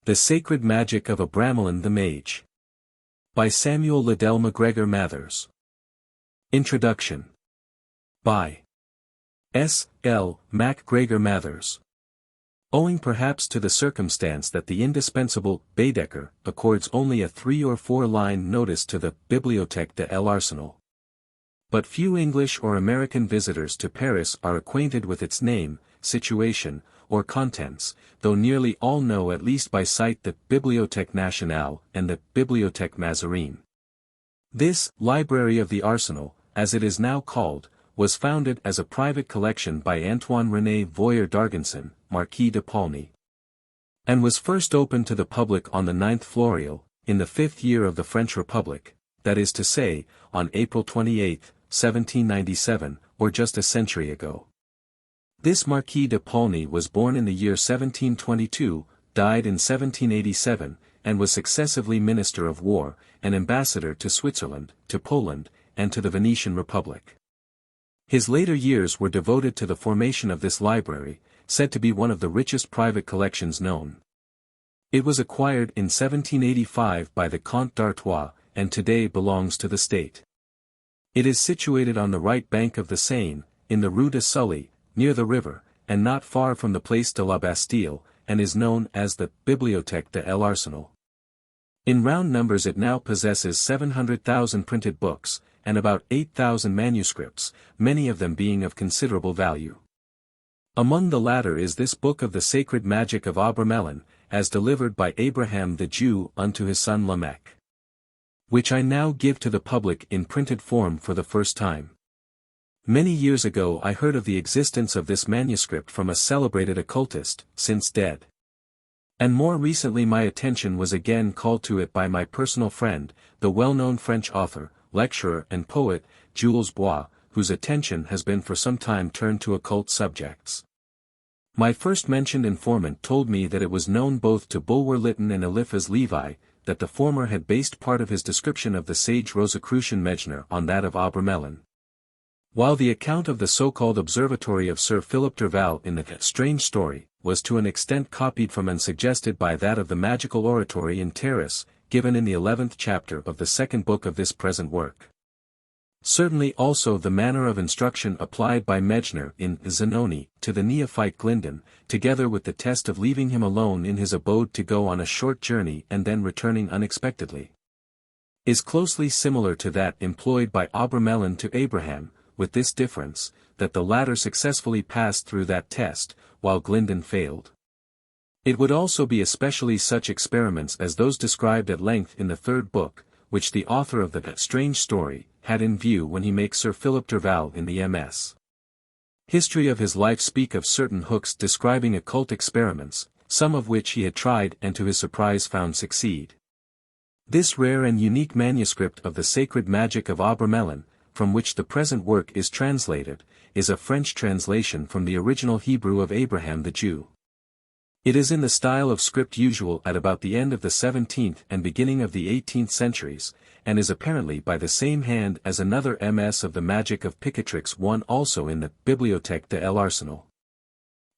The Sacred Magic of Abramelin the Mage. By Samuel Liddell MacGregor Mathers. Introduction. By S. L. MacGregor Mathers. Owing perhaps to the circumstance that the indispensable Baedeker accords only a 3 or 4 line notice to the Bibliothèque de l'Arsenal. But few English or American visitors to Paris are acquainted with its name, situation, or contents, though nearly all know at least by sight the Bibliothèque Nationale and the Bibliothèque Mazarine. This Library of the Arsenal, as it is now called, was founded as a private collection by Antoine-René Voyer d'Argenson, Marquis de Paulny, and was first opened to the public on the 9th Floréal, in the 5th year of the French Republic, that is to say, on April 28, 1797, or just a century ago. This Marquis de Paulny was born in the year 1722, died in 1787, and was successively Minister of War, and Ambassador to Switzerland, to Poland, and to the Venetian Republic. His later years were devoted to the formation of this library, said to be one of the richest private collections known. It was acquired in 1785 by the Comte d'Artois, and today belongs to the state. It is situated on the right bank of the Seine, in the Rue de Sully, near the river, and not far from the Place de la Bastille, and is known as the Bibliothèque de l'Arsenal. In round numbers it now possesses 700,000 printed books, and about 8,000 manuscripts, many of them being of considerable value. Among the latter is this book of the Sacred Magic of Abra-Melin, as delivered by Abraham the Jew unto his son Lamech, which I now give to the public in printed form for the first time. Many years ago I heard of the existence of this manuscript from a celebrated occultist, since dead. And more recently my attention was again called to it by my personal friend, the well-known French author, lecturer and poet, Jules Bois, whose attention has been for some time turned to occult subjects. My first mentioned informant told me that it was known both to Bulwer Lytton and Eliphas Levi, that the former had based part of his description of the sage Rosicrucian Mejner on that of Abra-Melin, while the account of the so-called observatory of Sir Philip Derval in the Strange Story, was to an extent copied from and suggested by that of the magical oratory in Terrace, given in the 11th chapter of the 2nd book of this present work. Certainly also the manner of instruction applied by Mejner in Zanoni to the neophyte Glyndon, together with the test of leaving him alone in his abode to go on a short journey and then returning unexpectedly, is closely similar to that employed by Abra-Melin to Abraham, with this difference, that the latter successfully passed through that test, while Glyndon failed. It would also be especially such experiments as those described at length in the 3rd book, which the author of the Strange Story had in view when he makes Sir Philip Derval in the MS. History of his life speak of certain hooks describing occult experiments, some of which he had tried and to his surprise found succeed. This rare and unique manuscript of the Sacred Magic of Abra-Melin, from which the present work is translated, is a French translation from the original Hebrew of Abraham the Jew. It is in the style of script usual at about the end of the 17th and beginning of the 18th centuries, and is apparently by the same hand as another MS of the Magic of Picatrix, one also in the Bibliothèque de l'Arsenal.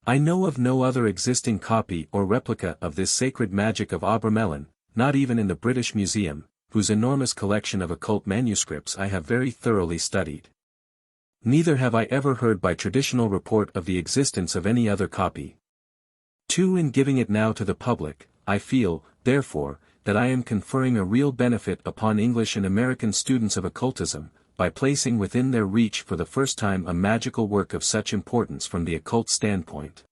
I know of no other existing copy or replica of this Sacred Magic of Abra-Melin, not even in the British Museum, whose enormous collection of occult manuscripts I have very thoroughly studied. Neither have I ever heard by traditional report of the existence of any other copy. 2. In giving it now to the public, I feel, therefore, that I am conferring a real benefit upon English and American students of occultism, by placing within their reach for the first time a magical work of such importance from the occult standpoint.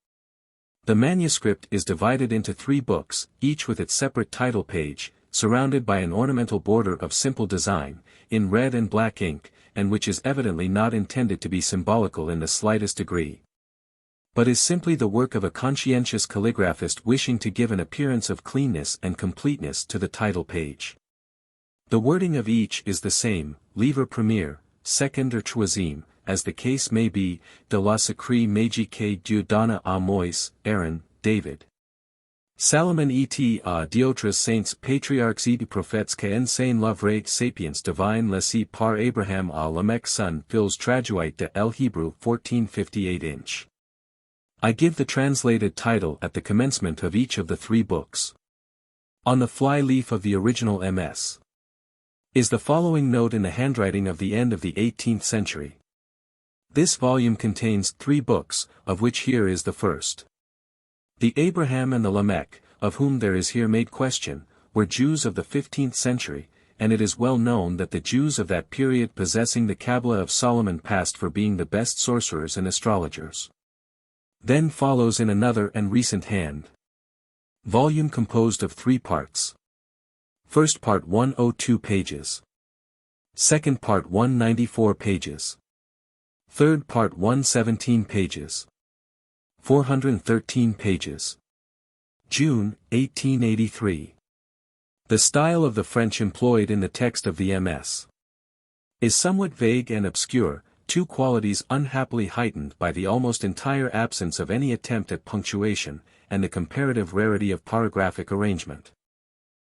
The manuscript is divided into 3 books, each with its separate title page, surrounded by an ornamental border of simple design, in red and black ink, and which is evidently not intended to be symbolical in the slightest degree, but is simply the work of a conscientious calligraphist wishing to give an appearance of cleanness and completeness to the title page. The wording of each is the same, livre premier, second or troisième, as the case may be, de la sacrée magie que Dieu donna à Moïse, Aaron, David, Salomon et à d'autres saints patriarches et prophètes que enseignent la vraie sapience divine laissée par Abraham à Lamech son fils traduit de l'Hébreu 1458 inch. I give the translated title at the commencement of each of the 3 books. On the fly-leaf of the original MS. Is the following note in the handwriting of the end of the 18th century. This volume contains 3 books, of which here is the first. The Abraham and the Lamech, of whom there is here made question, were Jews of the 15th century, and it is well known that the Jews of that period possessing the Kabbalah of Solomon passed for being the best sorcerers and astrologers. Then follows in another and recent hand. Volume composed of 3 parts. First part 102 pages. Second part 194 pages. Third part 117 pages. 413 pages. June, 1883. The style of the French employed in the text of the MS is somewhat vague and obscure, 2 qualities unhappily heightened by the almost entire absence of any attempt at punctuation, and the comparative rarity of paragraphic arrangement.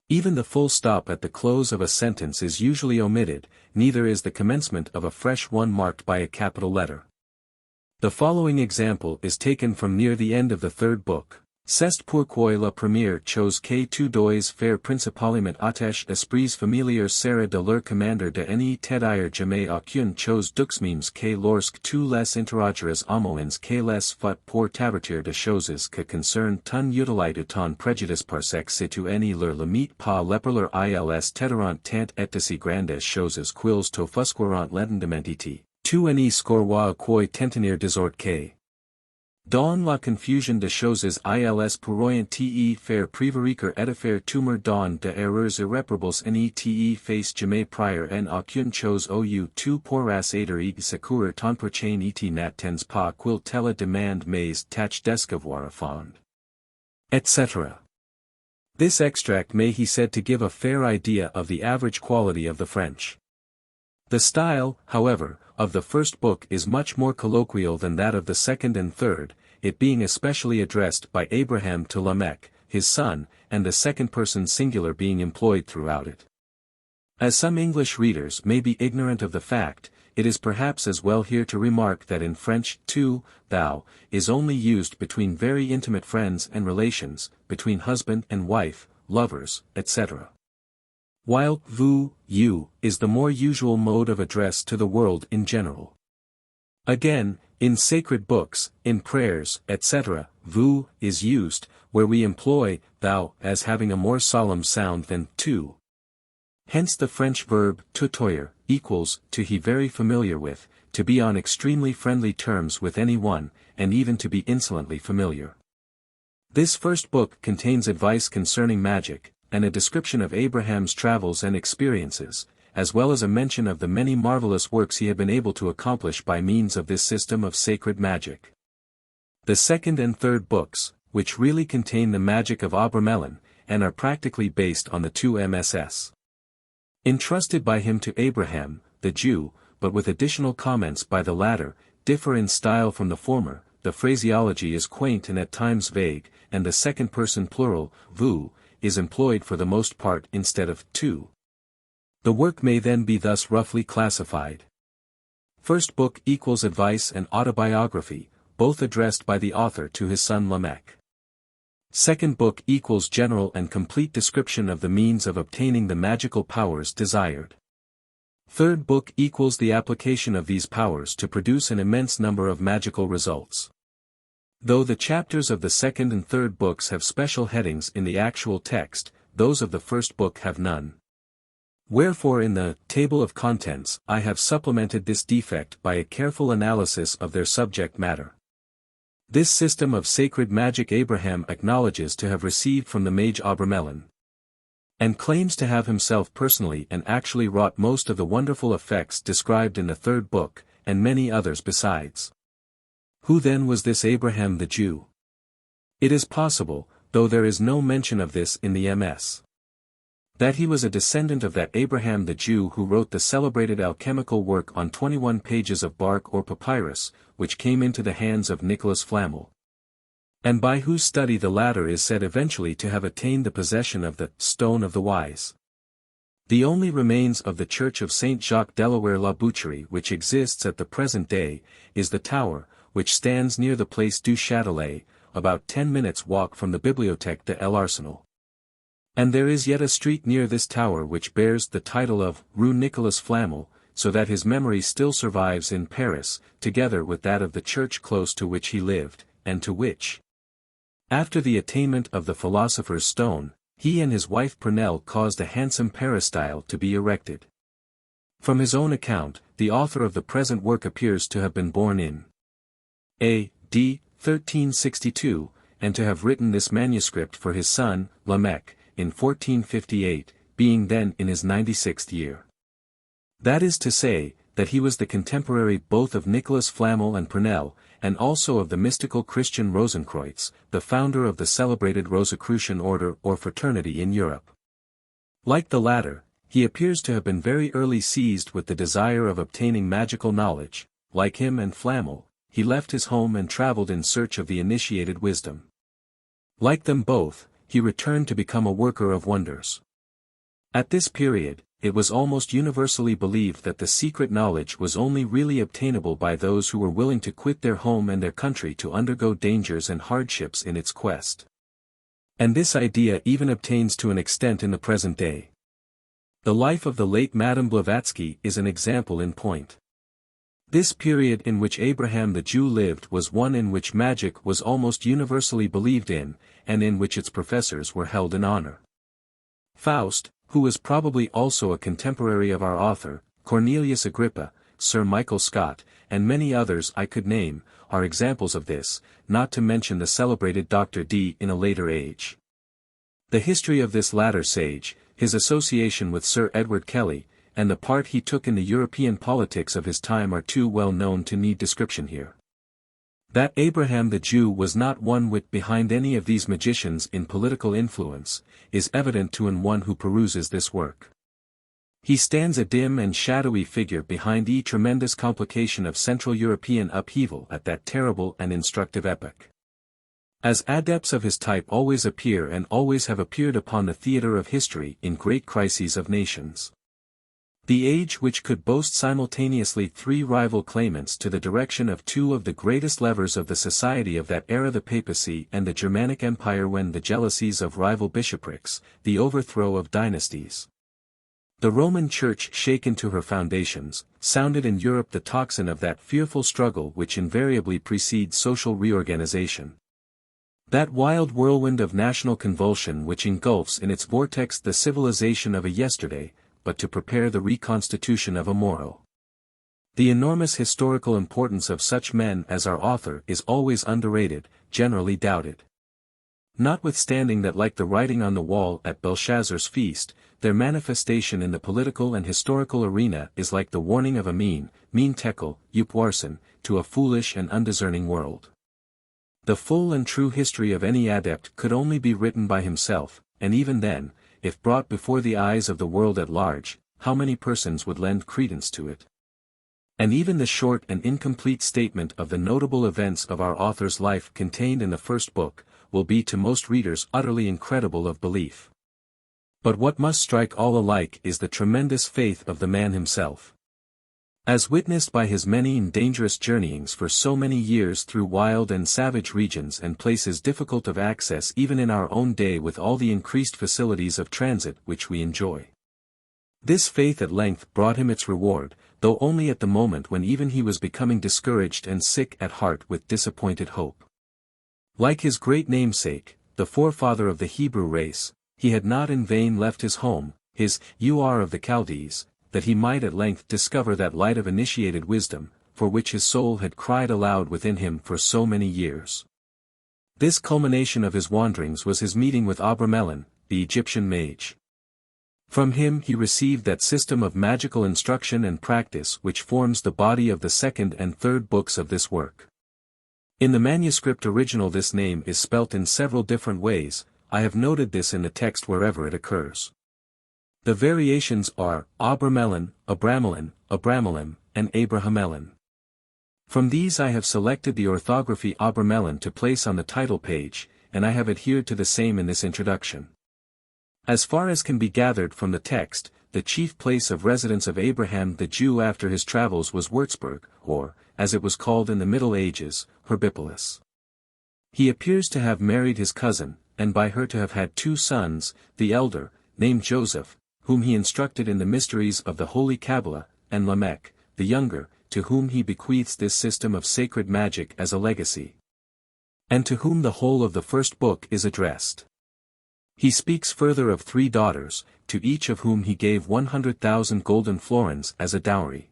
Even the full stop at the close of a sentence is usually omitted, neither is the commencement of a fresh one marked by a capital letter. The following example is taken from near the end of the 3rd book. C'est pourquoi la première chose que tu dois faire principalement attache esprits familiers sera de leur commander de ne t'adire jamais aucune chose d'uxmimes que lorsque tu les interrogeras à moins que les fait pour t'avertir de choses que concernent ton utilité ton préjudice parce que si tu ne leur limites pas l'éparler ils t'aideront tant et de si grandes choses quils t'offusqueront l'entendement tu ne scorrois quoi tentenir desordre que dans la confusion de choses ils pourront te faire prévariquer et faire tomber dans de erreurs irréparables ne te face jamais prior en aucune chose ou tu pourras aider et secourir ton prochain et n'attends pas qu'il te la demande mais tâche d'escavoir à fond. Etc. This extract may be said to give a fair idea of the average quality of the French. The style, however, of the first book is much more colloquial than that of the second and third, it being especially addressed by Abraham to Lamech, his son, and the second person singular being employed throughout it. As some English readers may be ignorant of the fact, it is perhaps as well here to remark that in French, tu, thou, is only used between very intimate friends and relations, between husband and wife, lovers, etc. While vous, you, is the more usual mode of address to the world in general. Again, in sacred books, in prayers, etc., vous is used, where we employ thou as having a more solemn sound than tu. Hence the French verb tutoyer equals to he very familiar with, to be on extremely friendly terms with any one, and even to be insolently familiar. This first book contains advice concerning magic, and a description of Abraham's travels and experiences, as well as a mention of the many marvelous works he had been able to accomplish by means of this system of sacred magic. The second and third books, which really contain the magic of Abra-Melin, and are practically based on the 2 MSS. Entrusted by him to Abraham, the Jew, but with additional comments by the latter, differ in style from the former, the phraseology is quaint and at times vague, and the second person plural, vous, is employed for the most part instead of tu. The work may then be thus roughly classified. First book equals advice and autobiography, both addressed by the author to his son Lamech. Second book equals general and complete description of the means of obtaining the magical powers desired. Third book equals the application of these powers to produce an immense number of magical results. Though the chapters of the second and third books have special headings in the actual text, those of the first book have none. Wherefore in the table of contents I have supplemented this defect by a careful analysis of their subject matter. This system of sacred magic Abraham acknowledges to have received from the mage Abramelin, and claims to have himself personally and actually wrought most of the wonderful effects described in the third book, and many others besides. Who then was this Abraham the Jew? It is possible, though there is no mention of this in the MS. That he was a descendant of that Abraham the Jew who wrote the celebrated alchemical work on 21 pages of bark or papyrus, which came into the hands of Nicholas Flamel, and by whose study the latter is said eventually to have attained the possession of the Stone of the Wise. The only remains of the Church of Saint Jacques Delaware La Boucherie which exists at the present day, is the tower, which stands near the Place du Châtelet, about 10 minutes' walk from the Bibliothèque de l'Arsenal. And there is yet a street near this tower which bears the title of Rue Nicolas Flamel, so that his memory still survives in Paris, together with that of the church close to which he lived, and to which, after the attainment of the Philosopher's Stone, he and his wife Purnell caused a handsome peristyle to be erected. From his own account, the author of the present work appears to have been born in A.D. 1362, and to have written this manuscript for his son, Lamech, in 1458, being then in his 96th year. That is to say, that he was the contemporary both of Nicolas Flamel and Purnell, and also of the mystical Christian Rosenkreutz, the founder of the celebrated Rosicrucian order or fraternity in Europe. Like the latter, he appears to have been very early seized with the desire of obtaining magical knowledge. Like him and Flamel, he left his home and traveled in search of the initiated wisdom. Like them both, he returned to become a worker of wonders. At this period, it was almost universally believed that the secret knowledge was only really obtainable by those who were willing to quit their home and their country to undergo dangers and hardships in its quest. And this idea even obtains to an extent in the present day. The life of the late Madame Blavatsky is an example in point. This period in which Abraham the Jew lived was one in which magic was almost universally believed in, and in which its professors were held in honor. Faust, who was probably also a contemporary of our author, Cornelius Agrippa, Sir Michael Scott, and many others I could name, are examples of this, not to mention the celebrated Dr. Dee in a later age. The history of this latter sage, his association with Sir Edward Kelly, and the part he took in the European politics of his time are too well known to need description here. That Abraham the Jew was not one whit behind any of these magicians in political influence, is evident to anyone who peruses this work. He stands a dim and shadowy figure behind the tremendous complication of Central European upheaval at that terrible and instructive epoch. As adepts of his type always appear and always have appeared upon the theatre of history in great crises of nations. The age which could boast simultaneously three rival claimants to the direction of two of the greatest levers of the society of that era, the papacy and the Germanic Empire, when the jealousies of rival bishoprics, the overthrow of dynasties, the Roman Church shaken to her foundations, sounded in Europe the tocsin of that fearful struggle which invariably precedes social reorganization. That wild whirlwind of national convulsion which engulfs in its vortex the civilization of a yesterday, but to prepare the reconstitution of a morrow. The enormous historical importance of such men as our author is always underrated, generally doubted. Notwithstanding that, like the writing on the wall at Belshazzar's feast, their manifestation in the political and historical arena is like the warning of a mean tekel, upwarsen, to a foolish and undiscerning world. The full and true history of any adept could only be written by himself, and even then, if brought before the eyes of the world at large, how many persons would lend credence to it? And even the short and incomplete statement of the notable events of our author's life contained in the first book, will be to most readers utterly incredible of belief. But what must strike all alike is the tremendous faith of the man himself. As witnessed by his many and dangerous journeyings for so many years through wild and savage regions and places difficult of access even in our own day with all the increased facilities of transit which we enjoy. This faith at length brought him its reward, though only at the moment when even he was becoming discouraged and sick at heart with disappointed hope. Like his great namesake, the forefather of the Hebrew race, he had not in vain left his home, his Ur of the Chaldees, that he might at length discover that light of initiated wisdom, for which his soul had cried aloud within him for so many years. This culmination of his wanderings was his meeting with Abramelin, the Egyptian mage. From him he received that system of magical instruction and practice which forms the body of the second and third books of this work. In the manuscript original this name is spelt in several different ways. I have noted this in the text wherever it occurs. The variations are Abramelin, Abramelin, Abramelin, and Abramelin. From these I have selected the orthography Abramelin to place on the title page, and I have adhered to the same in this introduction. As far as can be gathered from the text, the chief place of residence of Abraham the Jew after his travels was Würzburg, or, as it was called in the Middle Ages, Herbipolis. He appears to have married his cousin, and by her to have had 2 sons, the elder, named Joseph, whom he instructed in the mysteries of the Holy Kabbalah, and Lamech, the younger, to whom he bequeaths this system of sacred magic as a legacy, and to whom the whole of the first book is addressed. He speaks further of 3 daughters, to each of whom he gave 100,000 golden florins as a dowry.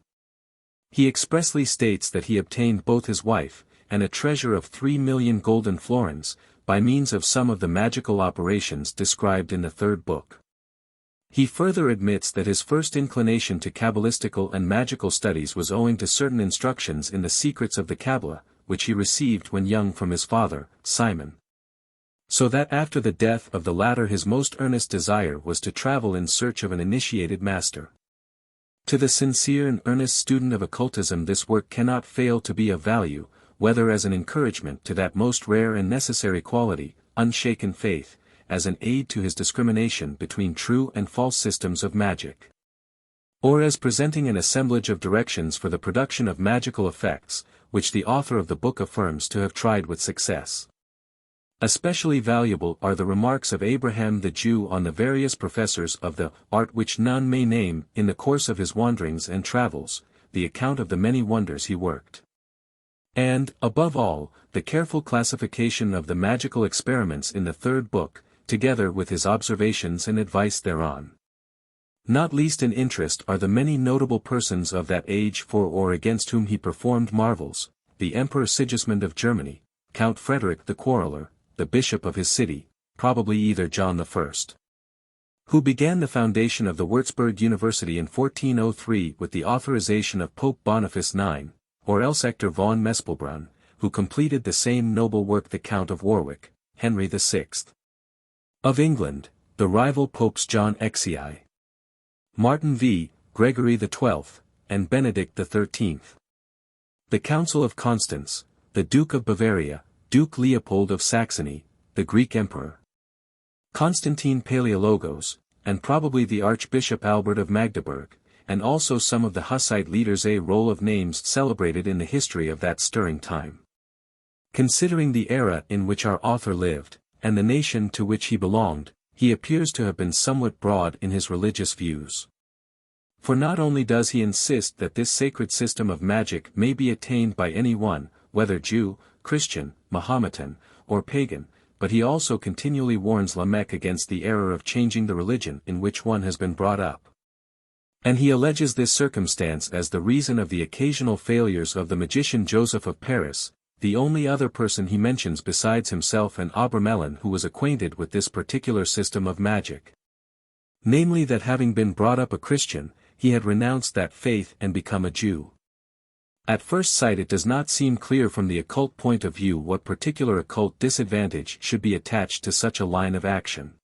He expressly states that he obtained both his wife, and a treasure of 3,000,000 golden florins, by means of some of the magical operations described in the 3rd book. He further admits that his first inclination to Kabbalistical and magical studies was owing to certain instructions in the secrets of the Kabbalah, which he received when young from his father, Simon. So that after the death of the latter his most earnest desire was to travel in search of an initiated master. To the sincere and earnest student of occultism this work cannot fail to be of value, whether as an encouragement to that most rare and necessary quality, unshaken faith, as an aid to his discrimination between true and false systems of magic, or as presenting an assemblage of directions for the production of magical effects, which the author of the book affirms to have tried with success. Especially valuable are the remarks of Abraham the Jew on the various professors of the art which none may name in the course of his wanderings and travels, the account of the many wonders he worked, and, above all, the careful classification of the magical experiments in the 3rd book, together with his observations and advice thereon. Not least in interest are the many notable persons of that age for or against whom he performed marvels, the Emperor Sigismund of Germany, Count Frederick the Quarreler, the bishop of his city, probably either John I, who began the foundation of the Würzburg University in 1403 with the authorization of Pope Boniface IX, or else Hector von Mespelbrunn, who completed the same noble work the Count of Warwick, Henry VI. Of England, the rival popes John XIII, Martin V, Gregory XII, and Benedict XIII. The Council of Constance, the Duke of Bavaria, Duke Leopold of Saxony, the Greek Emperor, Constantine Palaiologos, and probably the Archbishop Albert of Magdeburg, and also some of the Hussite leaders, a roll of names celebrated in the history of that stirring time. Considering the era in which our author lived, and the nation to which he belonged, he appears to have been somewhat broad in his religious views. For not only does he insist that this sacred system of magic may be attained by any one, whether Jew, Christian, Mahometan, or pagan, but he also continually warns Lamech against the error of changing the religion in which one has been brought up. And he alleges this circumstance as the reason of the occasional failures of the magician Joseph of Paris, the only other person he mentions besides himself and Abra-Melin who was acquainted with this particular system of magic. Namely that having been brought up a Christian, he had renounced that faith and become a Jew. At first sight it does not seem clear from the occult point of view what particular occult disadvantage should be attached to such a line of action.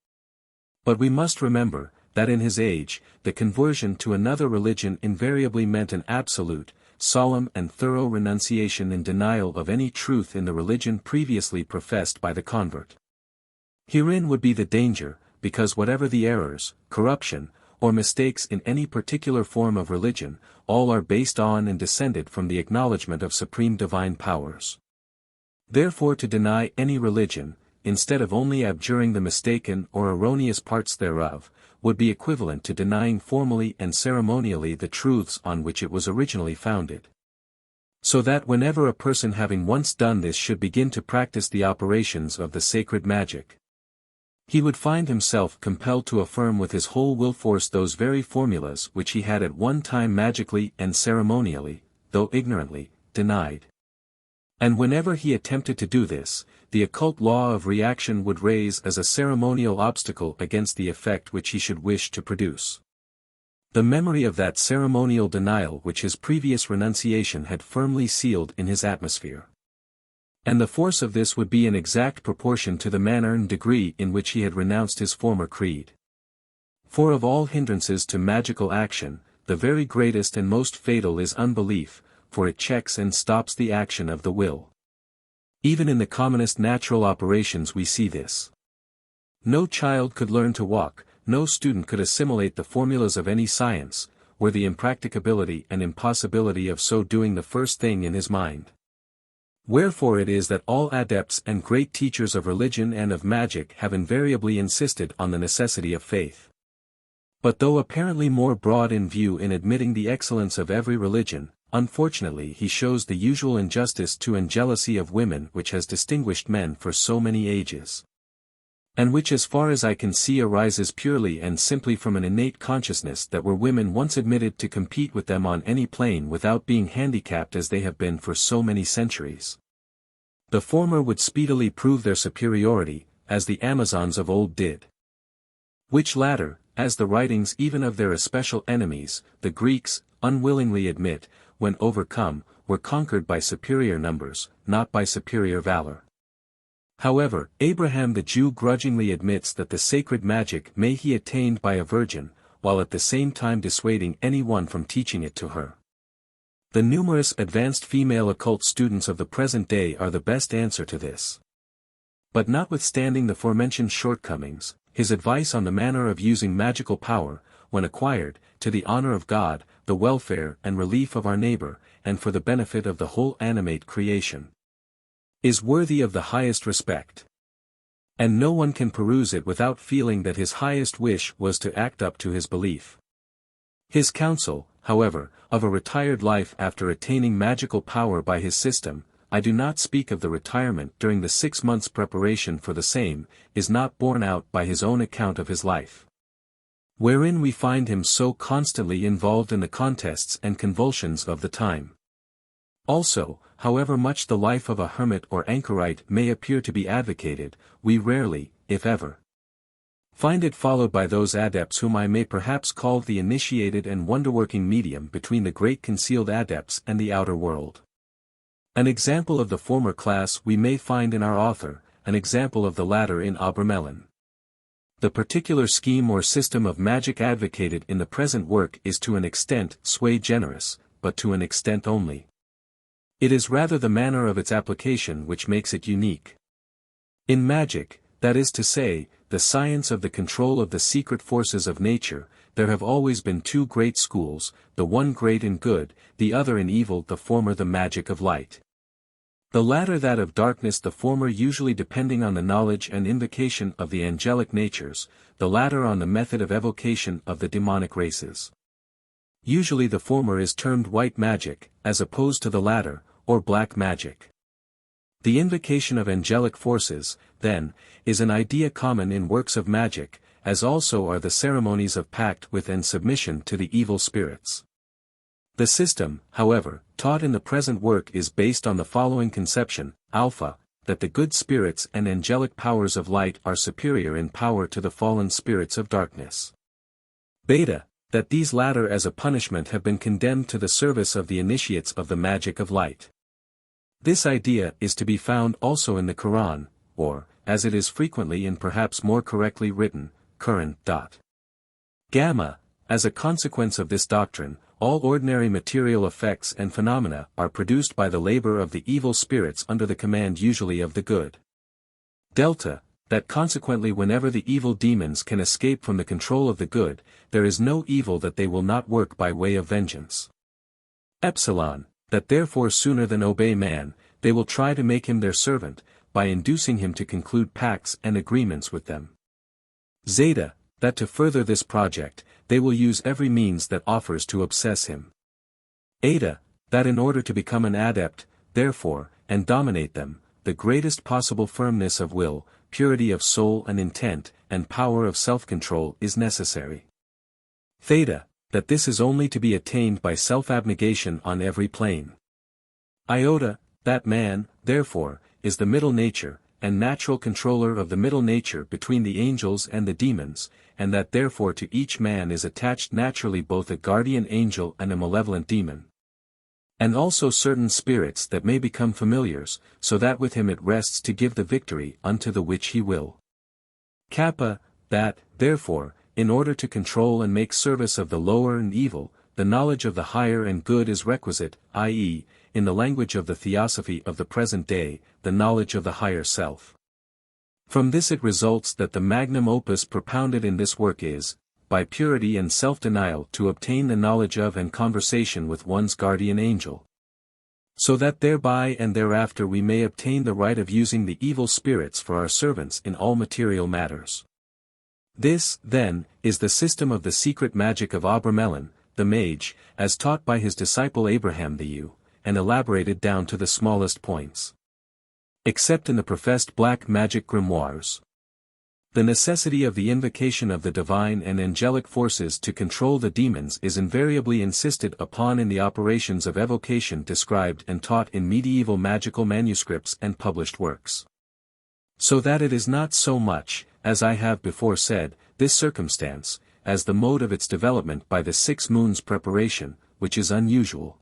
But we must remember, that in his age, the conversion to another religion invariably meant an absolute, solemn and thorough renunciation and denial of any truth in the religion previously professed by the convert. Herein would be the danger, because whatever the errors, corruption, or mistakes in any particular form of religion, all are based on and descended from the acknowledgement of supreme divine powers. Therefore to deny any religion, instead of only abjuring the mistaken or erroneous parts thereof, would be equivalent to denying formally and ceremonially the truths on which it was originally founded. So that whenever a person having once done this should begin to practice the operations of the sacred magic, he would find himself compelled to affirm with his whole will force those very formulas which he had at one time magically and ceremonially, though ignorantly, denied. And whenever he attempted to do this, the occult law of reaction would raise as a ceremonial obstacle against the effect which he should wish to produce. The memory of that ceremonial denial which his previous renunciation had firmly sealed in his atmosphere. And the force of this would be in exact proportion to the manner and degree in which he had renounced his former creed. For of all hindrances to magical action, the very greatest and most fatal is unbelief, for it checks and stops the action of the will. Even in the commonest natural operations we see this. No child could learn to walk, no student could assimilate the formulas of any science, were the impracticability and impossibility of so doing the first thing in his mind. Wherefore it is that all adepts and great teachers of religion and of magic have invariably insisted on the necessity of faith. But though apparently more broad in view in admitting the excellence of every religion, unfortunately he shows the usual injustice to and jealousy of women which has distinguished men for so many ages. And which as far as I can see arises purely and simply from an innate consciousness that were women once admitted to compete with them on any plane without being handicapped as they have been for so many centuries, the former would speedily prove their superiority, as the Amazons of old did. Which latter, as the writings even of their especial enemies, the Greeks, unwillingly admit, when overcome, were conquered by superior numbers, not by superior valor. However, Abraham the Jew grudgingly admits that the sacred magic may he attained by a virgin, while at the same time dissuading any one from teaching it to her. The numerous advanced female occult students of the present day are the best answer to this. But notwithstanding the forementioned shortcomings, his advice on the manner of using magical power, when acquired, to the honor of God, the welfare and relief of our neighbor, and for the benefit of the whole animate creation, is worthy of the highest respect. And no one can peruse it without feeling that his highest wish was to act up to his belief. His counsel, however, of a retired life after attaining magical power by his system, I do not speak of the retirement during the 6 months' preparation for the same, is not borne out by his own account of his life, wherein we find him so constantly involved in the contests and convulsions of the time. Also, however much the life of a hermit or anchorite may appear to be advocated, we rarely, if ever, find it followed by those adepts whom I may perhaps call the initiated and wonderworking medium between the great concealed adepts and the outer world. An example of the former class we may find in our author, an example of the latter in Abra-Melin. The particular scheme or system of magic advocated in the present work is to an extent sui generis, but to an extent only. It is rather the manner of its application which makes it unique. In magic, that is to say, the science of the control of the secret forces of nature, there have always been two great schools, the one great in good, the other in evil, the former the magic of light, the latter that of darkness, the former usually depending on the knowledge and invocation of the angelic natures, the latter on the method of evocation of the demonic races. Usually the former is termed white magic, as opposed to the latter, or black magic. The invocation of angelic forces, then, is an idea common in works of magic, as also are the ceremonies of pact with and submission to the evil spirits. The system, however, taught in the present work is based on the following conception: alpha, that the good spirits and angelic powers of light are superior in power to the fallen spirits of darkness. Beta, that these latter as a punishment have been condemned to the service of the initiates of the magic of light. This idea is to be found also in the Quran, or, as it is frequently and perhaps more correctly written, Quran. Gamma, as a consequence of this doctrine, all ordinary material effects and phenomena are produced by the labor of the evil spirits under the command usually of the good. Delta, that consequently whenever the evil demons can escape from the control of the good, there is no evil that they will not work by way of vengeance. Epsilon, that therefore sooner than obey man, they will try to make him their servant, by inducing him to conclude pacts and agreements with them. Zeta, that to further this project, they will use every means that offers to obsess him. Eta, that in order to become an adept, therefore, and dominate them, the greatest possible firmness of will, purity of soul and intent, and power of self-control is necessary. Theta, that this is only to be attained by self-abnegation on every plane. Iota, that man, therefore, is the middle nature, and natural controller of the middle nature between the angels and the demons, and that therefore to each man is attached naturally both a guardian angel and a malevolent demon. And also certain spirits that may become familiars, so that with him it rests to give the victory unto the which he will. Kappa, that, therefore, in order to control and make service of the lower and evil, the knowledge of the higher and good is requisite, i.e., in the language of the theosophy of the present day, the knowledge of the higher self. From this it results that the magnum opus propounded in this work is, by purity and self-denial to obtain the knowledge of and conversation with one's guardian angel. So that thereby and thereafter we may obtain the right of using the evil spirits for our servants in all material matters. This, then, is the system of the secret magic of Abramelin, the Mage, as taught by his disciple Abraham the Jew, and elaborated down to the smallest points. Except in the professed black magic grimoires. The necessity of the invocation of the divine and angelic forces to control the demons is invariably insisted upon in the operations of evocation described and taught in medieval magical manuscripts and published works. So that it is not so much, as I have before said, this circumstance, as the mode of its development by the 6 moons preparation, which is unusual.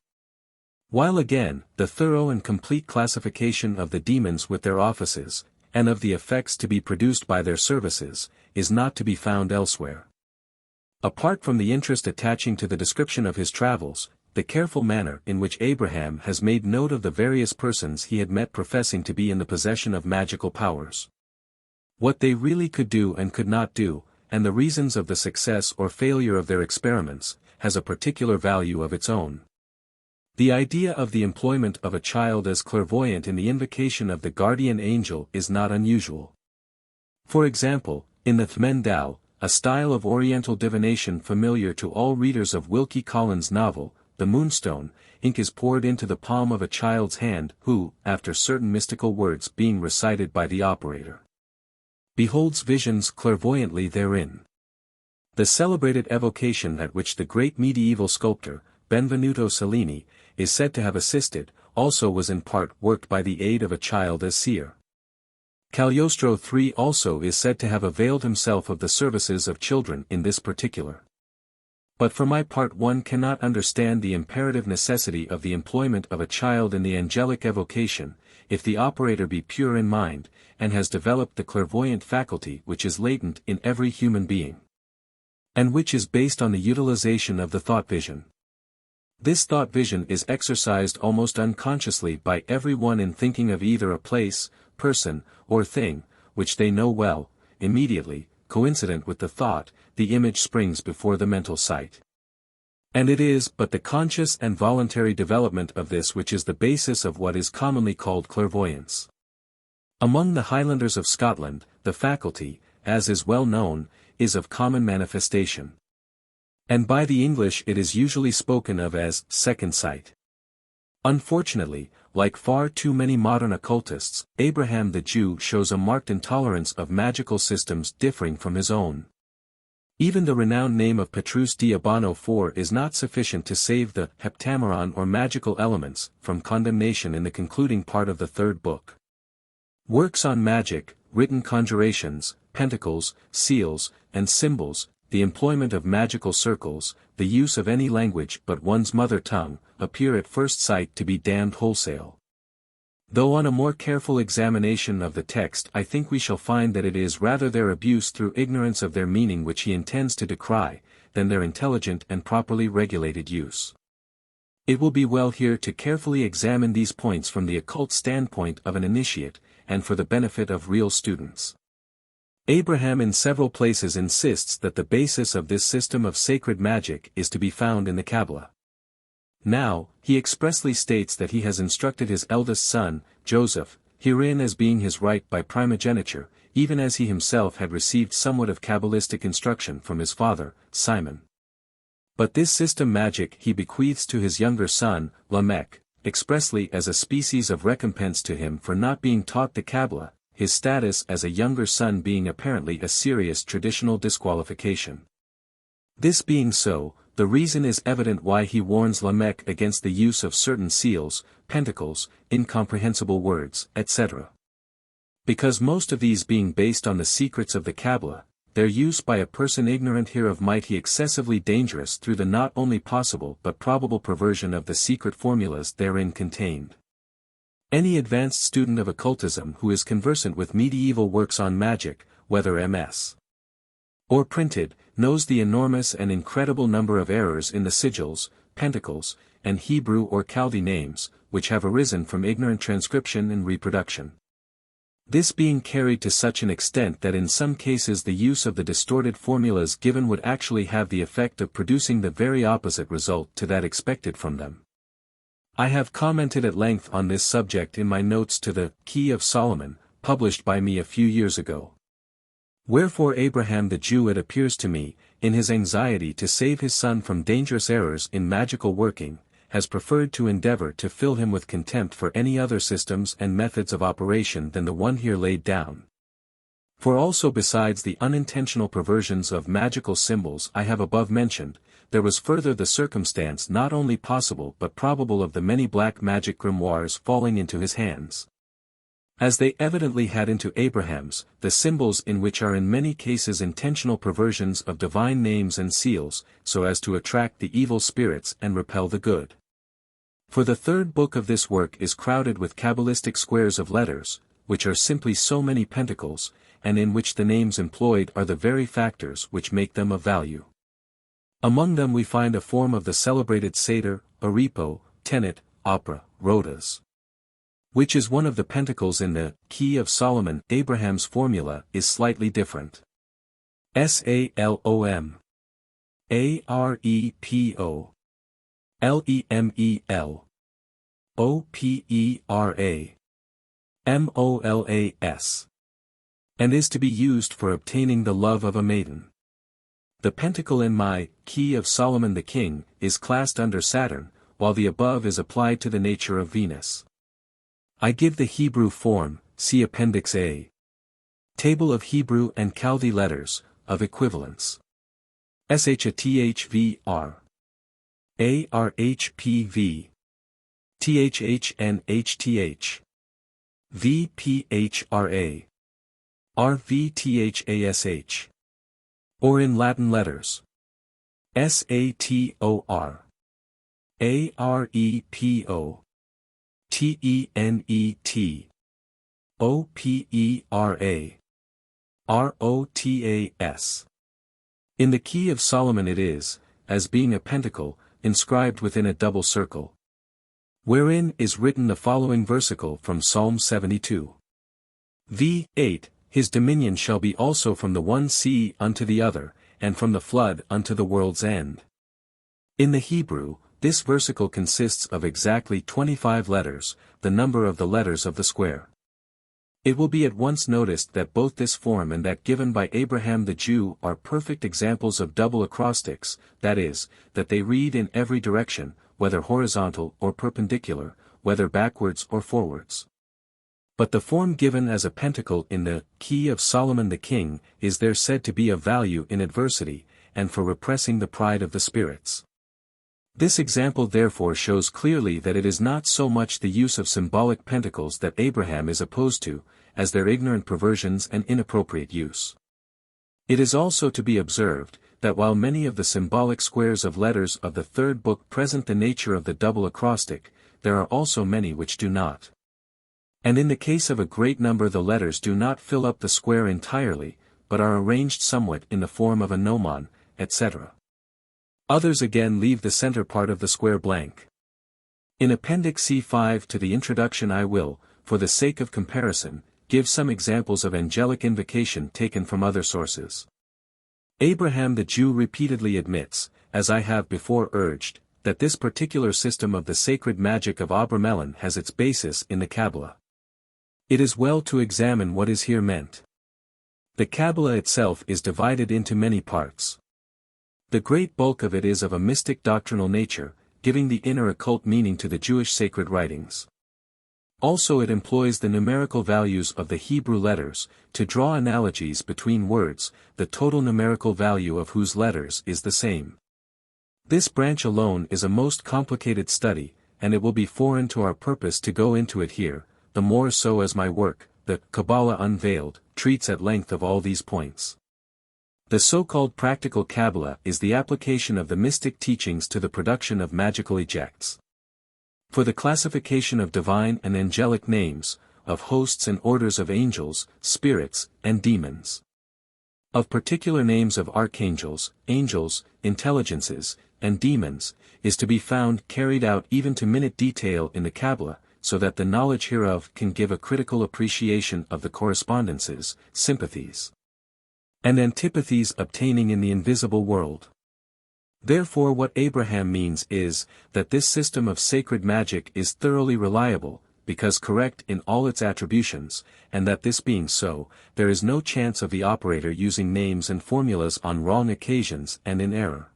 While again, the thorough and complete classification of the demons with their offices, and of the effects to be produced by their services, is not to be found elsewhere. Apart from the interest attaching to the description of his travels, the careful manner in which Abraham has made note of the various persons he had met professing to be in the possession of magical powers. What they really could do and could not do, and the reasons of the success or failure of their experiments, has a particular value of its own. The idea of the employment of a child as clairvoyant in the invocation of the guardian angel is not unusual. For example, in the Thmendao, a style of Oriental divination familiar to all readers of Wilkie Collins' novel, The Moonstone, ink is poured into the palm of a child's hand who, after certain mystical words being recited by the operator, beholds visions clairvoyantly therein. The celebrated evocation at which the great medieval sculptor, Benvenuto Cellini, is said to have assisted, also was in part worked by the aid of a child as seer. Cagliostro III also is said to have availed himself of the services of children in this particular. But for my part one cannot understand the imperative necessity of the employment of a child in the angelic evocation, if the operator be pure in mind, and has developed the clairvoyant faculty which is latent in every human being, and which is based on the utilization of the thought vision. This thought vision is exercised almost unconsciously by everyone in thinking of either a place, person, or thing, which they know well. Immediately, coincident with the thought, the image springs before the mental sight. And it is but the conscious and voluntary development of this which is the basis of what is commonly called clairvoyance. Among the Highlanders of Scotland, the faculty, as is well known, is of common manifestation. And by the English it is usually spoken of as second sight. Unfortunately, like far too many modern occultists, Abraham the Jew shows a marked intolerance of magical systems differing from his own. Even the renowned name of Petrus Diabano IV is not sufficient to save the heptameron or magical elements from condemnation in the concluding part of the 3rd book. Works on magic, written conjurations, pentacles, seals, and symbols, the employment of magical circles, the use of any language but one's mother tongue, appear at first sight to be damned wholesale. Though on a more careful examination of the text I think we shall find that it is rather their abuse through ignorance of their meaning which he intends to decry, than their intelligent and properly regulated use. It will be well here to carefully examine these points from the occult standpoint of an initiate, and for the benefit of real students. Abraham in several places insists that the basis of this system of sacred magic is to be found in the Kabbalah. Now, he expressly states that he has instructed his eldest son, Joseph, herein as being his right by primogeniture, even as he himself had received somewhat of Kabbalistic instruction from his father, Simon. But this system magic he bequeaths to his younger son, Lamech, expressly as a species of recompense to him for not being taught the Kabbalah, his status as a younger son being apparently a serious traditional disqualification. This being so, the reason is evident why he warns Lamech against the use of certain seals, pentacles, incomprehensible words, etc. Because most of these being based on the secrets of the Kabbalah, their use by a person ignorant hereof might be excessively dangerous through the not only possible but probable perversion of the secret formulas therein contained. Any advanced student of occultism who is conversant with medieval works on magic, whether MS or printed, knows the enormous and incredible number of errors in the sigils, pentacles, and Hebrew or Chaldee names, which have arisen from ignorant transcription and reproduction. This being carried to such an extent that in some cases the use of the distorted formulas given would actually have the effect of producing the very opposite result to that expected from them. I have commented at length on this subject in my notes to the Key of Solomon, published by me a few years ago. Wherefore Abraham the Jew, it appears to me, in his anxiety to save his son from dangerous errors in magical working, has preferred to endeavor to fill him with contempt for any other systems and methods of operation than the one here laid down. For also besides the unintentional perversions of magical symbols I have above mentioned, there was further the circumstance not only possible but probable of the many black magic grimoires falling into his hands. As they evidently had into Abraham's, the symbols in which are in many cases intentional perversions of divine names and seals, so as to attract the evil spirits and repel the good. For the third book of this work is crowded with Kabbalistic squares of letters, which are simply so many pentacles, and in which the names employed are the very factors which make them of value. Among them we find a form of the celebrated satyr, Aripo, tenet, opera, rhodas, which is one of the pentacles in the Key of Solomon. Abraham's formula is slightly different. Salom. Arepo. Lemel. Opera. Molas. And is to be used for obtaining the love of a maiden. The pentacle in my Key of Solomon the King is classed under Saturn, while the above is applied to the nature of Venus. I give the Hebrew form, see Appendix A. Table of Hebrew and Chaldee letters, of equivalence. Shathvr. Arhpv. Thhnhth. Vphra. Rvthash. Or in Latin letters. Sator. Arepo. Tenet. Opera. Rotas. In the Key of Solomon it is, as being a pentacle, inscribed within a double circle, wherein is written the following versicle from Psalm 72. VIII, his dominion shall be also from the one sea unto the other, and from the flood unto the world's end. In the Hebrew, this versicle consists of exactly 25 letters, the number of the letters of the square. It will be at once noticed that both this form and that given by Abraham the Jew are perfect examples of double acrostics, that is, that they read in every direction, whether horizontal or perpendicular, whether backwards or forwards. But the form given as a pentacle in the Key of Solomon the King is there said to be of value in adversity, and for repressing the pride of the spirits. This example therefore shows clearly that it is not so much the use of symbolic pentacles that Abraham is opposed to, as their ignorant perversions and inappropriate use. It is also to be observed, that while many of the symbolic squares of letters of the third book present the nature of the double acrostic, there are also many which do not. And in the case of a great number the letters do not fill up the square entirely, but are arranged somewhat in the form of a gnomon, etc. Others again leave the center part of the square blank. In Appendix C5 to the introduction I will, for the sake of comparison, give some examples of angelic invocation taken from other sources. Abraham the Jew repeatedly admits, as I have before urged, that this particular system of the sacred magic of Abra-Melin has its basis in the Kabbalah. It is well to examine what is here meant. The Kabbalah itself is divided into many parts. The great bulk of it is of a mystic doctrinal nature, giving the inner occult meaning to the Jewish sacred writings. Also it employs the numerical values of the Hebrew letters, to draw analogies between words, the total numerical value of whose letters is the same. This branch alone is a most complicated study, and it will be foreign to our purpose to go into it here, the more so as my work, the Kabbalah Unveiled, treats at length of all these points. The so-called practical Kabbalah is the application of the mystic teachings to the production of magical ejects. For the classification of divine and angelic names, of hosts and orders of angels, spirits, and demons. Of particular names of archangels, angels, intelligences, and demons, is to be found carried out even to minute detail in the Kabbalah, so that the knowledge hereof can give a critical appreciation of the correspondences, sympathies, and antipathies obtaining in the invisible world. Therefore what Abraham means is, that this system of sacred magic is thoroughly reliable, because correct in all its attributions, and that this being so, there is no chance of the operator using names and formulas on wrong occasions and in error.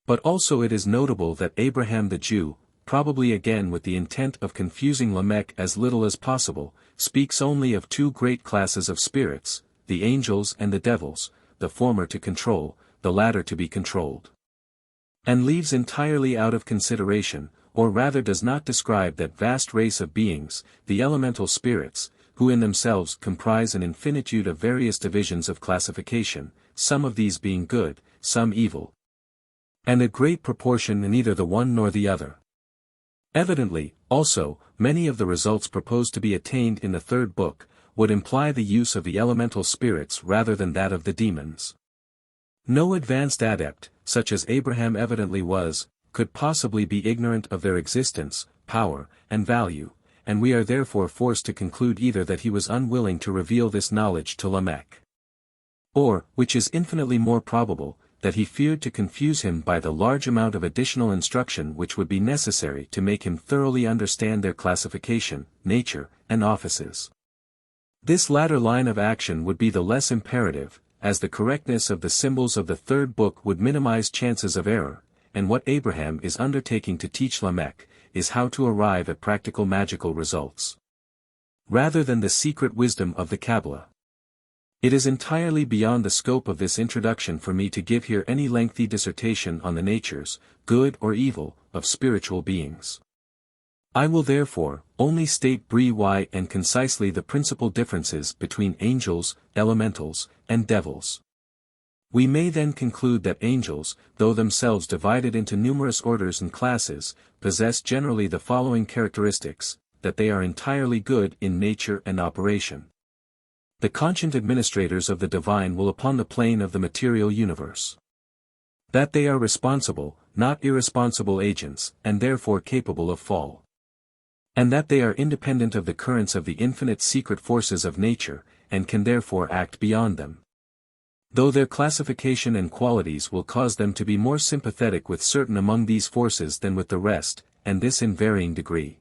But also it is notable that Abraham the Jew, probably again with the intent of confusing Lamech as little as possible, speaks only of two great classes of spirits, the angels and the devils, the former to control, the latter to be controlled. And leaves entirely out of consideration, or rather does not describe that vast race of beings, the elemental spirits, who in themselves comprise an infinitude of various divisions of classification, some of these being good, some evil, and a great proportion in neither the one nor the other. Evidently, also, many of the results proposed to be attained in the third book, would imply the use of the elemental spirits rather than that of the demons. No advanced adept, such as Abraham evidently was, could possibly be ignorant of their existence, power, and value, and we are therefore forced to conclude either that he was unwilling to reveal this knowledge to Lamech, or, which is infinitely more probable, that he feared to confuse him by the large amount of additional instruction which would be necessary to make him thoroughly understand their classification, nature, and offices. This latter line of action would be the less imperative, as the correctness of the symbols of the third book would minimize chances of error, and what Abraham is undertaking to teach Lamech, is how to arrive at practical magical results, rather than the secret wisdom of the Kabbalah. It is entirely beyond the scope of this introduction for me to give here any lengthy dissertation on the natures, good or evil, of spiritual beings. I will therefore only state briefly and concisely the principal differences between angels, elementals, and devils. We may then conclude that angels, though themselves divided into numerous orders and classes, possess generally the following characteristics, that they are entirely good in nature and operation. The conscient administrators of the divine will upon the plane of the material universe. That they are responsible, not irresponsible agents, and therefore capable of fall. And that they are independent of the currents of the infinite secret forces of nature, and can therefore act beyond them. Though their classification and qualities will cause them to be more sympathetic with certain among these forces than with the rest, and this in varying degree.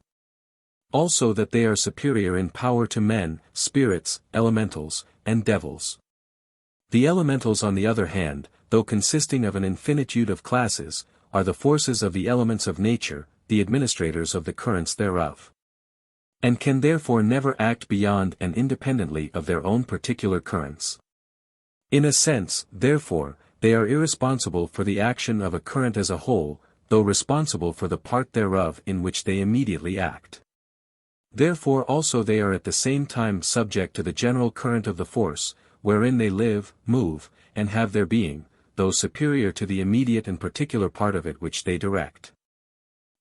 Also that they are superior in power to men, spirits, elementals, and devils. The elementals on the other hand, though consisting of an infinitude of classes, are the forces of the elements of nature, the administrators of the currents thereof. And can therefore never act beyond and independently of their own particular currents. In a sense, therefore, they are irresponsible for the action of a current as a whole, though responsible for the part thereof in which they immediately act. Therefore also they are at the same time subject to the general current of the force, wherein they live, move, and have their being, though superior to the immediate and particular part of it which they direct.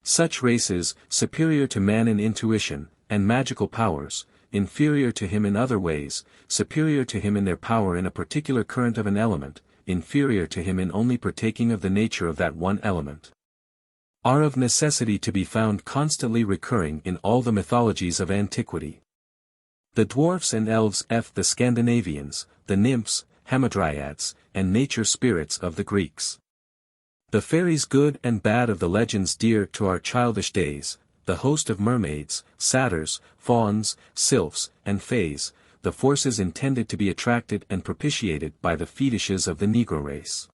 Such races, superior to man in intuition, and magical powers, inferior to him in other ways, superior to him in their power in a particular current of an element, inferior to him in only partaking of the nature of that one element, are of necessity to be found constantly recurring in all the mythologies of antiquity. The dwarfs and elves, the Scandinavians, the nymphs, hamadryads, and nature spirits of the Greeks. The fairies good and bad of the legends dear to our childish days, the host of mermaids, satyrs, fauns, sylphs, and fays, the forces intended to be attracted and propitiated by the fetishes of the Negro race,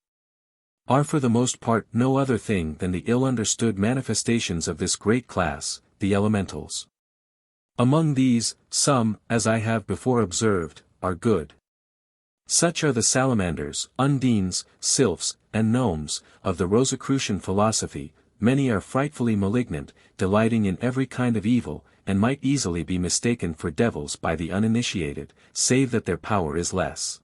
are for the most part no other thing than the ill-understood manifestations of this great class, the elementals. Among these, some, as I have before observed, are good. Such are the salamanders, undines, sylphs, and gnomes, of the Rosicrucian philosophy. Many are frightfully malignant, delighting in every kind of evil, and might easily be mistaken for devils by the uninitiated, save that their power is less.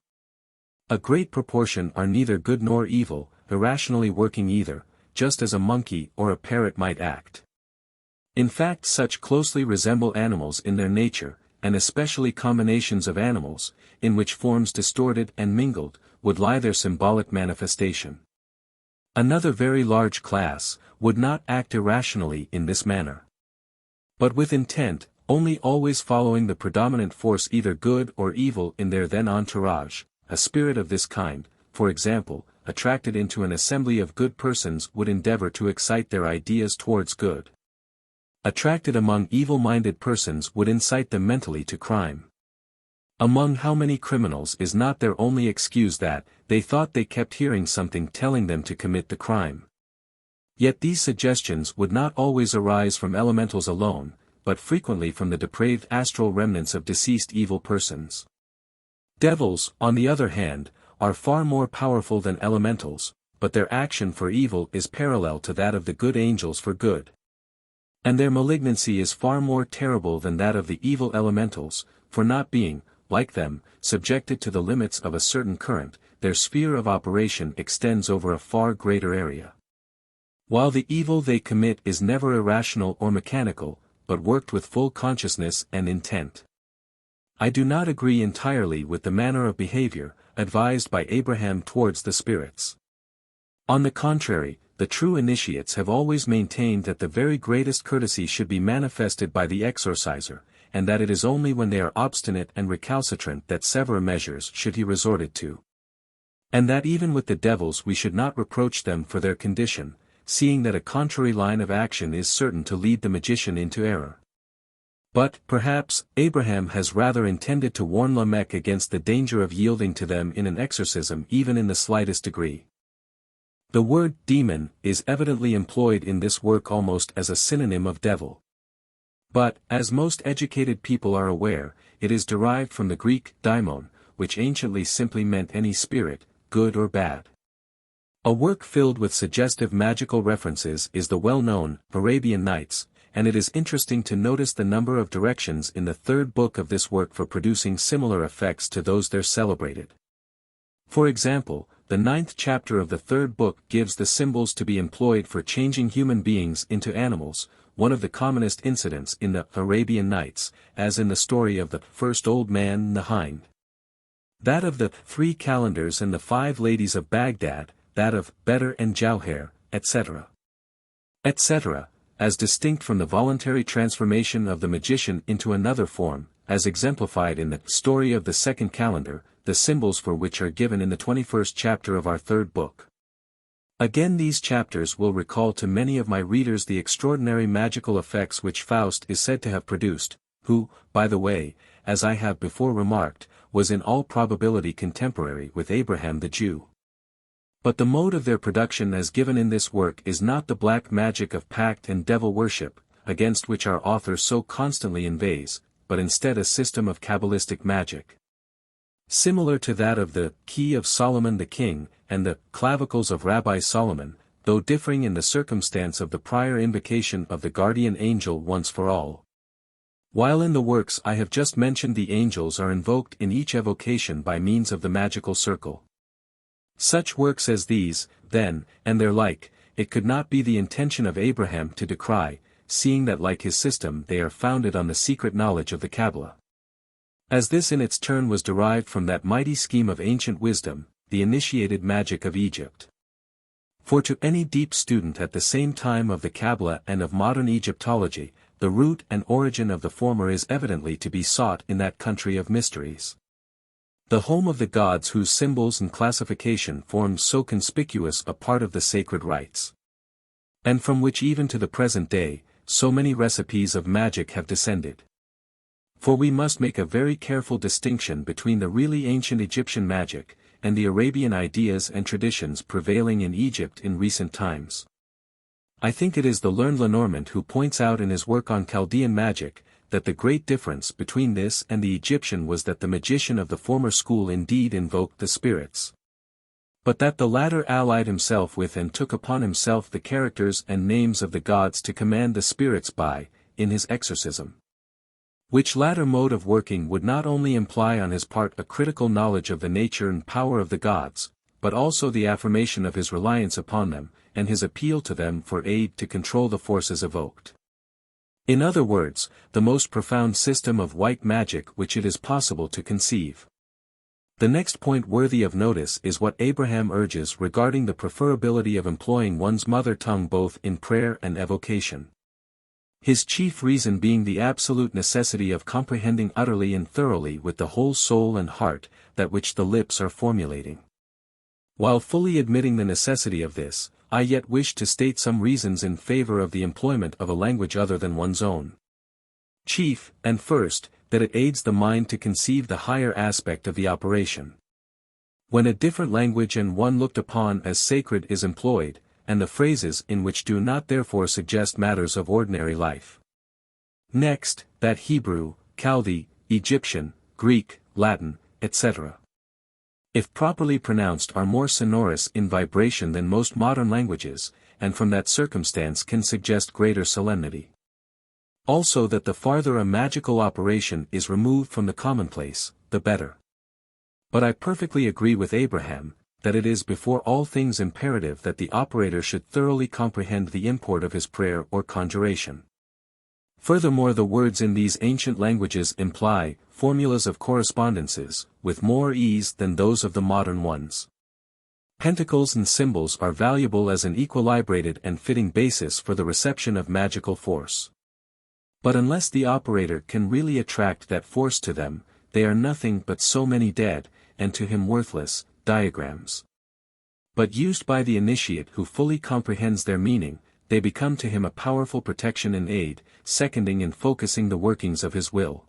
A great proportion are neither good nor evil, irrationally working either, just as a monkey or a parrot might act. In fact, such closely resemble animals in their nature, and especially combinations of animals, in which forms distorted and mingled, would lie their symbolic manifestation. Another very large class, would not act irrationally in this manner, but with intent, only always following the predominant force either good or evil in their then entourage. A spirit of this kind, for example, attracted into an assembly of good persons would endeavor to excite their ideas towards good. Attracted among evil-minded persons would incite them mentally to crime. Among how many criminals is not their only excuse that, they thought they kept hearing something telling them to commit the crime. Yet these suggestions would not always arise from elementals alone, but frequently from the depraved astral remnants of deceased evil persons. Devils, on the other hand, are far more powerful than elementals, but their action for evil is parallel to that of the good angels for good. And their malignancy is far more terrible than that of the evil elementals, for not being, like them, subjected to the limits of a certain current, their sphere of operation extends over a far greater area. While the evil they commit is never irrational or mechanical, but worked with full consciousness and intent. I do not agree entirely with the manner of behavior advised by Abraham towards the spirits. On the contrary, the true initiates have always maintained that the very greatest courtesy should be manifested by the exorciser, and that it is only when they are obstinate and recalcitrant that severe measures should be resorted to. And that even with the devils we should not reproach them for their condition, seeing that a contrary line of action is certain to lead the magician into error. But, perhaps, Abraham has rather intended to warn Lamech against the danger of yielding to them in an exorcism even in the slightest degree. The word demon is evidently employed in this work almost as a synonym of devil. But, as most educated people are aware, it is derived from the Greek daimon, which anciently simply meant any spirit, good or bad. A work filled with suggestive magical references is the well-known Arabian Nights, and it is interesting to notice the number of directions in the third book of this work for producing similar effects to those there celebrated. For example, the 9th chapter of the third book gives the symbols to be employed for changing human beings into animals, one of the commonest incidents in the Arabian Nights, as in the story of the first old man and the hind. That of the 3 calendars and the 5 ladies of Baghdad, that of Bedr and Jauher, etc. etc., as distinct from the voluntary transformation of the magician into another form, as exemplified in the story of the 2nd calendar, the symbols for which are given in the 21st chapter of our third book. Again, these chapters will recall to many of my readers the extraordinary magical effects which Faust is said to have produced, who, by the way, as I have before remarked, was in all probability contemporary with Abraham the Jew. But the mode of their production as given in this work is not the black magic of pact and devil worship, against which our author so constantly inveighs, but instead a system of Kabbalistic magic. Similar to that of the key of Solomon the king, and the clavicles of Rabbi Solomon, though differing in the circumstance of the prior invocation of the guardian angel once for all. While in the works I have just mentioned the angels are invoked in each evocation by means of the magical circle. Such works as these, then, and their like, it could not be the intention of Abraham to decry, seeing that like his system they are founded on the secret knowledge of the Kabbalah. As this in its turn was derived from that mighty scheme of ancient wisdom, the initiated magic of Egypt. For to any deep student at the same time of the Kabbalah and of modern Egyptology, the root and origin of the former is evidently to be sought in that country of mysteries. The home of the gods whose symbols and classification formed so conspicuous a part of the sacred rites. And from which even to the present day, so many recipes of magic have descended. For we must make a very careful distinction between the really ancient Egyptian magic, and the Arabian ideas and traditions prevailing in Egypt in recent times. I think it is the learned Lenormand who points out in his work on Chaldean magic, that the great difference between this and the Egyptian was that the magician of the former school indeed invoked the spirits, but that the latter allied himself with and took upon himself the characters and names of the gods to command the spirits by, in his exorcism. Which latter mode of working would not only imply on his part a critical knowledge of the nature and power of the gods, but also the affirmation of his reliance upon them, and his appeal to them for aid to control the forces evoked. In other words, the most profound system of white magic which it is possible to conceive. The next point worthy of notice is what Abraham urges regarding the preferability of employing one's mother tongue both in prayer and evocation. His chief reason being the absolute necessity of comprehending utterly and thoroughly with the whole soul and heart, that which the lips are formulating. While fully admitting the necessity of this, I yet wish to state some reasons in favor of the employment of a language other than one's own. Chief, and first, that it aids the mind to conceive the higher aspect of the operation. When a different language and one looked upon as sacred is employed, and the phrases in which do not therefore suggest matters of ordinary life. Next, that Hebrew, Chaldee, Egyptian, Greek, Latin, etc. if properly pronounced are more sonorous in vibration than most modern languages, and from that circumstance can suggest greater solemnity. Also that the farther a magical operation is removed from the commonplace, the better. But I perfectly agree with Abraham, that it is before all things imperative that the operator should thoroughly comprehend the import of his prayer or conjuration. Furthermore, the words in these ancient languages imply formulas of correspondences, with more ease than those of the modern ones. Pentacles and symbols are valuable as an equilibrated and fitting basis for the reception of magical force. But unless the operator can really attract that force to them, they are nothing but so many dead, and to him worthless, diagrams. But used by the initiate who fully comprehends their meaning, they become to him a powerful protection and aid, seconding and focusing the workings of his will.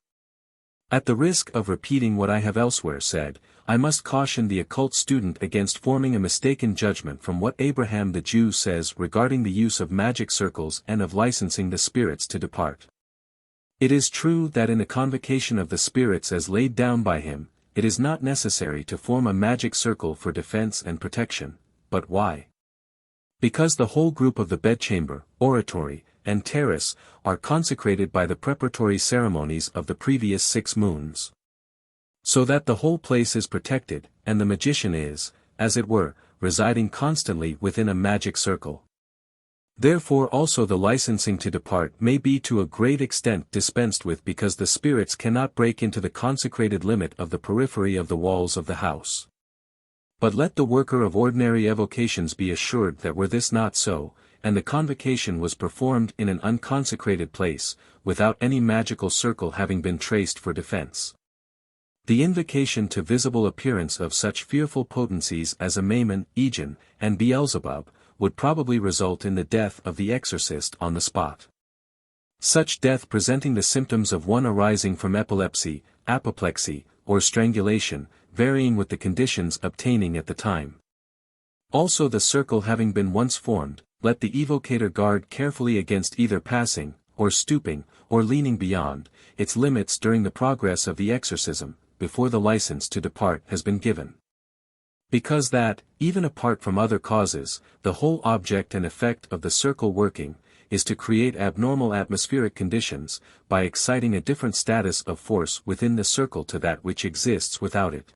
At the risk of repeating what I have elsewhere said, I must caution the occult student against forming a mistaken judgment from what Abraham the Jew says regarding the use of magic circles and of licensing the spirits to depart. It is true that in a convocation of the spirits as laid down by him, it is not necessary to form a magic circle for defense and protection, but why? Because the whole group of the bedchamber, oratory, and terrace, are consecrated by the preparatory ceremonies of the previous 6 moons. So that the whole place is protected, and the magician is, as it were, residing constantly within a magic circle. Therefore also the licensing to depart may be to a great extent dispensed with because the spirits cannot break into the consecrated limit of the periphery of the walls of the house. But let the worker of ordinary evocations be assured that were this not so, and the convocation was performed in an unconsecrated place, without any magical circle having been traced for defense, the invocation to visible appearance of such fearful potencies as Abramelin, Dehn, and Beelzebub, would probably result in the death of the exorcist on the spot. Such death presenting the symptoms of one arising from epilepsy, apoplexy, or strangulation, varying with the conditions obtaining at the time. Also the circle having been once formed, let the evocator guard carefully against either passing, or stooping, or leaning beyond, its limits during the progress of the exorcism, before the license to depart has been given. Because that, even apart from other causes, the whole object and effect of the circle working, is to create abnormal atmospheric conditions, by exciting a different status of force within the circle to that which exists without it.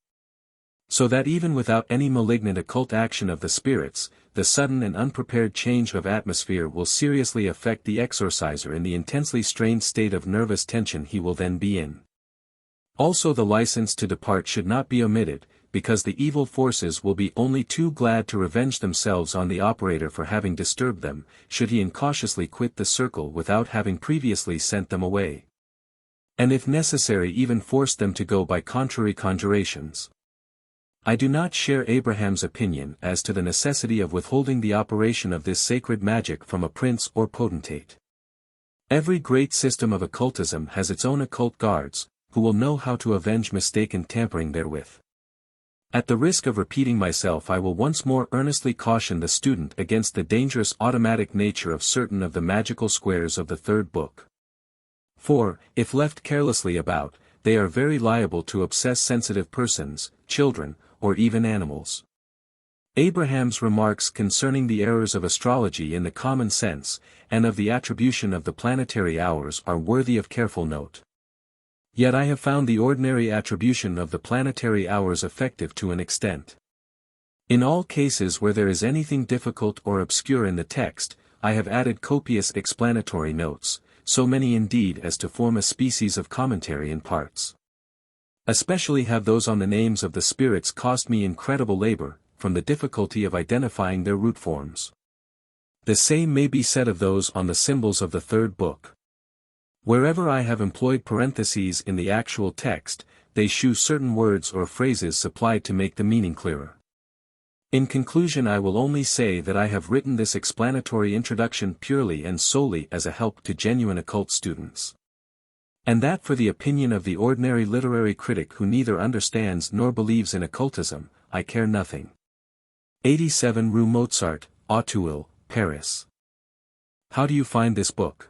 So that even without any malignant occult action of the spirits, the sudden and unprepared change of atmosphere will seriously affect the exorciser in the intensely strained state of nervous tension he will then be in. Also the license to depart should not be omitted, because the evil forces will be only too glad to revenge themselves on the operator for having disturbed them, should he incautiously quit the circle without having previously sent them away. And if necessary even force them to go by contrary conjurations. I do not share Abraham's opinion as to the necessity of withholding the operation of this sacred magic from a prince or potentate. Every great system of occultism has its own occult guards, who will know how to avenge mistaken tampering therewith. At the risk of repeating myself, I will once more earnestly caution the student against the dangerous automatic nature of certain of the magical squares of the third book. For, if left carelessly about, they are very liable to obsess sensitive persons, children, or even animals. Abraham's remarks concerning the errors of astrology in the common sense, and of the attribution of the planetary hours are worthy of careful note. Yet I have found the ordinary attribution of the planetary hours effective to an extent. In all cases where there is anything difficult or obscure in the text, I have added copious explanatory notes, so many indeed as to form a species of commentary in parts. Especially have those on the names of the spirits cost me incredible labor, from the difficulty of identifying their root forms. The same may be said of those on the symbols of the third book. Wherever I have employed parentheses in the actual text, they shew certain words or phrases supplied to make the meaning clearer. In conclusion, I will only say that I have written this explanatory introduction purely and solely as a help to genuine occult students. And that for the opinion of the ordinary literary critic who neither understands nor believes in occultism, I care nothing. 87 Rue Mozart, Auteuil, Paris. How do you find this book?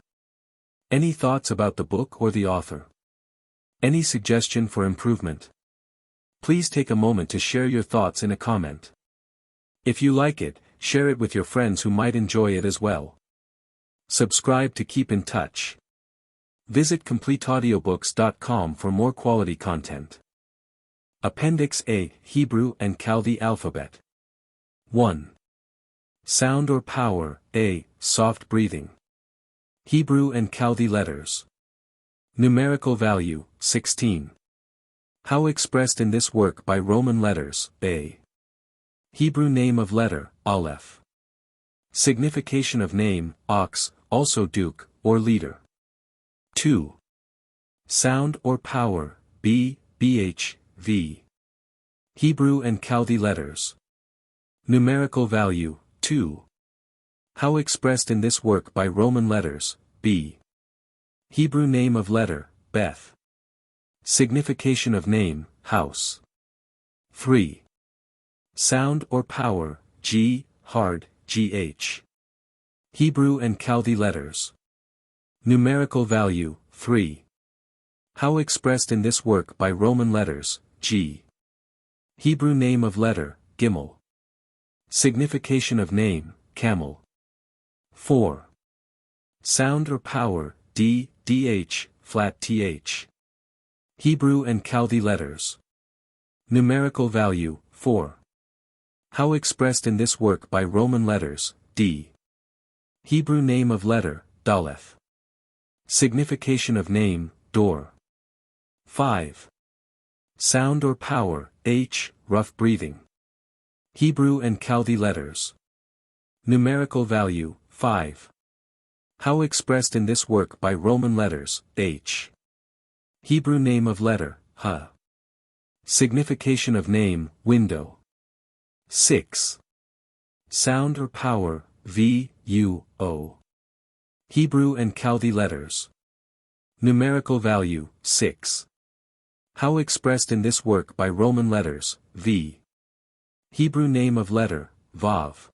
Any thoughts about the book or the author? Any suggestion for improvement? Please take a moment to share your thoughts in a comment. If you like it, share it with your friends who might enjoy it as well. Subscribe to keep in touch. Visit CompleteAudiobooks.com for more quality content. Appendix A, Hebrew and Chaldee Alphabet. 1. Sound or power, A, soft breathing. Hebrew and Chaldee letters. Numerical value, 16. How expressed in this work by Roman letters, A. Hebrew name of letter, Aleph. Signification of name, ox, also duke, or leader. 2. Sound or power, B, BH, V. Hebrew and Chaldee letters. Numerical value, 2. How expressed in this work by Roman letters, B. Hebrew name of letter, Beth. Signification of name, house. 3. Sound or power, G, hard, GH. Hebrew and Chaldee letters. Numerical value, 3. How expressed in this work by Roman letters, G. Hebrew name of letter, Gimel. Signification of name, camel. 4. Sound or power, D, DH, flat TH. Hebrew and Chaldee letters. Numerical value, 4. How expressed in this work by Roman letters, D. Hebrew name of letter, Daleth. Signification of name, door. 5. Sound or power, H, rough breathing. Hebrew and Chaldee letters. Numerical value, 5. How expressed in this work by Roman letters, H. Hebrew name of letter, Ha. Signification of name, window. 6. Sound or power, V, U, O. Hebrew and Chaldee letters. Numerical value, 6. How expressed in this work by Roman letters, V. Hebrew name of letter, Vav.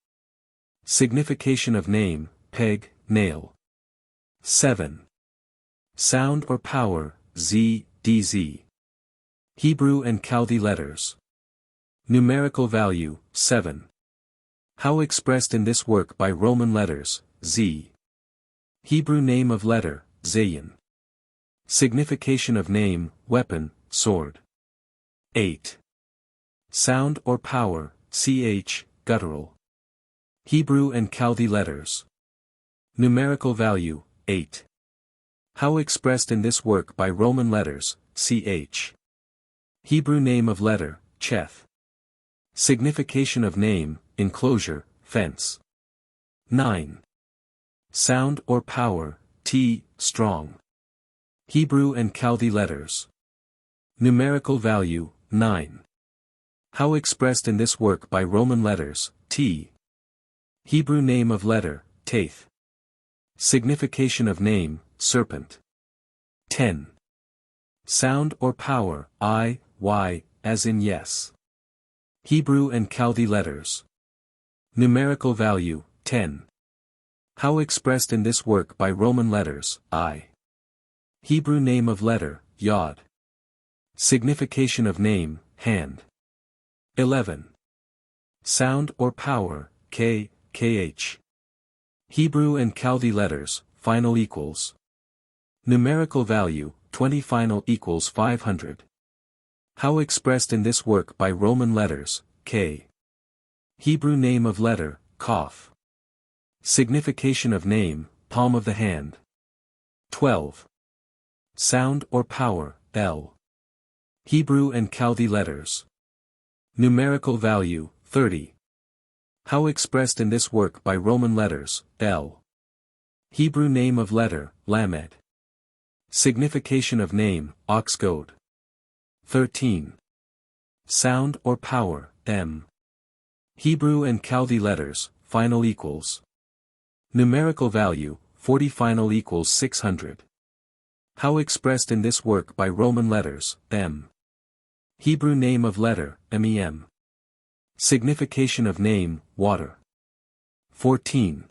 Signification of name, peg, nail. 7. Sound or power, Z, DZ. Hebrew and Chaldee letters. Numerical value, 7. How expressed in this work by Roman letters, Z. Hebrew name of letter, Zayin. Signification of name, weapon, sword. 8. Sound or power, CH, guttural. Hebrew and Chaldee letters. Numerical value, 8. How expressed in this work by Roman letters, CH. Hebrew name of letter, Cheth. Signification of name, enclosure, fence. 9. Sound or power, T, strong. Hebrew and Chaldee letters. Numerical value, 9. How expressed in this work by Roman letters, T. Hebrew name of letter, Taith. Signification of name, serpent. 10. Sound or power, I, Y, as in yes. Hebrew and Chaldee letters. Numerical value, 10. How expressed in this work by Roman letters, I. Hebrew name of letter, Yod. Signification of name, hand. 11. Sound or power, K, KH. Hebrew and Chaldee letters, final equals. Numerical value, 20 final equals 500. How expressed in this work by Roman letters, K. Hebrew name of letter, Kaf. Signification of name, palm of the hand. 12. Sound or power, L. Hebrew and Chaldee letters. Numerical value, 30. How expressed in this work by Roman letters, L. Hebrew name of letter, Lamed. Signification of name, ox goad. 13. Sound or power, M. Hebrew and Chaldee letters, final equals. Numerical value, 40 final equals 600. How expressed in this work by Roman letters, M. Hebrew name of letter, MEM. Signification of name, water. 14.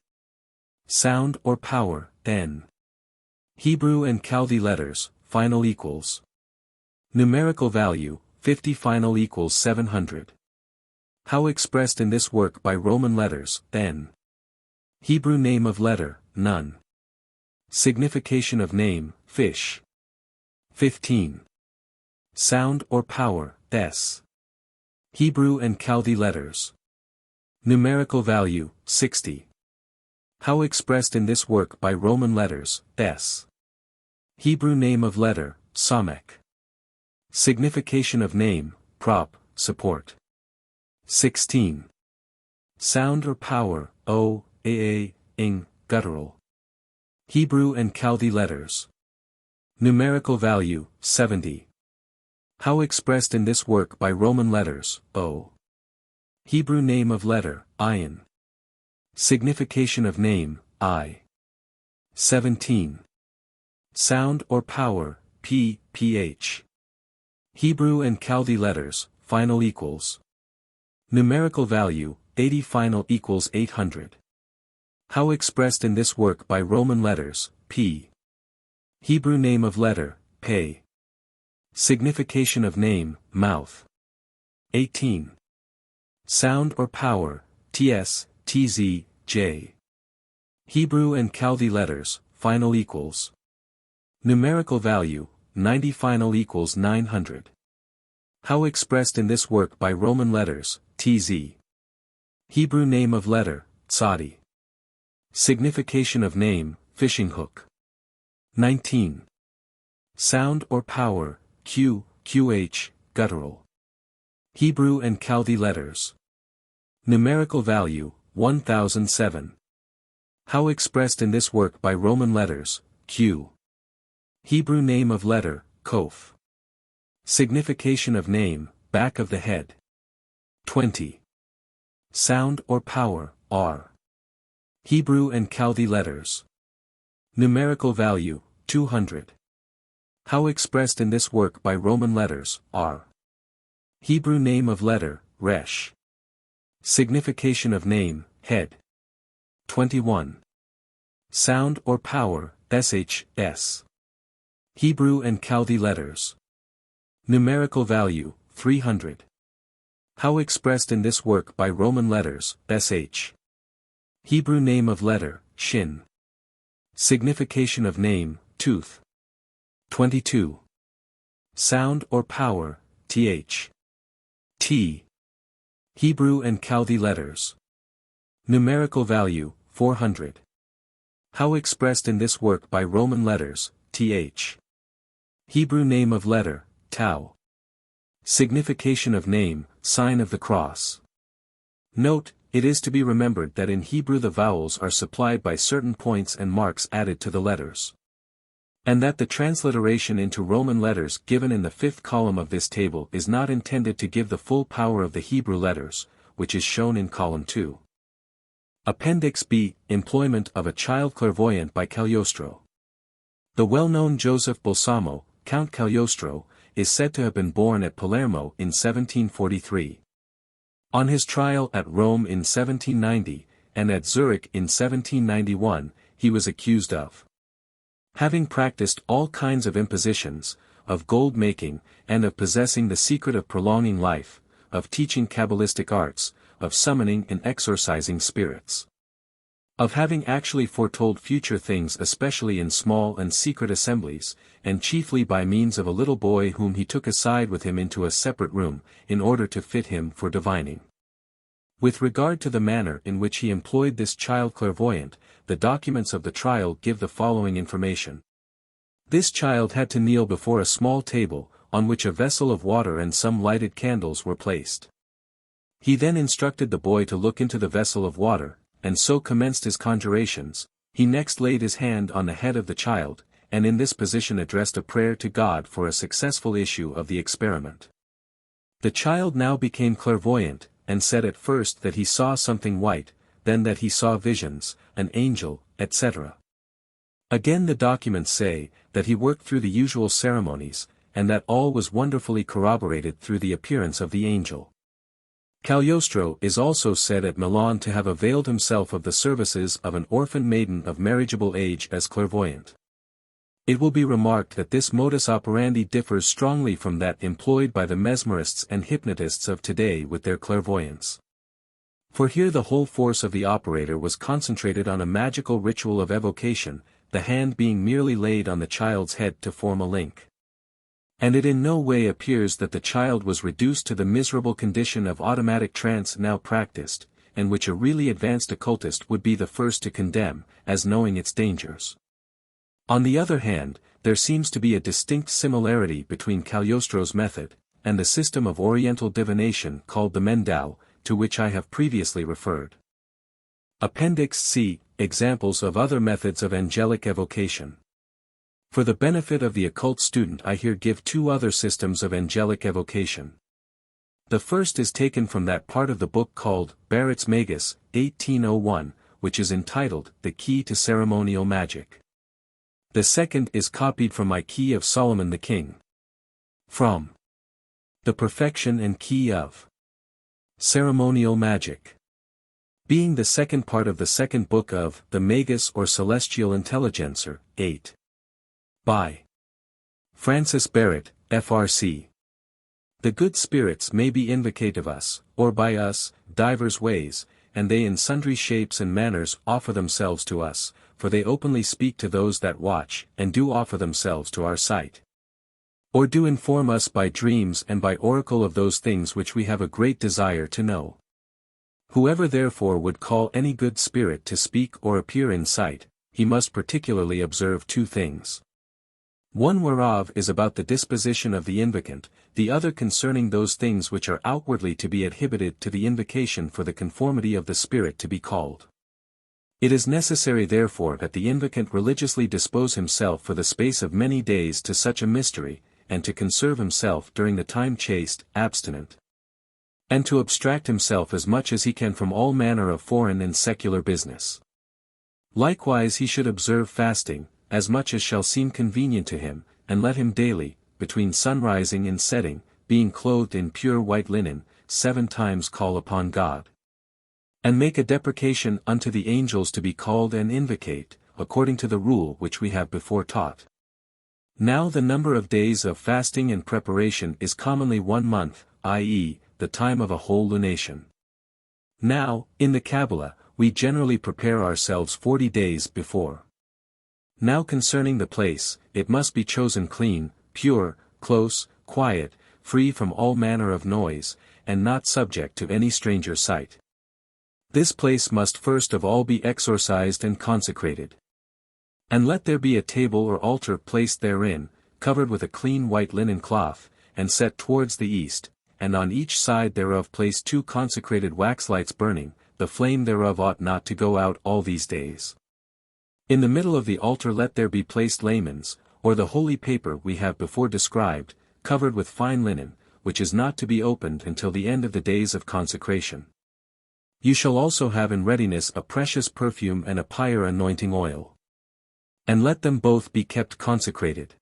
Sound or power, N. Hebrew and Chaldee letters, final equals. Numerical value, 50 final equals 700. How expressed in this work by Roman letters, N. Hebrew name of letter, Nun. Signification of name, fish. 15. Sound or power, S. Hebrew and Chaldee letters. Numerical value, 60. How expressed in this work by Roman letters, S. Hebrew name of letter, Samek. Signification of name, prop, support. 16. Sound or power, O, Aa, Ing, guttural. Hebrew and Chaldee letters. Numerical value, 70. How expressed in this work by Roman letters, O. Hebrew name of letter, Ayin. Signification of name, I. 17. Sound or power, P, Ph. Hebrew and Chaldee letters, final equals. Numerical value, 80 final equals 800. How expressed in this work by Roman letters, P. Hebrew name of letter, Pe. Signification of name, mouth. 18. Sound or power, Ts, Tz, J. Hebrew and Chaldee letters, final equals. Numerical value, 90 final equals 900. How expressed in this work by Roman letters, Tz. Hebrew name of letter, Tzadi. Signification of name, fishing hook. 19. Sound or power, Q, Qh, guttural. Hebrew and Chaldee letters. Numerical value, 1007. How expressed in this work by Roman letters, Q. Hebrew name of letter, Kof. Signification of name, back of the head. 20. Sound or power, R. Hebrew and Chaldee letters. Numerical value, 200. How expressed in this work by Roman letters, R. Hebrew name of letter, Resh. Signification of name, head. 21. Sound or power, SHS. Hebrew and Chaldee letters. Numerical value, 300. How expressed in this work by Roman letters, SH. Hebrew name of letter, Shin. Signification of name, tooth. 22. Sound or power, TH. T. Hebrew and Chaldee letters. Numerical value, 400. How expressed in this work by Roman letters, TH. Hebrew name of letter, Tau. Signification of name, sign of the cross. Note, it is to be remembered that in Hebrew the vowels are supplied by certain points and marks added to the letters. And that the transliteration into Roman letters given in the fifth column of this table is not intended to give the full power of the Hebrew letters, which is shown in column 2. Appendix B, Employment of a Child-Clairvoyant by Cagliostro. The well-known Joseph Balsamo, Count Cagliostro, is said to have been born at Palermo in 1743. On his trial at Rome in 1790, and at Zurich in 1791, he was accused of having practiced all kinds of impositions, of gold-making, and of possessing the secret of prolonging life, of teaching Kabbalistic arts, of summoning and exorcising spirits, of having actually foretold future things especially in small and secret assemblies, and chiefly by means of a little boy whom he took aside with him into a separate room, in order to fit him for divining. With regard to the manner in which he employed this child-clairvoyant, the documents of the trial give the following information. This child had to kneel before a small table, on which a vessel of water and some lighted candles were placed. He then instructed the boy to look into the vessel of water, and so commenced his conjurations. He next laid his hand on the head of the child, and in this position addressed a prayer to God for a successful issue of the experiment. The child now became clairvoyant, and said at first that he saw something white, then that he saw visions, an angel, etc. Again the documents say, that he worked through the usual ceremonies, and that all was wonderfully corroborated through the appearance of the angel. Cagliostro is also said at Milan to have availed himself of the services of an orphan maiden of marriageable age as clairvoyant. It will be remarked that this modus operandi differs strongly from that employed by the mesmerists and hypnotists of today with their clairvoyance. For here the whole force of the operator was concentrated on a magical ritual of evocation, the hand being merely laid on the child's head to form a link. And it in no way appears that the child was reduced to the miserable condition of automatic trance now practiced, and which a really advanced occultist would be the first to condemn, as knowing its dangers. On the other hand, there seems to be a distinct similarity between Cagliostro's method, and the system of Oriental divination called the Mendal, to which I have previously referred. Appendix C. Examples of other methods of angelic evocation. For the benefit of the occult student I here give two other systems of angelic evocation. The first is taken from that part of the book called Barrett's Magus, 1801, which is entitled The Key to Ceremonial Magic. The second is copied from my Key of Solomon the King. From The Perfection and Key of Ceremonial Magic. Being the second part of the second book of the Magus or Celestial Intelligencer, 8. By Francis Barrett, F.R.C. The good spirits may be invocate of us, or by us, divers ways, and they in sundry shapes and manners offer themselves to us, for they openly speak to those that watch, and do offer themselves to our sight. Or do inform us by dreams and by oracle of those things which we have a great desire to know. Whoever therefore would call any good spirit to speak or appear in sight, he must particularly observe two things. One whereof is about the disposition of the invocant, the other concerning those things which are outwardly to be adhibited to the invocation for the conformity of the spirit to be called. It is necessary therefore that the invocant religiously dispose himself for the space of many days to such a mystery, and to conserve himself during the time chaste, abstinent, and to abstract himself as much as he can from all manner of foreign and secular business. Likewise he should observe fasting, as much as shall seem convenient to him, and let him daily, between sunrising and setting, being clothed in pure white linen, 7 times call upon God. And make a deprecation unto the angels to be called and invocate, according to the rule which we have before taught. Now the number of days of fasting and preparation is commonly 1 month, i.e., the time of a whole lunation. Now, in the Kabbalah, we generally prepare ourselves 40 days before. Now concerning the place, it must be chosen clean, pure, close, quiet, free from all manner of noise, and not subject to any stranger sight. This place must first of all be exorcised and consecrated. And let there be a table or altar placed therein, covered with a clean white linen cloth, and set towards the east, and on each side thereof place 2 consecrated wax lights burning, the flame thereof ought not to go out all these days. In the middle of the altar let there be placed lamens, or the holy paper we have before described, covered with fine linen, which is not to be opened until the end of the days of consecration. You shall also have in readiness a precious perfume and a pyre anointing oil. And let them both be kept consecrated.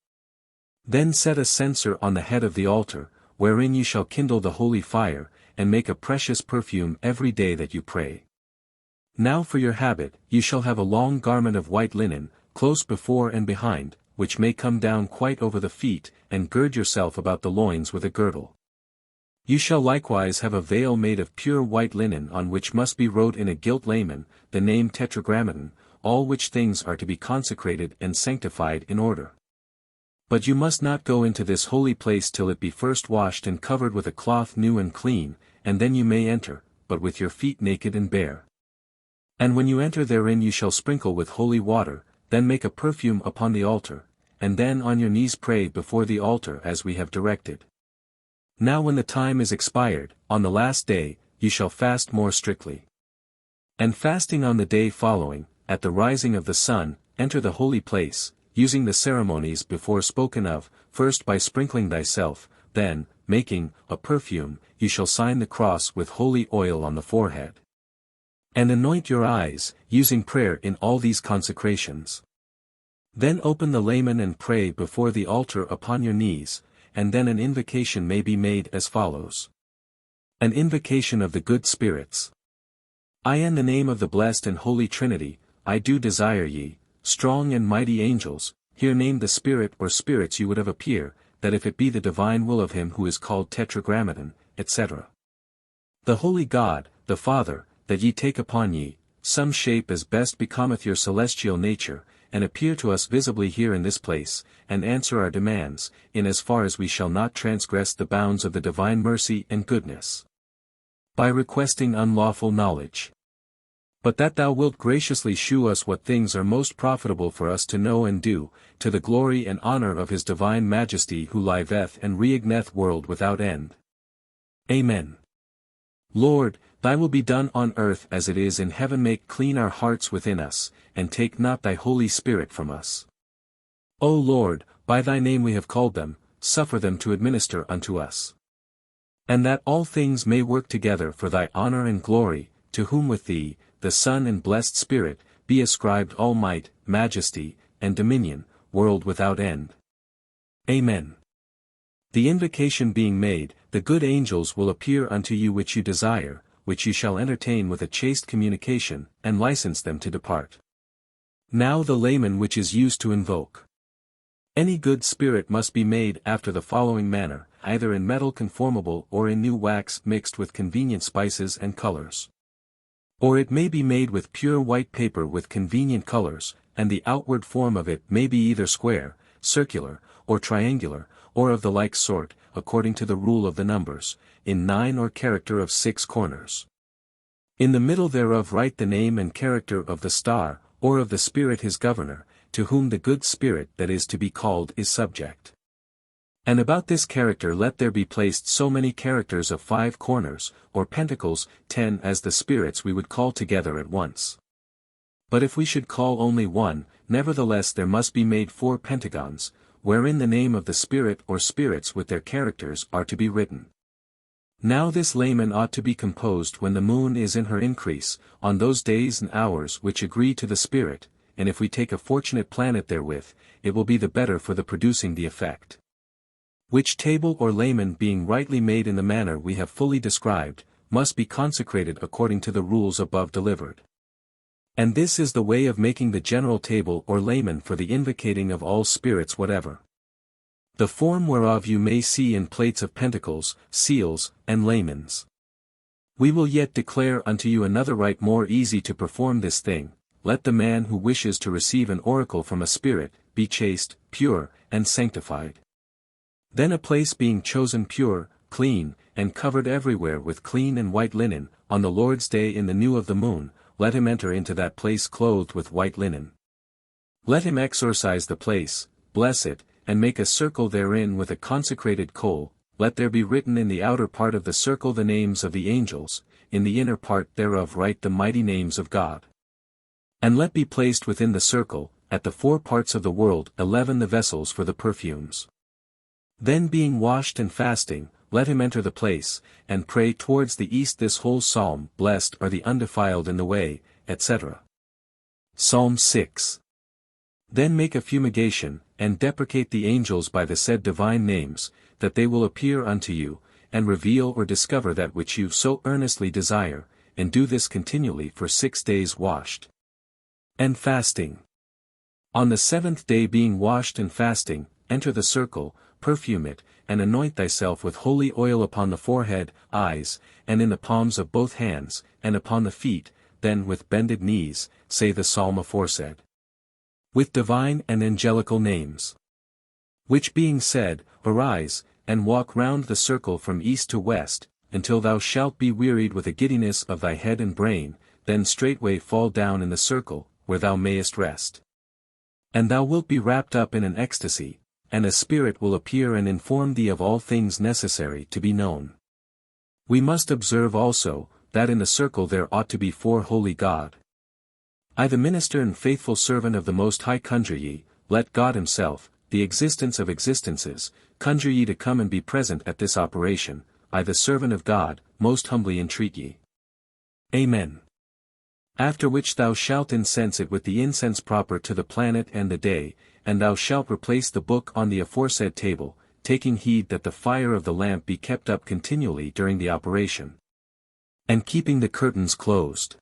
Then set a censer on the head of the altar, wherein you shall kindle the holy fire, and make a precious perfume every day that you pray. Now for your habit, you shall have a long garment of white linen, close before and behind, which may come down quite over the feet, and gird yourself about the loins with a girdle. You shall likewise have a veil made of pure white linen on which must be wrote in a gilt lamen, the name Tetragrammaton, all which things are to be consecrated and sanctified in order. But you must not go into this holy place till it be first washed and covered with a cloth new and clean, and then you may enter, but with your feet naked and bare. And when you enter therein you shall sprinkle with holy water, then make a perfume upon the altar, and then on your knees pray before the altar as we have directed. Now when the time is expired, on the last day, you shall fast more strictly. And fasting on the day following, at the rising of the sun, enter the holy place, using the ceremonies before spoken of, first by sprinkling thyself, then, making a perfume, you shall sign the cross with holy oil on the forehead. And anoint your eyes, using prayer in all these consecrations. Then open the layman and pray before the altar upon your knees, and then an invocation may be made as follows. An invocation of the good spirits. I in the name of the blessed and holy Trinity, I do desire ye, strong and mighty angels, here name the spirit or spirits you would have appear, that if it be the divine will of him who is called Tetragrammaton, etc. The holy God, the Father, that ye take upon ye, some shape as best becometh your celestial nature, and appear to us visibly here in this place, and answer our demands, in as far as we shall not transgress the bounds of the divine mercy and goodness. By requesting unlawful knowledge. But that thou wilt graciously shew us what things are most profitable for us to know and do, to the glory and honor of his divine majesty who liveth and reigneth world without end. Amen. Lord, thy will be done on earth as it is in heaven. Make clean our hearts within us, and take not thy Holy Spirit from us. O Lord, by thy name we have called them, suffer them to administer unto us. And that all things may work together for thy honor and glory, to whom with thee, the Son and blessed Spirit, be ascribed all might, majesty, and dominion, world without end. Amen. The invocation being made, the good angels will appear unto you which you desire, which you shall entertain with a chaste communication, and license them to depart. Now the layman which is used to invoke. Any good spirit must be made after the following manner, either in metal conformable or in new wax mixed with convenient spices and colors. Or it may be made with pure white paper with convenient colors, and the outward form of it may be either square, circular, or triangular, or of the like sort, according to the rule of the numbers, in 9 or character of 6 corners. In the middle thereof write the name and character of the star, or of the spirit his governor, to whom the good spirit that is to be called is subject. And about this character let there be placed so many characters of 5 corners, or pentacles, 10 as the spirits we would call together at once. But if we should call only one, nevertheless there must be made 4 pentagons, wherein the name of the spirit or spirits with their characters are to be written. Now this layman ought to be composed when the moon is in her increase, on those days and hours which agree to the spirit, and if we take a fortunate planet therewith, it will be the better for the producing the effect. Which table or layman being rightly made in the manner we have fully described, must be consecrated according to the rules above delivered. And this is the way of making the general table or layman for the invocating of all spirits whatever. The form whereof you may see in plates of pentacles, seals, and laymans. We will yet declare unto you another rite more easy to perform this thing. Let the man who wishes to receive an oracle from a spirit, be chaste, pure, and sanctified. Then a place being chosen pure, clean, and covered everywhere with clean and white linen, on the Lord's day in the new of the moon, let him enter into that place clothed with white linen. Let him exorcise the place, bless it, and make a circle therein with a consecrated coal. Let there be written in the outer part of the circle the names of the angels, in the inner part thereof write the mighty names of God. And let be placed within the circle, at the 4 parts of the world 11 the vessels for the perfumes. Then being washed and fasting, let him enter the place, and pray towards the east this whole psalm. Blessed are the undefiled in the way, etc. Psalm 6. Then make a fumigation, and deprecate the angels by the said divine names, that they will appear unto you, and reveal or discover that which you so earnestly desire, and do this continually for 6 days washed and fasting. On the 7th day being washed and fasting, enter the circle, perfume it, and anoint thyself with holy oil upon the forehead, eyes, and in the palms of both hands, and upon the feet, then with bended knees, say the psalm aforesaid. With divine and angelical names. Which being said, arise, and walk round the circle from east to west, until thou shalt be wearied with a giddiness of thy head and brain, then straightway fall down in the circle, where thou mayest rest. And thou wilt be wrapped up in an ecstasy, and a spirit will appear and inform thee of all things necessary to be known. We must observe also, that in the circle there ought to be 4 holy God. I the minister and faithful servant of the Most High conjure ye, let God himself, the existence of existences, conjure ye to come and be present at this operation, I the servant of God, most humbly entreat ye. Amen. After which thou shalt incense it with the incense proper to the planet and the day, and thou shalt replace the book on the aforesaid table, taking heed that the fire of the lamp be kept up continually during the operation, and keeping the curtains closed.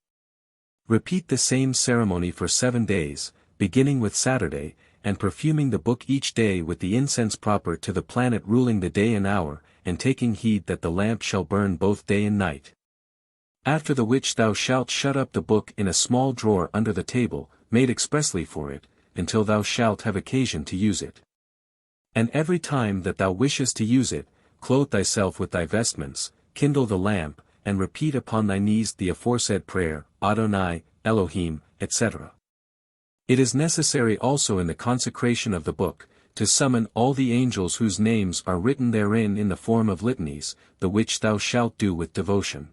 Repeat the same ceremony for 7 days, beginning with Saturday, and perfuming the book each day with the incense proper to the planet ruling the day and hour, and taking heed that the lamp shall burn both day and night. After the which thou shalt shut up the book in a small drawer under the table, made expressly for it, until thou shalt have occasion to use it. And every time that thou wishest to use it, clothe thyself with thy vestments, kindle the lamp, and repeat upon thy knees the aforesaid prayer, Adonai, Elohim, etc. It is necessary also in the consecration of the book, to summon all the angels whose names are written therein in the form of litanies, the which thou shalt do with devotion.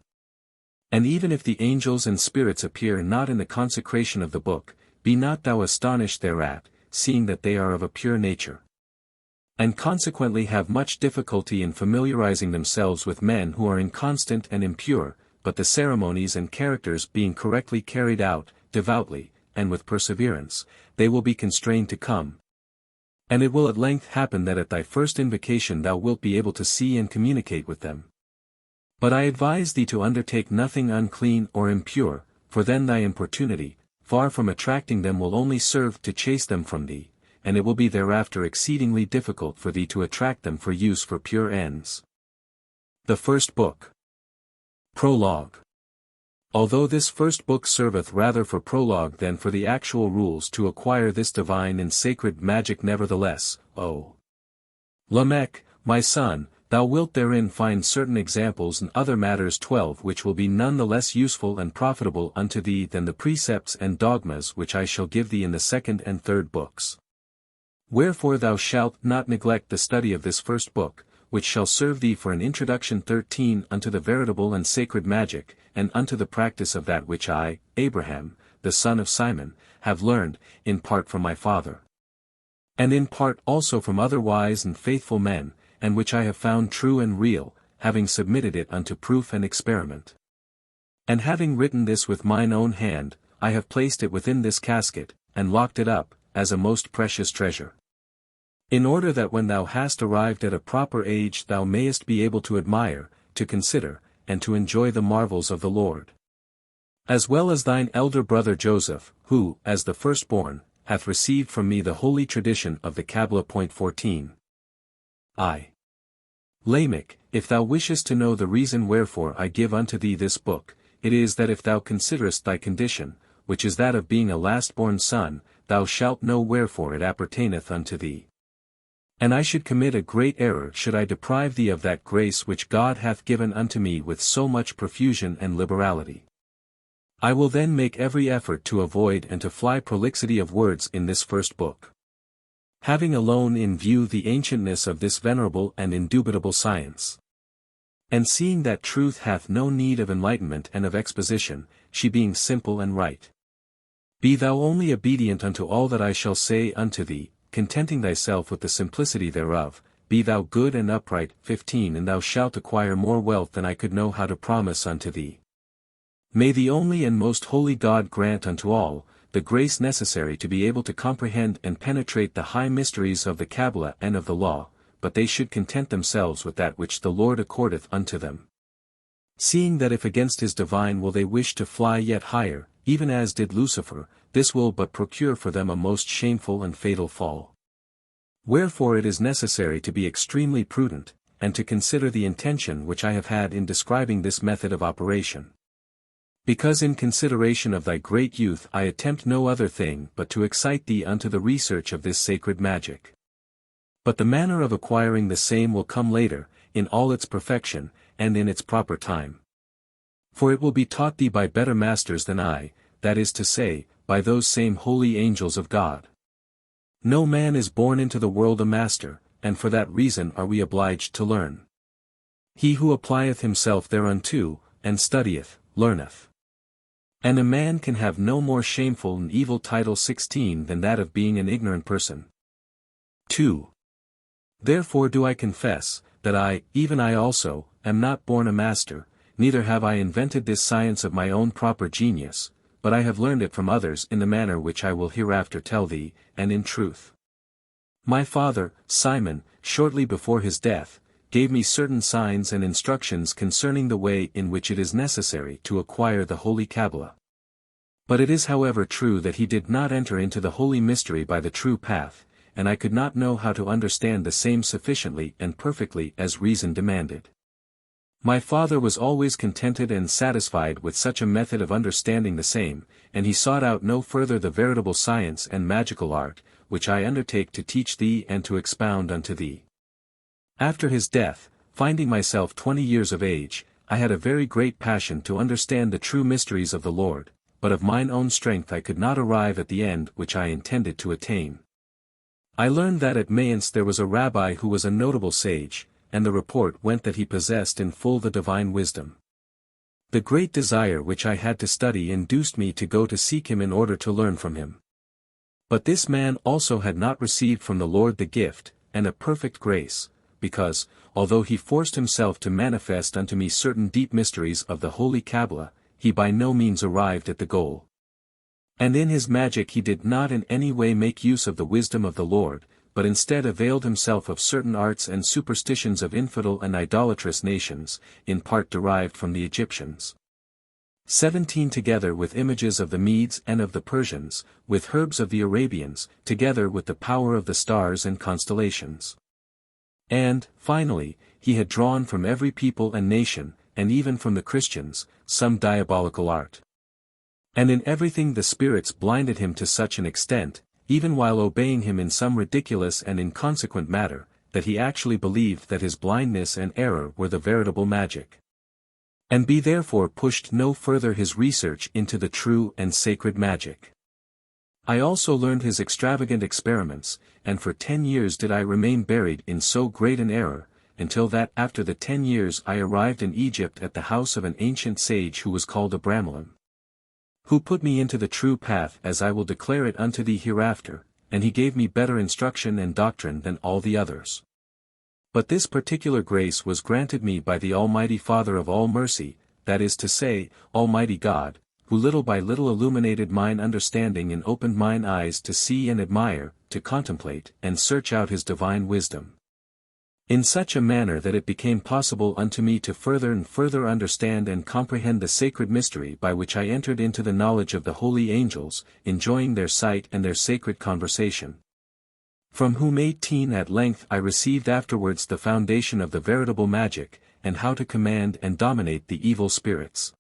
And even if the angels and spirits appear not in the consecration of the book, be not thou astonished thereat, seeing that they are of a pure nature, and consequently have much difficulty in familiarizing themselves with men who are inconstant and impure, but the ceremonies and characters being correctly carried out, devoutly, and with perseverance, they will be constrained to come. And it will at length happen that at thy first invocation thou wilt be able to see and communicate with them. But I advise thee to undertake nothing unclean or impure, for then thy importunity, far from attracting them, will only serve to chase them from thee, and it will be thereafter exceedingly difficult for thee to attract them for use for pure ends. The First Book. Prologue. Although this first book serveth rather for prologue than for the actual rules to acquire this divine and sacred magic, nevertheless, O Lamech, my son, thou wilt therein find certain examples and other matters 12 which will be none the less useful and profitable unto thee than the precepts and dogmas which I shall give thee in the second and third books. Wherefore thou shalt not neglect the study of this first book, which shall serve thee for an introduction 13 unto the veritable and sacred magic, and unto the practice of that which I, Abraham, the son of Simon, have learned, in part from my father, and in part also from other wise and faithful men, and which I have found true and real, having submitted it unto proof and experiment. And having written this with mine own hand, I have placed it within this casket, and locked it up, as a most precious treasure, in order that when thou hast arrived at a proper age thou mayest be able to admire, to consider, and to enjoy the marvels of the Lord. As well as thine elder brother Joseph, who, as the firstborn, hath received from me the holy tradition of the Kabbalah. 14. I. Lamech, if thou wishest to know the reason wherefore I give unto thee this book, it is that if thou considerest thy condition, which is that of being a last-born son, thou shalt know wherefore it appertaineth unto thee. And I should commit a great error should I deprive thee of that grace which God hath given unto me with so much profusion and liberality. I will then make every effort to avoid and to fly prolixity of words in this first book, having alone in view the ancientness of this venerable and indubitable science. And seeing that truth hath no need of enlightenment and of exposition, she being simple and right. Be thou only obedient unto all that I shall say unto thee, contenting thyself with the simplicity thereof, be thou good and upright. 15 And thou shalt acquire more wealth than I could know how to promise unto thee. May the only and most holy God grant unto all, the grace necessary to be able to comprehend and penetrate the high mysteries of the Kabbalah and of the law, but they should content themselves with that which the Lord accordeth unto them. Seeing that if against his divine will they wish to fly yet higher, even as did Lucifer, this will but procure for them a most shameful and fatal fall. Wherefore it is necessary to be extremely prudent, and to consider the intention which I have had in describing this method of operation. Because in consideration of thy great youth I attempt no other thing but to excite thee unto the research of this sacred magic. But the manner of acquiring the same will come later, in all its perfection, and in its proper time. For it will be taught thee by better masters than I, that is to say, by those same holy angels of God. No man is born into the world a master, and for that reason are we obliged to learn. He who applieth himself thereunto, and studieth, learneth. And a man can have no more shameful and evil title 16 than that of being an ignorant person. 2. Therefore do I confess, that I, even I also, am not born a master, neither have I invented this science of my own proper genius, but I have learned it from others in the manner which I will hereafter tell thee, and in truth. My father, Simon, shortly before his death, gave me certain signs and instructions concerning the way in which it is necessary to acquire the Holy Kabbalah. But it is however true that he did not enter into the holy mystery by the true path, and I could not know how to understand the same sufficiently and perfectly as reason demanded. My father was always contented and satisfied with such a method of understanding the same, and he sought out no further the veritable science and magical art, which I undertake to teach thee and to expound unto thee. After his death, finding myself 20 years of age, I had a very great passion to understand the true mysteries of the Lord, but of mine own strength I could not arrive at the end which I intended to attain. I learned that at Mayence there was a rabbi who was a notable sage, and the report went that he possessed in full the divine wisdom. The great desire which I had to study induced me to go to seek him in order to learn from him. But this man also had not received from the Lord the gift, and a perfect grace, because, although he forced himself to manifest unto me certain deep mysteries of the Holy Kabbalah, he by no means arrived at the goal. And in his magic he did not in any way make use of the wisdom of the Lord, but instead availed himself of certain arts and superstitions of infidel and idolatrous nations, in part derived from the Egyptians. 17 together with images of the Medes and of the Persians, with herbs of the Arabians, together with the power of the stars and constellations. And, finally, he had drawn from every people and nation, and even from the Christians, some diabolical art. And in everything the spirits blinded him to such an extent, even while obeying him in some ridiculous and inconsequent matter, that he actually believed that his blindness and error were the veritable magic. And be therefore pushed no further his research into the true and sacred magic. I also learned his extravagant experiments, and for 10 years did I remain buried in so great an error, until that after the 10 years I arrived in Egypt at the house of an ancient sage who was called Abramelin, who put me into the true path as I will declare it unto thee hereafter, and he gave me better instruction and doctrine than all the others. But this particular grace was granted me by the Almighty Father of all mercy, that is to say, Almighty God, who little by little illuminated mine understanding and opened mine eyes to see and admire, to contemplate and search out his divine wisdom, in such a manner that it became possible unto me to further and further understand and comprehend the sacred mystery by which I entered into the knowledge of the holy angels, enjoying their sight and their sacred conversation. From whom 18 at length I received afterwards the foundation of the veritable magic, and how to command and dominate the evil spirits.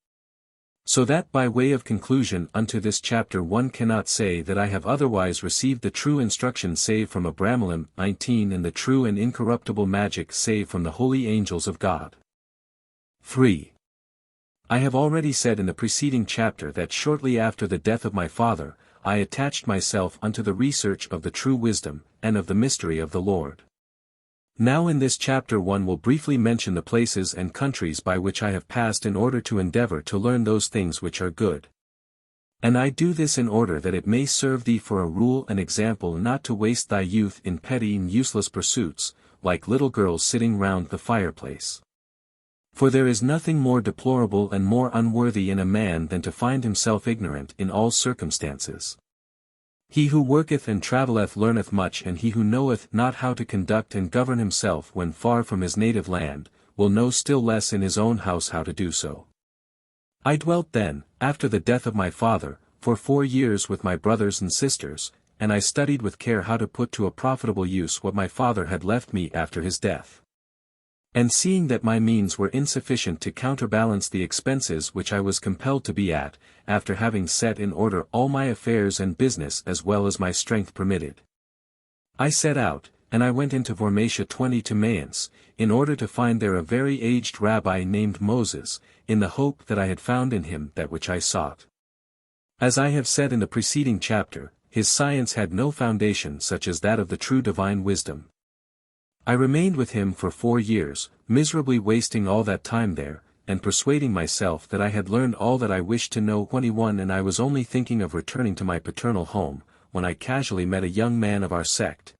So that by way of conclusion unto this chapter one cannot say that I have otherwise received the true instruction save from Abramelin 19 and the true and incorruptible magic save from the holy angels of God. 3. I have already said in the preceding chapter that shortly after the death of my father, I attached myself unto the research of the true wisdom, and of the mystery of the Lord. Now in this chapter one will briefly mention the places and countries by which I have passed in order to endeavor to learn those things which are good. And I do this in order that it may serve thee for a rule and example not to waste thy youth in petty and useless pursuits, like little girls sitting round the fireplace. For there is nothing more deplorable and more unworthy in a man than to find himself ignorant in all circumstances. He who worketh and travelleth learneth much, and he who knoweth not how to conduct and govern himself when far from his native land, will know still less in his own house how to do so. I dwelt then, after the death of my father, for 4 years with my brothers and sisters, and I studied with care how to put to a profitable use what my father had left me after his death. And seeing that my means were insufficient to counterbalance the expenses which I was compelled to be at, after having set in order all my affairs and business as well as my strength permitted, I set out, and I went into Vormatia 20 to Mayence, in order to find there a very aged rabbi named Moses, in the hope that I had found in him that which I sought. As I have said in the preceding chapter, his science had no foundation such as that of the true divine wisdom. I remained with him for 4 years, miserably wasting all that time there, and persuading myself that I had learned all that I wished to know. 21 And I was only thinking of returning to my paternal home, when I casually met a young man of our sect.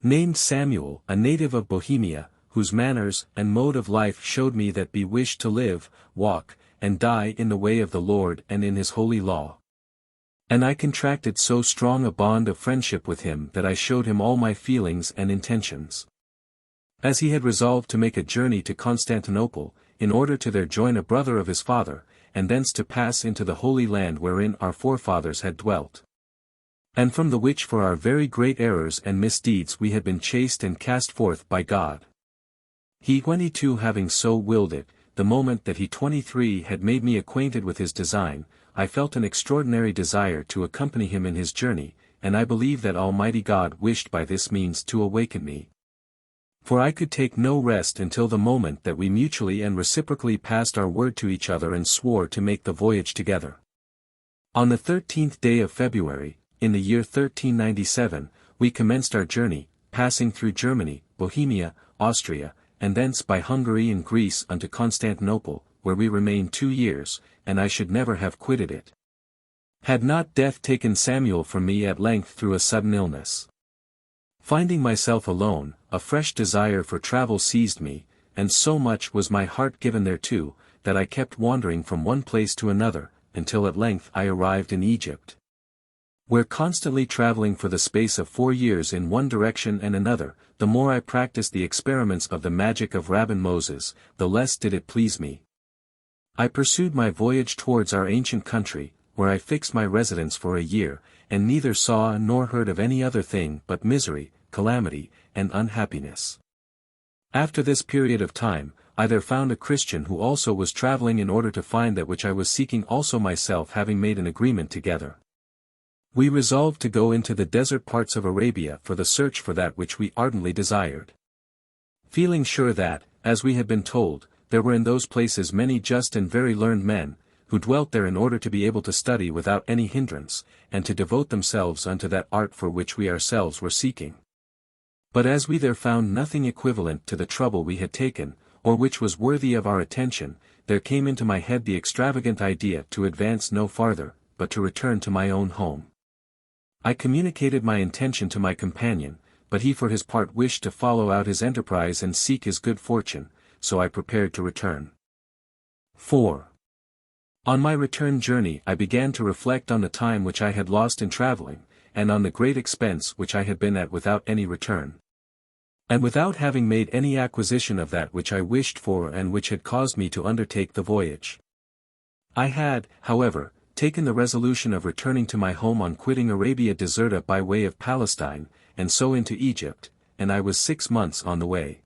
named Samuel, a native of Bohemia, whose manners and mode of life showed me that he wished to live, walk, and die in the way of the Lord and in his holy law. And I contracted so strong a bond of friendship with him that I showed him all my feelings and intentions. As he had resolved to make a journey to Constantinople, in order to there join a brother of his father, and thence to pass into the Holy Land wherein our forefathers had dwelt. And from the which for our very great errors and misdeeds we had been chased and cast forth by God. He 22 having so willed it, the moment that he 23 had made me acquainted with his design, I felt an extraordinary desire to accompany him in his journey, and I believe that Almighty God wished by this means to awaken me. For I could take no rest until the moment that we mutually and reciprocally passed our word to each other and swore to make the voyage together. On the 13th day of February, in the year 1397, we commenced our journey, passing through Germany, Bohemia, Austria, and thence by Hungary and Greece unto Constantinople, where we remained 2 years, and I should never have quitted it, had not death taken Samuel from me at length through a sudden illness. Finding myself alone, a fresh desire for travel seized me, and so much was my heart given thereto, that I kept wandering from one place to another, until at length I arrived in Egypt, where constantly traveling for the space of 4 years in one direction and another, the more I practiced the experiments of the magic of Rabbin Moses, the less did it please me. I pursued my voyage towards our ancient country, where I fixed my residence for a year, and neither saw nor heard of any other thing but misery, calamity, and unhappiness. After this period of time, I there found a Christian who also was traveling in order to find that which I was seeking, also myself having made an agreement together. We resolved to go into the desert parts of Arabia for the search for that which we ardently desired. Feeling sure that, as we had been told, there were in those places many just and very learned men, who dwelt there in order to be able to study without any hindrance, and to devote themselves unto that art for which we ourselves were seeking. But as we there found nothing equivalent to the trouble we had taken, or which was worthy of our attention, there came into my head the extravagant idea to advance no farther, but to return to my own home. I communicated my intention to my companion, but he for his part wished to follow out his enterprise and seek his good fortune, so I prepared to return. 4. On my return journey I began to reflect on the time which I had lost in traveling, and on the great expense which I had been at without any return, and without having made any acquisition of that which I wished for and which had caused me to undertake the voyage. I had, however, taken the resolution of returning to my home on quitting Arabia Deserta by way of Palestine, and so into Egypt, and I was 6 months on the way.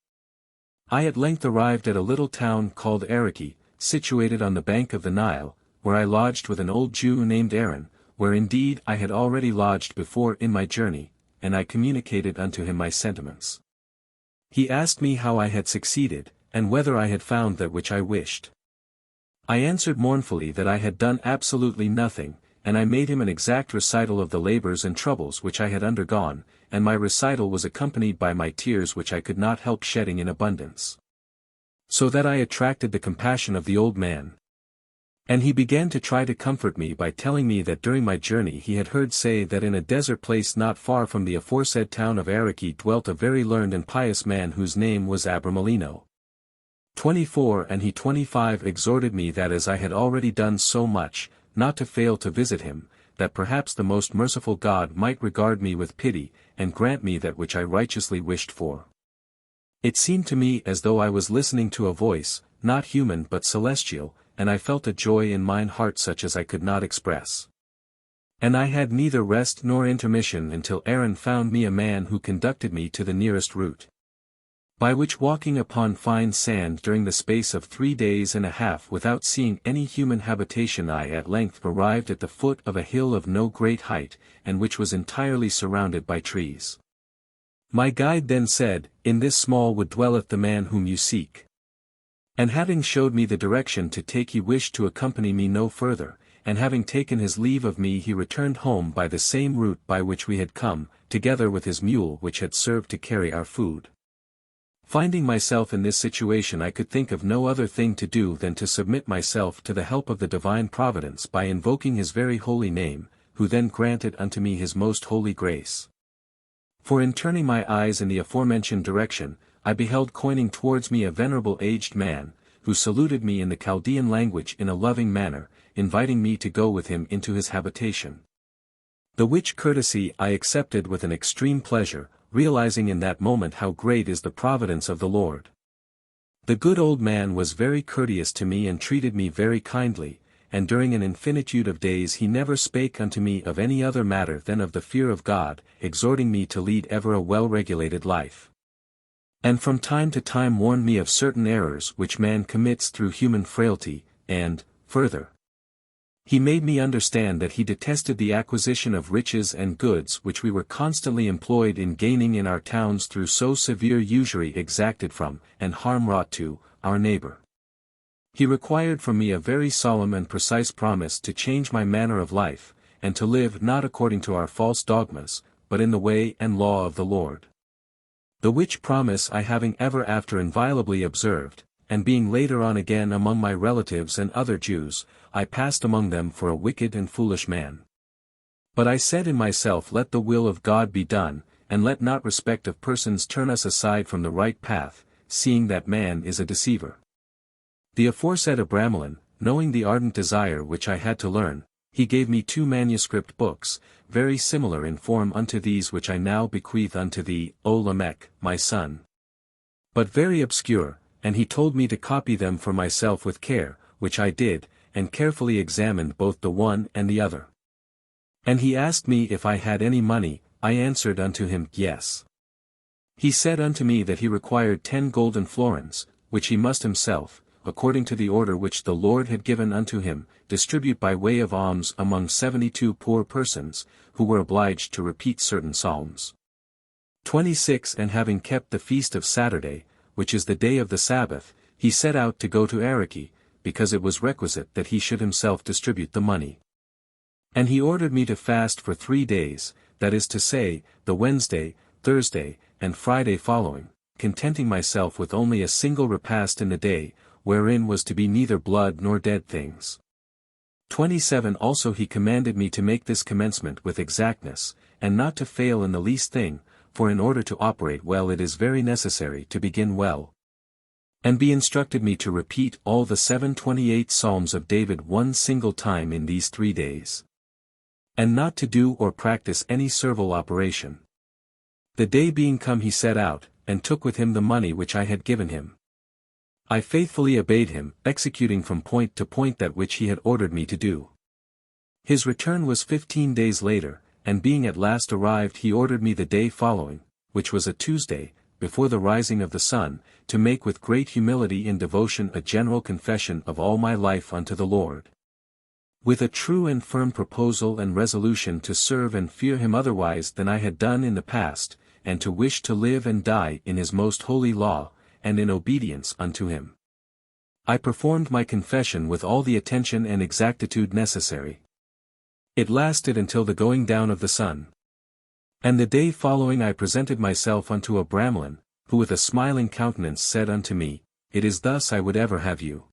I at length arrived at a little town called Araki, situated on the bank of the Nile, where I lodged with an old Jew named Aaron, where indeed I had already lodged before in my journey, and I communicated unto him my sentiments. He asked me how I had succeeded, and whether I had found that which I wished. I answered mournfully that I had done absolutely nothing, and I made him an exact recital of the labors and troubles which I had undergone, and my recital was accompanied by my tears which I could not help shedding in abundance. So that I attracted the compassion of the old man. And he began to try to comfort me by telling me that during my journey he had heard say that in a desert place not far from the aforesaid town of Araki dwelt a very learned and pious man whose name was Abramelin. 24 and he 25 exhorted me that as I had already done so much, not to fail to visit him, that perhaps the most merciful God might regard me with pity, and grant me that which I righteously wished for. It seemed to me as though I was listening to a voice, not human but celestial, and I felt a joy in mine heart such as I could not express. And I had neither rest nor intermission until Aaron found me a man who conducted me to the nearest route, by which walking upon fine sand during the space of 3 days and a half without seeing any human habitation I at length arrived at the foot of a hill of no great height, and which was entirely surrounded by trees. My guide then said, "In this small wood dwelleth the man whom you seek." And having showed me the direction to take he wished to accompany me no further, and having taken his leave of me he returned home by the same route by which we had come, together with his mule which had served to carry our food. Finding myself in this situation I could think of no other thing to do than to submit myself to the help of the divine providence by invoking his very holy name, who then granted unto me his most holy grace. For in turning my eyes in the aforementioned direction, I beheld coining towards me a venerable aged man, who saluted me in the Chaldean language in a loving manner, inviting me to go with him into his habitation. The which courtesy I accepted with an extreme pleasure, realizing in that moment how great is the providence of the Lord. The good old man was very courteous to me and treated me very kindly, and during an infinitude of days he never spake unto me of any other matter than of the fear of God, exhorting me to lead ever a well-regulated life. And from time to time warned me of certain errors which man commits through human frailty, and, further, he made me understand that he detested the acquisition of riches and goods which we were constantly employed in gaining in our towns through so severe usury exacted from, and harm wrought to, our neighbor. He required from me a very solemn and precise promise to change my manner of life, and to live not according to our false dogmas, but in the way and law of the Lord. The which promise I having ever after inviolably observed, and being later on again among my relatives and other Jews, I passed among them for a wicked and foolish man. But I said in myself, let the will of God be done, and let not respect of persons turn us aside from the right path, seeing that man is a deceiver. The aforesaid Abramelin, knowing the ardent desire which I had to learn, he gave me 2 manuscript books, very similar in form unto these which I now bequeath unto thee, O Lamech, my son. But very obscure, and he told me to copy them for myself with care, which I did, and carefully examined both the one and the other. And he asked me if I had any money, I answered unto him, Yes. He said unto me that he required 10 golden florins, which he must himself, according to the order which the Lord had given unto him, distribute by way of alms among 72 poor persons, who were obliged to repeat certain psalms. 26 And having kept the feast of Saturday, which is the day of the Sabbath, he set out to go to Araki, because it was requisite that he should himself distribute the money. And he ordered me to fast for 3 days, that is to say, the Wednesday, Thursday, and Friday following, contenting myself with only a single repast in the day, wherein was to be neither blood nor dead things. 27 Also he commanded me to make this commencement with exactness, and not to fail in the least thing, for in order to operate well it is very necessary to begin well. And he instructed me to repeat all the 728 Psalms of David one single time in these 3 days. And not to do or practice any servile operation. The day being come he set out, and took with him the money which I had given him. I faithfully obeyed him, executing from point to point that which he had ordered me to do. His return was 15 days later, and being at last arrived he ordered me the day following, which was a Tuesday, before the rising of the sun, to make with great humility in devotion a general confession of all my life unto the Lord. With a true and firm proposal and resolution to serve and fear him otherwise than I had done in the past, and to wish to live and die in his most holy law, and in obedience unto him. I performed my confession with all the attention and exactitude necessary. It lasted until the going down of the sun. And the day following I presented myself unto Abramelin, who with a smiling countenance said unto me, It is thus I would ever have you.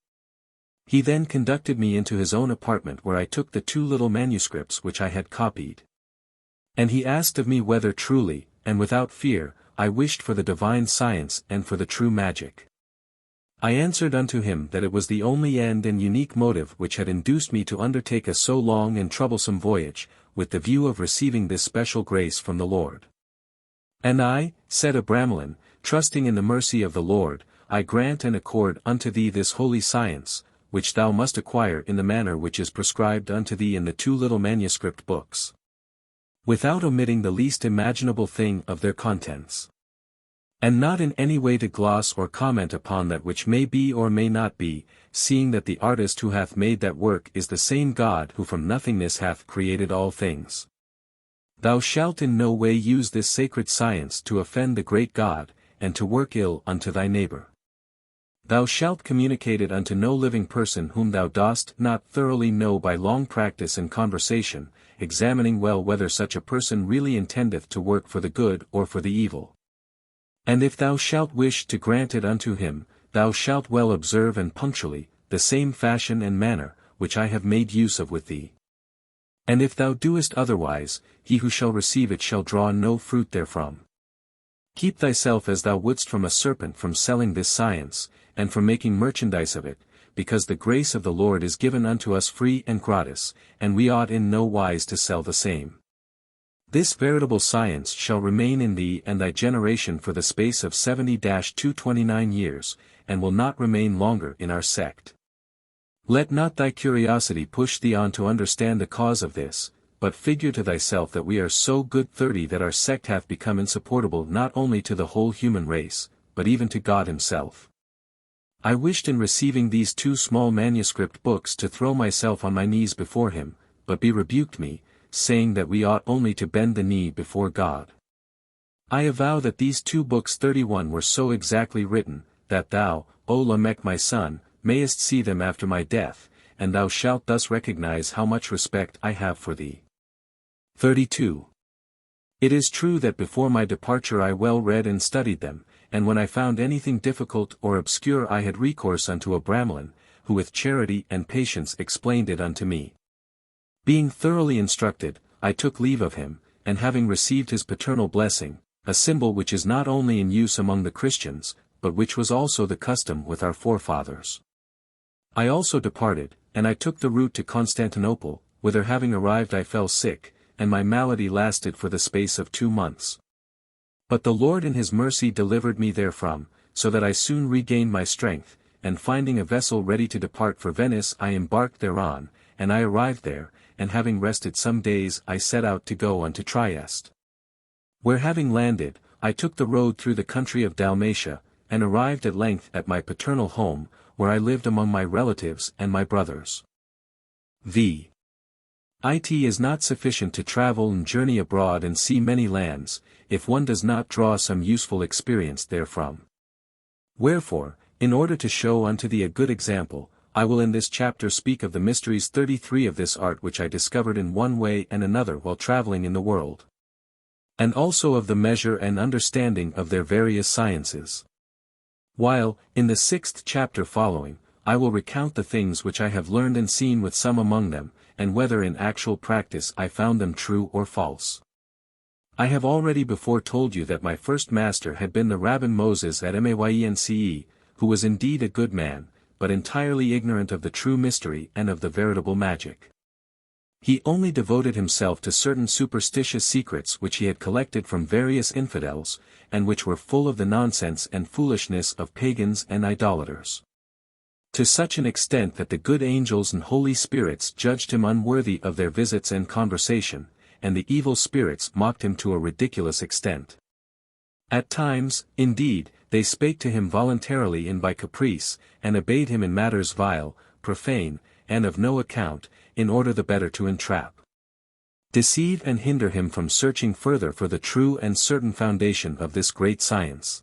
He then conducted me into his own apartment where I took the 2 little manuscripts which I had copied. And he asked of me whether truly, and without fear, I wished for the divine science and for the true magic. I answered unto him that it was the only end and unique motive which had induced me to undertake a so long and troublesome voyage, with the view of receiving this special grace from the Lord. And I, said Abramelin, trusting in the mercy of the Lord, I grant and accord unto thee this holy science, which thou must acquire in the manner which is prescribed unto thee in the 2 little manuscript books, without omitting the least imaginable thing of their contents. And not in any way to gloss or comment upon that which may be or may not be, seeing that the artist who hath made that work is the same God who from nothingness hath created all things. Thou shalt in no way use this sacred science to offend the great God, and to work ill unto thy neighbor. Thou shalt communicate it unto no living person whom thou dost not thoroughly know by long practice and conversation, examining well whether such a person really intendeth to work for the good or for the evil. And if thou shalt wish to grant it unto him, thou shalt well observe and punctually, the same fashion and manner, which I have made use of with thee. And if thou doest otherwise, he who shall receive it shall draw no fruit therefrom. Keep thyself as thou wouldst from a serpent from selling this science, and from making merchandise of it, because the grace of the Lord is given unto us free and gratis, and we ought in no wise to sell the same. This veritable science shall remain in thee and thy generation for the space of 70-229 years, and will not remain longer in our sect. Let not thy curiosity push thee on to understand the cause of this, but figure to thyself that we are so good 30 that our sect hath become insupportable not only to the whole human race, but even to God himself. I wished in receiving these 2 small manuscript books to throw myself on my knees before him, but he rebuked me, saying that we ought only to bend the knee before God. I avow that these 2 books 31 were so exactly written, that thou, O Lamech my son, mayest see them after my death, and thou shalt thus recognize how much respect I have for thee. 32. It is true that before my departure I well read and studied them, and when I found anything difficult or obscure I had recourse unto Abramelin, who with charity and patience explained it unto me. Being thoroughly instructed, I took leave of him, and having received his paternal blessing, a symbol which is not only in use among the Christians, but which was also the custom with our forefathers. I also departed, and I took the route to Constantinople, whither having arrived I fell sick, and my malady lasted for the space of 2 months. But the Lord in his mercy delivered me therefrom, so that I soon regained my strength, and finding a vessel ready to depart for Venice I embarked thereon, and I arrived there, and having rested some days I set out to go unto Trieste. Where having landed, I took the road through the country of Dalmatia, and arrived at length at my paternal home, where I lived among my relatives and my brothers. VIII. It is not sufficient to travel and journey abroad and see many lands, if one does not draw some useful experience therefrom. Wherefore, in order to show unto thee a good example, I will in this chapter speak of the mysteries 33 of this art which I discovered in one way and another while traveling in the world. And also of the measure and understanding of their various sciences. While, in the 6th chapter following, I will recount the things which I have learned and seen with some among them, and whether in actual practice I found them true or false. I have already before told you that my first master had been the Rabbin Moses at Maynce, who was indeed a good man, but entirely ignorant of the true mystery and of the veritable magic. He only devoted himself to certain superstitious secrets which he had collected from various infidels, and which were full of the nonsense and foolishness of pagans and idolaters. To such an extent that the good angels and holy spirits judged him unworthy of their visits and conversation, and the evil spirits mocked him to a ridiculous extent. At times, indeed, they spake to him voluntarily and by caprice, and obeyed him in matters vile, profane, and of no account, in order the better to entrap, deceive and hinder him from searching further for the true and certain foundation of this great science.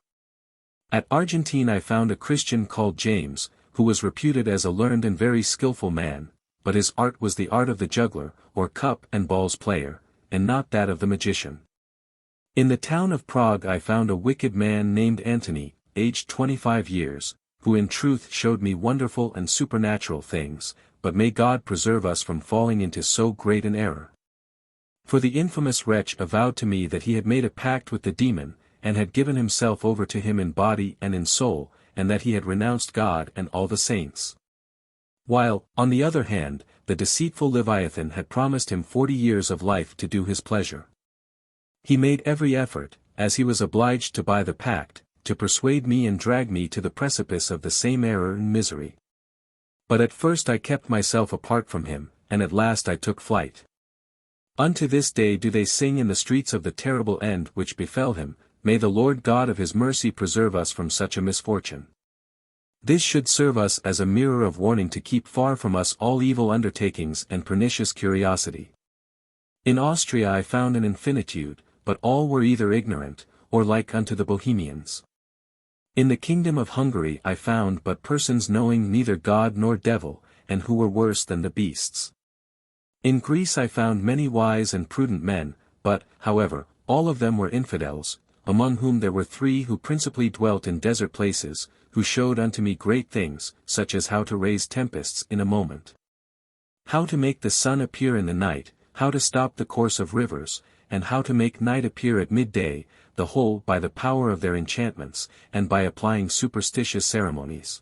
At Argentine I found a Christian called James, who was reputed as a learned and very skilful man, but his art was the art of the juggler, or cup and balls player, and not that of the magician. In the town of Prague I found a wicked man named Antony, aged 25 years, who in truth showed me wonderful and supernatural things, but may God preserve us from falling into so great an error. For the infamous wretch avowed to me that he had made a pact with the demon, and had given himself over to him in body and in soul, and that he had renounced God and all the saints. While, on the other hand, the deceitful Leviathan had promised him 40 years of life to do his pleasure. He made every effort, as he was obliged to buy the pact, to persuade me and drag me to the precipice of the same error and misery. But at first I kept myself apart from him, and at last I took flight. Unto this day do they sing in the streets of the terrible end which befell him, may the Lord God of his mercy preserve us from such a misfortune. This should serve us as a mirror of warning to keep far from us all evil undertakings and pernicious curiosity. In Austria I found an infinitude, but all were either ignorant, or like unto the Bohemians. In the kingdom of Hungary I found but persons knowing neither God nor devil, and who were worse than the beasts. In Greece I found many wise and prudent men, but, however, all of them were infidels, among whom there were 3 who principally dwelt in desert places, who showed unto me great things, such as how to raise tempests in a moment, how to make the sun appear in the night, how to stop the course of rivers, and how to make night appear at midday, the whole by the power of their enchantments, and by applying superstitious ceremonies.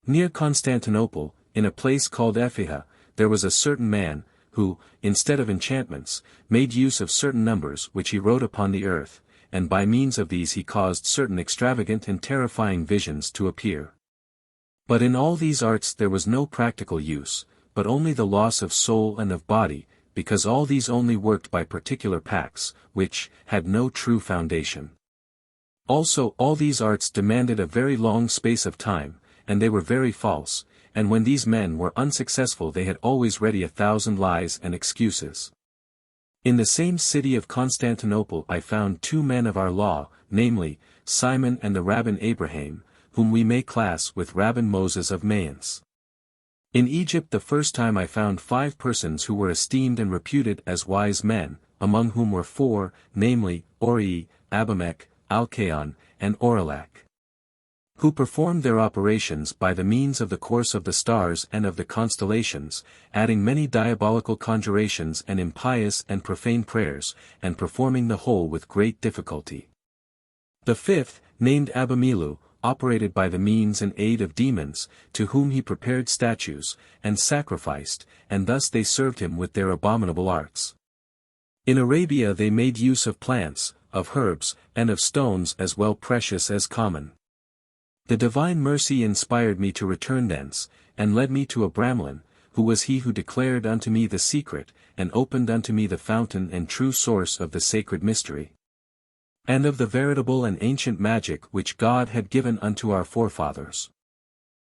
Near Constantinople, in a place called Epheha, there was a certain man, who, instead of enchantments, made use of certain numbers which he wrote upon the earth, and by means of these he caused certain extravagant and terrifying visions to appear. But in all these arts there was no practical use, but only the loss of soul and of body, because all these only worked by particular pacts, which had no true foundation. Also all these arts demanded a very long space of time, and they were very false, and when these men were unsuccessful they had always ready 1,000 lies and excuses. In the same city of Constantinople I found 2 men of our law, namely, Simon and the Rabbin Abraham, whom we may class with Rabbin Moses of Mayence. In Egypt the first time I found 5 persons who were esteemed and reputed as wise men, among whom were 4, namely, Ori, Abimelech, Alcaon, and Orelak, who performed their operations by the means of the course of the stars and of the constellations, adding many diabolical conjurations and impious and profane prayers, and performing the whole with great difficulty. The 5th, named Abramelin, operated by the means and aid of demons, to whom he prepared statues, and sacrificed, and thus they served him with their abominable arts. In Arabia they made use of plants, of herbs, and of stones as well precious as common. The divine mercy inspired me to return thence, and led me to Abramelin, who was he who declared unto me the secret, and opened unto me the fountain and true source of the sacred mystery, and of the veritable and ancient magic which God had given unto our forefathers.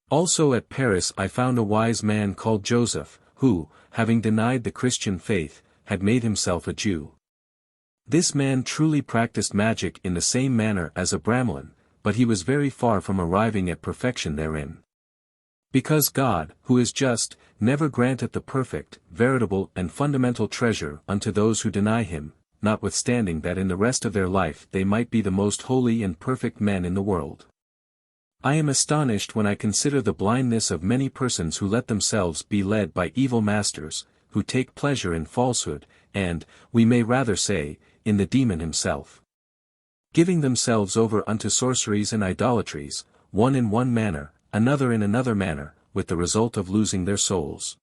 Also at Paris I found a wise man called Joseph, who, having denied the Christian faith, had made himself a Jew. This man truly practiced magic in the same manner as Abramelin, but he was very far from arriving at perfection therein. Because God, who is just, never granteth the perfect, veritable and fundamental treasure unto those who deny him, notwithstanding that in the rest of their life they might be the most holy and perfect men in the world. I am astonished when I consider the blindness of many persons who let themselves be led by evil masters, who take pleasure in falsehood, and, we may rather say, in the demon himself, giving themselves over unto sorceries and idolatries, one in one manner, another in another manner, with the result of losing their souls.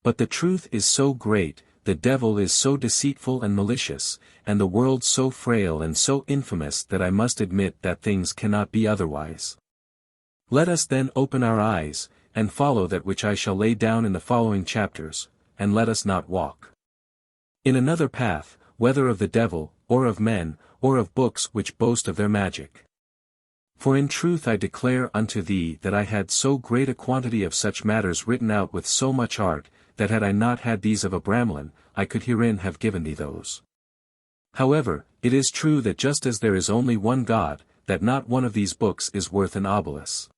But the truth is so great, the devil is so deceitful and malicious, and the world so frail and so infamous that I must admit that things cannot be otherwise. Let us then open our eyes, and follow that which I shall lay down in the following chapters, and let us not walk in another path, whether of the devil, or of men, or of books which boast of their magic. For in truth I declare unto thee that I had so great a quantity of such matters written out with so much art, that had I not had these of Abramelin, I could herein have given thee those. However, it is true that just as there is only one God, that not one of these books is worth an obelisk.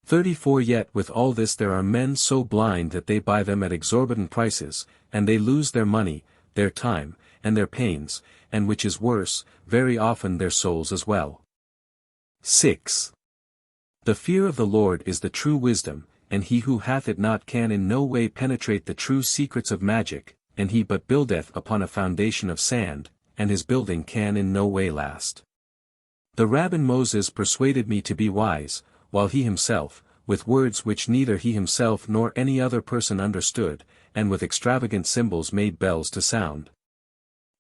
34 Yet with all this there are men so blind that they buy them at exorbitant prices, and they lose their money, their time, and their pains, and which is worse, very often their souls as well. 6. The fear of the Lord is the true wisdom, and he who hath it not can in no way penetrate the true secrets of magic, and he but buildeth upon a foundation of sand, and his building can in no way last. The Rabbin Moses persuaded me to be wise, while he himself, with words which neither he himself nor any other person understood, and with extravagant symbols made bells to sound.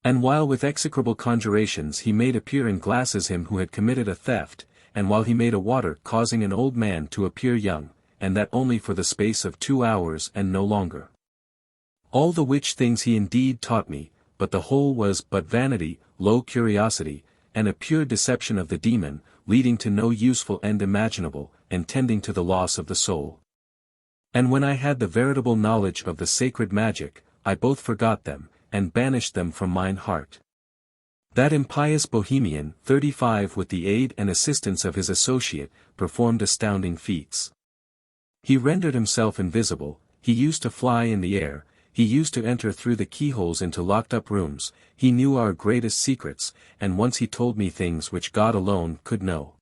And while with execrable conjurations he made appear in glasses him who had committed a theft, and while he made a water causing an old man to appear young, and that only for the space of 2 hours and no longer. All the which things he indeed taught me, but the whole was but vanity, low curiosity, and a pure deception of the demon, leading to no useful end imaginable, and tending to the loss of the soul. And when I had the veritable knowledge of the sacred magic, I both forgot them, and banished them from mine heart. That impious Bohemian, 35 with the aid and assistance of his associate, performed astounding feats. He rendered himself invisible, he used to fly in the air, he used to enter through the keyholes into locked-up rooms, he knew our greatest secrets, and once he told me things which God alone could know.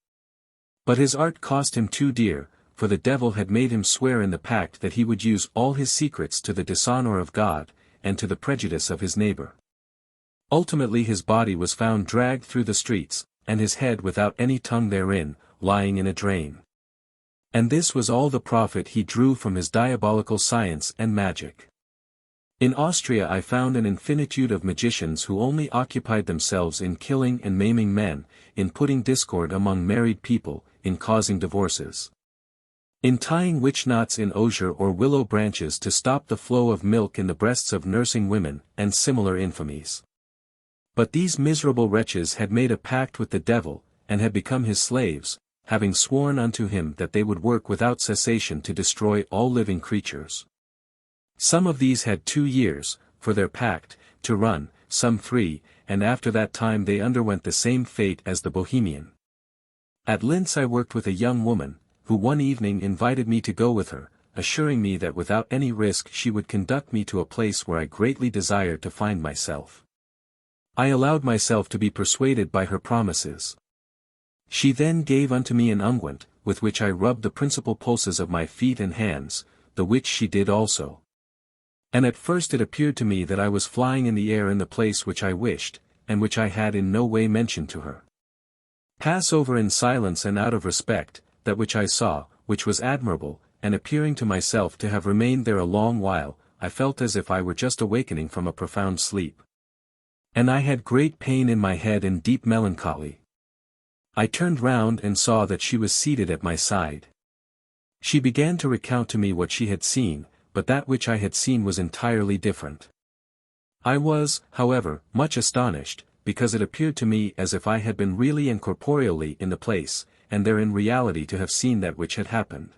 But his art cost him too dear, for the devil had made him swear in the pact that he would use all his secrets to the dishonor of God, and to the prejudice of his neighbor. Ultimately his body was found dragged through the streets, and his head without any tongue therein, lying in a drain. And this was all the profit he drew from his diabolical science and magic. In Austria I found an infinitude of magicians who only occupied themselves in killing and maiming men, in putting discord among married people, in causing divorces, in tying witch knots in osier or willow branches to stop the flow of milk in the breasts of nursing women, and similar infamies. But these miserable wretches had made a pact with the devil, and had become his slaves, having sworn unto him that they would work without cessation to destroy all living creatures. Some of these had 2 years, for their pact, to run, some 3, and after that time they underwent the same fate as the Bohemian. At Linz I worked with a young woman, who one evening invited me to go with her, assuring me that without any risk she would conduct me to a place where I greatly desired to find myself. I allowed myself to be persuaded by her promises. She then gave unto me an unguent, with which I rubbed the principal pulses of my feet and hands, the which she did also. And at first it appeared to me that I was flying in the air in the place which I wished, and which I had in no way mentioned to her. Pass over in silence and out of respect, that which I saw, which was admirable, and appearing to myself to have remained there a long while, I felt as if I were just awakening from a profound sleep. And I had great pain in my head and deep melancholy. I turned round and saw that she was seated at my side. She began to recount to me what she had seen, but that which I had seen was entirely different. I was, however, much astonished, because it appeared to me as if I had been really and corporeally in the place, and there in reality to have seen that which had happened.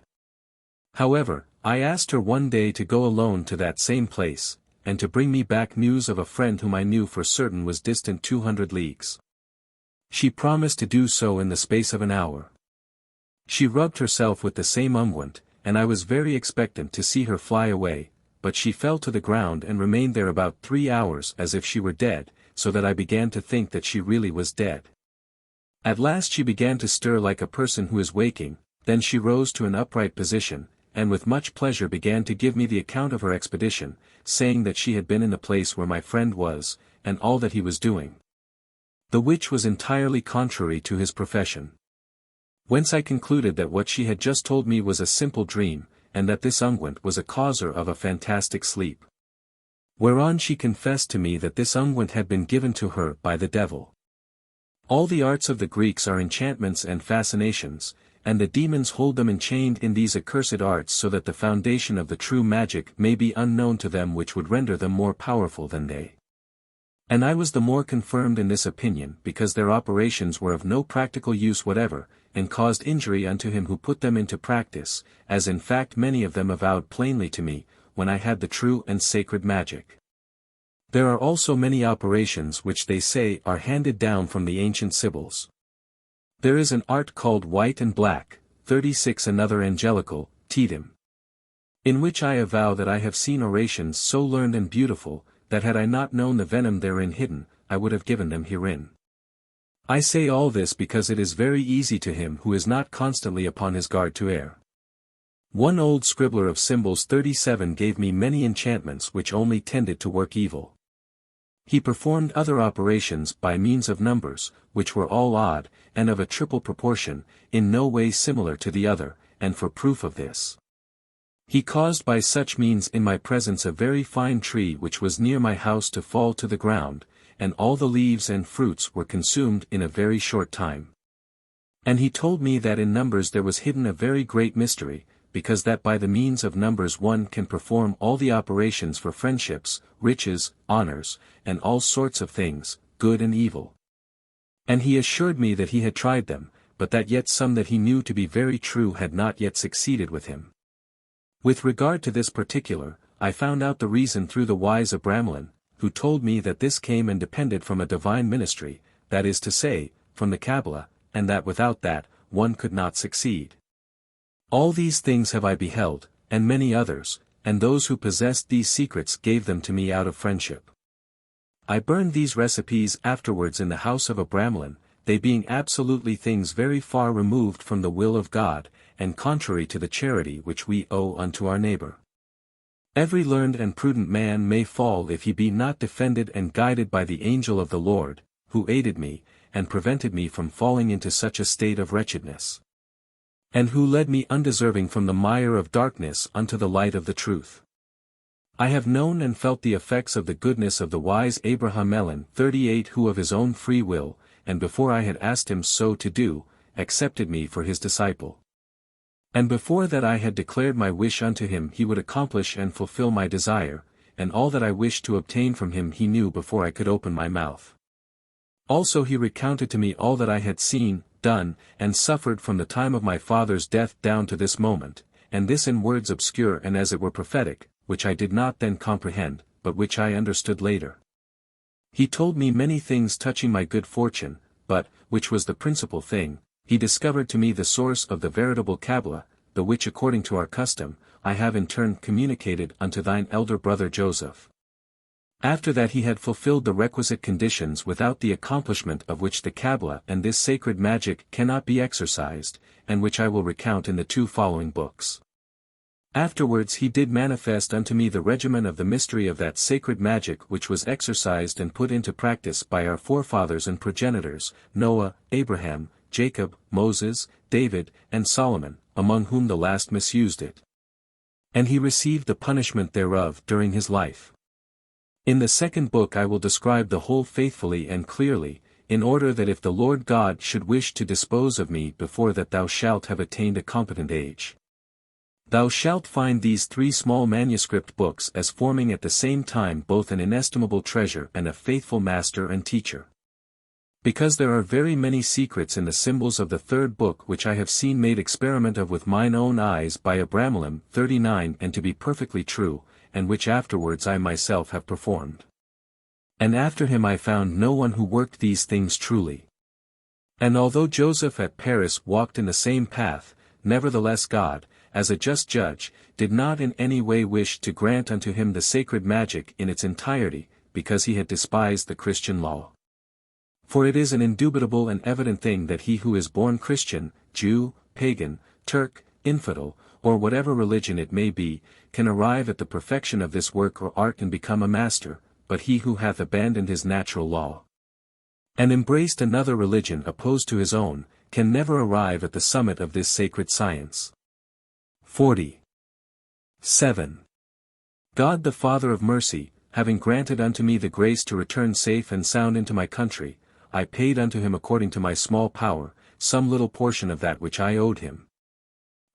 However, I asked her one day to go alone to that same place, and to bring me back news of a friend whom I knew for certain was distant 200 leagues. She promised to do so in the space of an hour. She rubbed herself with the same unguent, and I was very expectant to see her fly away, but she fell to the ground and remained there about 3 hours as if she were dead, so that I began to think that she really was dead. At last she began to stir like a person who is waking, then she rose to an upright position, and with much pleasure began to give me the account of her expedition, saying that she had been in the place where my friend was, and all that he was doing. The which was entirely contrary to his profession. Whence I concluded that what she had just told me was a simple dream, and that this unguent was a causer of a fantastic sleep. Whereon she confessed to me that this unguent had been given to her by the devil. All the arts of the Greeks are enchantments and fascinations, and the demons hold them enchained in these accursed arts so that the foundation of the true magic may be unknown to them, which would render them more powerful than they. And I was the more confirmed in this opinion because their operations were of no practical use whatever, and caused injury unto him who put them into practice, as in fact many of them avowed plainly to me, when I had the true and sacred magic. There are also many operations which they say are handed down from the ancient Sibyls. There is an art called white and black, 36 another angelical, tedium. In which I avow that I have seen orations so learned and beautiful, that had I not known the venom therein hidden, I would have given them herein. I say all this because it is very easy to him who is not constantly upon his guard to err. One old scribbler of symbols 37 gave me many enchantments which only tended to work evil. He performed other operations by means of numbers, which were all odd, and of a triple proportion, in no way similar to the other, and for proof of this, he caused by such means in my presence a very fine tree which was near my house to fall to the ground, and all the leaves and fruits were consumed in a very short time. And he told me that in numbers there was hidden a very great mystery, because that by the means of numbers one can perform all the operations for friendships, riches, honors, and all sorts of things, good and evil. And he assured me that he had tried them, but that yet some that he knew to be very true had not yet succeeded with him. With regard to this particular, I found out the reason through the wise Abramelin, who told me that this came and depended from a divine ministry, that is to say, from the Kabbalah, and that without that, one could not succeed. All these things have I beheld, and many others, and those who possessed these secrets gave them to me out of friendship. I burned these recipes afterwards in the house of Abramelin, they being absolutely things very far removed from the will of God, and contrary to the charity which we owe unto our neighbor. Every learned and prudent man may fall if he be not defended and guided by the angel of the Lord, who aided me, and prevented me from falling into such a state of wretchedness. And who led me undeserving from the mire of darkness unto the light of the truth. I have known and felt the effects of the goodness of the wise Abra-Melin 38, who of his own free will, and before I had asked him so to do, accepted me for his disciple. And before that I had declared my wish unto him, he would accomplish and fulfill my desire, and all that I wished to obtain from him he knew before I could open my mouth. Also he recounted to me all that I had seen, done, and suffered from the time of my father's death down to this moment, and this in words obscure and as it were prophetic, which I did not then comprehend, but which I understood later. He told me many things touching my good fortune, but, which was the principal thing, he discovered to me the source of the veritable Kabbalah, the which according to our custom, I have in turn communicated unto thine elder brother Joseph. After that he had fulfilled the requisite conditions, without the accomplishment of which the Kabbalah and this sacred magic cannot be exercised, and which I will recount in the 2 following books. Afterwards he did manifest unto me the regimen of the mystery of that sacred magic which was exercised and put into practice by our forefathers and progenitors, Noah, Abraham, Jacob, Moses, David, and Solomon, among whom the last misused it. And he received the punishment thereof during his life. In the 2nd book I will describe the whole faithfully and clearly, in order that if the Lord God should wish to dispose of me before that thou shalt have attained a competent age. Thou shalt find these 3 small manuscript books as forming at the same time both an inestimable treasure and a faithful master and teacher. Because there are very many secrets in the symbols of the 3rd book which I have seen made experiment of with mine own eyes by Abramelin 39 and to be perfectly true, and which afterwards I myself have performed. And after him I found no one who worked these things truly. And although Joseph at Paris walked in the same path, nevertheless God, as a just judge, did not in any way wish to grant unto him the sacred magic in its entirety, because he had despised the Christian law. For it is an indubitable and evident thing that he who is born Christian, Jew, pagan, Turk, infidel, or whatever religion it may be, can arrive at the perfection of this work or art and become a master, but he who hath abandoned his natural law, and embraced another religion opposed to his own, can never arrive at the summit of this sacred science. 40. 7. God the Father of mercy, having granted unto me the grace to return safe and sound into my country, I paid unto him according to my small power, some little portion of that which I owed him.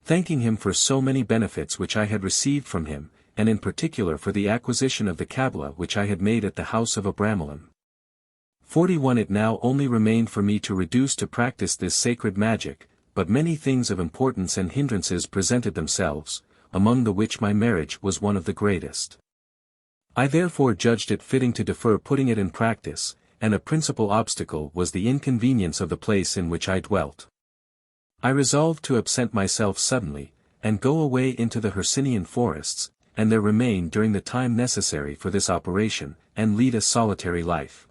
Thanking him for so many benefits which I had received from him, and in particular for the acquisition of the Kabbalah which I had made at the house of Abramelin. 41. It now only remained for me to reduce to practice this sacred magic, but many things of importance and hindrances presented themselves, among the which my marriage was one of the greatest. I therefore judged it fitting to defer putting it in practice, and a principal obstacle was the inconvenience of the place in which I dwelt. I resolved to absent myself suddenly, and go away into the Hercynian forests, and there remain during the time necessary for this operation, and lead a solitary life.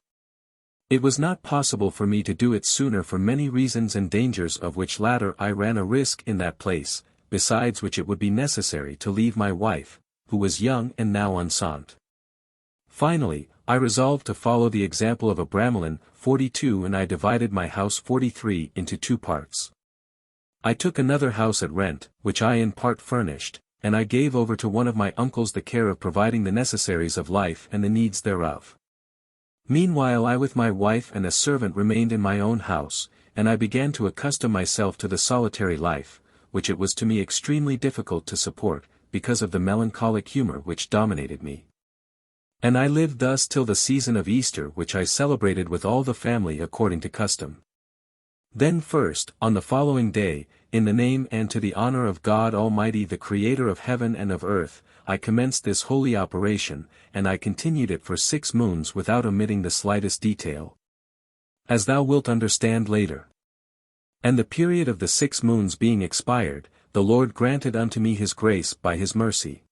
It was not possible for me to do it sooner for many reasons and dangers, of which latter I ran a risk in that place, besides which it would be necessary to leave my wife, who was young and now enceinte. Finally, I resolved to follow the example of Abramelin 42, and I divided my house 43 into 2 parts. I took another house at rent, which I in part furnished, and I gave over to one of my uncles the care of providing the necessaries of life and the needs thereof. Meanwhile I with my wife and a servant remained in my own house, and I began to accustom myself to the solitary life, which it was to me extremely difficult to support, because of the melancholic humor which dominated me. And I lived thus till the season of Easter, which I celebrated with all the family according to custom. Then first, on the following day, in the name and to the honor of God Almighty, the Creator of heaven and of earth, I commenced this holy operation, and I continued it for 6 moons without omitting the slightest detail, as thou wilt understand later. And the period of the 6 moons being expired, the Lord granted unto me his grace by his mercy,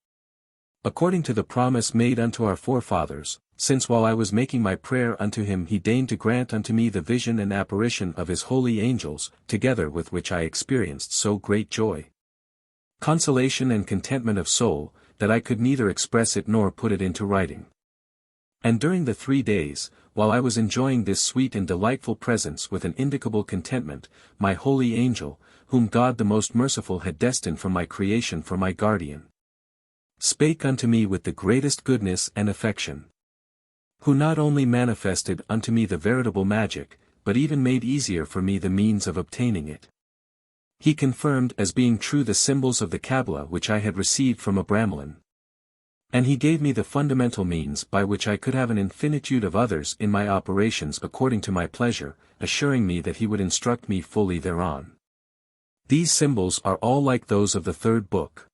according to the promise made unto our forefathers, since while I was making my prayer unto him he deigned to grant unto me the vision and apparition of his holy angels, together with which I experienced so great joy, consolation and contentment of soul, that I could neither express it nor put it into writing. And during the 3 days, while I was enjoying this sweet and delightful presence with an indicable contentment, my holy angel, whom God the most merciful had destined from my creation for my guardian, spake unto me with the greatest goodness and affection, who not only manifested unto me the veritable magic, but even made easier for me the means of obtaining it. He confirmed as being true the symbols of the Kabbalah which I had received from Abramelin. And he gave me the fundamental means by which I could have an infinitude of others in my operations according to my pleasure, assuring me that he would instruct me fully thereon. These symbols are all like those of the third book.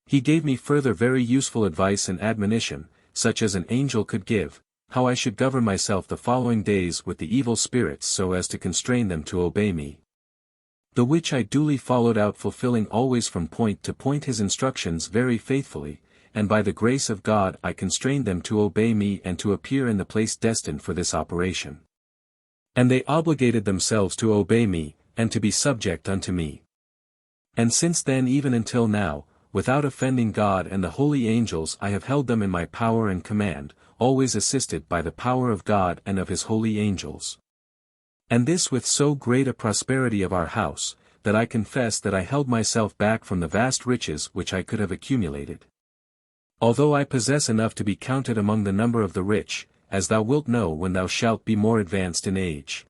He gave me further very useful advice and admonition, such as an angel could give, how I should govern myself the following days with the evil spirits so as to constrain them to obey me. The which I duly followed out, fulfilling always from point to point his instructions very faithfully, and by the grace of God I constrained them to obey me and to appear in the place destined for this operation. And they obligated themselves to obey me, and to be subject unto me. And since then even until now, without offending God and the holy angels, I have held them in my power and command, always assisted by the power of God and of his holy angels. And this with so great a prosperity of our house, that I confess that I held myself back from the vast riches which I could have accumulated. Although I possess enough to be counted among the number of the rich, as thou wilt know when thou shalt be more advanced in age.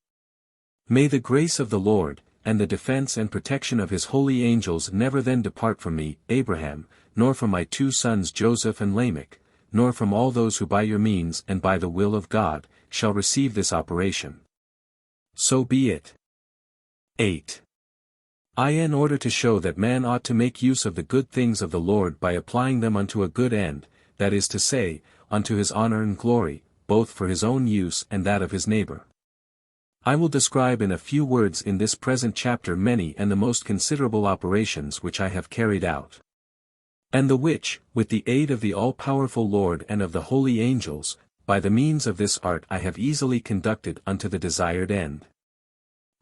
May the grace of the Lord, and the defense and protection of his holy angels never then depart from me, Abraham, nor from my 2 sons Joseph and Lamech, nor from all those who by your means and by the will of God, shall receive this operation. So be it. 8. In order to show that man ought to make use of the good things of the Lord by applying them unto a good end, that is to say, unto his honor and glory, both for his own use and that of his neighbor. I will describe in a few words in this present chapter many and the most considerable operations which I have carried out, and the which, with the aid of the all-powerful Lord and of the holy angels, by the means of this art I have easily conducted unto the desired end.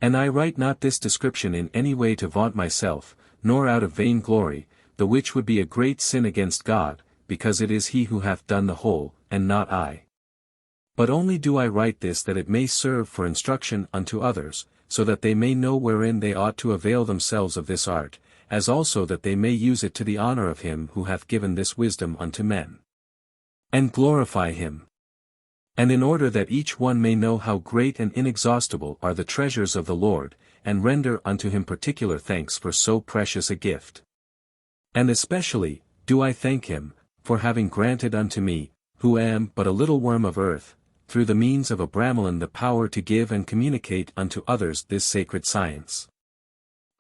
And I write not this description in any way to vaunt myself, nor out of vain glory, the which would be a great sin against God, because it is he who hath done the whole, and not I. But only do I write this that it may serve for instruction unto others, so that they may know wherein they ought to avail themselves of this art, as also that they may use it to the honor of him who hath given this wisdom unto men, and glorify him. And in order that each one may know how great and inexhaustible are the treasures of the Lord, and render unto him particular thanks for so precious a gift. And especially, do I thank him, for having granted unto me, who am but a little worm of earth, through the means of Abramelin the power to give and communicate unto others this sacred science.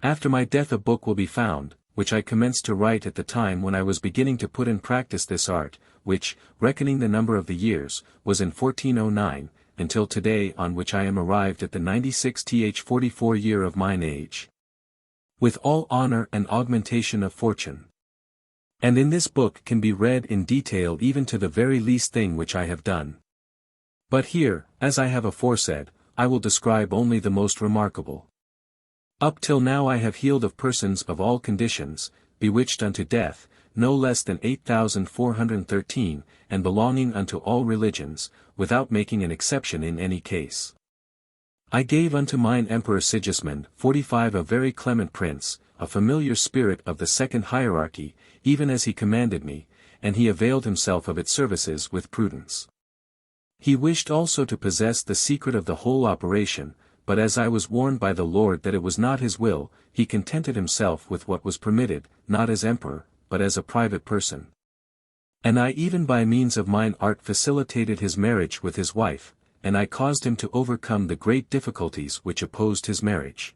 After my death a book will be found, which I commenced to write at the time when I was beginning to put in practice this art, which, reckoning the number of the years, was in 1409, until today, on which I am arrived at the 96th 44 year of mine age, with all honor and augmentation of fortune. And in this book can be read in detail even to the very least thing which I have done. But here, as I have aforesaid, I will describe only the most remarkable. Up till now I have healed of persons of all conditions, bewitched unto death, no less than 8,413, and belonging unto all religions, without making an exception in any case. I gave unto mine Emperor Sigismund 45 a very clement prince, a familiar spirit of the second hierarchy, even as he commanded me, and he availed himself of its services with prudence. He wished also to possess the secret of the whole operation, but as I was warned by the Lord that it was not his will, he contented himself with what was permitted, not as emperor, but as a private person. And I even by means of mine art facilitated his marriage with his wife, and I caused him to overcome the great difficulties which opposed his marriage.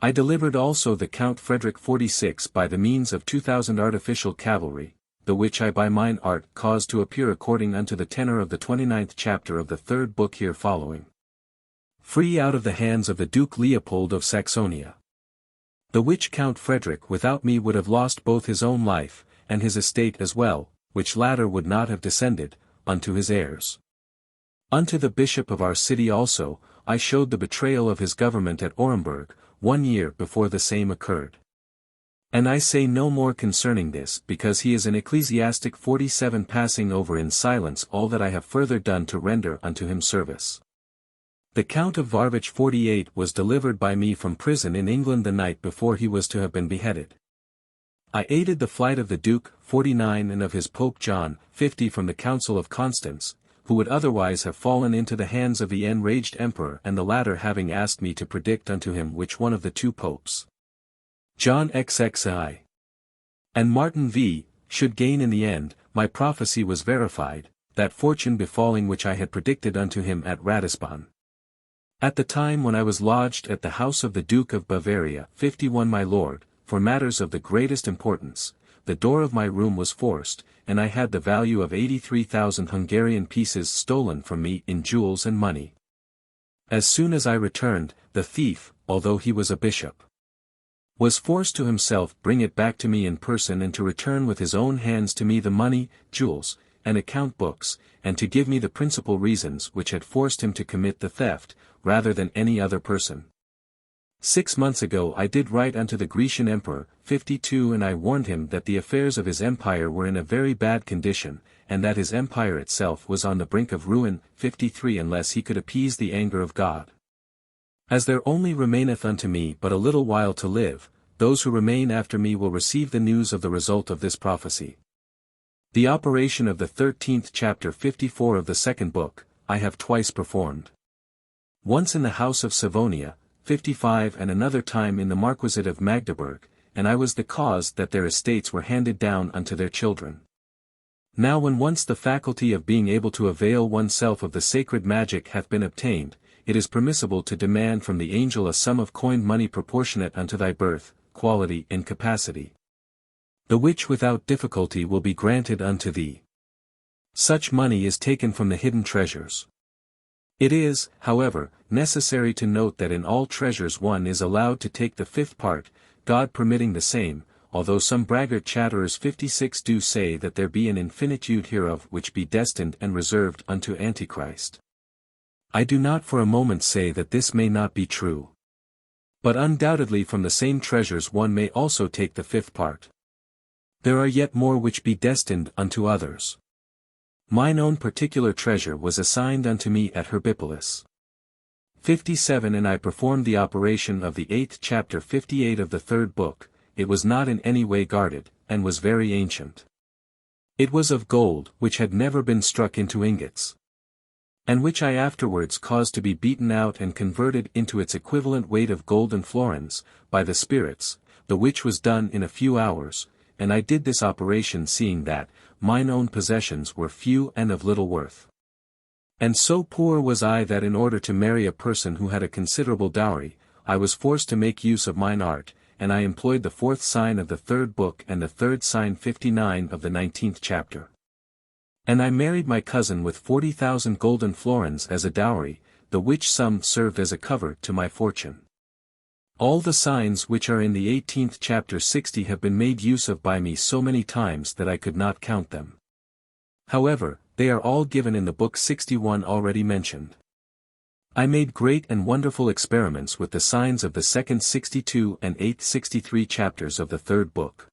I delivered also the Count Frederick 46 by the means of 2,000 artificial cavalry, the which I by mine art caused to appear according unto the tenor of the 29th chapter of the 3rd book here following, free out of the hands of the Duke Leopold of Saxonia. The which Count Frederick without me would have lost both his own life, and his estate as well, which latter would not have descended, unto his heirs. Unto the bishop of our city also, I showed the betrayal of his government at Orenburg, 1 year before the same occurred. And I say no more concerning this because he is an ecclesiastic 47 passing over in silence all that I have further done to render unto him service. The Count of Varvich 48 was delivered by me from prison in England the night before he was to have been beheaded. I aided the flight of the Duke 49 and of his Pope John 50 from the Council of Constance, who would otherwise have fallen into the hands of the enraged emperor, and the latter having asked me to predict unto him which one of the two popes, John XXI and Martin V, should gain in the end, my prophecy was verified, that fortune befalling which I had predicted unto him at Ratisbon. At the time when I was lodged at the house of the Duke of Bavaria 51 my lord, for matters of the greatest importance, the door of my room was forced, and I had the value of 83,000 Hungarian pieces stolen from me in jewels and money. As soon as I returned, the thief, although he was a bishop, was forced to himself bring it back to me in person and to return with his own hands to me the money, jewels, and account books, and to give me the principal reasons which had forced him to commit the theft, rather than any other person. 6 months ago I did write unto the Grecian Emperor, 52, and I warned him that the affairs of his empire were in a very bad condition, and that his empire itself was on the brink of ruin, 53, unless he could appease the anger of God. As there only remaineth unto me but a little while to live, those who remain after me will receive the news of the result of this prophecy. The operation of the 13th chapter 54 of the second book, I have twice performed. Once in the house of Savonia, 55, and another time in the Marquisate of Magdeburg, and I was the cause that their estates were handed down unto their children. Now when once the faculty of being able to avail oneself of the sacred magic hath been obtained, it is permissible to demand from the angel a sum of coined money proportionate unto thy birth, quality and capacity. The which without difficulty will be granted unto thee. Such money is taken from the hidden treasures. It is, however, necessary to note that in all treasures one is allowed to take the fifth part, God permitting the same, although some braggart chatterers 56 do say that there be an infinitude hereof which be destined and reserved unto Antichrist. I do not for a moment say that this may not be true. But undoubtedly from the same treasures one may also take the fifth part. There are yet more which be destined unto others. Mine own particular treasure was assigned unto me at Herbipolis. 57 And I performed the operation of the 8th chapter 58 of the third book. It was not in any way guarded, and was very ancient. It was of gold, which had never been struck into ingots, and which I afterwards caused to be beaten out and converted into its equivalent weight of golden florins, by the spirits, the which was done in a few hours, and I did this operation seeing that, mine own possessions were few and of little worth. And so poor was I that in order to marry a person who had a considerable dowry, I was forced to make use of mine art, and I employed the fourth sign of the third book and the third sign 59 of the 19th chapter. And I married my cousin with 40,000 golden florins as a dowry, the which sum served as a cover to my fortune. All the signs which are in the 18th chapter 60 have been made use of by me so many times that I could not count them. However, they are all given in the book 61 already mentioned. I made great and wonderful experiments with the signs of the second 62 and 8th 63 chapters of the third book.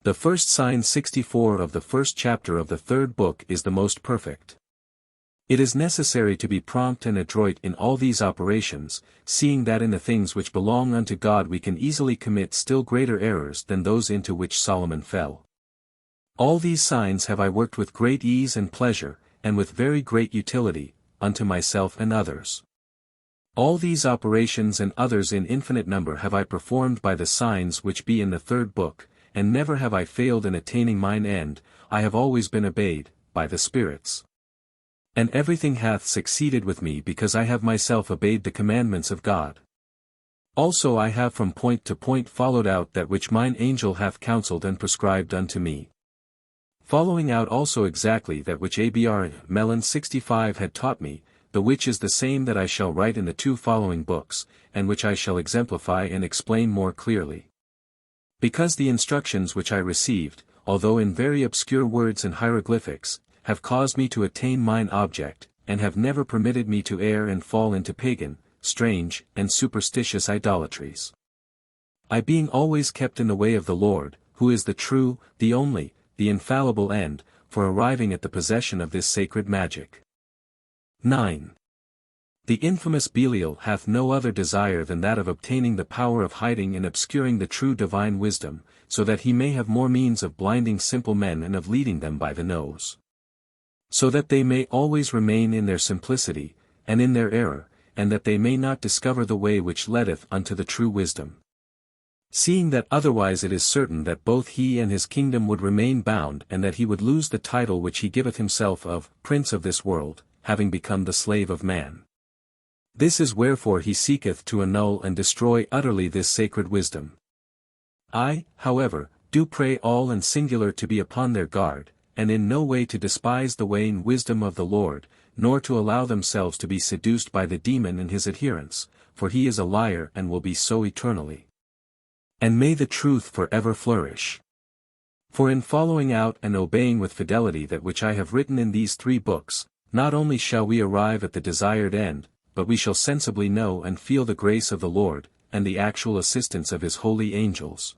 The first sign 64 of the first chapter of the third book is the most perfect. It is necessary to be prompt and adroit in all these operations, seeing that in the things which belong unto God we can easily commit still greater errors than those into which Solomon fell. All these signs have I worked with great ease and pleasure, and with very great utility, unto myself and others. All these operations and others in infinite number have I performed by the signs which be in the third book, and never have I failed in attaining mine end. I have always been obeyed, by the spirits. And everything hath succeeded with me because I have myself obeyed the commandments of God. Also I have from point to point followed out that which mine angel hath counselled and prescribed unto me. Following out also exactly that which Abra-Melin 65 had taught me, the which is the same that I shall write in the 2 following books, and which I shall exemplify and explain more clearly. Because the instructions which I received, although in very obscure words and hieroglyphics, have caused me to attain mine object, and have never permitted me to err and fall into pagan, strange, and superstitious idolatries. I being always kept in the way of the Lord, who is the true, the only, the infallible end, for arriving at the possession of this sacred magic. 9. The infamous Belial hath no other desire than that of obtaining the power of hiding and obscuring the true divine wisdom, so that he may have more means of blinding simple men and of leading them by the nose. So that they may always remain in their simplicity, and in their error, and that they may not discover the way which leadeth unto the true wisdom. Seeing that otherwise it is certain that both he and his kingdom would remain bound and that he would lose the title which he giveth himself of, Prince of this world, having become the slave of man. This is wherefore he seeketh to annul and destroy utterly this sacred wisdom. I, however, do pray all and singular to be upon their guard, and in no way to despise the way and wisdom of the Lord, nor to allow themselves to be seduced by the demon and his adherents, for he is a liar and will be so eternally. And may the truth for ever flourish. For in following out and obeying with fidelity that which I have written in these 3 books, not only shall we arrive at the desired end, but we shall sensibly know and feel the grace of the Lord, and the actual assistance of his holy angels,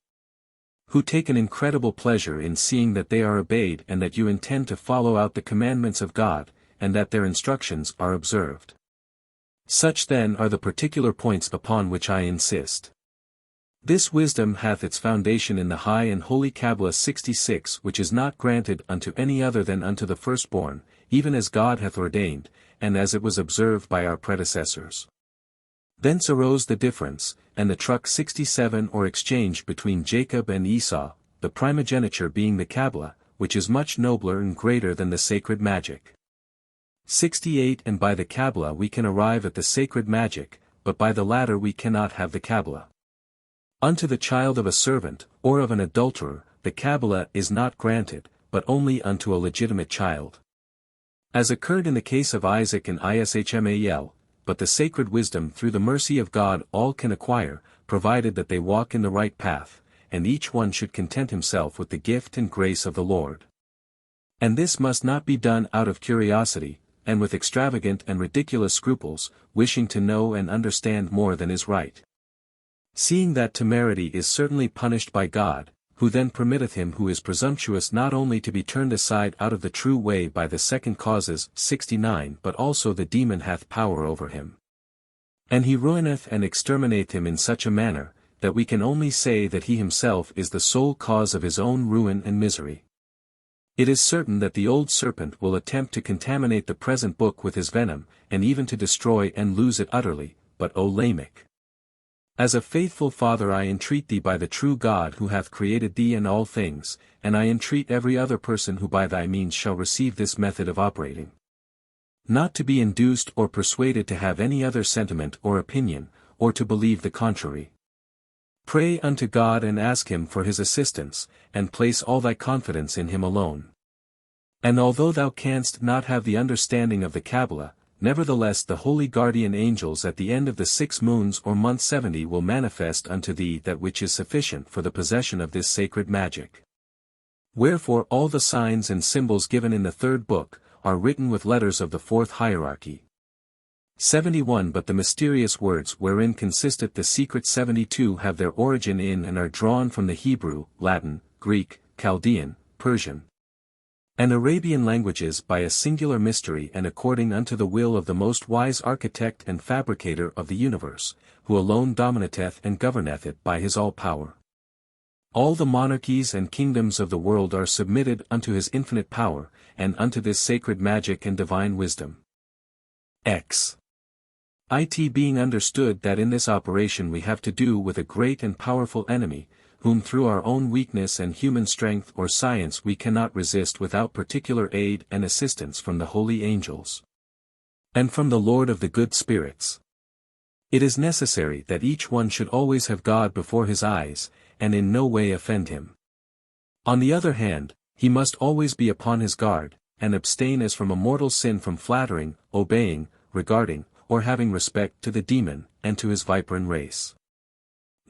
who take an incredible pleasure in seeing that they are obeyed and that you intend to follow out the commandments of God, and that their instructions are observed. Such then are the particular points upon which I insist. This wisdom hath its foundation in the high and holy Kabbalah 66, which is not granted unto any other than unto the firstborn, even as God hath ordained, and as it was observed by our predecessors. Thence arose the difference, and the truck 67 or exchange between Jacob and Esau, the primogeniture being the Kabbalah, which is much nobler and greater than the sacred magic. 68 And by the Kabbalah we can arrive at the sacred magic, but by the latter we cannot have the Kabbalah. Unto the child of a servant, or of an adulterer, the Kabbalah is not granted, but only unto a legitimate child. As occurred in the case of Isaac and Ishmael, but the sacred wisdom through the mercy of God all can acquire, provided that they walk in the right path, and each one should content himself with the gift and grace of the Lord. And this must not be done out of curiosity, and with extravagant and ridiculous scruples, wishing to know and understand more than is right. Seeing that temerity is certainly punished by God, who then permitteth him who is presumptuous not only to be turned aside out of the true way by the second causes 69 but also the demon hath power over him. And he ruineth and exterminateth him in such a manner, that we can only say that he himself is the sole cause of his own ruin and misery. It is certain that the old serpent will attempt to contaminate the present book with his venom, and even to destroy and lose it utterly, but O Lamech! As a faithful father I entreat thee by the true God who hath created thee and all things, and I entreat every other person who by thy means shall receive this method of operating, not to be induced or persuaded to have any other sentiment or opinion, or to believe the contrary. Pray unto God and ask him for his assistance, and place all thy confidence in him alone. And although thou canst not have the understanding of the Kabbalah, nevertheless the holy guardian angels at the end of the 6 moons or month 70 will manifest unto thee that which is sufficient for the possession of this sacred magic. Wherefore all the signs and symbols given in the 3rd book, are written with letters of the 4th hierarchy. 71 But the mysterious words wherein consisteth the secret 72 have their origin in and are drawn from the Hebrew, Latin, Greek, Chaldean, Persian, and Arabian languages by a singular mystery and according unto the will of the most wise architect and fabricator of the universe, who alone dominateth and governeth it by his all-power. All the monarchies and kingdoms of the world are submitted unto his infinite power, and unto this sacred magic and divine wisdom. It being understood that in this operation we have to do with a great and powerful enemy, whom through our own weakness and human strength or science we cannot resist without particular aid and assistance from the holy angels, and from the Lord of the good spirits. It is necessary that each one should always have God before his eyes, and in no way offend him. On the other hand, he must always be upon his guard, and abstain as from a mortal sin from flattering, obeying, regarding, or having respect to the demon, and to his viperine race.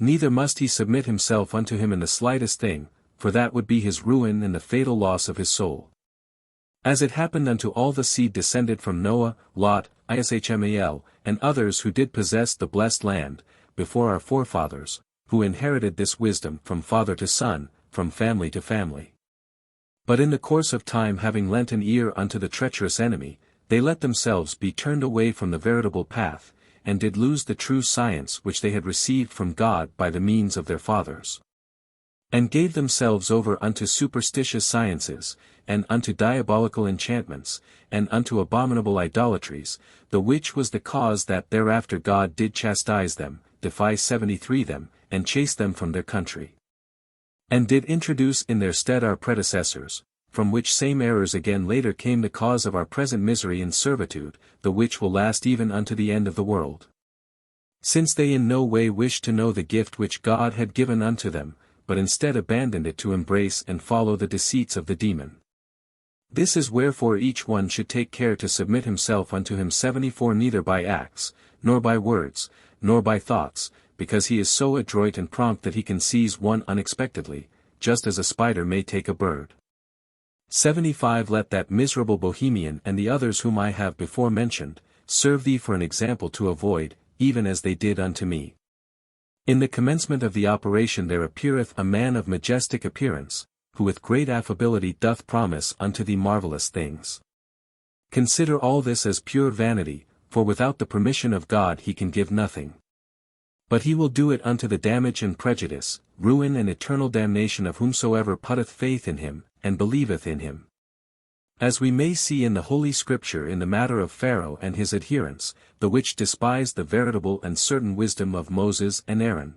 Neither must he submit himself unto him in the slightest thing, for that would be his ruin and the fatal loss of his soul. As it happened unto all the seed descended from Noah, Lot, Ishmael, and others who did possess the blessed land, before our forefathers, who inherited this wisdom from father to son, from family to family. But in the course of time, having lent an ear unto the treacherous enemy, they let themselves be turned away from the veritable path, and did lose the true science which they had received from God by the means of their fathers. And gave themselves over unto superstitious sciences, and unto diabolical enchantments, and unto abominable idolatries, the which was the cause that thereafter God did chastise them, defy 73 them, and chase them from their country. And did introduce in their stead our predecessors, from which same errors again later came the cause of our present misery and servitude, the which will last even unto the end of the world. Since they in no way wished to know the gift which God had given unto them, but instead abandoned it to embrace and follow the deceits of the demon. This is wherefore each one should take care to submit himself unto him 74 neither by acts, nor by words, nor by thoughts, because he is so adroit and prompt that he can seize one unexpectedly, just as a spider may take a bird. 75 Let that miserable Bohemian and the others whom I have before mentioned, serve thee for an example to avoid, even as they did unto me. In the commencement of the operation there appeareth a man of majestic appearance, who with great affability doth promise unto thee marvellous things. Consider all this as pure vanity, for without the permission of God he can give nothing. But he will do it unto the damage and prejudice, ruin and eternal damnation of whomsoever putteth faith in him, and believeth in him. As we may see in the Holy Scripture in the matter of Pharaoh and his adherents, the which despised the veritable and certain wisdom of Moses and Aaron,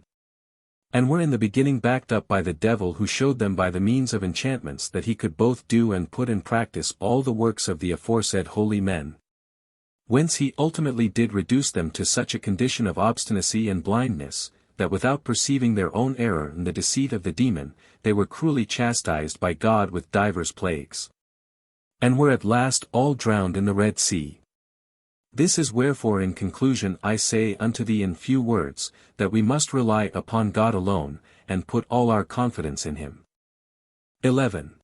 and were in the beginning backed up by the devil, who showed them by the means of enchantments that he could both do and put in practice all the works of the aforesaid holy men. Whence he ultimately did reduce them to such a condition of obstinacy and blindness, that without perceiving their own error and the deceit of the demon, they were cruelly chastised by God with divers plagues, and were at last all drowned in the Red Sea. This is wherefore in conclusion I say unto thee in few words, that we must rely upon God alone, and put all our confidence in him. 11.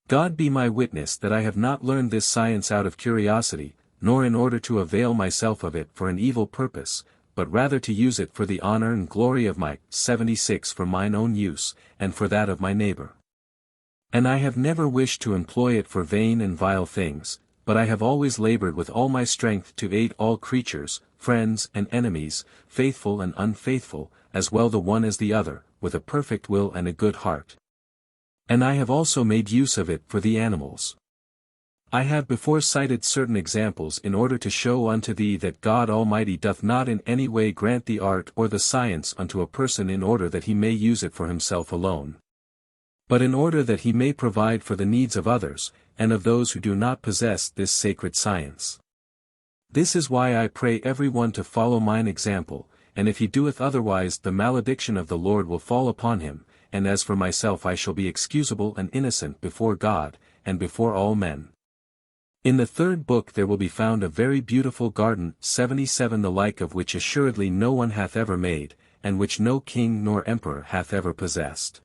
God be my witness that I have not learned this science out of curiosity, nor in order to avail myself of it for an evil purpose, but rather to use it for the honor and glory of my 76 for mine own use, and for that of my neighbor. And I have never wished to employ it for vain and vile things, but I have always labored with all my strength to aid all creatures, friends and enemies, faithful and unfaithful, as well the one as the other, with a perfect will and a good heart. And I have also made use of it for the animals. I have before cited certain examples in order to show unto thee that God Almighty doth not in any way grant the art or the science unto a person in order that he may use it for himself alone, but in order that he may provide for the needs of others, and of those who do not possess this sacred science. This is why I pray every one to follow mine example, and if he doeth otherwise the malediction of the Lord will fall upon him, and as for myself I shall be excusable and innocent before God, and before all men. In the third book there will be found a very beautiful garden, 77 the like of which assuredly no one hath ever made, and which no king nor emperor hath ever possessed.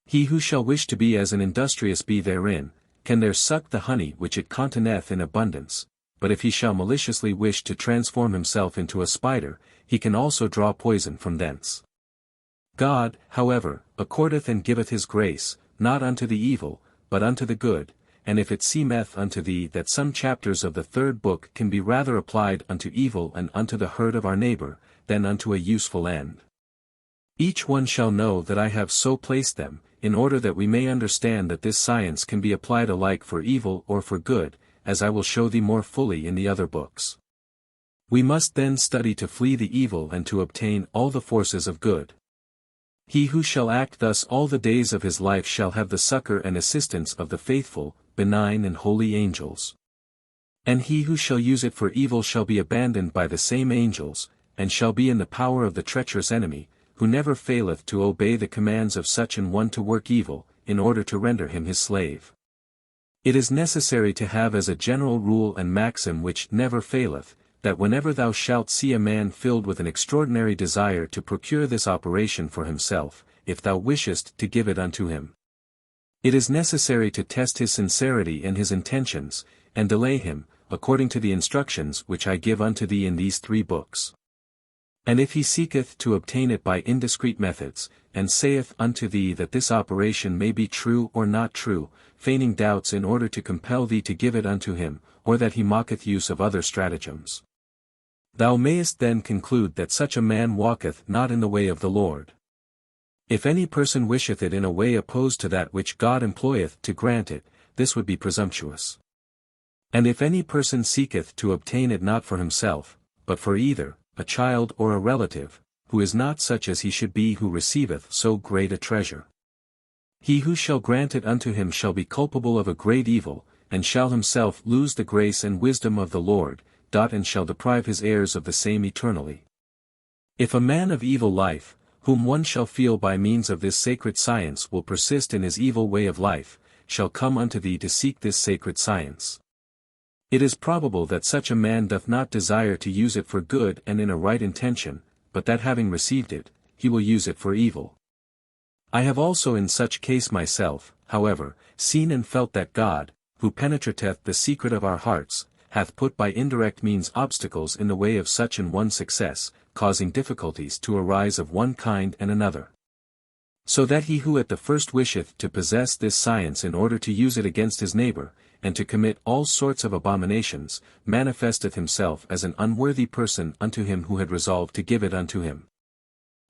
He who shall wish to be as an industrious bee therein, can there suck the honey which it containeth in abundance, but if he shall maliciously wish to transform himself into a spider, he can also draw poison from thence. God, however, accordeth and giveth his grace, not unto the evil, but unto the good, and if it seemeth unto thee that some chapters of the third book can be rather applied unto evil and unto the hurt of our neighbor, than unto a useful end, each one shall know that I have so placed them, in order that we may understand that this science can be applied alike for evil or for good, as I will show thee more fully in the other books. We must then study to flee the evil and to obtain all the forces of good. He who shall act thus all the days of his life shall have the succor and assistance of the faithful, benign and holy angels. And he who shall use it for evil shall be abandoned by the same angels, and shall be in the power of the treacherous enemy, who never faileth to obey the commands of such an one to work evil, in order to render him his slave. It is necessary to have as a general rule and maxim which never faileth, that whenever thou shalt see a man filled with an extraordinary desire to procure this operation for himself, if thou wishest to give it unto him, it is necessary to test his sincerity and his intentions, and delay him, according to the instructions which I give unto thee in these 3 books. And if he seeketh to obtain it by indiscreet methods, and saith unto thee that this operation may be true or not true, feigning doubts in order to compel thee to give it unto him, or that he mocketh use of other stratagems, thou mayest then conclude that such a man walketh not in the way of the Lord. If any person wisheth it in a way opposed to that which God employeth to grant it, this would be presumptuous. And if any person seeketh to obtain it not for himself, but for either a child or a relative, who is not such as he should be who receiveth so great a treasure, he who shall grant it unto him shall be culpable of a great evil, and shall himself lose the grace and wisdom of the Lord, and shall deprive his heirs of the same eternally. If a man of evil life, whom one shall feel by means of this sacred science will persist in his evil way of life, shall come unto thee to seek this sacred science, it is probable that such a man doth not desire to use it for good and in a right intention, but that having received it, he will use it for evil. I have also in such case myself, however, seen and felt that God, who penetrateth the secret of our hearts, hath put by indirect means obstacles in the way of such an one's success, causing difficulties to arise of one kind and another. So that he who at the first wisheth to possess this science in order to use it against his neighbor, and to commit all sorts of abominations, manifesteth himself as an unworthy person unto him who had resolved to give it unto him.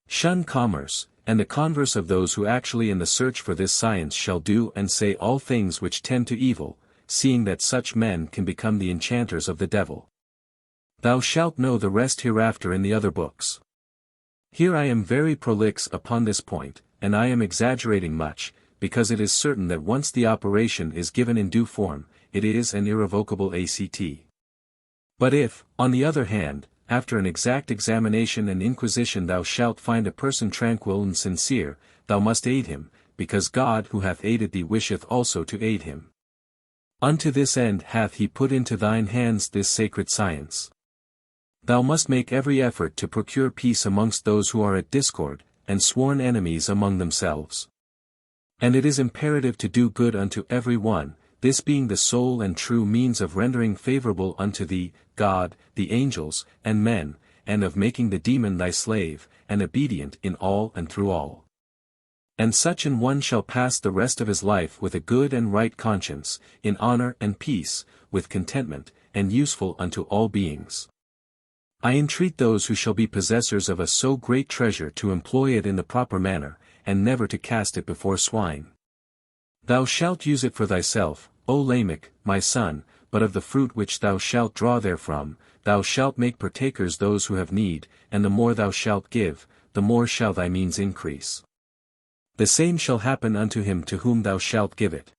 Shun commerce, and the converse of those who actually in the search for this science shall do and say all things which tend to evil, seeing that such men can become the enchanters of the devil. Thou shalt know the rest hereafter in the other books. Here I am very prolix upon this point, and I am exaggerating much, because it is certain that once the operation is given in due form, it is an irrevocable act. But if, on the other hand, after an exact examination and inquisition thou shalt find a person tranquil and sincere, thou must aid him, because God who hath aided thee wisheth also to aid him. Unto this end hath he put into thine hands this sacred science. Thou must make every effort to procure peace amongst those who are at discord, and sworn enemies among themselves. And it is imperative to do good unto every one, this being the sole and true means of rendering favorable unto thee, God, the angels, and men, and of making the demon thy slave, and obedient in all and through all. And such an one shall pass the rest of his life with a good and right conscience, in honor and peace, with contentment, and useful unto all beings. I entreat those who shall be possessors of a so great treasure to employ it in the proper manner, and never to cast it before swine. Thou shalt use it for thyself, O Lamech, my son, but of the fruit which thou shalt draw therefrom, thou shalt make partakers those who have need, and the more thou shalt give, the more shall thy means increase. The same shall happen unto him to whom thou shalt give it.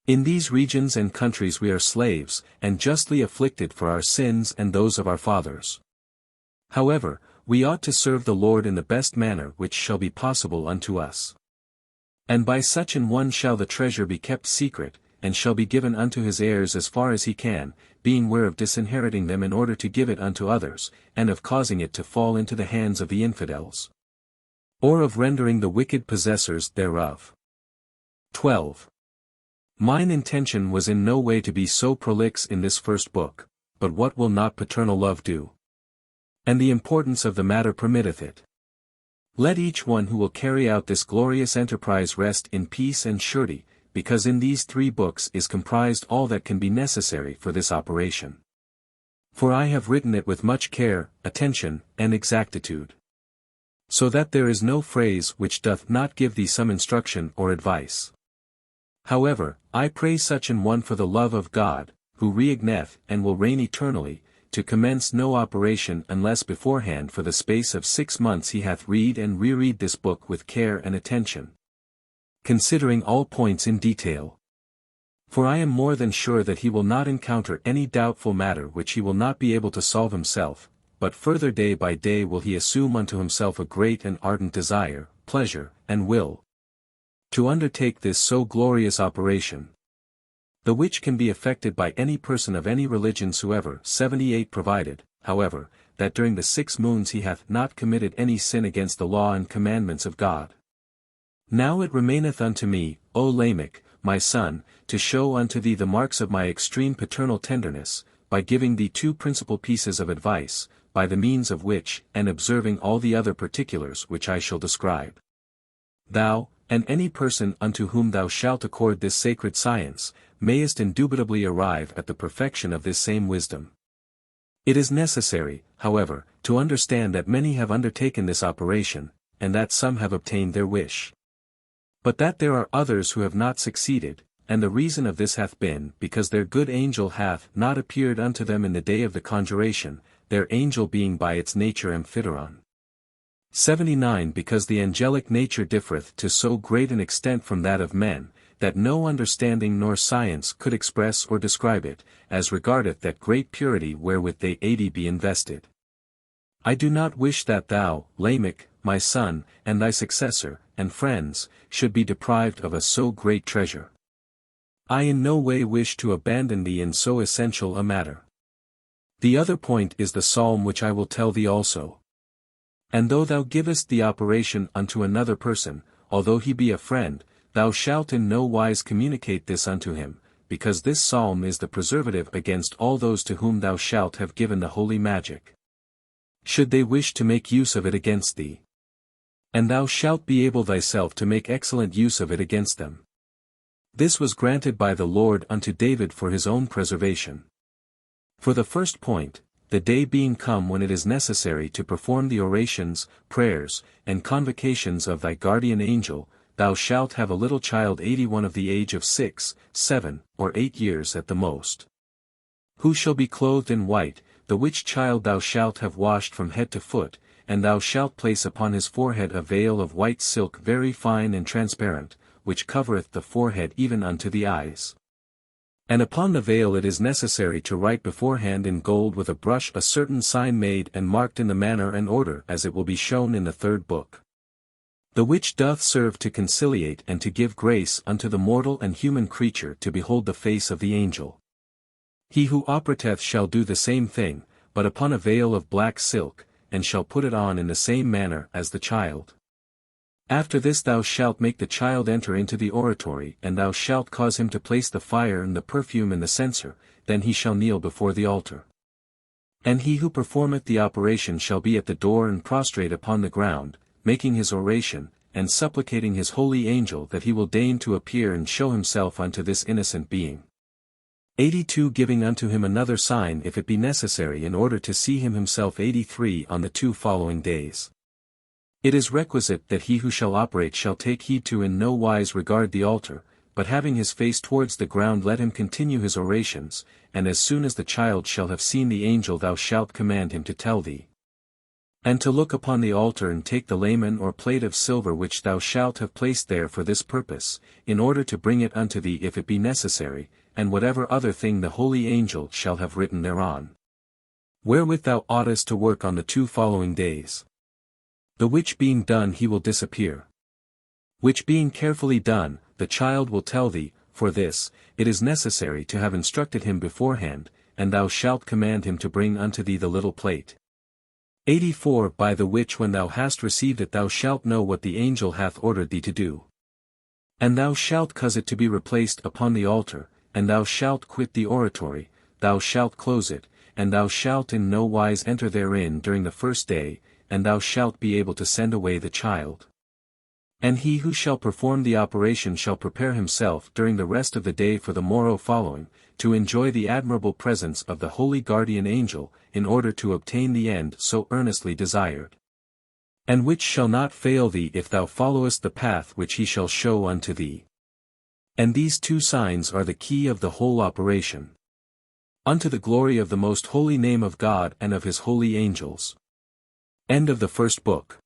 In these regions and countries we are slaves, and justly afflicted for our sins and those of our fathers. However, we ought to serve the Lord in the best manner which shall be possible unto us. And by such an one shall the treasure be kept secret, and shall be given unto his heirs as far as he can, being ware of disinheriting them in order to give it unto others, and of causing it to fall into the hands of the infidels, or of rendering the wicked possessors thereof. 12. Mine intention was in no way to be so prolix in this first book, but what will not paternal love do? And the importance of the matter permitteth it. Let each one who will carry out this glorious enterprise rest in peace and surety, because in these 3 books is comprised all that can be necessary for this operation. For I have written it with much care, attention, and exactitude, so that there is no phrase which doth not give thee some instruction or advice. However, I pray such an one for the love of God, who reigneth and will reign eternally, to commence no operation unless beforehand for the space of 6 months he hath read and reread this book with care and attention, considering all points in detail. For I am more than sure that he will not encounter any doubtful matter which he will not be able to solve himself, but further day by day will he assume unto himself a great and ardent desire, pleasure, and will to undertake this so glorious operation, the which can be effected by any person of any religion soever. 78 Provided, however, that during the 6 moons he hath not committed any sin against the law and commandments of God. Now it remaineth unto me, O Lamech, my son, to show unto thee the marks of my extreme paternal tenderness, by giving thee 2 principal pieces of advice, by the means of which, and observing all the other particulars which I shall describe, thou, and any person unto whom thou shalt accord this sacred science, mayest indubitably arrive at the perfection of this same wisdom. It is necessary, however, to understand that many have undertaken this operation, and that some have obtained their wish. But that there are others who have not succeeded, and the reason of this hath been because their good angel hath not appeared unto them in the day of the conjuration, their angel being by its nature Amphitryon. 79 Because the angelic nature differeth to so great an extent from that of men, that no understanding nor science could express or describe it, as regardeth that great purity wherewith they be invested. I do not wish that thou, Lamech, my son, and thy successor, and friends, should be deprived of a so great treasure. I in no way wish to abandon thee in so essential a matter. The other point is the psalm which I will tell thee also. And though thou givest the operation unto another person, although he be a friend, thou shalt in no wise communicate this unto him, because this psalm is the preservative against all those to whom thou shalt have given the holy magic, should they wish to make use of it against thee. And thou shalt be able thyself to make excellent use of it against them. This was granted by the Lord unto David for his own preservation. For the first point, the day being come when it is necessary to perform the orations, prayers, and convocations of thy guardian angel, thou shalt have a little child 81 of the age of 6, 7, or 8 years at the most, who shall be clothed in white, the which child thou shalt have washed from head to foot, and thou shalt place upon his forehead a veil of white silk very fine and transparent, which covereth the forehead even unto the eyes. And upon the veil it is necessary to write beforehand in gold with a brush a certain sign made and marked in the manner and order as it will be shown in the third book. The which doth serve to conciliate and to give grace unto the mortal and human creature to behold the face of the angel. He who operateth shall do the same thing, but upon a veil of black silk, and shall put it on in the same manner as the child. After this thou shalt make the child enter into the oratory, and thou shalt cause him to place the fire and the perfume in the censer, then he shall kneel before the altar. And he who performeth the operation shall be at the door and prostrate upon the ground, making his oration, and supplicating his holy angel that he will deign to appear and show himself unto this innocent being. 82 Giving unto him another sign if it be necessary in order to see him himself. 83 On the 2 following days. It is requisite that he who shall operate shall take heed to in no wise regard the altar, but having his face towards the ground let him continue his orations, and as soon as the child shall have seen the angel thou shalt command him to tell thee. And to look upon the altar and take the lamen or plate of silver which thou shalt have placed there for this purpose, in order to bring it unto thee if it be necessary, and whatever other thing the holy angel shall have written thereon. Wherewith thou oughtest to work on the 2 following days. The which being done he will disappear. Which being carefully done, the child will tell thee, for this, it is necessary to have instructed him beforehand, and thou shalt command him to bring unto thee the little plate. 84 By the which when thou hast received it thou shalt know what the angel hath ordered thee to do. And thou shalt cause it to be replaced upon the altar, and thou shalt quit the oratory, thou shalt close it, and thou shalt in no wise enter therein during the first day, and thou shalt be able to send away the child. And he who shall perform the operation shall prepare himself during the rest of the day for the morrow following, to enjoy the admirable presence of the holy guardian angel, in order to obtain the end so earnestly desired. And which shall not fail thee if thou followest the path which he shall show unto thee. And these 2 signs are the key of the whole operation. Unto the glory of the most holy name of God and of his holy angels. End of the first book.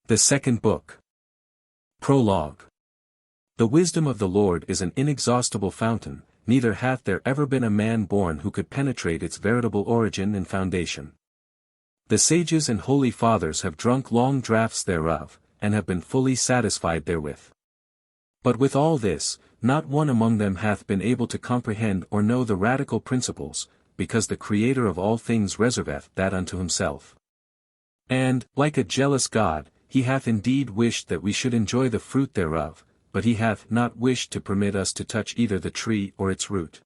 The second book. Prologue. The wisdom of the Lord is an inexhaustible fountain, neither hath there ever been a man born who could penetrate its veritable origin and foundation. The sages and holy fathers have drunk long draughts thereof, and have been fully satisfied therewith. But with all this, not one among them hath been able to comprehend or know the radical principles, because the Creator of all things reserveth that unto himself. And, like a jealous God, he hath indeed wished that we should enjoy the fruit thereof, but he hath not wished to permit us to touch either the tree or its root.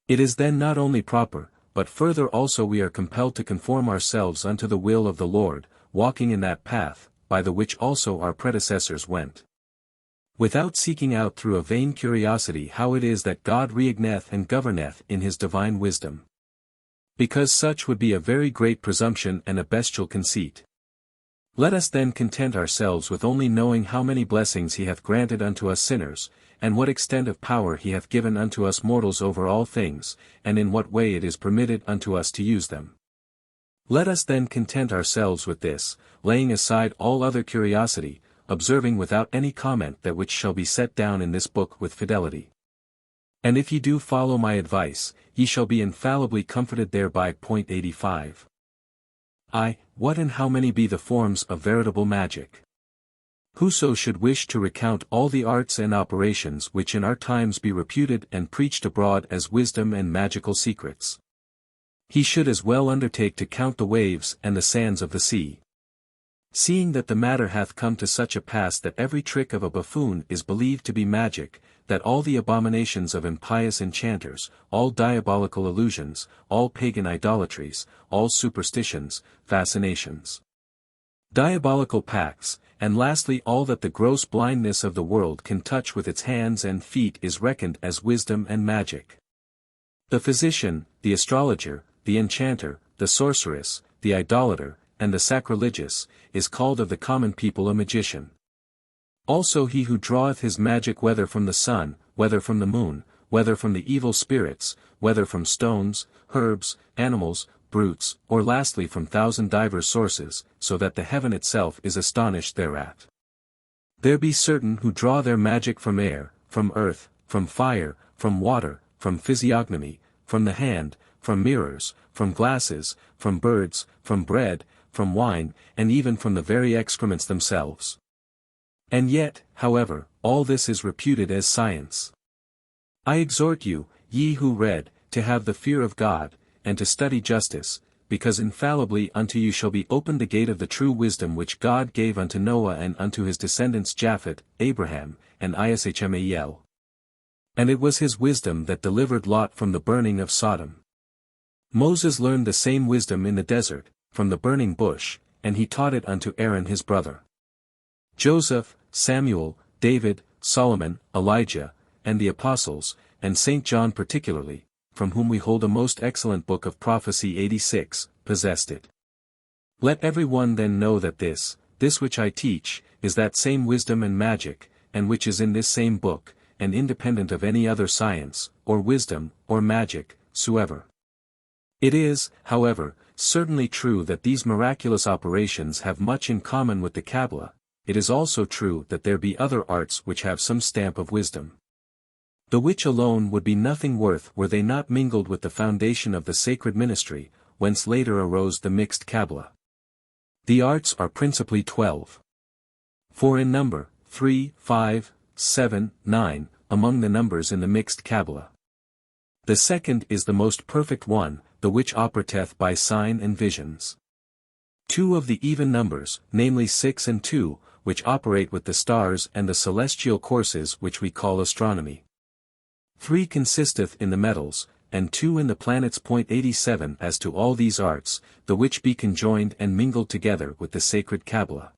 It is then not only proper, but further also we are compelled to conform ourselves unto the will of the Lord, walking in that path, by the which also our predecessors went. Without seeking out through a vain curiosity how it is that God reigneth and governeth in his divine wisdom. Because such would be a very great presumption and a bestial conceit. Let us then content ourselves with only knowing how many blessings he hath granted unto us sinners, and what extent of power he hath given unto us mortals over all things, and in what way it is permitted unto us to use them. Let us then content ourselves with this, laying aside all other curiosity, observing without any comment that which shall be set down in this book with fidelity. And if ye do follow my advice, ye shall be infallibly comforted thereby. 85. What and how many be the forms of veritable magic? Whoso should wish to recount all the arts and operations which in our times be reputed and preached abroad as wisdom and magical secrets, he should as well undertake to count the waves and the sands of the sea. Seeing that the matter hath come to such a pass that every trick of a buffoon is believed to be magic, that all the abominations of impious enchanters, all diabolical illusions, all pagan idolatries, all superstitions, fascinations, diabolical pacts, and lastly all that the gross blindness of the world can touch with its hands and feet is reckoned as wisdom and magic. The physician, the astrologer, the enchanter, the sorceress, the idolater, and the sacrilegious, is called of the common people a magician. Also he who draweth his magic whether from the sun, whether from the moon, whether from the evil spirits, whether from stones, herbs, animals, brutes, or lastly from thousand divers sources, so that the heaven itself is astonished thereat. There be certain who draw their magic from air, from earth, from fire, from water, from physiognomy, from the hand, from mirrors, from glasses, from birds, from bread, from wine, and even from the very excrements themselves. And yet, however, all this is reputed as science. I exhort you, ye who read, to have the fear of God, and to study justice, because infallibly unto you shall be opened the gate of the true wisdom which God gave unto Noah and unto his descendants Japhet, Abraham, and Ishmael. And it was his wisdom that delivered Lot from the burning of Sodom. Moses learned the same wisdom in the desert, from the burning bush, and he taught it unto Aaron his brother. Joseph, Samuel, David, Solomon, Elijah, and the apostles, and St. John particularly, from whom we hold a most excellent book of prophecy 86, possessed it. Let every one then know that this which I teach, is that same wisdom and magic, and which is in this same book, and independent of any other science, or wisdom, or magic, soever. It is, however, certainly true that these miraculous operations have much in common with the Kabbalah. It is also true that there be other arts which have some stamp of wisdom, the which alone would be nothing worth were they not mingled with the foundation of the sacred ministry, whence later arose the mixed Kabbalah. The arts are principally 12. 4 in number, 3, 5, 7, 9, among the numbers in the mixed Kabbalah. The second is the most perfect one, the which operateth by sign and visions. 2 of the even numbers, namely 6 and 2, which operate with the stars and the celestial courses which we call astronomy. 3 consisteth in the metals, and 2 in the planets. 87 As to all these arts, the which be conjoined and mingled together with the sacred Kabbalah.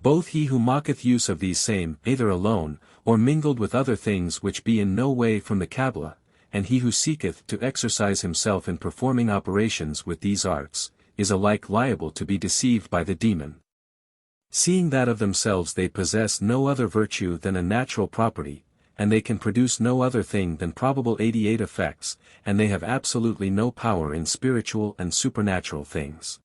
Both he who mocketh use of these same, either alone, or mingled with other things which be in no way from the Kabbalah, and he who seeketh to exercise himself in performing operations with these arts, is alike liable to be deceived by the demon. Seeing that of themselves they possess no other virtue than a natural property, and they can produce no other thing than probable 88 effects, and they have absolutely no power in spiritual and supernatural things.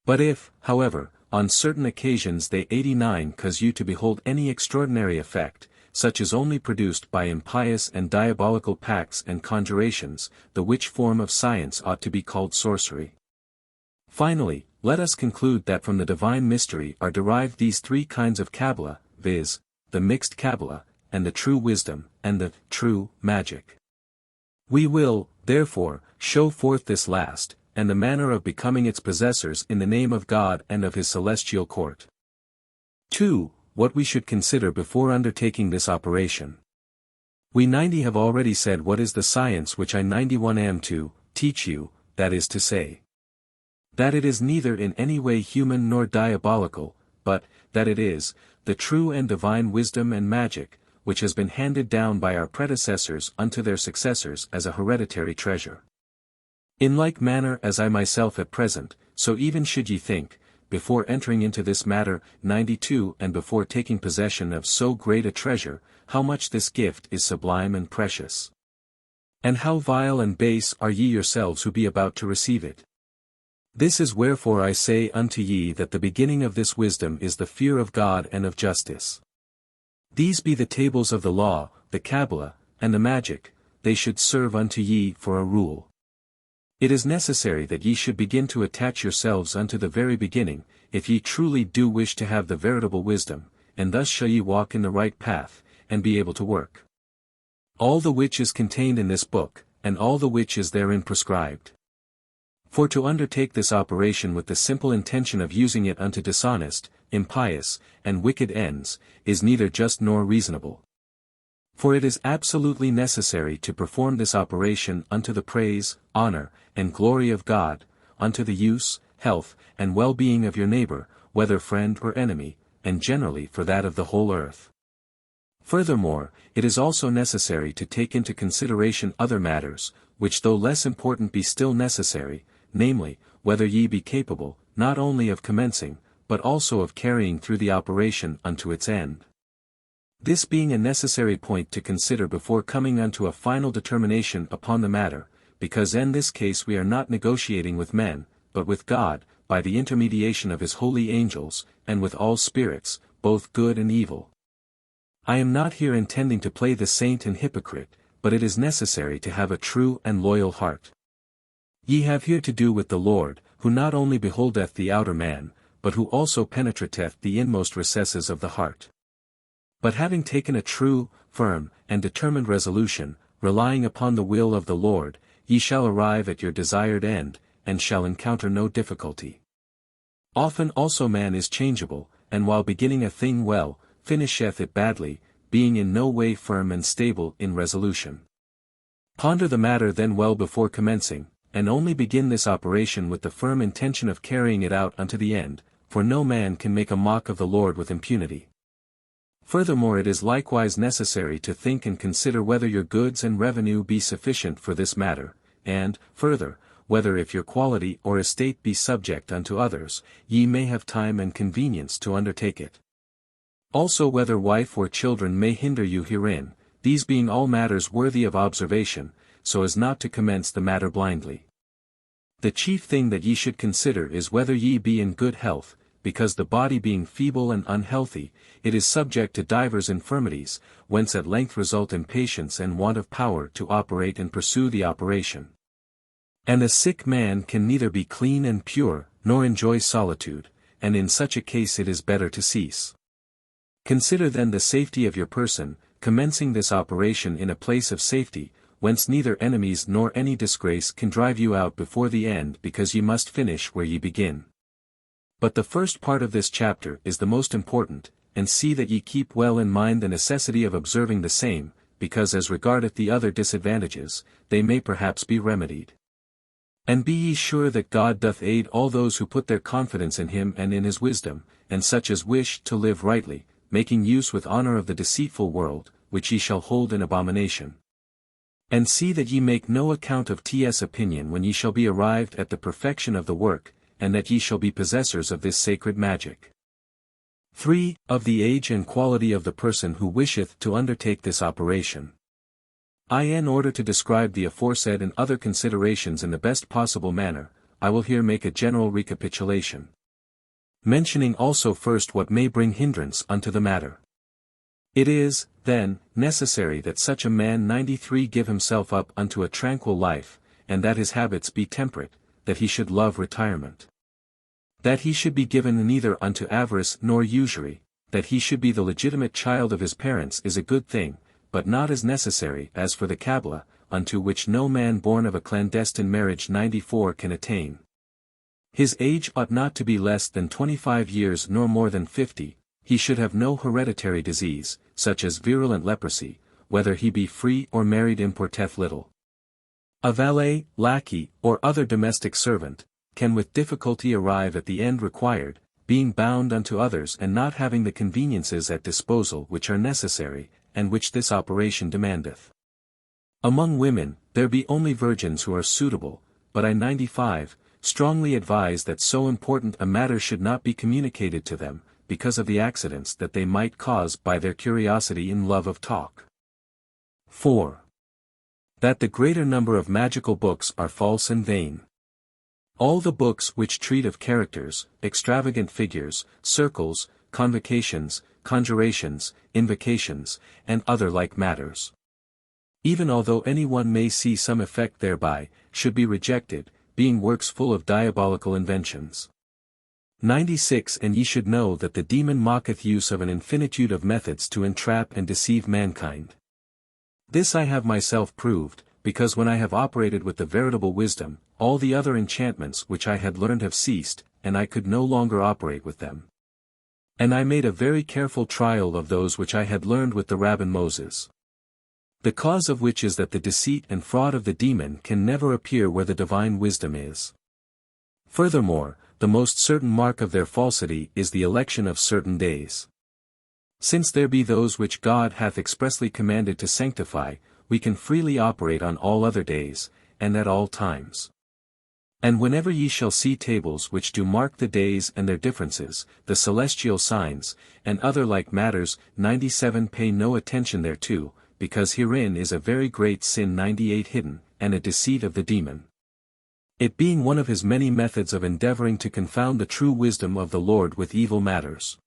But if, however, on certain occasions they 89 cause you to behold any extraordinary effect, such is only produced by impious and diabolical pacts and conjurations, the which form of science ought to be called sorcery. Finally, let us conclude that from the divine mystery are derived these 3 kinds of Kabbalah, viz., the mixed Kabbalah, and the true wisdom, and the true magic. We will, therefore, show forth this last, and the manner of becoming its possessors in the name of God and of his celestial court. 2. What we should consider before undertaking this operation. We 90 have already said what is the science which I 91 am to teach you, that is to say, that it is neither in any way human nor diabolical, but, that it is, the true and divine wisdom and magic, which has been handed down by our predecessors unto their successors as a hereditary treasure. In like manner as I myself at present, so even should ye think, before entering into this matter, 92 and before taking possession of so great a treasure, how much this gift is sublime and precious. And how vile and base are ye yourselves who be about to receive it. This is wherefore I say unto ye that the beginning of this wisdom is the fear of God and of justice. These be the tables of the law, the Kabbalah, and the magic, they should serve unto ye for a rule. It is necessary that ye should begin to attach yourselves unto the very beginning, if ye truly do wish to have the veritable wisdom, and thus shall ye walk in the right path, and be able to work all the which is contained in this book, and all the which is therein prescribed. For to undertake this operation with the simple intention of using it unto dishonest, impious, and wicked ends, is neither just nor reasonable. For it is absolutely necessary to perform this operation unto the praise, honor, and glory of God, unto the use, health, and well-being of your neighbor, whether friend or enemy, and generally for that of the whole earth. Furthermore, it is also necessary to take into consideration other matters, which though less important be still necessary, namely, whether ye be capable, not only of commencing, but also of carrying through the operation unto its end. This being a necessary point to consider before coming unto a final determination upon the matter, because in this case we are not negotiating with men, but with God, by the intermediation of his holy angels, and with all spirits, both good and evil. I am not here intending to play the saint and hypocrite, but it is necessary to have a true and loyal heart. Ye have here to do with the Lord, who not only beholdeth the outer man, but who also penetrateth the inmost recesses of the heart. But having taken a true, firm, and determined resolution, relying upon the will of the Lord, ye shall arrive at your desired end, and shall encounter no difficulty. Often also man is changeable, and while beginning a thing well, finisheth it badly, being in no way firm and stable in resolution. Ponder the matter then well before commencing, and only begin this operation with the firm intention of carrying it out unto the end, for no man can make a mock of the Lord with impunity. Furthermore, it is likewise necessary to think and consider whether your goods and revenue be sufficient for this matter, and, further, whether if your quality or estate be subject unto others, ye may have time and convenience to undertake it. Also whether wife or children may hinder you herein, these being all matters worthy of observation, so as not to commence the matter blindly. The chief thing that ye should consider is whether ye be in good health, because the body being feeble and unhealthy, it is subject to divers infirmities, whence at length result impatience and want of power to operate and pursue the operation. And a sick man can neither be clean and pure, nor enjoy solitude, and in such a case it is better to cease. Consider then the safety of your person, commencing this operation in a place of safety, whence neither enemies nor any disgrace can drive you out before the end, because ye must finish where ye begin. But the first part of this chapter is the most important, and see that ye keep well in mind the necessity of observing the same, because as regardeth the other disadvantages, they may perhaps be remedied. And be ye sure that God doth aid all those who put their confidence in him and in his wisdom, and such as wish to live rightly, making use with honor of the deceitful world, which ye shall hold in abomination. And see that ye make no account of T.'s opinion when ye shall be arrived at the perfection of the work, and that ye shall be possessors of this sacred magic. 3. Of the age and quality of the person who wisheth to undertake this operation. In order to describe the aforesaid and other considerations in the best possible manner, I will here make a general recapitulation. Mentioning also first what may bring hindrance unto the matter. It is, then, necessary that such a man 93 give himself up unto a tranquil life, and that his habits be temperate, that he should love retirement. That he should be given neither unto avarice nor usury, that he should be the legitimate child of his parents is a good thing, but not as necessary as for the Kabbalah, unto which no man born of a clandestine marriage 94 can attain. His age ought not to be less than 25 years nor more than 50, he should have no hereditary disease, such as virulent leprosy, whether he be free or married importeth little. A valet, lackey, or other domestic servant, can with difficulty arrive at the end required, being bound unto others and not having the conveniences at disposal which are necessary, and which this operation demandeth. Among women, there be only virgins who are suitable, but I 95, strongly advise that so important a matter should not be communicated to them, because of the accidents that they might cause by their curiosity and love of talk. 4. That the greater number of magical books are false and vain. All the books which treat of characters, extravagant figures, circles, convocations, conjurations, invocations, and other like matters, even although any one may see some effect thereby, should be rejected, being works full of diabolical inventions. 96 And ye should know that the demon mocketh use of an infinitude of methods to entrap and deceive mankind. This I have myself proved, because when I have operated with the veritable wisdom, all the other enchantments which I had learned have ceased, and I could no longer operate with them. And I made a very careful trial of those which I had learned with the Rabbin Moses. The cause of which is that the deceit and fraud of the demon can never appear where the divine wisdom is. Furthermore, the most certain mark of their falsity is the election of certain days. Since there be those which God hath expressly commanded to sanctify, we can freely operate on all other days, and at all times. And whenever ye shall see tables which do mark the days and their differences, the celestial signs, and other like matters, 97 Pay no attention thereto, because herein is a very great sin 98 hidden, and a deceit of the demon. It being one of his many methods of endeavoring to confound the true wisdom of the Lord with evil matters.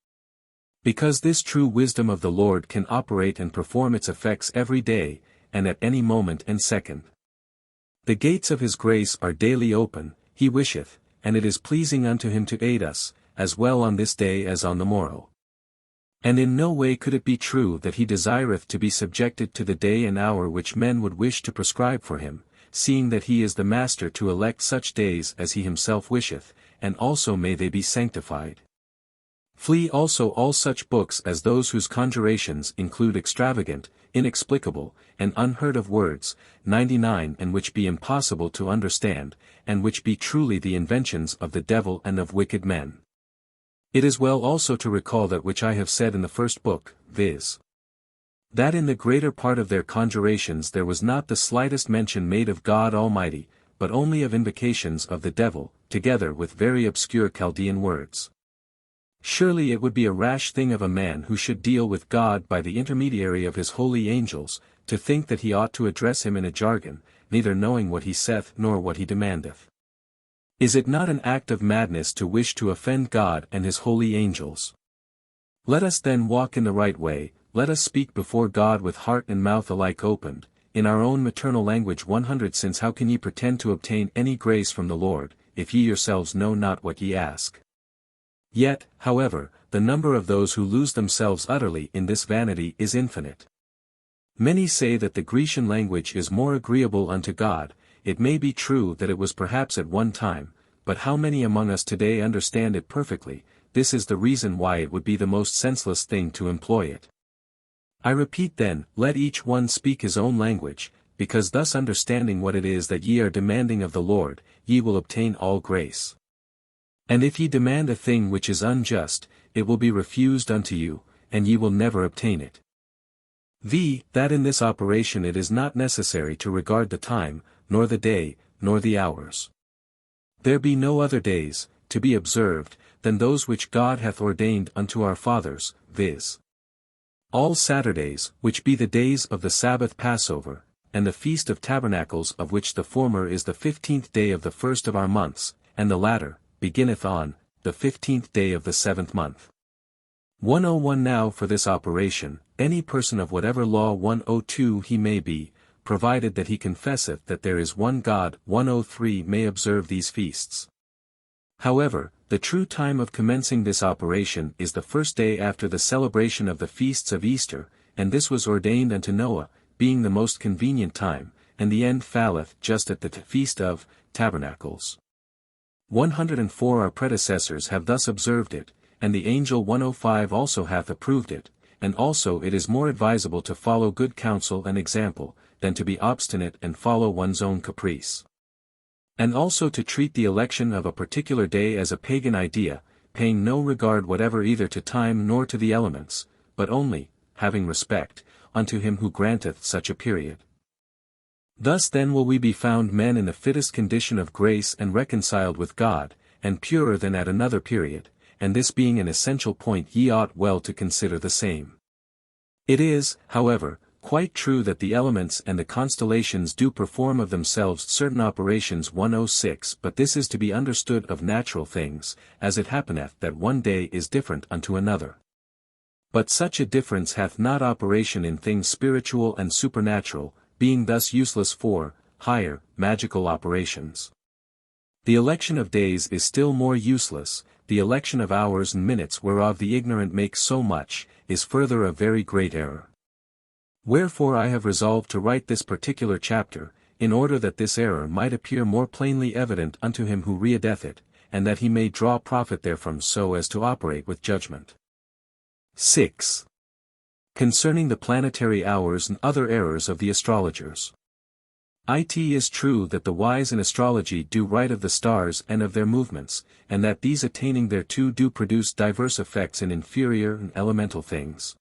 Because this true wisdom of the Lord can operate and perform its effects every day, and at any moment and second. The gates of his grace are daily open, he wisheth, and it is pleasing unto him to aid us, as well on this day as on the morrow. And in no way could it be true that he desireth to be subjected to the day and hour which men would wish to prescribe for him, seeing that he is the master to elect such days as he himself wisheth, and also may they be sanctified. Flee also all such books as those whose conjurations include extravagant, inexplicable, and unheard of words, 99 And which be impossible to understand, and which be truly the inventions of the devil and of wicked men. It is well also to recall that which I have said in the first book, viz. That in the greater part of their conjurations there was not the slightest mention made of God Almighty, but only of invocations of the devil, together with very obscure Chaldean words. Surely it would be a rash thing of a man who should deal with God by the intermediary of his holy angels, to think that he ought to address him in a jargon, neither knowing what he saith nor what he demandeth. Is it not an act of madness to wish to offend God and his holy angels? Let us then walk in the right way, let us speak before God with heart and mouth alike opened, in our own maternal language 100 Since how can ye pretend to obtain any grace from the Lord, if ye yourselves know not what ye ask? Yet, however, the number of those who lose themselves utterly in this vanity is infinite. Many say that the Grecian language is more agreeable unto God. It may be true that it was perhaps at one time, but how many among us today understand it perfectly? This is the reason why it would be the most senseless thing to employ it. I repeat then, let each one speak his own language, because thus understanding what it is that ye are demanding of the Lord, ye will obtain all grace. And if ye demand a thing which is unjust, it will be refused unto you, and ye will never obtain it. That in this operation it is not necessary to regard the time, nor the day, nor the hours. There be no other days, to be observed, than those which God hath ordained unto our fathers, viz. All Saturdays, which be the days of the Sabbath Passover, and the Feast of Tabernacles, of which the former is the 15th day of the first of our months, and the latter beginneth on the 15th day of the 7th month. 101 Now for this operation, any person of whatever law 102 he may be, provided that he confesseth that there is one God, 103 may observe these feasts. However, the true time of commencing this operation is the first day after the celebration of the feasts of Easter, and this was ordained unto Noah, being the most convenient time, and the end falleth just at the Feast of Tabernacles. 104 Our predecessors have thus observed it, and the angel 105 also hath approved it, and also it is more advisable to follow good counsel and example, than to be obstinate and follow one's own caprice. And also to treat the election of a particular day as a pagan idea, paying no regard whatever either to time nor to the elements, but only, having respect, unto him who granteth such a period. Thus then will we be found men in the fittest condition of grace and reconciled with God, and purer than at another period, and this being an essential point ye ought well to consider the same. It is, however, quite true that the elements and the constellations do perform of themselves certain operations 106, but this is to be understood of natural things, as it happeneth that one day is different unto another. But such a difference hath not operation in things spiritual and supernatural, being thus useless for higher, magical operations. The election of days is still more useless, the election of hours and minutes whereof the ignorant make so much, is further a very great error. Wherefore I have resolved to write this particular chapter, in order that this error might appear more plainly evident unto him who readeth it, and that he may draw profit therefrom so as to operate with judgment. 6. Concerning the planetary hours and other errors of the astrologers. It is true that the wise in astrology do write of the stars and of their movements, and that these attaining thereto do produce diverse effects in inferior and elemental things.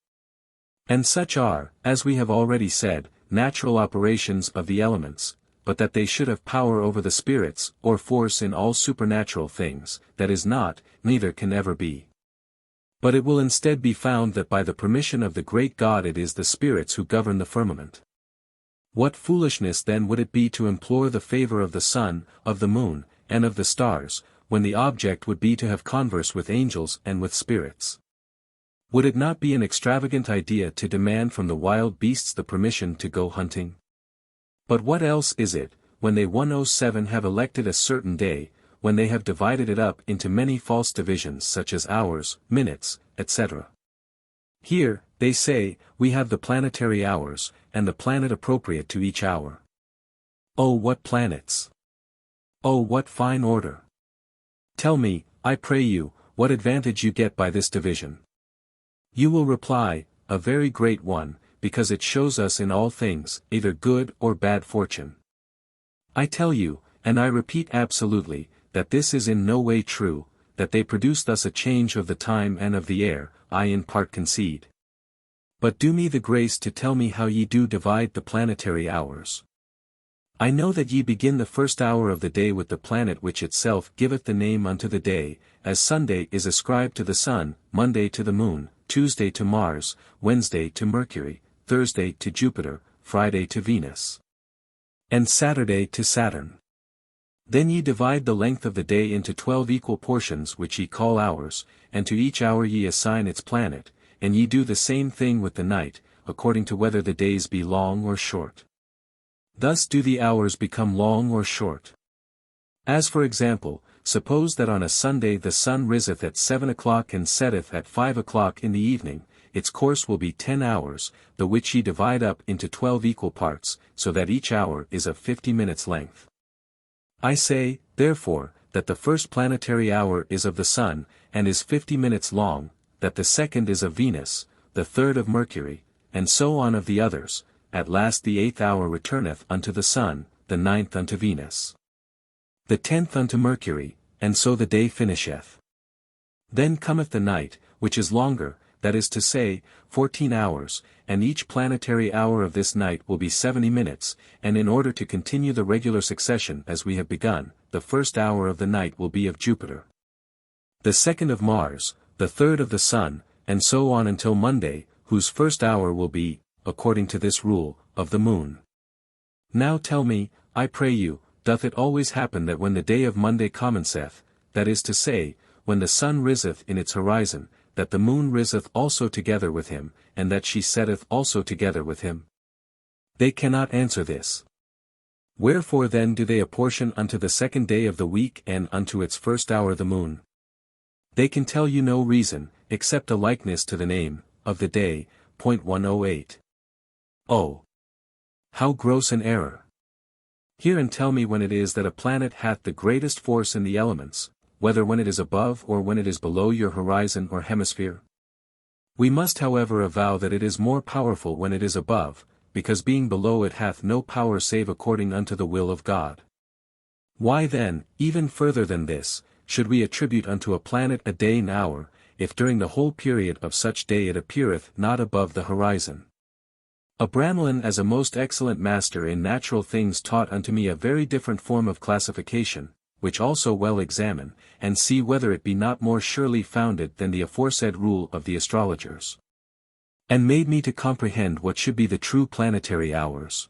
And such are, as we have already said, natural operations of the elements, but that they should have power over the spirits, or force in all supernatural things, that is not, neither can ever be. But it will instead be found that by the permission of the great God it is the spirits who govern the firmament. What foolishness then would it be to implore the favor of the sun, of the moon, and of the stars, when the object would be to have converse with angels and with spirits? Would it not be an extravagant idea to demand from the wild beasts the permission to go hunting? But what else is it, when they 107 have elected a certain day, when they have divided it up into many false divisions such as hours, minutes, etc. Here, they say, we have the planetary hours, and the planet appropriate to each hour. Oh, what planets! Oh, what fine order! Tell me, I pray you, what advantage you get by this division. You will reply, a very great one, because it shows us in all things, either good or bad fortune. I tell you, and I repeat absolutely, that this is in no way true, that they produce thus a change of the time and of the air, I in part concede. But do me the grace to tell me how ye do divide the planetary hours. I know that ye begin the first hour of the day with the planet which itself giveth the name unto the day, as Sunday is ascribed to the sun, Monday to the moon, Tuesday to Mars, Wednesday to Mercury, Thursday to Jupiter, Friday to Venus, and Saturday to Saturn. Then ye divide the length of the day into 12 equal portions which ye call hours, and to each hour ye assign its planet, and ye do the same thing with the night, according to whether the days be long or short. Thus do the hours become long or short. As for example, suppose that on a Sunday the sun riseth at 7 o'clock and setteth at 5 o'clock in the evening, its course will be 10 hours, the which ye divide up into 12 equal parts, so that each hour is of 50 minutes length. I say, therefore, that the first planetary hour is of the sun, and is 50 minutes long, that the second is of Venus, the third of Mercury, and so on of the others, at last the 8th hour returneth unto the sun, the 9th unto Venus, the 10th unto Mercury, and so the day finisheth. Then cometh the night, which is longer, that is to say, 14 hours, and each planetary hour of this night will be 70 minutes, and in order to continue the regular succession as we have begun, the first hour of the night will be of Jupiter, the second of Mars, the third of the Sun, and so on until Monday, whose first hour will be, according to this rule, of the Moon. Now tell me, I pray you, doth it always happen that when the day of Monday commenceth, that is to say, when the sun riseth in its horizon, that the moon riseth also together with him, and that she setteth also together with him? They cannot answer this. Wherefore then do they apportion unto the second day of the week and unto its first hour the moon? They can tell you no reason, except a likeness to the name, of the day, point 108. Oh! How gross an error! Hear and tell me when it is that a planet hath the greatest force in the elements, whether when it is above or when it is below your horizon or hemisphere? We must however avow that it is more powerful when it is above, because being below it hath no power save according unto the will of God. Why then, even further than this, should we attribute unto a planet a day and hour, if during the whole period of such day it appeareth not above the horizon? Abramelin as a most excellent master in natural things taught unto me a very different form of classification, which also well examine, and see whether it be not more surely founded than the aforesaid rule of the astrologers. And made me to comprehend what should be the true planetary hours.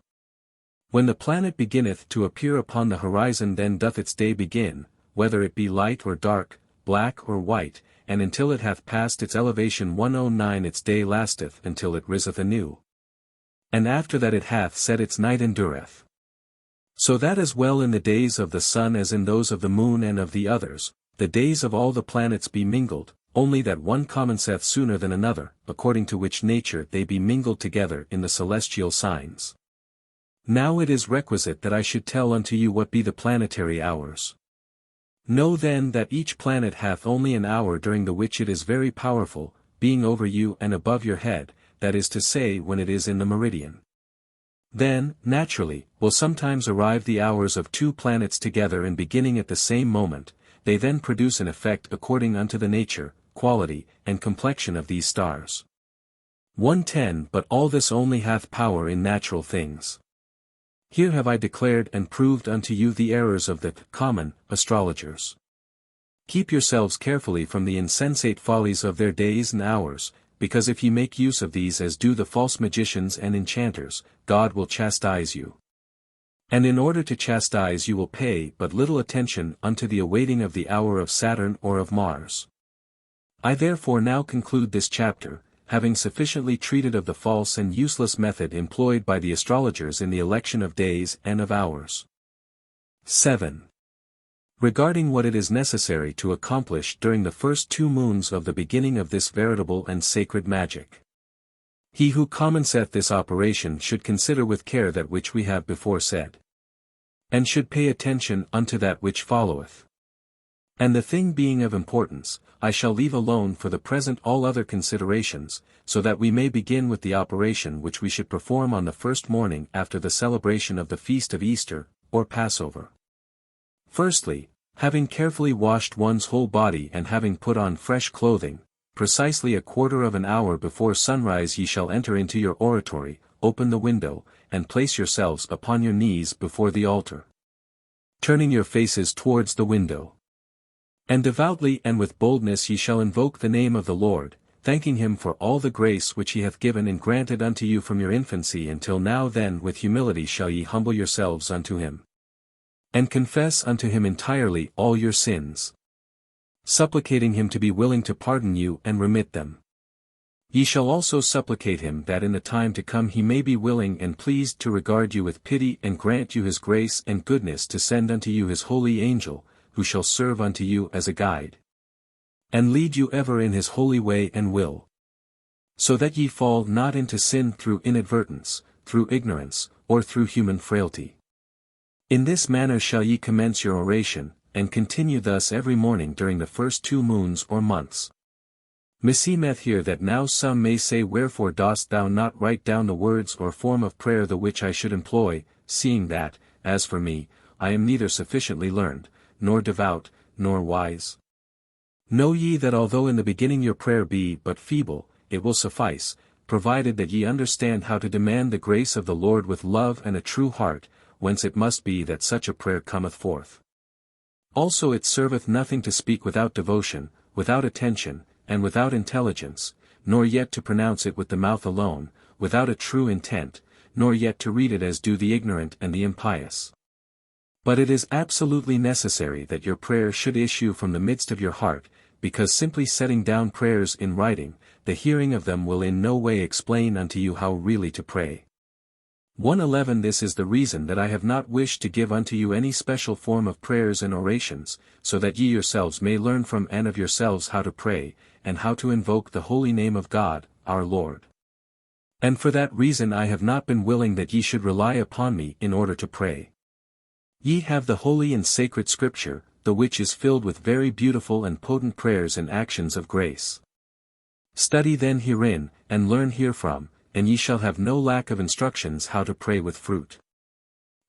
When the planet beginneth to appear upon the horizon, then doth its day begin, whether it be light or dark, black or white, and until it hath passed its elevation 109 its day lasteth until it riseth anew. And after that it hath set its night endureth. So that as well in the days of the sun as in those of the moon and of the others, the days of all the planets be mingled, only that one commenceth sooner than another, according to which nature they be mingled together in the celestial signs. Now it is requisite that I should tell unto you what be the planetary hours. Know then that each planet hath only an hour during the which it is very powerful, being over you and above your head, that is to say when it is in the meridian. Then, naturally, will sometimes arrive the hours of two planets together and beginning at the same moment, they then produce an effect according unto the nature, quality, and complexion of these stars. 110 But all this only hath power in natural things. Here have I declared and proved unto you the errors of the common astrologers. Keep yourselves carefully from the insensate follies of their days and hours, because if ye make use of these as do the false magicians and enchanters, God will chastise you. And in order to chastise you will pay but little attention unto the awaiting of the hour of Saturn or of Mars. I therefore now conclude this chapter, having sufficiently treated of the false and useless method employed by the astrologers in the election of days and of hours. 7. Regarding what it is necessary to accomplish during the first 2 moons of the beginning of this veritable and sacred magic. He who commenceth this operation should consider with care that which we have before said. And should pay attention unto that which followeth. And the thing being of importance, I shall leave alone for the present all other considerations, so that we may begin with the operation which we should perform on the first morning after the celebration of the feast of Easter, or Passover. Firstly, having carefully washed one's whole body and having put on fresh clothing, precisely a quarter of an hour before sunrise ye shall enter into your oratory, open the window, and place yourselves upon your knees before the altar, turning your faces towards the window. And devoutly and with boldness ye shall invoke the name of the Lord, thanking him for all the grace which he hath given and granted unto you from your infancy until now. Then with humility shall ye humble yourselves unto him, and confess unto him entirely all your sins, supplicating him to be willing to pardon you and remit them. Ye shall also supplicate him that in the time to come he may be willing and pleased to regard you with pity and grant you his grace and goodness to send unto you his holy angel, who shall serve unto you as a guide, and lead you ever in his holy way and will, so that ye fall not into sin through inadvertence, through ignorance, or through human frailty. In this manner shall ye commence your oration, and continue thus every morning during the first 2 moons or months. Meseemeth here that now some may say, wherefore dost thou not write down the words or form of prayer the which I should employ, seeing that, as for me, I am neither sufficiently learned, nor devout, nor wise? Know ye that although in the beginning your prayer be but feeble, it will suffice, provided that ye understand how to demand the grace of the Lord with love and a true heart, whence it must be that such a prayer cometh forth. Also it serveth nothing to speak without devotion, without attention, and without intelligence, nor yet to pronounce it with the mouth alone, without a true intent, nor yet to read it as do the ignorant and the impious. But it is absolutely necessary that your prayer should issue from the midst of your heart, because simply setting down prayers in writing, the hearing of them will in no way explain unto you how really to pray. 111 This is the reason that I have not wished to give unto you any special form of prayers and orations, so that ye yourselves may learn from and of yourselves how to pray, and how to invoke the holy name of God, our Lord. And for that reason I have not been willing that ye should rely upon me in order to pray. Ye have the holy and sacred Scripture, the which is filled with very beautiful and potent prayers and actions of grace. Study then herein, and learn herefrom, and ye shall have no lack of instructions how to pray with fruit.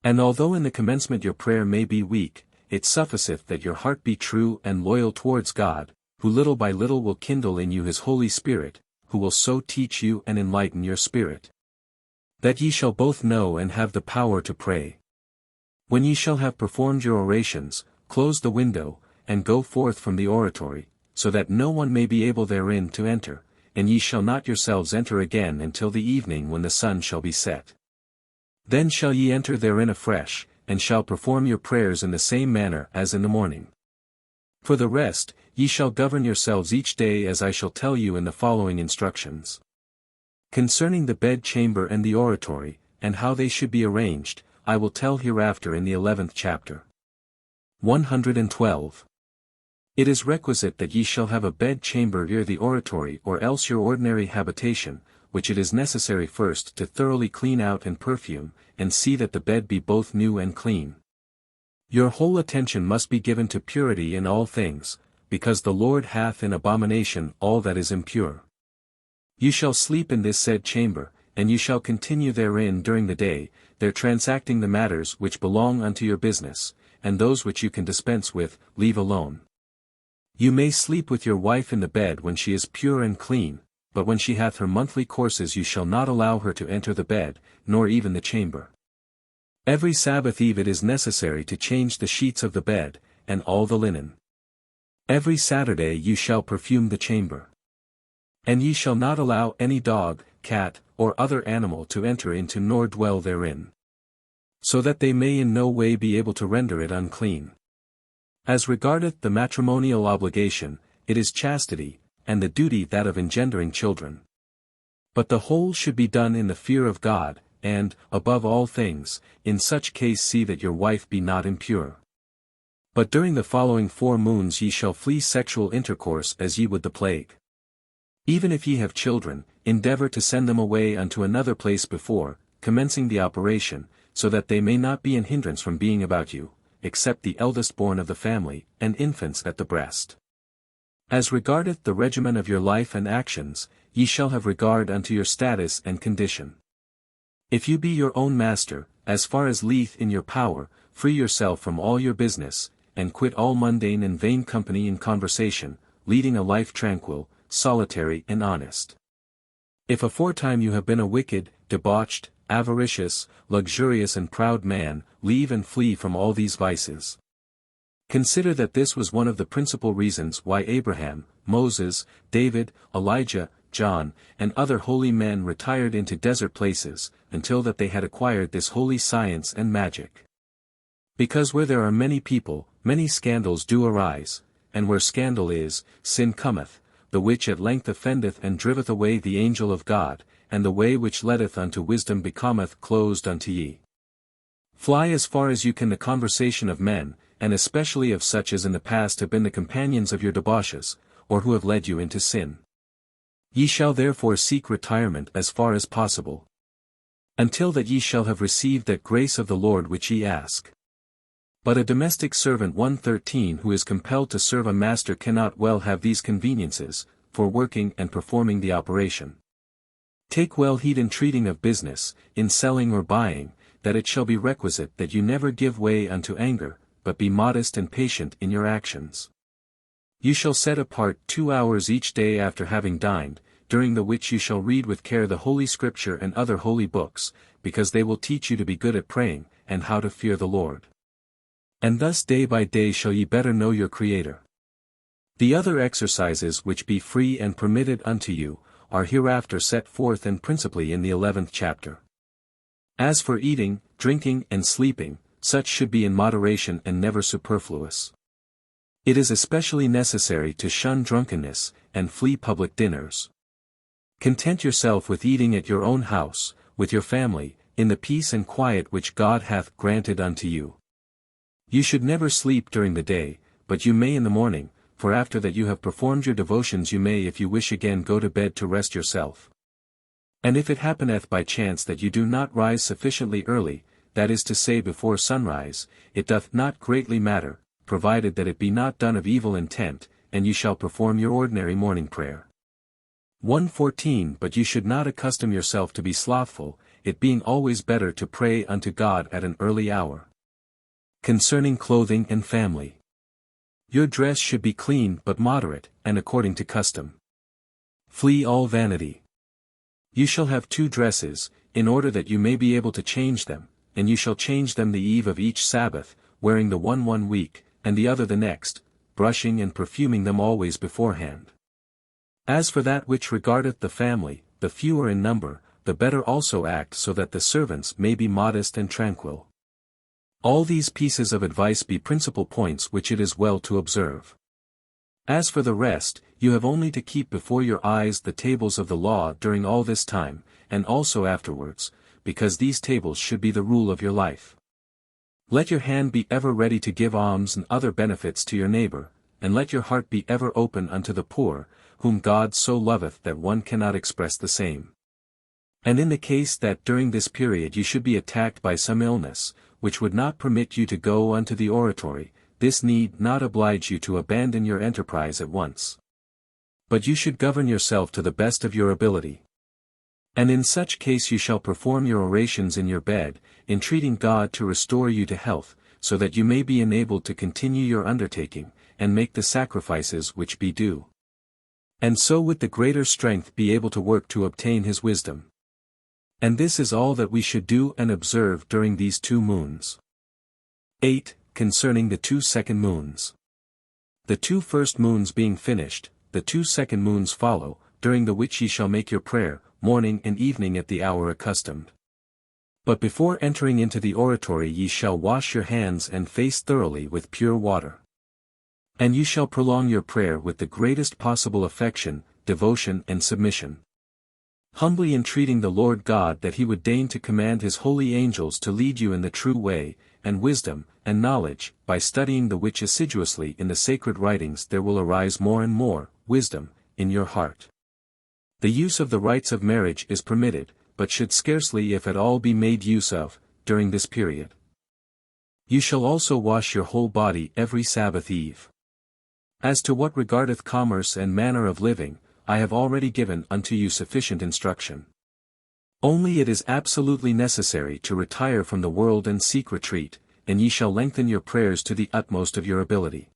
And although in the commencement your prayer may be weak, it sufficeth that your heart be true and loyal towards God, who little by little will kindle in you his Holy Spirit, who will so teach you and enlighten your spirit, that ye shall both know and have the power to pray. When ye shall have performed your orations, close the window, and go forth from the oratory, so that no one may be able therein to enter, and ye shall not yourselves enter again until the evening when the sun shall be set. Then shall ye enter therein afresh, and shall perform your prayers in the same manner as in the morning. For the rest, ye shall govern yourselves each day as I shall tell you in the following instructions. Concerning the bed-chamber and the oratory, and how they should be arranged, I will tell hereafter in the 11th chapter. 112. It is requisite that ye shall have a bed-chamber near the oratory or else your ordinary habitation, which it is necessary first to thoroughly clean out and perfume, and see that the bed be both new and clean. Your whole attention must be given to purity in all things, because the Lord hath in abomination all that is impure. You shall sleep in this said chamber, and you shall continue therein during the day, there transacting the matters which belong unto your business, and those which you can dispense with, leave alone. You may sleep with your wife in the bed when she is pure and clean, but when she hath her monthly courses you shall not allow her to enter the bed, nor even the chamber. Every Sabbath eve it is necessary to change the sheets of the bed, and all the linen. Every Saturday you shall perfume the chamber. And ye shall not allow any dog, cat, or other animal to enter into nor dwell therein, so that they may in no way be able to render it unclean. As regardeth the matrimonial obligation, it is chastity, and the duty that of engendering children. But the whole should be done in the fear of God, and, above all things, in such case see that your wife be not impure. But during the following 4 moons ye shall flee sexual intercourse as ye would the plague. Even if ye have children, endeavor to send them away unto another place before, commencing the operation, so that they may not be an hindrance from being about you, except the eldest born of the family, and infants at the breast. As regardeth the regimen of your life and actions, ye shall have regard unto your status and condition. If you be your own master, as far as lieth in your power, free yourself from all your business, and quit all mundane and vain company and conversation, leading a life tranquil, solitary and honest. If aforetime you have been a wicked, debauched, avaricious, luxurious and proud man, leave and flee from all these vices. Consider that this was one of the principal reasons why Abraham, Moses, David, Elijah, John, and other holy men retired into desert places, until that they had acquired this holy science and magic. Because where there are many people, many scandals do arise, and where scandal is, sin cometh, the which at length offendeth and driveth away the angel of God, and the way which leadeth unto wisdom becometh closed unto ye. Fly as far as you can the conversation of men, and especially of such as in the past have been the companions of your debauches, or who have led you into sin. Ye shall therefore seek retirement as far as possible, until that ye shall have received that grace of the Lord which ye ask. But a domestic servant 113 who is compelled to serve a master cannot well have these conveniences, for working and performing the operation. Take well heed in treating of business, in selling or buying, that it shall be requisite that you never give way unto anger, but be modest and patient in your actions. You shall set apart 2 hours each day after having dined, during the which you shall read with care the Holy Scripture and other holy books, because they will teach you to be good at praying, and how to fear the Lord. And thus day by day shall ye better know your Creator. The other exercises which be free and permitted unto you, are hereafter set forth and principally in the 11th chapter. As for eating, drinking and sleeping, such should be in moderation and never superfluous. It is especially necessary to shun drunkenness, and flee public dinners. Content yourself with eating at your own house, with your family, in the peace and quiet which God hath granted unto you. You should never sleep during the day, but you may in the morning, for after that you have performed your devotions you may if you wish again go to bed to rest yourself. And if it happeneth by chance that you do not rise sufficiently early, that is to say before sunrise, it doth not greatly matter, provided that it be not done of evil intent, and you shall perform your ordinary morning prayer. 1:14 But you should not accustom yourself to be slothful, it being always better to pray unto God at an early hour. Concerning clothing and family. Your dress should be clean but moderate, and according to custom. Flee all vanity. You shall have 2 dresses, in order that you may be able to change them, and you shall change them the eve of each Sabbath, wearing the one week, and the other the next, brushing and perfuming them always beforehand. As for that which regardeth the family, the fewer in number, the better also act so that the servants may be modest and tranquil. All these pieces of advice be principal points which it is well to observe. As for the rest, you have only to keep before your eyes the tables of the law during all this time, and also afterwards, because these tables should be the rule of your life. Let your hand be ever ready to give alms and other benefits to your neighbor, and let your heart be ever open unto the poor, whom God so loveth that one cannot express the same. And in the case that during this period you should be attacked by some illness, which would not permit you to go unto the oratory, this need not oblige you to abandon your enterprise at once. But you should govern yourself to the best of your ability. And in such case you shall perform your orations in your bed, entreating God to restore you to health, so that you may be enabled to continue your undertaking, and make the sacrifices which be due. And so with the greater strength be able to work to obtain his wisdom. And this is all that we should do and observe during these 2 moons. 8. Concerning the 2 second moons. The 2 first moons being finished, the 2 second moons follow, during the which ye shall make your prayer, morning and evening at the hour accustomed. But before entering into the oratory ye shall wash your hands and face thoroughly with pure water. And you shall prolong your prayer with the greatest possible affection, devotion and submission. Humbly entreating the Lord God that he would deign to command his holy angels to lead you in the true way, and wisdom, and knowledge, by studying the which assiduously in the sacred writings there will arise more and more, wisdom, in your heart. The use of the rites of marriage is permitted, but should scarcely if at all be made use of, during this period. You shall also wash your whole body every Sabbath eve. As to what regardeth commerce and manner of living, I have already given unto you sufficient instruction. Only it is absolutely necessary to retire from the world and seek retreat, and ye shall lengthen your prayers to the utmost of your ability.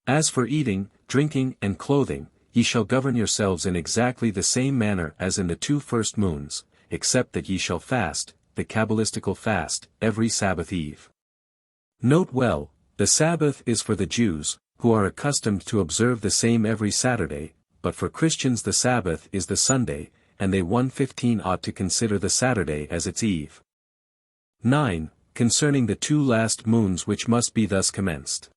As for eating, drinking, and clothing, ye shall govern yourselves in exactly the same manner as in the 2 first moons, except that ye shall fast, the Kabbalistical fast, every Sabbath eve. Note well, the Sabbath is for the Jews, who are accustomed to observe the same every Saturday, but for Christians the Sabbath is the Sunday, and they 1:15 ought to consider the Saturday as its eve. 9. Concerning the 2 last moons which must be thus commenced.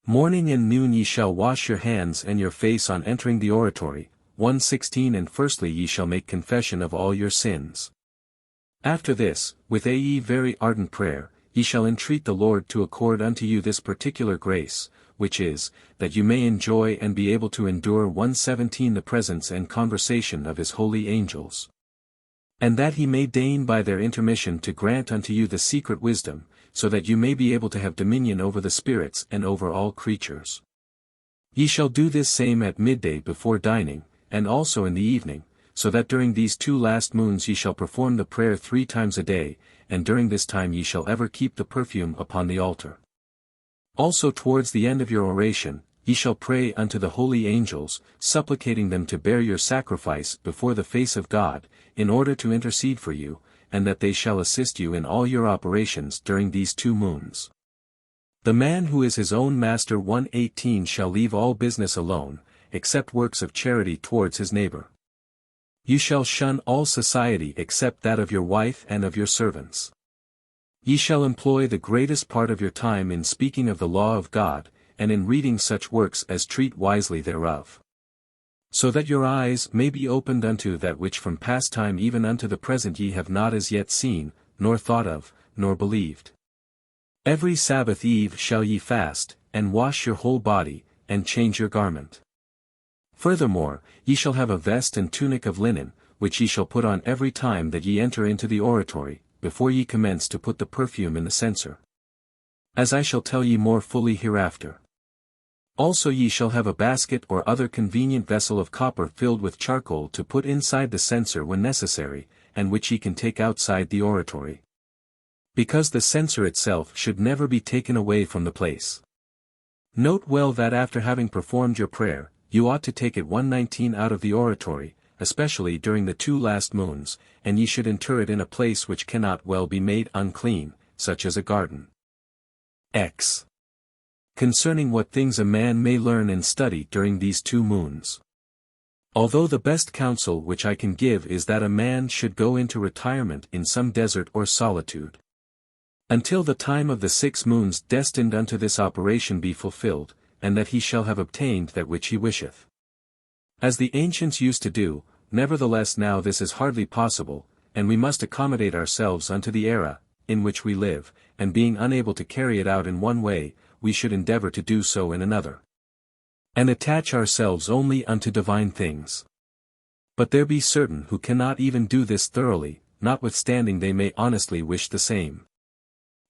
Morning and noon ye shall wash your hands and your face on entering the oratory, 1:16 And firstly ye shall make confession of all your sins. After this, with a very ardent prayer, ye shall entreat the Lord to accord unto you this particular grace, which is, that you may enjoy and be able to endure 1:17 the presence and conversation of his holy angels. And that he may deign by their intermission to grant unto you the secret wisdom, so that you may be able to have dominion over the spirits and over all creatures. Ye shall do this same at midday before dining, and also in the evening, so that during these 2 last moons ye shall perform the prayer 3 times a day, and during this time ye shall ever keep the perfume upon the altar. Also towards the end of your oration, ye shall pray unto the holy angels, supplicating them to bear your sacrifice before the face of God, in order to intercede for you, and that they shall assist you in all your operations during these 2 moons. The man who is his own master 1:18 shall leave all business alone, except works of charity towards his neighbor. You shall shun all society except that of your wife and of your servants. Ye shall employ the greatest part of your time in speaking of the law of God, and in reading such works as treat wisely thereof. So that your eyes may be opened unto that which from past time even unto the present ye have not as yet seen, nor thought of, nor believed. Every Sabbath eve shall ye fast, and wash your whole body, and change your garment. Furthermore, ye shall have a vest and tunic of linen, which ye shall put on every time that ye enter into the oratory, before ye commence to put the perfume in the censer. As I shall tell ye more fully hereafter. Also ye shall have a basket or other convenient vessel of copper filled with charcoal to put inside the censer when necessary, and which ye can take outside the oratory. Because the censer itself should never be taken away from the place. Note well that after having performed your prayer, you ought to take it 119 out of the oratory, especially during the 2 last moons, and ye should inter it in a place which cannot well be made unclean, such as a garden. X. Concerning what things a man may learn and study during these 2 moons. Although the best counsel which I can give is that a man should go into retirement in some desert or solitude, until the time of the 6 moons destined unto this operation be fulfilled, and that he shall have obtained that which he wisheth. As the ancients used to do, nevertheless now this is hardly possible, and we must accommodate ourselves unto the era in which we live, and being unable to carry it out in one way, we should endeavor to do so in another. And attach ourselves only unto divine things. But there be certain who cannot even do this thoroughly, notwithstanding they may honestly wish the same.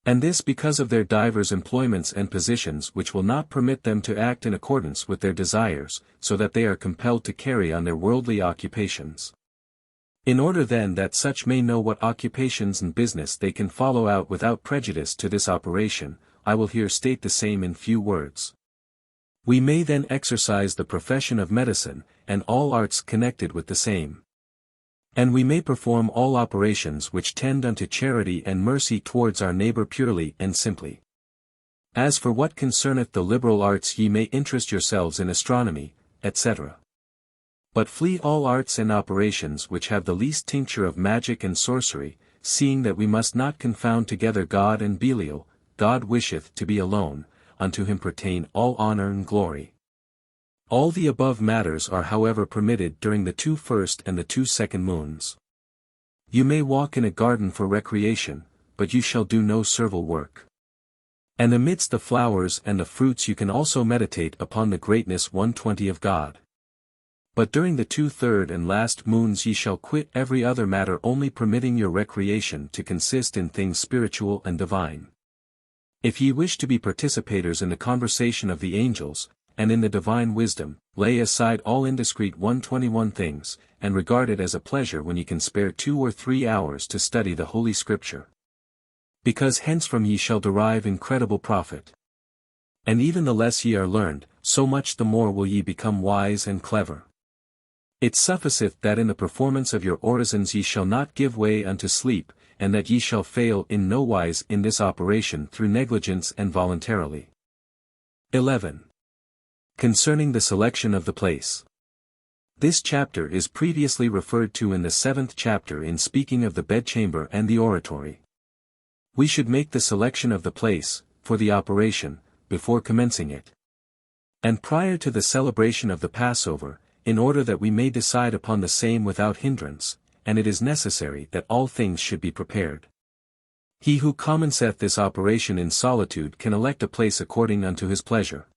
And this because of their divers employments and positions which will not permit them to act in accordance with their desires, so that they are compelled to carry on their worldly occupations. In order then that such may know what occupations and business they can follow out without prejudice to this operation, I will here state the same in few words. We may then exercise the profession of medicine, and all arts connected with the same. And we may perform all operations which tend unto charity and mercy towards our neighbor purely and simply. As for what concerneth the liberal arts ye may interest yourselves in astronomy, etc. But flee all arts and operations which have the least tincture of magic and sorcery, seeing that we must not confound together God and Belial. God wisheth to be alone, unto him pertain all honor and glory. All the above matters are however permitted during the 2 first and the 2 second moons. You may walk in a garden for recreation, but you shall do no servile work. And amidst the flowers and the fruits you can also meditate upon the greatness 120 of God. But during the 2 third and last moons ye shall quit every other matter, only permitting your recreation to consist in things spiritual and divine. If ye wish to be participators in the conversation of the angels, and in the divine wisdom, lay aside all indiscreet 121 things, and regard it as a pleasure when ye can spare 2 or 3 hours to study the Holy Scripture. Because henceform ye shall derive incredible profit. And even the less ye are learned, so much the more will ye become wise and clever. It sufficeth that in the performance of your orisons ye shall not give way unto sleep, and that ye shall fail in no wise in this operation through negligence and voluntarily. 11. Concerning the selection of the place. This chapter is previously referred to in the 7th chapter in speaking of the bedchamber and the oratory. We should make the selection of the place, for the operation, before commencing it. And prior to the celebration of the Passover, in order that we may decide upon the same without hindrance, and it is necessary that all things should be prepared. He who commenceth this operation in solitude can elect a place according unto his pleasure.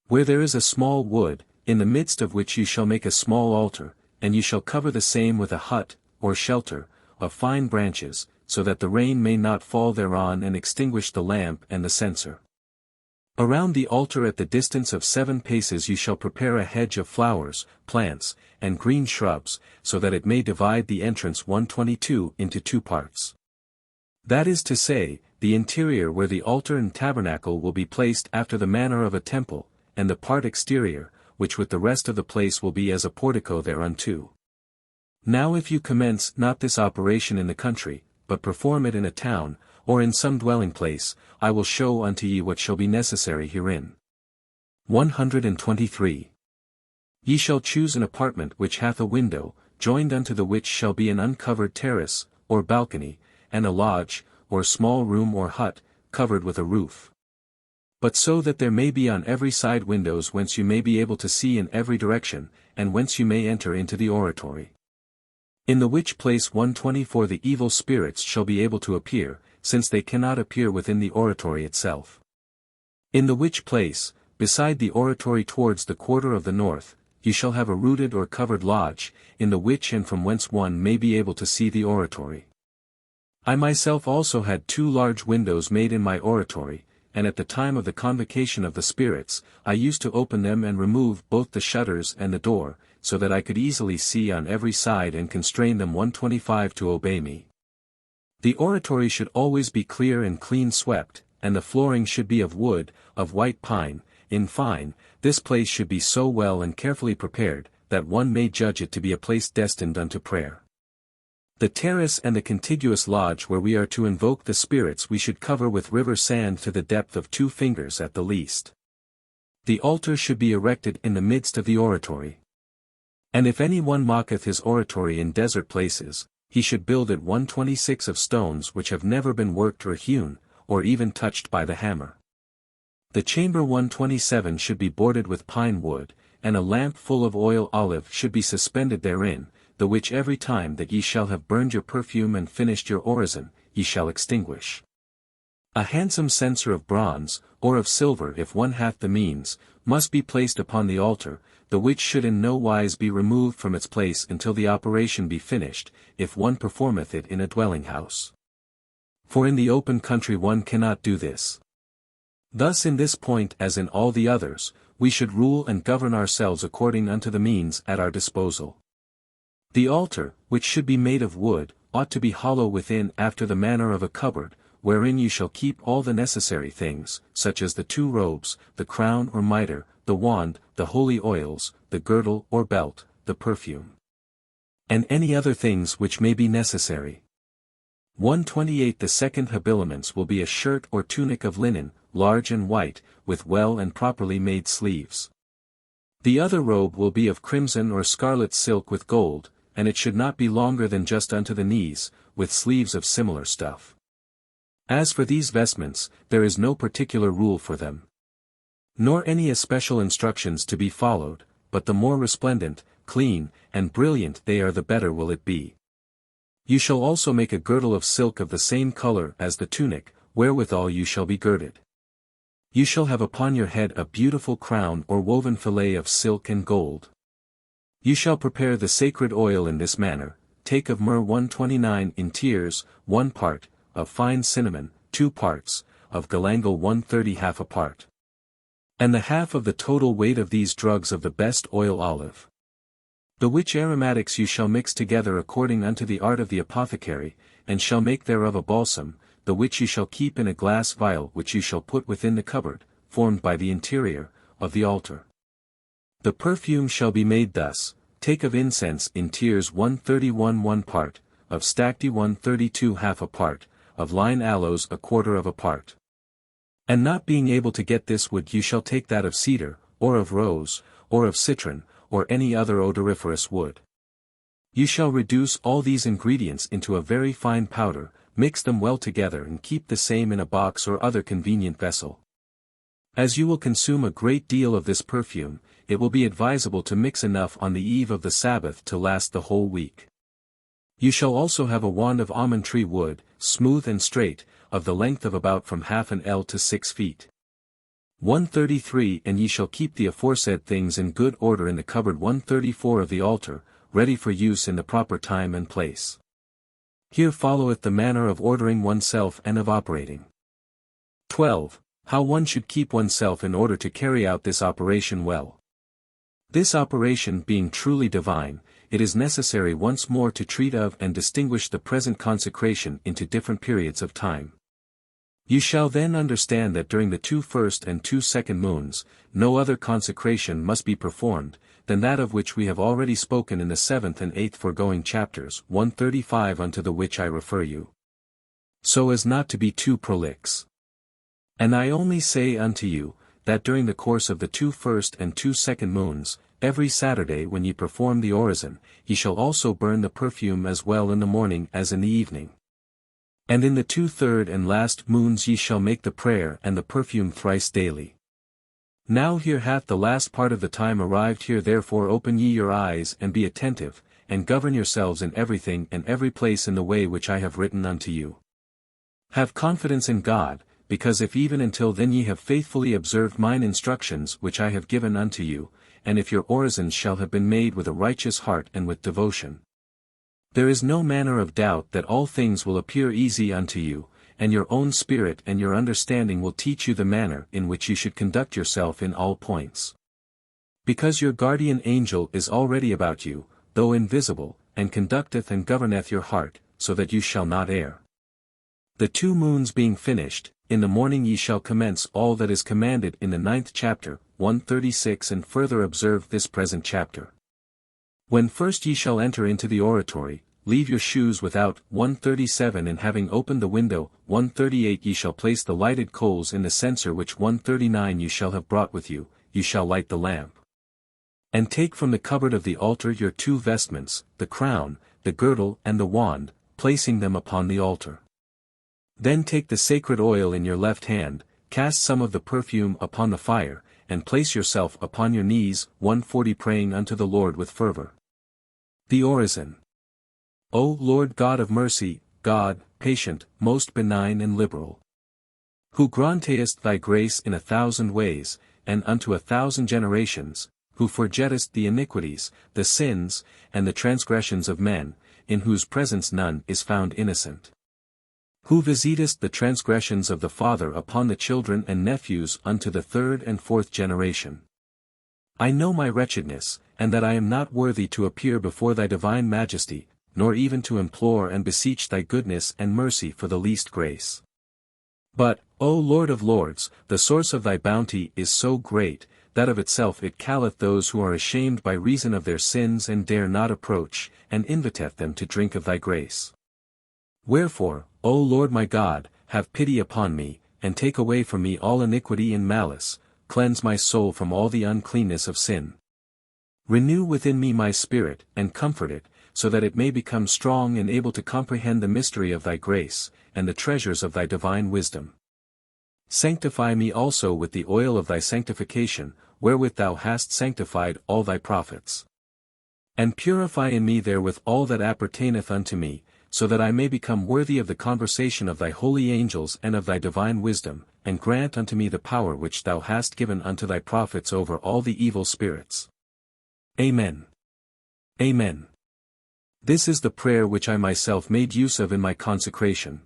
Where there is a small wood, in the midst of which you shall make a small altar, and you shall cover the same with a hut, or shelter, of fine branches, so that the rain may not fall thereon and extinguish the lamp and the censer. Around the altar at the distance of 7 paces you shall prepare a hedge of flowers, plants, and green shrubs, so that it may divide the entrance 122 into 2 parts. That is to say, the interior where the altar and tabernacle will be placed after the manner of a temple, and the part exterior, which with the rest of the place will be as a portico thereunto. Now if you commence not this operation in the country, but perform it in a town, or in some dwelling place, I will show unto ye what shall be necessary herein. 123. Ye shall choose an apartment which hath a window, joined unto the which shall be an uncovered terrace, or balcony, and a lodge, or small room or hut, covered with a roof. But so that there may be on every side windows whence you may be able to see in every direction, and whence you may enter into the oratory. In the which place 124 the evil spirits shall be able to appear, since they cannot appear within the oratory itself. In the which place, beside the oratory towards the quarter of the north, you shall have a rooted or covered lodge, in the which and from whence one may be able to see the oratory. I myself also had 2 large windows made in my oratory, and at the time of the Convocation of the spirits, I used to open them and remove both the shutters and the door, so that I could easily see on every side and constrain them 125 to obey me. The oratory should always be clear and clean swept, and the flooring should be of wood, of white pine. In fine, this place should be so well and carefully prepared, that one may judge it to be a place destined unto prayer. The terrace and the contiguous lodge where we are to invoke the spirits we should cover with river sand to the depth of 2 fingers at the least. The altar should be erected in the midst of the oratory. And if any one mocketh his oratory in desert places, he should build it 126 of stones which have never been worked or hewn, or even touched by the hammer. The chamber 127 should be boarded with pine wood, and a lamp full of oil olive should be suspended therein, the which every time that ye shall have burned your perfume and finished your orison, ye shall extinguish. A handsome censer of bronze, or of silver if one hath the means, must be placed upon the altar, the which should in no wise be removed from its place until the operation be finished, if one performeth it in a dwelling house. For in the open country one cannot do this. Thus in this point as in all the others, we should rule and govern ourselves according unto the means at our disposal. The altar, which should be made of wood, ought to be hollow within after the manner of a cupboard, wherein you shall keep all the necessary things, such as the 2 robes, the crown or mitre, the wand, the holy oils, the girdle or belt, the perfume, and any other things which may be necessary. 128 The second habiliments will be a shirt or tunic of linen, large and white, with well and properly made sleeves. The other robe will be of crimson or scarlet silk with gold, and it should not be longer than just unto the knees, with sleeves of similar stuff. As for these vestments, there is no particular rule for them, nor any especial instructions to be followed, but the more resplendent, clean, and brilliant they are the better will it be. You shall also make a girdle of silk of the same color as the tunic, wherewithal you shall be girded. You shall have upon your head a beautiful crown or woven fillet of silk and gold. You shall prepare the sacred oil in this manner: take of myrrh 129 in tiers, 1 part, of fine cinnamon, 2 parts, of galangal 130 half a part. And the half of the total weight of these drugs of the best oil olive. The which aromatics you shall mix together according unto the art of the apothecary, and shall make thereof a balsam, the which you shall keep in a glass vial which you shall put within the cupboard, formed by the interior, of the altar. The perfume shall be made thus: take of incense in tiers 131 1 part, of stacte 132 half a part, of line aloes 1/4 of a part. And not being able to get this wood you shall take that of cedar, or of rose, or of citron, or any other odoriferous wood. You shall reduce all these ingredients into a very fine powder, mix them well together and keep the same in a box or other convenient vessel. As you will consume a great deal of this perfume, it will be advisable to mix enough on the eve of the Sabbath to last the whole week. You shall also have a wand of almond tree wood, smooth and straight, of the length of about from half an ell to 6 feet. 133 And ye shall keep the aforesaid things in good order in the cupboard 134 of the altar, ready for use in the proper time and place. Here followeth the manner of ordering oneself and of operating. 12. How one should keep oneself in order to carry out this operation well. This operation being truly divine, it is necessary once more to treat of and distinguish the present consecration into different periods of time. You shall then understand that during the 2 first and 2 second moons, no other consecration must be performed, than that of which we have already spoken in the 7th and 8th foregoing chapters 135 unto the which I refer you. So as not to be too prolix. And I only say unto you, that during the course of the 2 first and 2 second moons, every Saturday when ye perform the orison, ye shall also burn the perfume as well in the morning as in the evening. And in the 2 third and last moons ye shall make the prayer and the perfume thrice daily. Now here hath the last part of the time arrived. Here therefore open ye your eyes and be attentive, and govern yourselves in everything and every place in the way which I have written unto you. Have confidence in God, because if even until then ye have faithfully observed mine instructions which I have given unto you, and if your orisons shall have been made with a righteous heart and with devotion, there is no manner of doubt that all things will appear easy unto you, and your own spirit and your understanding will teach you the manner in which you should conduct yourself in all points. Because your guardian angel is already about you, though invisible, and conducteth and governeth your heart, so that you shall not err. The 2 moons being finished, in the morning ye shall commence all that is commanded in the 9th chapter, 136, and further observe this present chapter. When first ye shall enter into the oratory, leave your shoes without, 137, and having opened the window, 138, ye shall place the lighted coals in the censer which 139 you shall have brought with you, you shall light the lamp. And take from the cupboard of the altar your 2 vestments, the crown, the girdle and the wand, placing them upon the altar. Then take the sacred oil in your left hand, cast some of the perfume upon the fire, and place yourself upon your knees, 140, praying unto the Lord with fervor. The Orison. O Lord God of mercy, God, patient, most benign and liberal, who grantest thy grace in 1,000 ways, and unto 1,000 generations, who forgettest the iniquities, the sins, and the transgressions of men, in whose presence none is found innocent. Who visitest the transgressions of the father upon the children and nephews unto the 3rd and 4th generation. I know my wretchedness, and that I am not worthy to appear before thy divine majesty, nor even to implore and beseech thy goodness and mercy for the least grace. But, O Lord of lords, the source of thy bounty is so great, that of itself it calleth those who are ashamed by reason of their sins and dare not approach, and inviteth them to drink of thy grace. Wherefore, O Lord my God, have pity upon me, and take away from me all iniquity and malice, cleanse my soul from all the uncleanness of sin. Renew within me my spirit, and comfort it, so that it may become strong and able to comprehend the mystery of thy grace, and the treasures of thy divine wisdom. Sanctify me also with the oil of thy sanctification, wherewith thou hast sanctified all thy prophets. And purify in me therewith all that appertaineth unto me, so that I may become worthy of the conversation of thy holy angels and of thy divine wisdom, and grant unto me the power which thou hast given unto thy prophets over all the evil spirits. Amen. Amen. This is the prayer which I myself made use of in my consecration.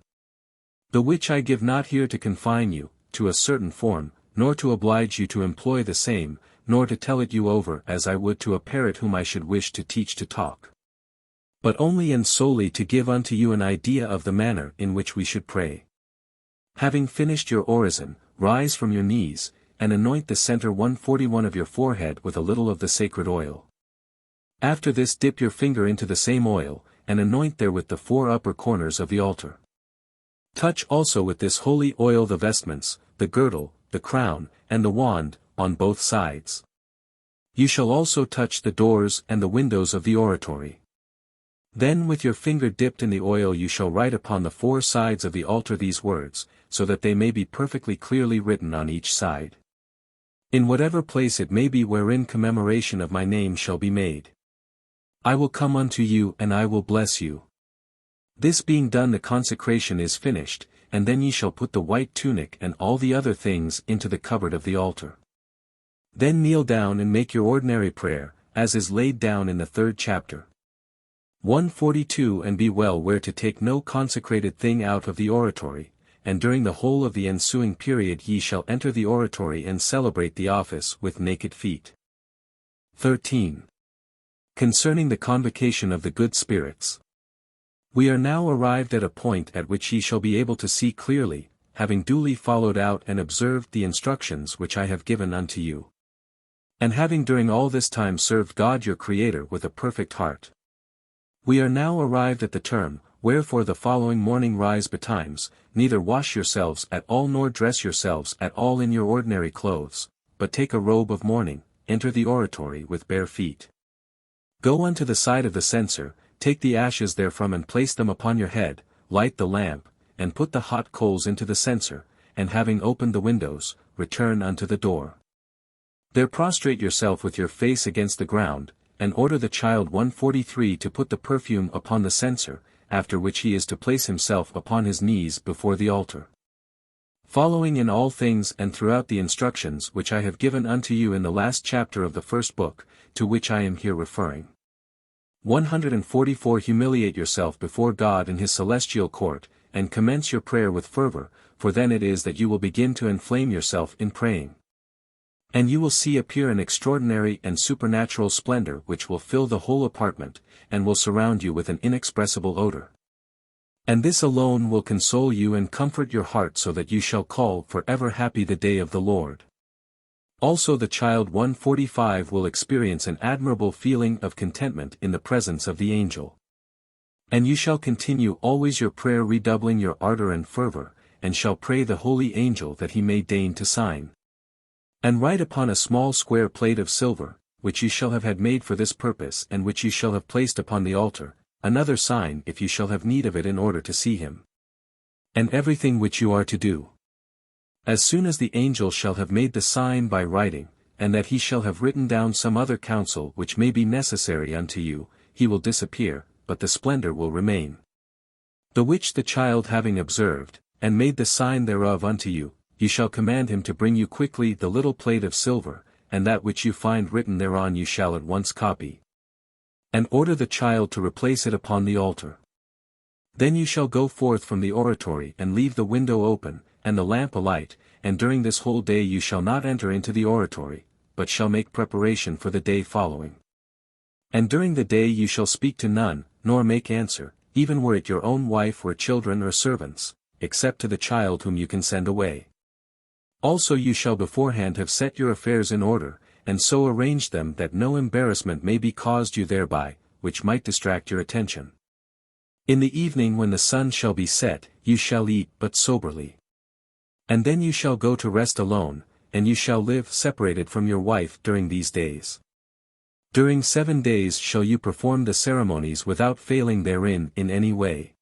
The which I give not here to confine you, to a certain form, nor to oblige you to employ the same, nor to tell it you over as I would to a parrot whom I should wish to teach to talk. But only and solely to give unto you an idea of the manner in which we should pray. Having finished your orison, rise from your knees, and anoint the center 141 of your forehead with a little of the sacred oil. After this dip your finger into the same oil, and anoint therewith the 4 upper corners of the altar. Touch also with this holy oil the vestments, the girdle, the crown, and the wand, on both sides. You shall also touch the doors and the windows of the oratory. Then with your finger dipped in the oil you shall write upon the 4 sides of the altar these words, so that they may be perfectly clearly written on each side. In whatever place it may be wherein commemoration of my name shall be made. I will come unto you and I will bless you. This being done the consecration is finished, and then ye shall put the white tunic and all the other things into the cupboard of the altar. Then kneel down and make your ordinary prayer, as is laid down in the 3rd chapter. 142 And be well ware to take no consecrated thing out of the oratory, and during the whole of the ensuing period ye shall enter the oratory and celebrate the office with naked feet. 13. Concerning the Convocation of the good spirits. We are now arrived at a point at which ye shall be able to see clearly, having duly followed out and observed the instructions which I have given unto you. And having during all this time served God your Creator with a perfect heart. We are now arrived at the term, wherefore the following morning rise betimes, neither wash yourselves at all nor dress yourselves at all in your ordinary clothes, but take a robe of mourning, enter the oratory with bare feet. Go unto the side of the censer, take the ashes therefrom and place them upon your head, light the lamp, and put the hot coals into the censer, and having opened the windows, return unto the door. There prostrate yourself with your face against the ground, and order the child 143 to put the perfume upon the censer, after which he is to place himself upon his knees before the altar. Following in all things and throughout the instructions which I have given unto you in the last chapter of the 1st book, to which I am here referring. 144 Humiliate yourself before God in his celestial court, and commence your prayer with fervor, for then it is that you will begin to inflame yourself in praying. And you will see appear an extraordinary and supernatural splendor which will fill the whole apartment, and will surround you with an inexpressible odor. And this alone will console you and comfort your heart so that you shall call for ever happy the day of the Lord. Also the child 145 will experience an admirable feeling of contentment in the presence of the angel. And you shall continue always your prayer, redoubling your ardor and fervor, and shall pray the holy angel that he may deign to sign. And write upon a small square plate of silver, which you shall have had made for this purpose and which you shall have placed upon the altar, another sign if you shall have need of it in order to see him. And everything which you are to do. As soon as the angel shall have made the sign by writing, and that he shall have written down some other counsel which may be necessary unto you, he will disappear, but the splendor will remain. The which the child having observed, and made the sign thereof unto you, you shall command him to bring you quickly the little plate of silver, and that which you find written thereon you shall at once copy. And order the child to replace it upon the altar. Then you shall go forth from the oratory and leave the window open, and the lamp alight, and during this whole day you shall not enter into the oratory, but shall make preparation for the day following. And during the day you shall speak to none, nor make answer, even were it your own wife or children or servants, except to the child whom you can send away. Also you shall beforehand have set your affairs in order, and so arrange them that no embarrassment may be caused you thereby, which might distract your attention. In the evening when the sun shall be set, you shall eat but soberly. And then you shall go to rest alone, and you shall live separated from your wife during these days. During 7 days shall you perform the ceremonies without failing therein in any way.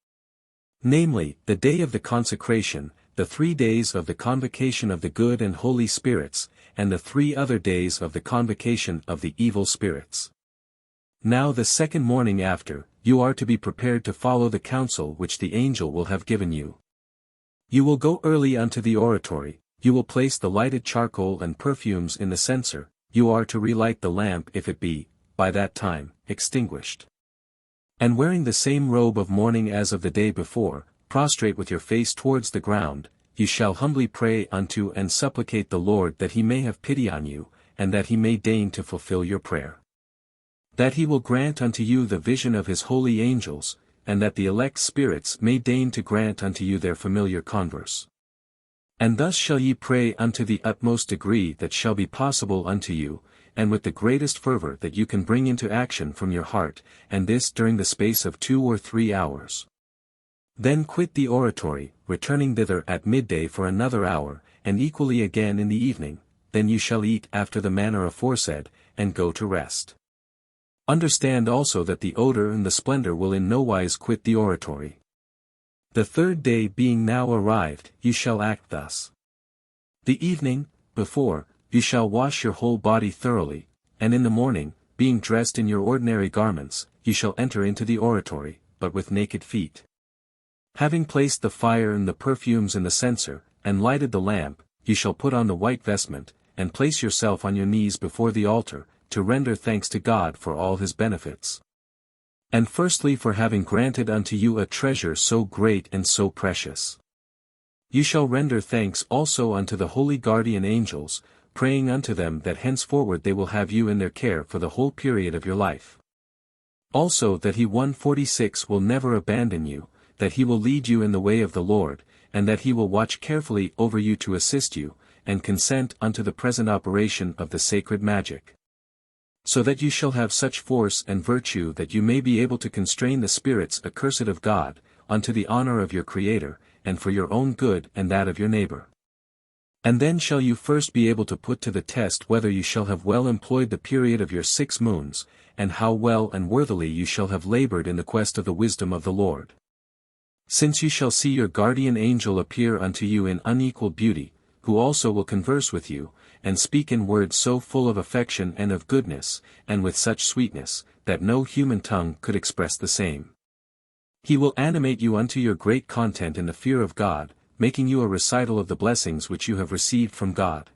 Namely, the day of the consecration, the 3 days of the convocation of the good and holy spirits, and the 3 other days of the convocation of the evil spirits. Now the second morning after, you are to be prepared to follow the counsel which the angel will have given you. You will go early unto the oratory, you will place the lighted charcoal and perfumes in the censer, you are to relight the lamp if it be, by that time, extinguished. And wearing the same robe of mourning as of the day before, prostrate with your face towards the ground, you shall humbly pray unto and supplicate the Lord that he may have pity on you, and that he may deign to fulfill your prayer. That he will grant unto you the vision of his holy angels, and that the elect spirits may deign to grant unto you their familiar converse. And thus shall ye pray unto the utmost degree that shall be possible unto you, and with the greatest fervor that you can bring into action from your heart, and this during the space of 2 or 3 hours. Then quit the oratory, returning thither at midday for another hour, and equally again in the evening, then you shall eat after the manner aforesaid, and go to rest. Understand also that the odor and the splendor will in no wise quit the oratory. The 3rd day being now arrived, you shall act thus. The evening, before, you shall wash your whole body thoroughly, and in the morning, being dressed in your ordinary garments, you shall enter into the oratory, but with naked feet. Having placed the fire and the perfumes in the censer, and lighted the lamp, you shall put on the white vestment, and place yourself on your knees before the altar, to render thanks to God for all his benefits. And firstly for having granted unto you a treasure so great and so precious. You shall render thanks also unto the holy guardian angels, praying unto them that henceforward they will have you in their care for the whole period of your life. Also that he 146 will never abandon you, that he will lead you in the way of the Lord, and that he will watch carefully over you to assist you, and consent unto the present operation of the sacred magic. So that you shall have such force and virtue that you may be able to constrain the spirits accursed of God, unto the honor of your Creator, and for your own good and that of your neighbor. And then shall you first be able to put to the test whether you shall have well employed the period of your 6 moons, and how well and worthily you shall have labored in the quest of the wisdom of the Lord. Since you shall see your guardian angel appear unto you in unequalled beauty, who also will converse with you, and speak in words so full of affection and of goodness, and with such sweetness, that no human tongue could express the same. He will animate you unto your great content in the fear of God, making you a recital of the blessings which you have received from God.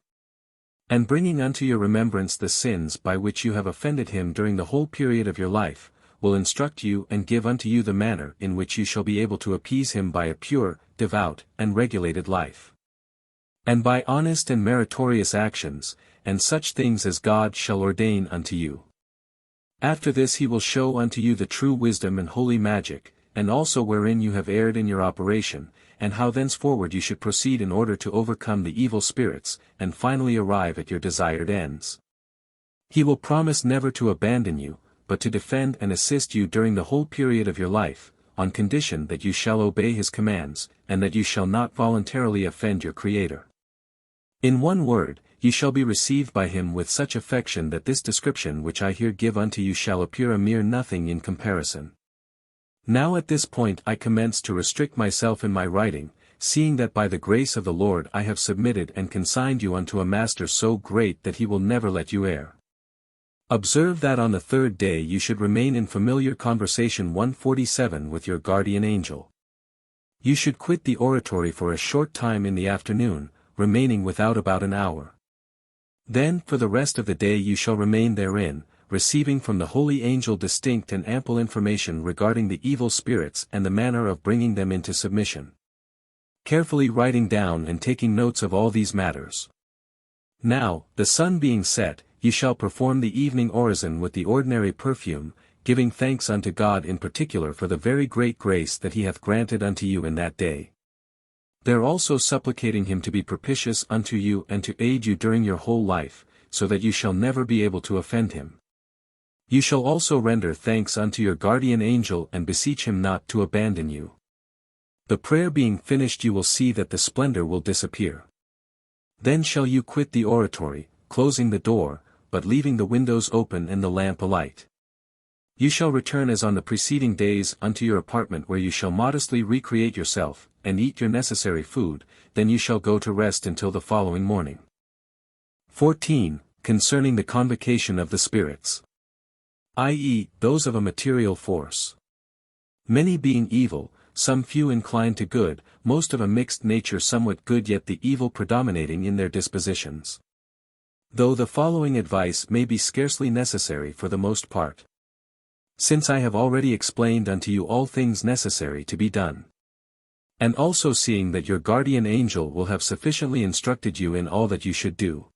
And bringing unto your remembrance the sins by which you have offended him during the whole period of your life, will instruct you and give unto you the manner in which you shall be able to appease him by a pure, devout, and regulated life. And by honest and meritorious actions, and such things as God shall ordain unto you. After this he will show unto you the true wisdom and holy magic, and also wherein you have erred in your operation, and how thenceforward you should proceed in order to overcome the evil spirits, and finally arrive at your desired ends. He will promise never to abandon you, but to defend and assist you during the whole period of your life, on condition that you shall obey his commands, and that you shall not voluntarily offend your Creator. In one word, ye shall be received by him with such affection that this description which I here give unto you shall appear a mere nothing in comparison. Now at this point I commence to restrict myself in my writing, seeing that by the grace of the Lord I have submitted and consigned you unto a Master so great that he will never let you err. Observe that on the third day you should remain in familiar conversation 147 with your guardian angel. You should quit the oratory for a short time in the afternoon, remaining without about an hour. Then for the rest of the day you shall remain therein, receiving from the holy angel distinct and ample information regarding the evil spirits and the manner of bringing them into submission. Carefully writing down and taking notes of all these matters. Now, the sun being set, ye shall perform the evening orison with the ordinary perfume, giving thanks unto God in particular for the very great grace that he hath granted unto you in that day. There also supplicating him to be propitious unto you and to aid you during your whole life, so that you shall never be able to offend him. You shall also render thanks unto your guardian angel and beseech him not to abandon you. The prayer being finished you will see that the splendor will disappear. Then shall you quit the oratory, closing the door, but leaving the windows open and the lamp alight. You shall return as on the preceding days unto your apartment where you shall modestly recreate yourself, and eat your necessary food, then you shall go to rest until the following morning. 14. Concerning the convocation of the spirits. I.e., those of a material force. Many being evil, some few inclined to good, most of a mixed nature somewhat good yet the evil predominating in their dispositions. Though the following advice may be scarcely necessary for the most part. Since I have already explained unto you all things necessary to be done. And also seeing that your guardian angel will have sufficiently instructed you in all that you should do.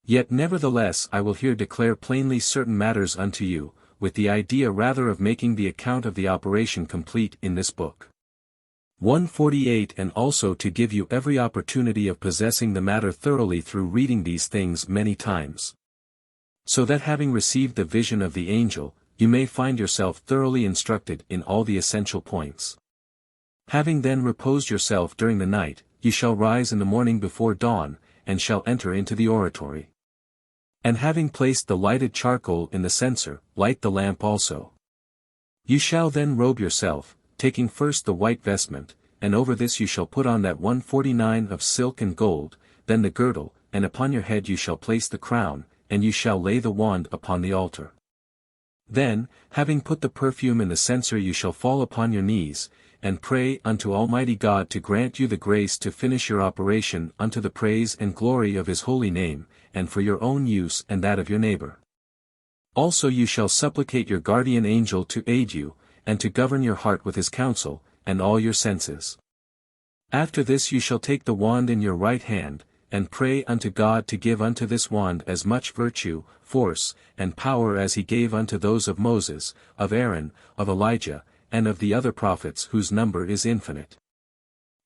Yet nevertheless I will here declare plainly certain matters unto you, with the idea rather of making the account of the operation complete in this book. 148 and also to give you every opportunity of possessing the matter thoroughly through reading these things many times. So that having received the vision of the angel, you may find yourself thoroughly instructed in all the essential points. Having then reposed yourself during the night, you shall rise in the morning before dawn, and shall enter into the oratory. And having placed the lighted charcoal in the censer, light the lamp also. You shall then robe yourself, taking first the white vestment, and over this you shall put on that 149 of silk and gold, then the girdle, and upon your head you shall place the crown, and you shall lay the wand upon the altar. Then, having put the perfume in the censer you shall fall upon your knees, and pray unto Almighty God to grant you the grace to finish your operation unto the praise and glory of his holy name, and for your own use and that of your neighbor. Also you shall supplicate your guardian angel to aid you, and to govern your heart with his counsel, and all your senses. After this you shall take the wand in your right hand, and pray unto God to give unto this wand as much virtue, force, and power as he gave unto those of Moses, of Aaron, of Elijah, and of the other prophets whose number is infinite.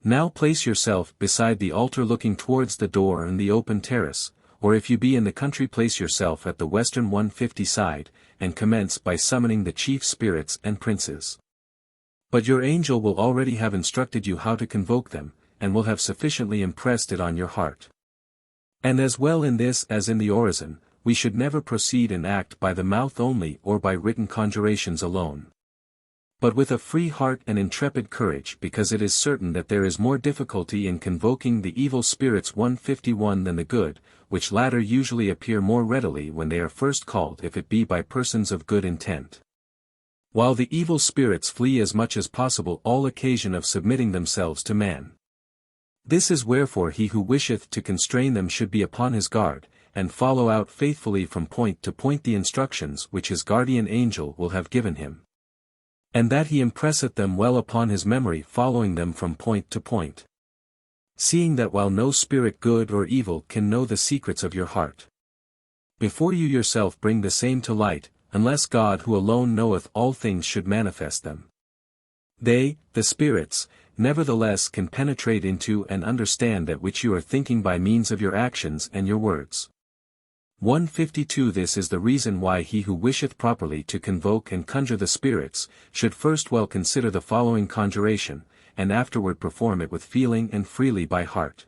Now place yourself beside the altar looking towards the door and the open terrace, or if you be in the country place yourself at the western 150 side, and commence by summoning the chief spirits and princes. But your angel will already have instructed you how to convoke them, and will have sufficiently impressed it on your heart. And as well in this as in the orison, we should never proceed and act by the mouth only or by written conjurations alone. But with a free heart and intrepid courage, because it is certain that there is more difficulty in convoking the evil spirits 151 than the good, which latter usually appear more readily when they are first called if it be by persons of good intent. While the evil spirits flee as much as possible all occasion of submitting themselves to man. This is wherefore he who wisheth to constrain them should be upon his guard, and follow out faithfully from point to point the instructions which his guardian angel will have given him. And that he impresseth them well upon his memory, following them from point to point. Seeing that while no spirit good or evil can know the secrets of your heart, before you yourself bring the same to light, unless God who alone knoweth all things should manifest them. They, the spirits, nevertheless can penetrate into and understand that which you are thinking by means of your actions and your words. 152 This is the reason why he who wisheth properly to convoke and conjure the spirits, should first well consider the following conjuration, and afterward perform it with feeling and freely by heart.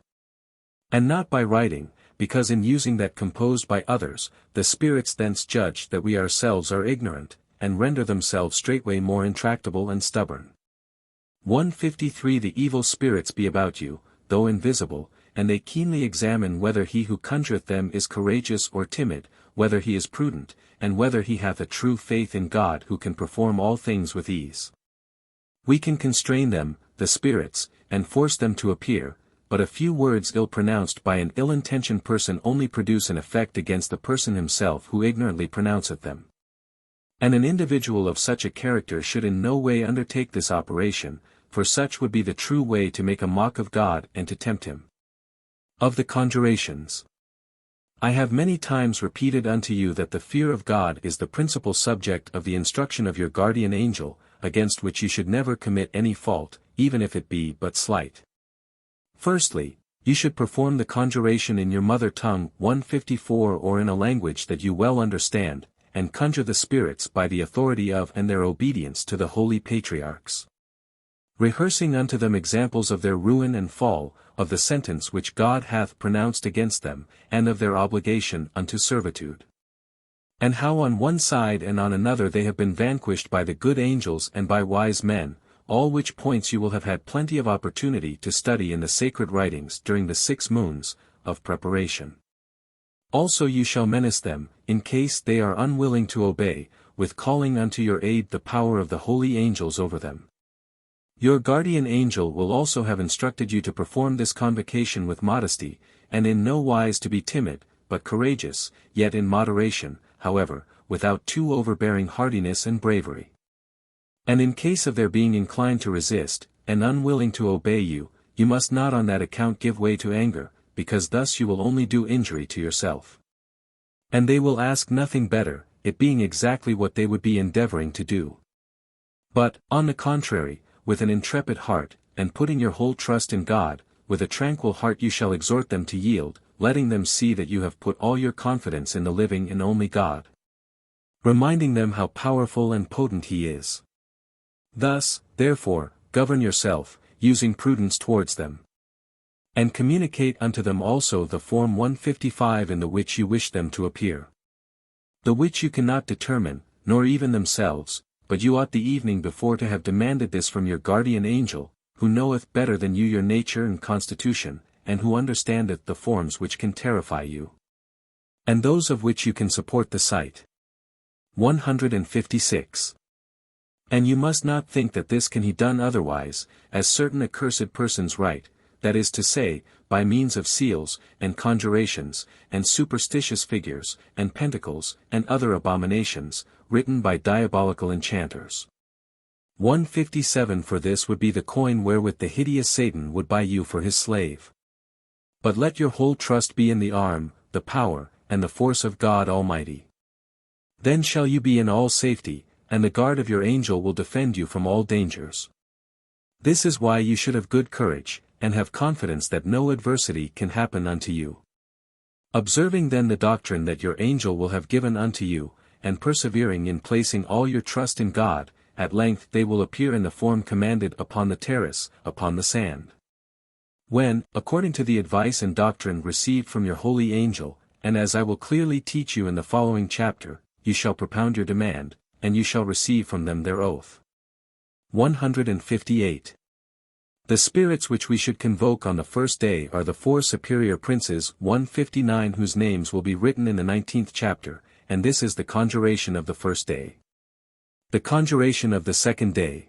And not by writing, because in using that composed by others, the spirits thence judge that we ourselves are ignorant, and render themselves straightway more intractable and stubborn. 153 The evil spirits be about you, though invisible, and they keenly examine whether he who conjureth them is courageous or timid, whether he is prudent, and whether he hath a true faith in God who can perform all things with ease. We can constrain them, the spirits, and force them to appear, but a few words ill-pronounced by an ill-intentioned person only produce an effect against the person himself who ignorantly pronounceth them. And an individual of such a character should in no way undertake this operation, for such would be the true way to make a mock of God and to tempt him. Of the conjurations. I have many times repeated unto you that the fear of God is the principal subject of the instruction of your guardian angel, against which you should never commit any fault, even if it be but slight. Firstly, you should perform the conjuration in your mother tongue 154 or in a language that you well understand, and conjure the spirits by the authority of and their obedience to the holy patriarchs. Rehearsing unto them examples of their ruin and fall, of the sentence which God hath pronounced against them, and of their obligation unto servitude. And how on one side and on another they have been vanquished by the good angels and by wise men, all which points you will have had plenty of opportunity to study in the sacred writings during the 6 moons of preparation. Also you shall menace them, in case they are unwilling to obey, with calling unto your aid the power of the holy angels over them. Your guardian angel will also have instructed you to perform this convocation with modesty, and in no wise to be timid, but courageous, yet in moderation, however, without too overbearing hardiness and bravery. And in case of their being inclined to resist, and unwilling to obey you, you must not on that account give way to anger, because thus you will only do injury to yourself. And they will ask nothing better, it being exactly what they would be endeavoring to do. But, on the contrary, with an intrepid heart, and putting your whole trust in God, with a tranquil heart you shall exhort them to yield, letting them see that you have put all your confidence in the living and only God. Reminding them how powerful and potent He is. Thus, therefore, govern yourself, using prudence towards them. And communicate unto them also the form 155 in the which you wish them to appear. The which you cannot determine, nor even themselves, but you ought the evening before to have demanded this from your guardian angel, who knoweth better than you your nature and constitution, and who understandeth the forms which can terrify you, and those of which you can support the sight. 156. And you must not think that this can be done otherwise, as certain accursed persons write, that is to say, by means of seals, and conjurations, and superstitious figures, and pentacles, and other abominations, written by diabolical enchanters. 157 For this would be the coin wherewith the hideous Satan would buy you for his slave. But let your whole trust be in the arm, the power, and the force of God Almighty. Then shall you be in all safety, and the guard of your angel will defend you from all dangers. This is why you should have good courage, and have confidence that no adversity can happen unto you. Observing then the doctrine that your angel will have given unto you, and persevering in placing all your trust in God, at length they will appear in the form commanded upon the terrace, upon the sand. When, according to the advice and doctrine received from your holy angel, and as I will clearly teach you in the following chapter, you shall propound your demand, and you shall receive from them their oath. 158. The spirits which we should convoke on the first day are the 4 superior princes 159 whose names will be written in the 19th chapter, and this is the conjuration of the first day. The conjuration of the second day.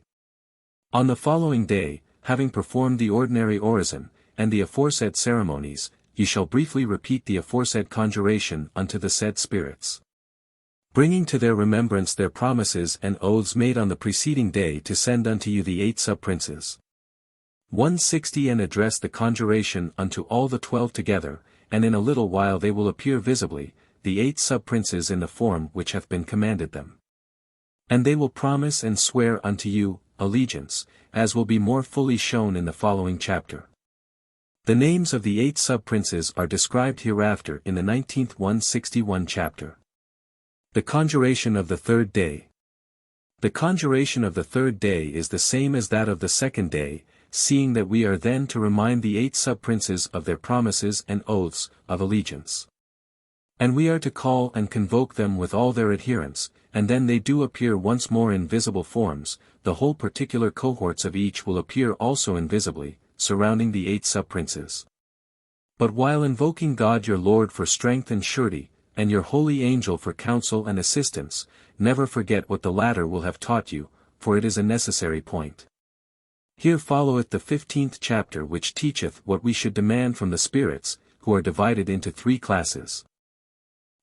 On the following day, having performed the ordinary orison, and the aforesaid ceremonies, ye shall briefly repeat the aforesaid conjuration unto the said spirits, bringing to their remembrance their promises and oaths made on the preceding day to send unto you the 8 sub-princes. 160 And address the conjuration unto all the 12 together, and in a little while they will appear visibly, the 8 sub-princes in the form which hath been commanded them. And they will promise and swear unto you allegiance, as will be more fully shown in the following chapter. The names of the 8 sub-princes are described hereafter in the 19th 161 chapter. The conjuration of the 3rd day. The conjuration of the 3rd day is the same as that of the 2nd day, seeing that we are then to remind the 8 sub-princes of their promises and oaths of allegiance. And we are to call and convoke them with all their adherents, and then they do appear once more in visible forms, the whole particular cohorts of each will appear also invisibly, surrounding the 8 sub-princes. But while invoking God your Lord for strength and surety, and your holy angel for counsel and assistance, never forget what the latter will have taught you, for it is a necessary point. Here followeth the 15th chapter which teacheth what we should demand from the spirits, who are divided into 3 classes.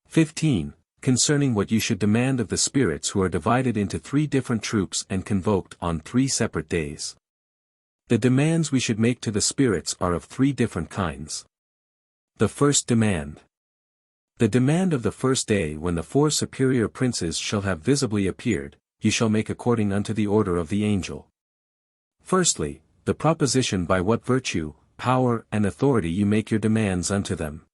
15. Concerning what you should demand of the spirits who are divided into 3 different troops and convoked on 3 separate days. The demands we should make to the spirits are of 3 different kinds. The first demand. The demand of the first day when the 4 superior princes shall have visibly appeared, you shall make according unto the order of the angel. Firstly, the proposition by what virtue, power and authority you make your demands unto them.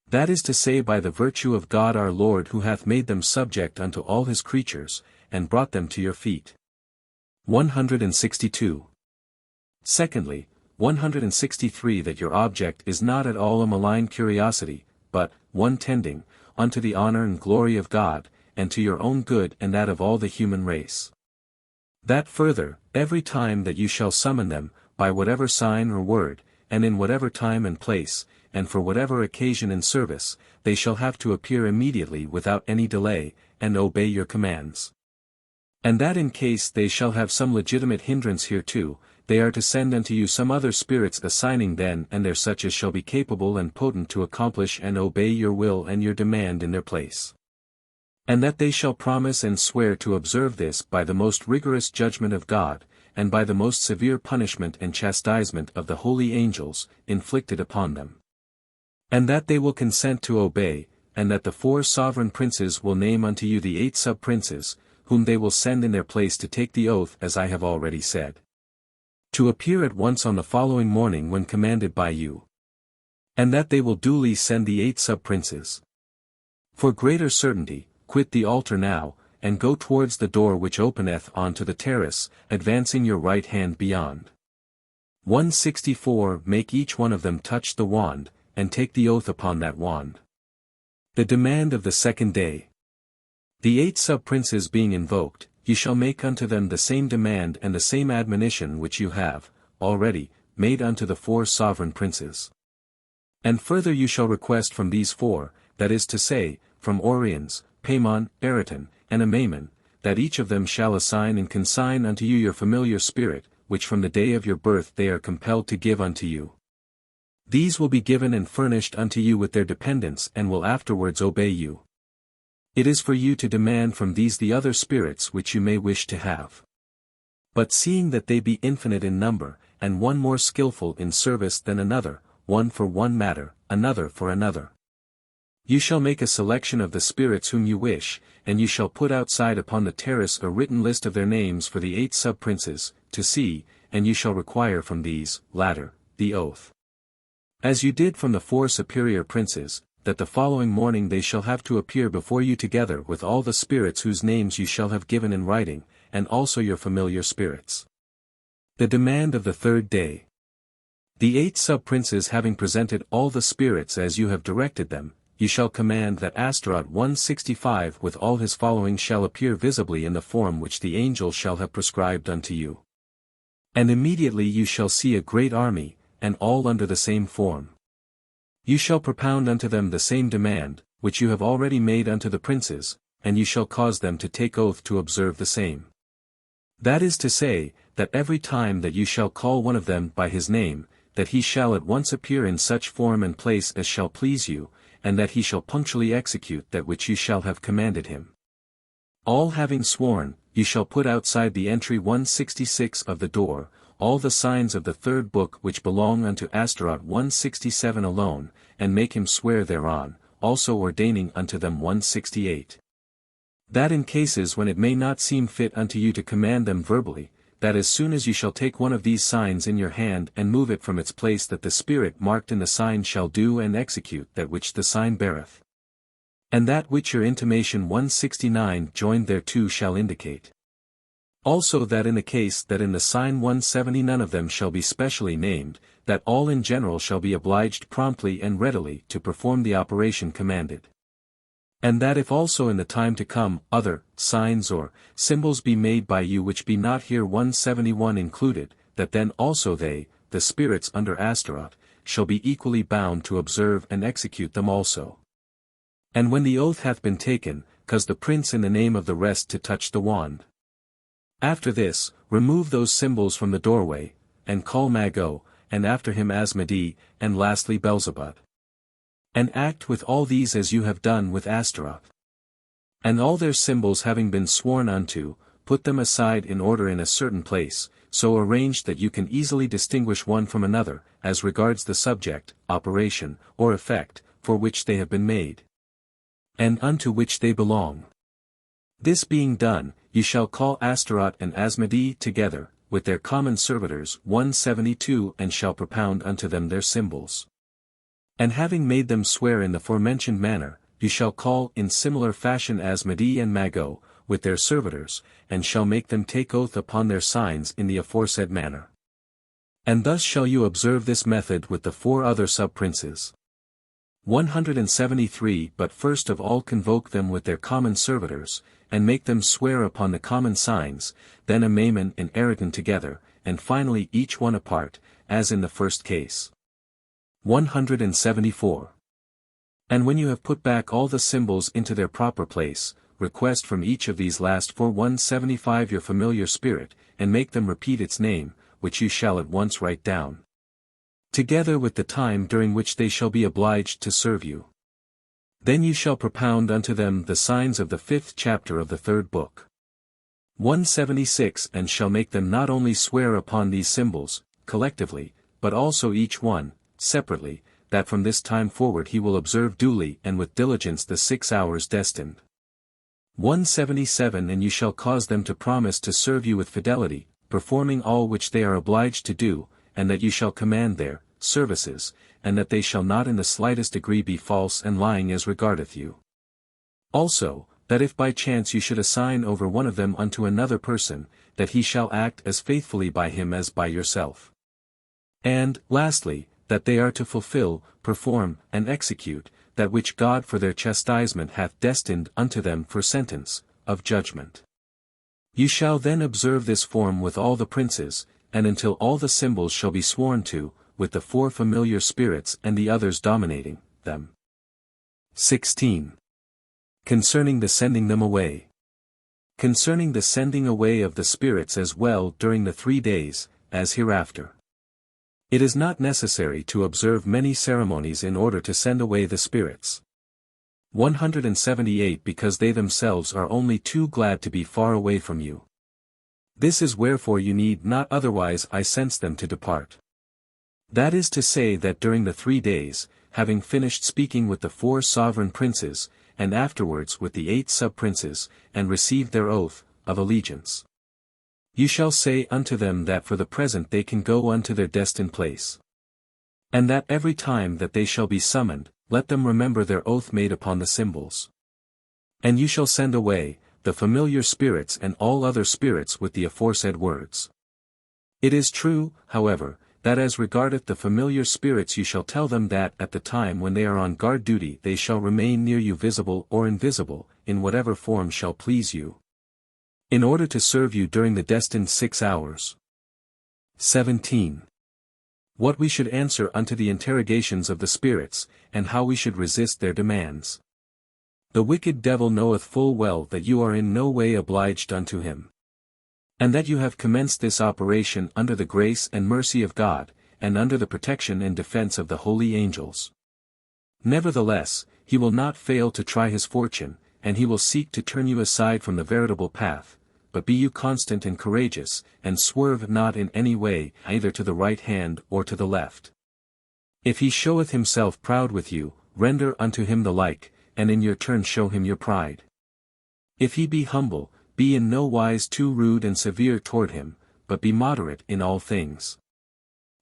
That is to say by the virtue of God our Lord who hath made them subject unto all his creatures, and brought them to your feet. 162. Secondly, 163 That your object is not at all a malign curiosity, but, one tending, unto the honor and glory of God, and to your own good and that of all the human race. That further, every time that you shall summon them, by whatever sign or word, and in whatever time and place, and for whatever occasion and service, they shall have to appear immediately without any delay, and obey your commands. And that in case they shall have some legitimate hindrance hereto, they are to send unto you some other spirits assigning then and there such as shall be capable and potent to accomplish and obey your will and your demand in their place. And that they shall promise and swear to observe this by the most rigorous judgment of God, and by the most severe punishment and chastisement of the holy angels, inflicted upon them. And that they will consent to obey, and that the 4 sovereign princes will name unto you the 8 sub-princes, whom they will send in their place to take the oath as I have already said. To appear at once on the following morning when commanded by you. And that they will duly send the 8 sub-princes. For greater certainty, quit the altar now, and go towards the door which openeth on to the terrace, advancing your right hand beyond. 164 Make each one of them touch the wand, and take the oath upon that wand. The demand of the 2nd day. The 8 sub-princes being invoked, you shall make unto them the same demand and the same admonition which you have, already, made unto the 4 sovereign princes. And further you shall request from these 4, that is to say, from Oriens, Paimon, Eretan, and Amaimon, that each of them shall assign and consign unto you your familiar spirit, which from the day of your birth they are compelled to give unto you. These will be given and furnished unto you with their dependents and will afterwards obey you. It is for you to demand from these the other spirits which you may wish to have. But seeing that they be infinite in number, and one more skillful in service than another, one for one matter, another for another. You shall make a selection of the spirits whom you wish, and you shall put outside upon the terrace a written list of their names for the 8 sub-princes, to see, and you shall require from these, latter, the oath. As you did from the 4 superior princes, that the following morning they shall have to appear before you together with all the spirits whose names you shall have given in writing, and also your familiar spirits. The demand of the 3rd day. The 8 sub-princes having presented all the spirits as you have directed them, you shall command that Astaroth 165 with all his following shall appear visibly in the form which the angel shall have prescribed unto you. And immediately you shall see a great army, and all under the same form. You shall propound unto them the same demand, which you have already made unto the princes, and you shall cause them to take oath to observe the same. That is to say, that every time that you shall call one of them by his name, that he shall at once appear in such form and place as shall please you, and that he shall punctually execute that which you shall have commanded him. All having sworn, you shall put outside the entry 166 of the door, all the signs of the third book which belong unto Astaroth 167 alone, and make him swear thereon, also ordaining unto them 168. That in cases when it may not seem fit unto you to command them verbally, that as soon as you shall take one of these signs in your hand and move it from its place that the spirit marked in the sign shall do and execute that which the sign beareth. And that which your intimation 169 joined thereto shall indicate. Also that in the case that in the sign 170 none of them shall be specially named, that all in general shall be obliged promptly and readily to perform the operation commanded. And that if also in the time to come other signs or symbols be made by you which be not here 171 included, that then also they, the spirits under Astaroth, shall be equally bound to observe and execute them also. And when the oath hath been taken, cause the prince in the name of the rest to touch the wand. After this, remove those symbols from the doorway, and call Mago, and after him Asmodee, and lastly Beelzebub. And act with all these as you have done with Astaroth. And all their symbols having been sworn unto, put them aside in order in a certain place, so arranged that you can easily distinguish one from another, as regards the subject, operation, or effect, for which they have been made, and unto which they belong. This being done, you shall call Astaroth and Asmodee together, with their common servitors 172 and shall propound unto them their symbols. And having made them swear in the forementioned manner, you shall call in similar fashion Asmodee and Mago, with their servitors, and shall make them take oath upon their signs in the aforesaid manner. And thus shall you observe this method with the 4 other sub-princes. 173 But first of all convoke them with their common servitors, and make them swear upon the common signs, then Abramelin and Aragon together, and finally each one apart, as in the first case. 174. And when you have put back all the symbols into their proper place, request from each of these last 175 your familiar spirit, and make them repeat its name, which you shall at once write down, together with the time during which they shall be obliged to serve you. Then you shall propound unto them the signs of the 5th chapter of the 3rd book. 176 And shall make them not only swear upon these symbols, collectively, but also each one, separately, that from this time forward he will observe duly and with diligence the 6 hours destined. 177 And you shall cause them to promise to serve you with fidelity, performing all which they are obliged to do, and that you shall command their services, and that they shall not in the slightest degree be false and lying as regardeth you. Also, that if by chance you should assign over one of them unto another person, that he shall act as faithfully by him as by yourself. And, lastly, that they are to fulfill, perform, and execute, that which God for their chastisement hath destined unto them for sentence, of judgment. You shall then observe this form with all the princes, and until all the symbols shall be sworn to, with the 4 familiar spirits and the others dominating them. 16. Concerning the sending them away. Concerning the sending away of the spirits as well during the 3 days, as hereafter. It is not necessary to observe many ceremonies in order to send away the spirits. 178 Because they themselves are only too glad to be far away from you. This is wherefore you need not otherwise I sense them to depart. That is to say that during the 3 days, having finished speaking with the 4 sovereign princes, and afterwards with the 8 sub-princes, and received their oath of allegiance, you shall say unto them that for the present they can go unto their destined place. And that every time that they shall be summoned, let them remember their oath made upon the symbols. And you shall send away the familiar spirits and all other spirits with the aforesaid words. It is true, however, that as regardeth the familiar spirits you shall tell them that at the time when they are on guard duty they shall remain near you visible or invisible, in whatever form shall please you, in order to serve you during the destined 6 hours. 17. What we should answer unto the interrogations of the spirits, and how we should resist their demands. The wicked devil knoweth full well that you are in no way obliged unto him, and that you have commenced this operation under the grace and mercy of God, and under the protection and defense of the holy angels. Nevertheless, he will not fail to try his fortune, and he will seek to turn you aside from the veritable path, but be you constant and courageous, and swerve not in any way, either to the right hand or to the left. If he showeth himself proud with you, render unto him the like, and in your turn show him your pride. If he be humble, be in no wise too rude and severe toward him, but be moderate in all things.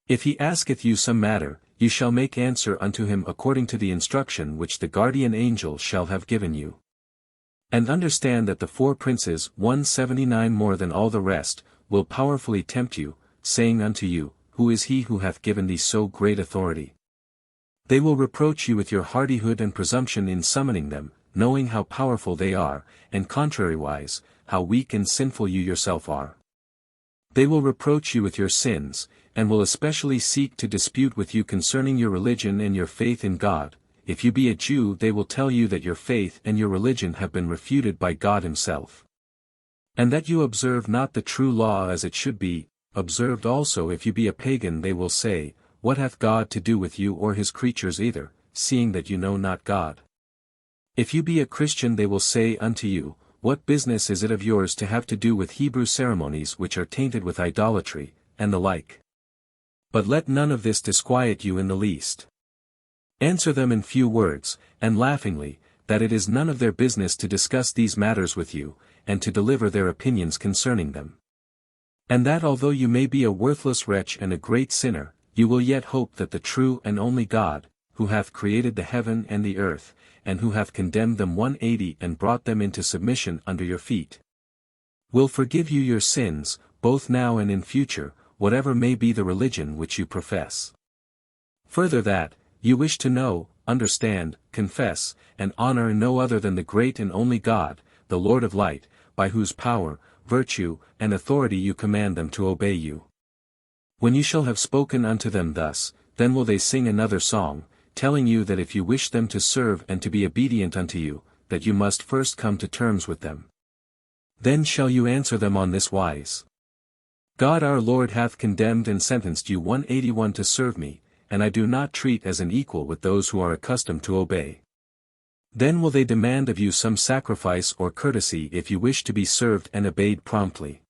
If he asketh you some matter, you shall make answer unto him according to the instruction which the guardian angel shall have given you. And understand that the four princes 179 more than all the rest, will powerfully tempt you, saying unto you, Who is he who hath given thee so great authority? They will reproach you with your hardihood and presumption in summoning them, knowing how powerful they are, and contrariwise, how weak and sinful you yourself are. They will reproach you with your sins, and will especially seek to dispute with you concerning your religion and your faith in God. If you be a Jew, they will tell you that your faith and your religion have been refuted by God himself, and that you observe not the true law as it should be observed. Also, if you be a pagan, they will say, What hath God to do with you or his creatures either, seeing that you know not God? If you be a Christian, they will say unto you, What business is it of yours to have to do with Hebrew ceremonies which are tainted with idolatry, and the like? But let none of this disquiet you in the least. Answer them in few words, and laughingly, that it is none of their business to discuss these matters with you, and to deliver their opinions concerning them. And that although you may be a worthless wretch and a great sinner, you will yet hope that the true and only God, who hath created the heaven and the earth, and who hath condemned them 180 and brought them into submission under your feet, will forgive you your sins, both now and in future, whatever may be the religion which you profess. Further, that you wish to know, understand, confess, and honor no other than the great and only God, the Lord of light, by whose power, virtue, and authority you command them to obey you. When you shall have spoken unto them thus, then will they sing another song, telling you that if you wish them to serve and to be obedient unto you, that you must first come to terms with them. Then shall you answer them on this wise. God our Lord hath condemned and sentenced you 181 to serve me, and I do not treat as an equal with those who are accustomed to obey. Then will they demand of you some sacrifice or courtesy if you wish to be served and obeyed promptly.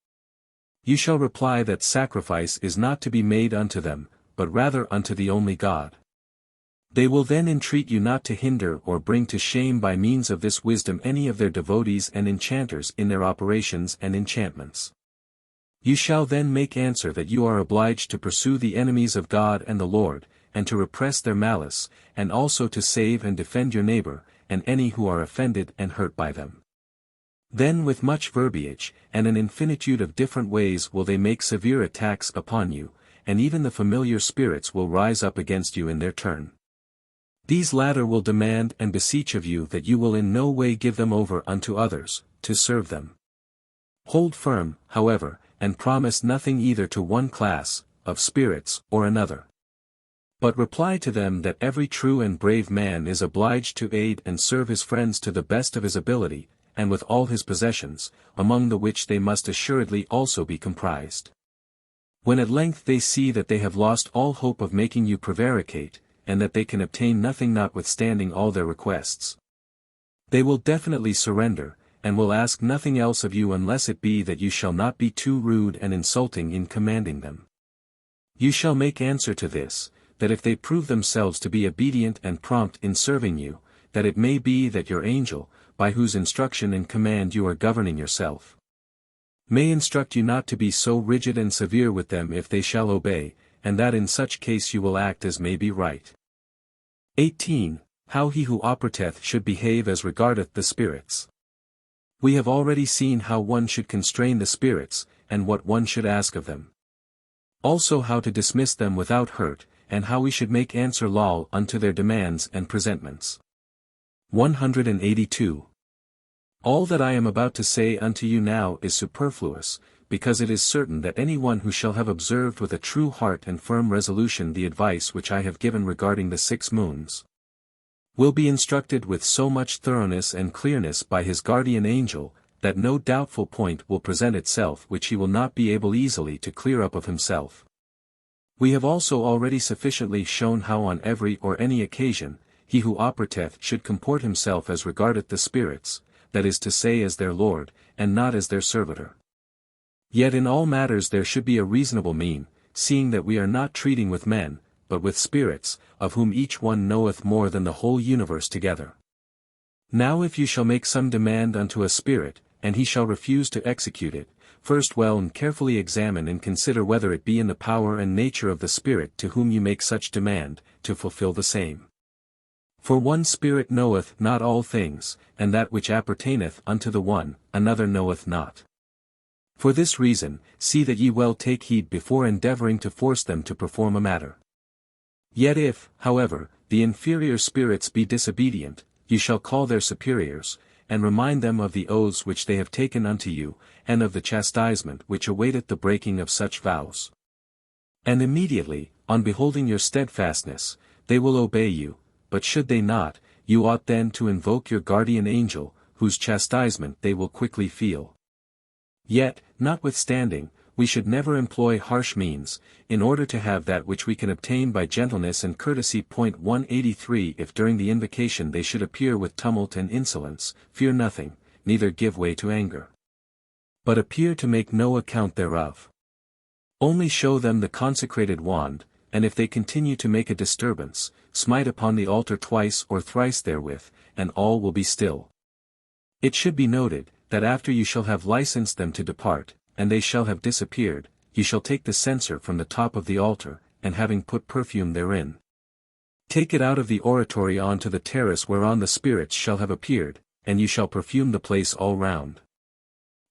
You shall reply that sacrifice is not to be made unto them, but rather unto the only God. They will then entreat you not to hinder or bring to shame by means of this wisdom any of their devotees and enchanters in their operations and enchantments. You shall then make answer that you are obliged to pursue the enemies of God and the Lord, and to repress their malice, and also to save and defend your neighbor, and any who are offended and hurt by them. Then with much verbiage, and an infinitude of different ways will they make severe attacks upon you, and even the familiar spirits will rise up against you in their turn. These latter will demand and beseech of you that you will in no way give them over unto others, to serve them. Hold firm, however, and promise nothing either to one class of spirits or another. But reply to them that every true and brave man is obliged to aid and serve his friends to the best of his ability, and with all his possessions, among the which they must assuredly also be comprised. When at length they see that they have lost all hope of making you prevaricate, and that they can obtain nothing notwithstanding all their requests, they will definitely surrender, and will ask nothing else of you unless it be that you shall not be too rude and insulting in commanding them. You shall make answer to this, that if they prove themselves to be obedient and prompt in serving you, that it may be that your angel, by whose instruction and command you are governing yourself, may instruct you not to be so rigid and severe with them if they shall obey, and that in such case you will act as may be right. 18. How he who operateth should behave as regardeth the spirits. We have already seen how one should constrain the spirits, and what one should ask of them. Also how to dismiss them without hurt, and how we should make answer law unto their demands and presentments. 182. All that I am about to say unto you now is superfluous, because it is certain that any one who shall have observed with a true heart and firm resolution the advice which I have given regarding the 6 moons, will be instructed with so much thoroughness and clearness by his guardian angel, that no doubtful point will present itself which he will not be able easily to clear up of himself. We have also already sufficiently shown how on every or any occasion, he who operateth should comport himself as regardeth the spirits, that is to say as their lord, and not as their servitor. Yet in all matters there should be a reasonable mean, seeing that we are not treating with men, but with spirits, of whom each one knoweth more than the whole universe together. Now if you shall make some demand unto a spirit, and he shall refuse to execute it, first well and carefully examine and consider whether it be in the power and nature of the spirit to whom you make such demand, to fulfill the same. For one spirit knoweth not all things, and that which appertaineth unto the one, another knoweth not. For this reason, see that ye well take heed before endeavoring to force them to perform a matter. Yet if, however, the inferior spirits be disobedient, you shall call their superiors, and remind them of the oaths which they have taken unto you, and of the chastisement which awaiteth the breaking of such vows. And immediately, on beholding your steadfastness, they will obey you, but should they not, you ought then to invoke your guardian angel, whose chastisement they will quickly feel. Yet, notwithstanding, we should never employ harsh means, in order to have that which we can obtain by gentleness and courtesy. 183 If during the invocation they should appear with tumult and insolence, fear nothing, neither give way to anger. But appear to make no account thereof. Only show them the consecrated wand, and if they continue to make a disturbance, smite upon the altar twice or thrice therewith, and all will be still. It should be noted, that after you shall have licensed them to depart, and they shall have disappeared, you shall take the censer from the top of the altar, and having put perfume therein, take it out of the oratory on to the terrace whereon the spirits shall have appeared, and you shall perfume the place all round.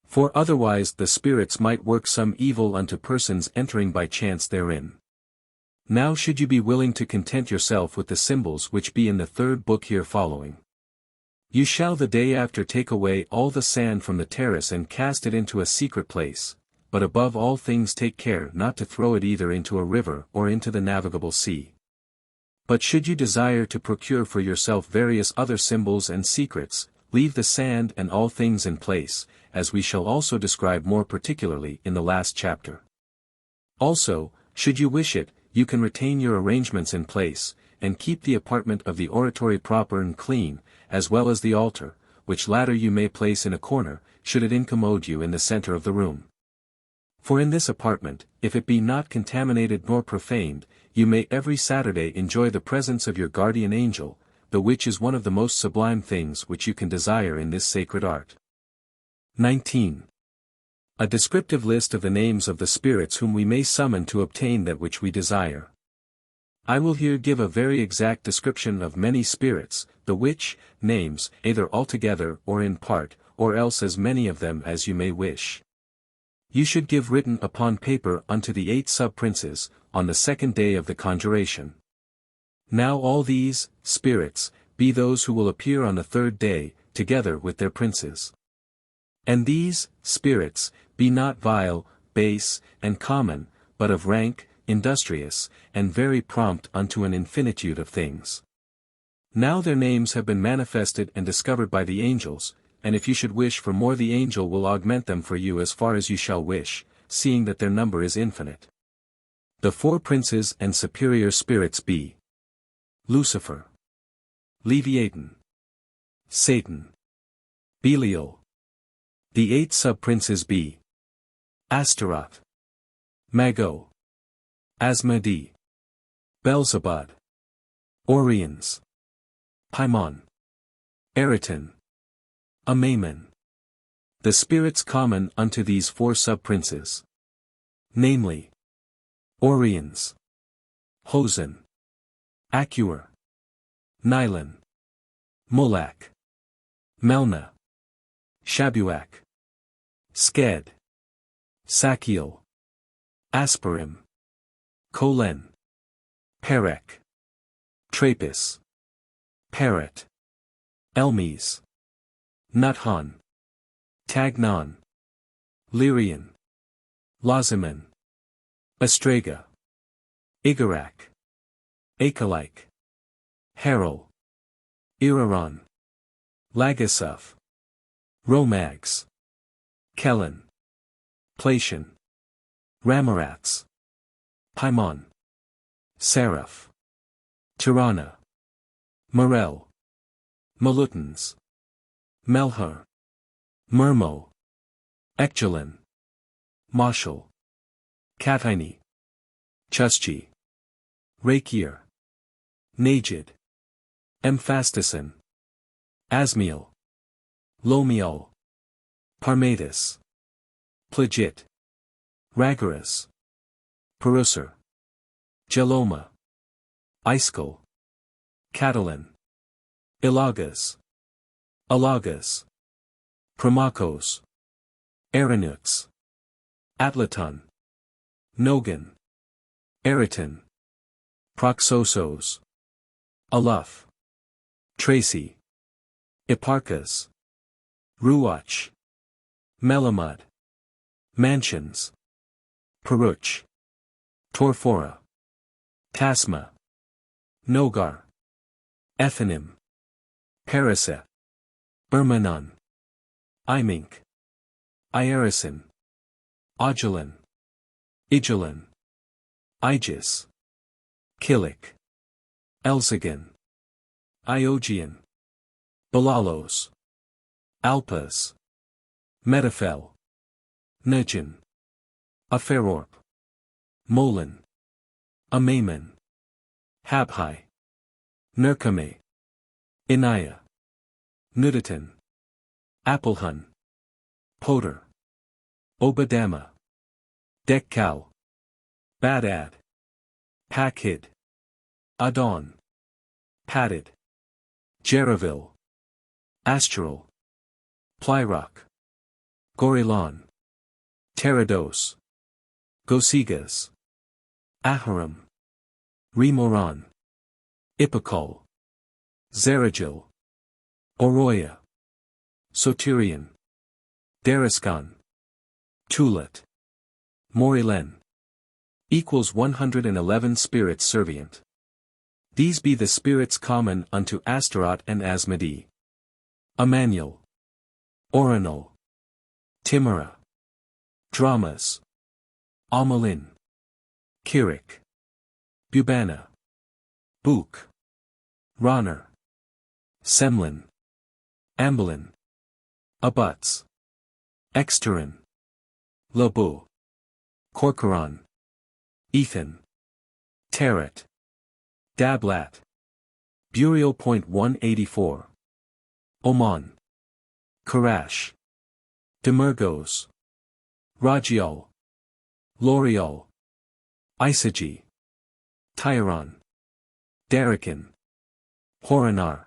For otherwise the spirits might work some evil unto persons entering by chance therein. Now should you be willing to content yourself with the symbols which be in the third book here following. You shall the day after take away all the sand from the terrace and cast it into a secret place, but above all things take care not to throw it either into a river or into the navigable sea. But should you desire to procure for yourself various other symbols and secrets, leave the sand and all things in place, as we shall also describe more particularly in the last chapter. Also, should you wish it, you can retain your arrangements in place, and keep the apartment of the oratory proper and clean, as well as the altar, which latter you may place in a corner, should it incommode you in the center of the room. For in this apartment, if it be not contaminated nor profaned, you may every Saturday enjoy the presence of your guardian angel, the which is one of the most sublime things which you can desire in this sacred art. 19. A descriptive list of the names of the spirits whom we may summon to obtain that which we desire. I will here give a very exact description of many spirits, the which names, either altogether or in part, or else as many of them as you may wish, you should give written upon paper unto the 8 sub-princes, on the 2nd day of the conjuration. Now all these spirits be those who will appear on the 3rd day, together with their princes. And these spirits be not vile, base, and common, but of rank, industrious, and very prompt unto an infinitude of things. Now their names have been manifested and discovered by the angels, and if you should wish for more the angel will augment them for you as far as you shall wish, seeing that their number is infinite. The 4 princes and superior spirits be Lucifer, Leviathan, Satan, Belial. The 8 sub-princes be Astaroth, Mago, Asmodee, Beelzebub, Orions, Paimon, Eriton, Abramelin. The spirits common unto these 4 sub-princes, namely, Orions, Hosen, Acuor, Nilon, Molech, Melna, Shabuak, Sked, Sakiel, Asperim, Kolen, Perek, Trapis, Parrot, Elmes, Nuthan, Tagnon, Lyrian, Laziman, Astraga, Igarak, Akalike, Harel, Iraron, Lagasuf, Romags, Kellen, Platian, Ramarats, Paimon, Seraph. Tirana. Morel. Malutans. Melhar. Mermo. Echelin. Moshel. Katini. Chuschi. Rakir. Najid. Emphastison. Asmiel. Lomiel. Parmetis. Plagit. Ragaris. Perusser. Geloma. Iskal. Catalan. Ilagas. Alagas. Primakos. Aranux. Atlaton. Nogan. Eriton. Proxosos. Aluf. Tracy. Eparchus. Ruach. Melamud. Mansions. Peruch. Torphora. Tasma. Nogar. Ethanim. Paraseth. Ermanon. Imink. Iarison. Augilin. Igilin. Igis. Kilik. Elzagan. Iogian. Balalos. Alpas. Metaphel. Nejin. Aferorp. Molin. Amaman. Habhai. Nerkame. Inaya. Nuditan. Appelhun. Poter. Obadama. Dekkal. Badad. Pakhid. Adon. Padid. Jeravil. Astral. Plyrok. Gorilon. Terados. Gosigas. Aharam. Remoran. Ipakol. Zaragil. Oroya. Sotirian. Dariskan. Tulat. Morilen. Equals 111 spirits servient. These be the spirits common unto Astaroth and Asmodee. Emmanuel. Oronal. Timura. Dramas. Amalin. Kirik. Bubana. Buk. Roner. Semlin. Ambelin. Abuts. Exterin. Labu. Corcoran. Ethan. Tarat. Dablat. Burial.184. Oman. Karash. Demergos. Rajiol. L'Oreal. Isaji. Tyron. Darakin. Horonar.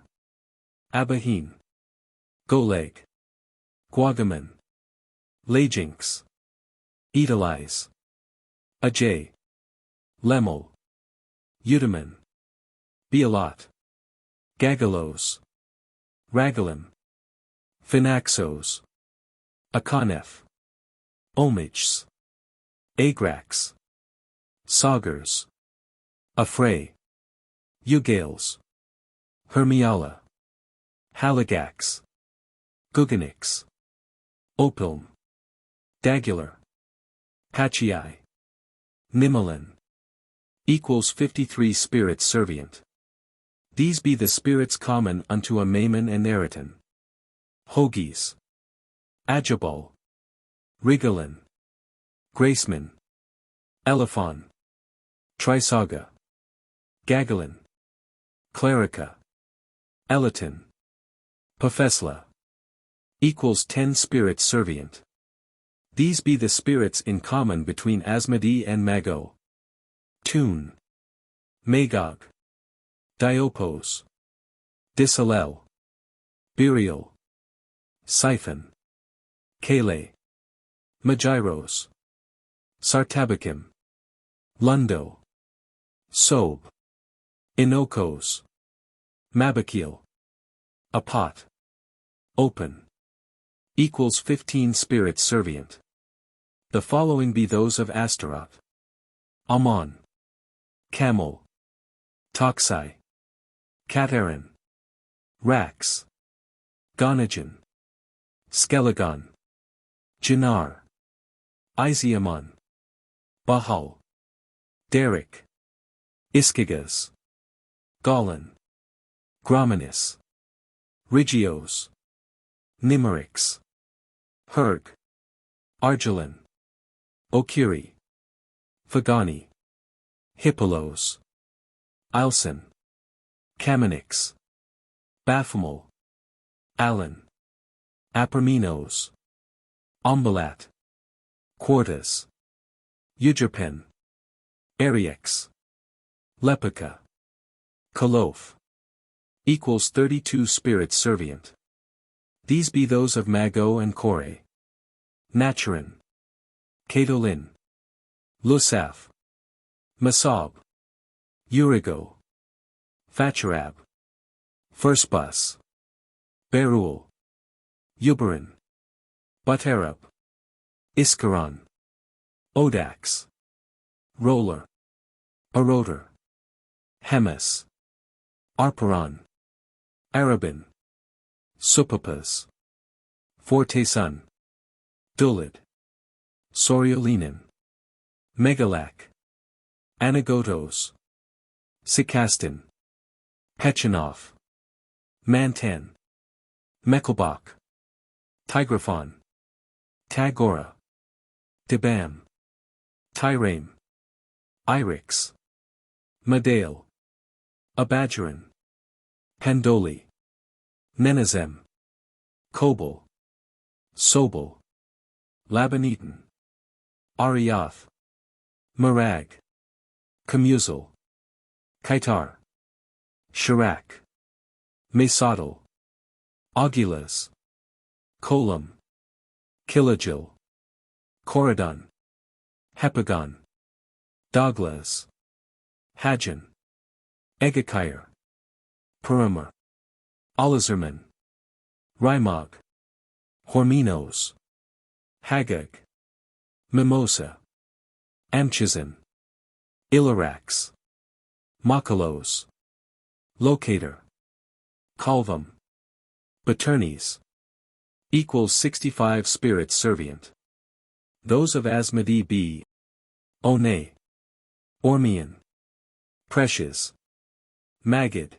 Abahin. Goleg. Guagaman. Lajinx. Edelize. Ajay. Lemel. Udaman. Bialot. Gagalos. Ragalim. Finaxos. Akanef. Omachs. Agrax. Saugars. Afray. Ugales. Hermiala. Halagax. Guganix. Opilm. Dagular. Pachii. Nimalin. Equals 53 spirits servient. These be the spirits common unto Amaman and Neriton. Hogis. Ajabal. Rigalin. Graceman. Elephon. Trisaga. Gagalin. Clerica. Elatin. Pafesla. Equals 10 spirits servient. These be the spirits in common between Asmodee and Mago. Tune. Magog. Diopos. Disalel. Burial. Siphon. Kale. Magiros. Sartabachim. Lundo. Sob. Inokos. Mabakil. Apot. Open. Equals 15 spirits servient. The following be those of Astaroth. Amon. Camel. Toxai. Katarin. Rax. Gonagen. Skelegon. Jinar. Isiamon. Bahal. Derek. Iskigas. Golan. Grominus. Rigios. Nimerix. Herg. Argelin. Okiri. Fagani. Hippolos. Ilson. Kaminix. Baphomet. Alan. Aperminos. Ombalat. Quartus. Eugerpen. Ariex. Lepica. Kolof. Equals 32 spirits servient. These be those of Mago and Kore. Naturin. Cadolin. Lusaf. Masab. Urigo. Facharab. Firstbus. Berul. Uberin. Buterab. Iskaron. Odax. Roller. Eroder. Hemis. Arparon. Arabin. Supapas. Fortesun. Dulid. Soriolinin. Megalak. Anagotos. Sikastin. Pechanov. Mantan. Mekelbach. Tigraphon. Tagora. Debam. Tyrame. Irix. Madale. Abadgerin. Pendoli. Nenazem. Kobol. Sobol. Labanetan. Ariath. Marag. Camusel. Kaitar. Shirak. Mesodal. Aguilas. Kolam. Kilagil. Coridon. Hepagon. Douglas. Hajan. Egakire. Perimer. Olizerman. Rimog. Horminos. Hagag. Mimosa. Amchizin. Ilarax. Makalos. Locator. Calvum. Paternes. Equals 65 spirits servient. Those of Asmodee be One. Ormian. Precious. Magid.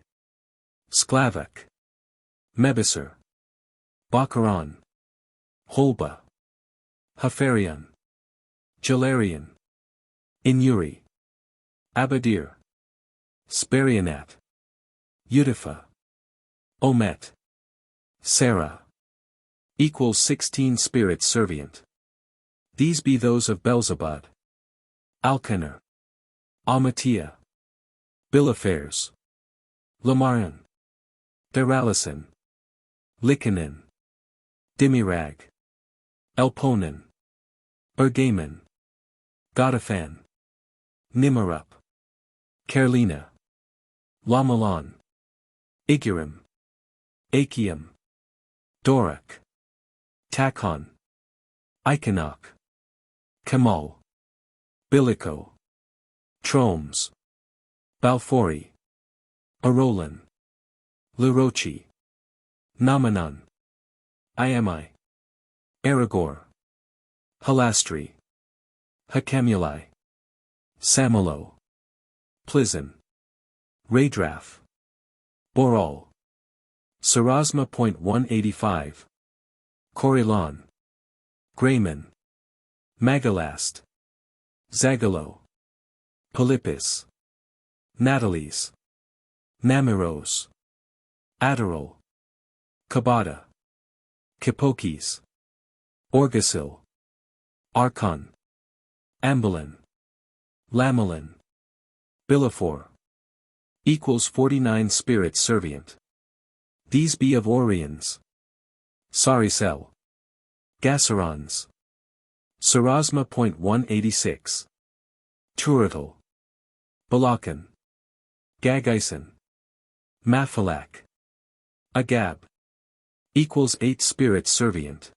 Sklavak. Mebisser. Baccaron. Holba. Hafarion. Jalarian. Inuri. Abadir. Sperionat. Udifa. Omet. Sarah. Equals 16 spirits servient. These be those of Belzebud. Alcaner. Amatia. Billafares. Lamarion. Deralison. Likanin. Dimirag. Elponin. Bergamin. Godafan. Nimarup. Carlina. Lamalon. Igurim. Achium. Dorak. Takon. Iconok. Kamal. Bilico. Tromes. Balfouri. Arolin. Lirochi. Namanon. Iami. Aragor. Halastri. Hacamuli. Samulo. Plizin. Raydraf. Boral. Sarasma.185. Corylon. Grayman. Magalast. Zagalo. Polypus. Natalis. Namiros. Adderall. Kabata. Kipokis. Orgasil. Archon. Ambelin. Lamelin. Bilafor. Equals 49 spirits servient. These be of Orions. Saricel. Gasserons. Sarasma.186. Turatal. Balakan. Gagison. Maphalak. Agab. Equals 8 spirits servient.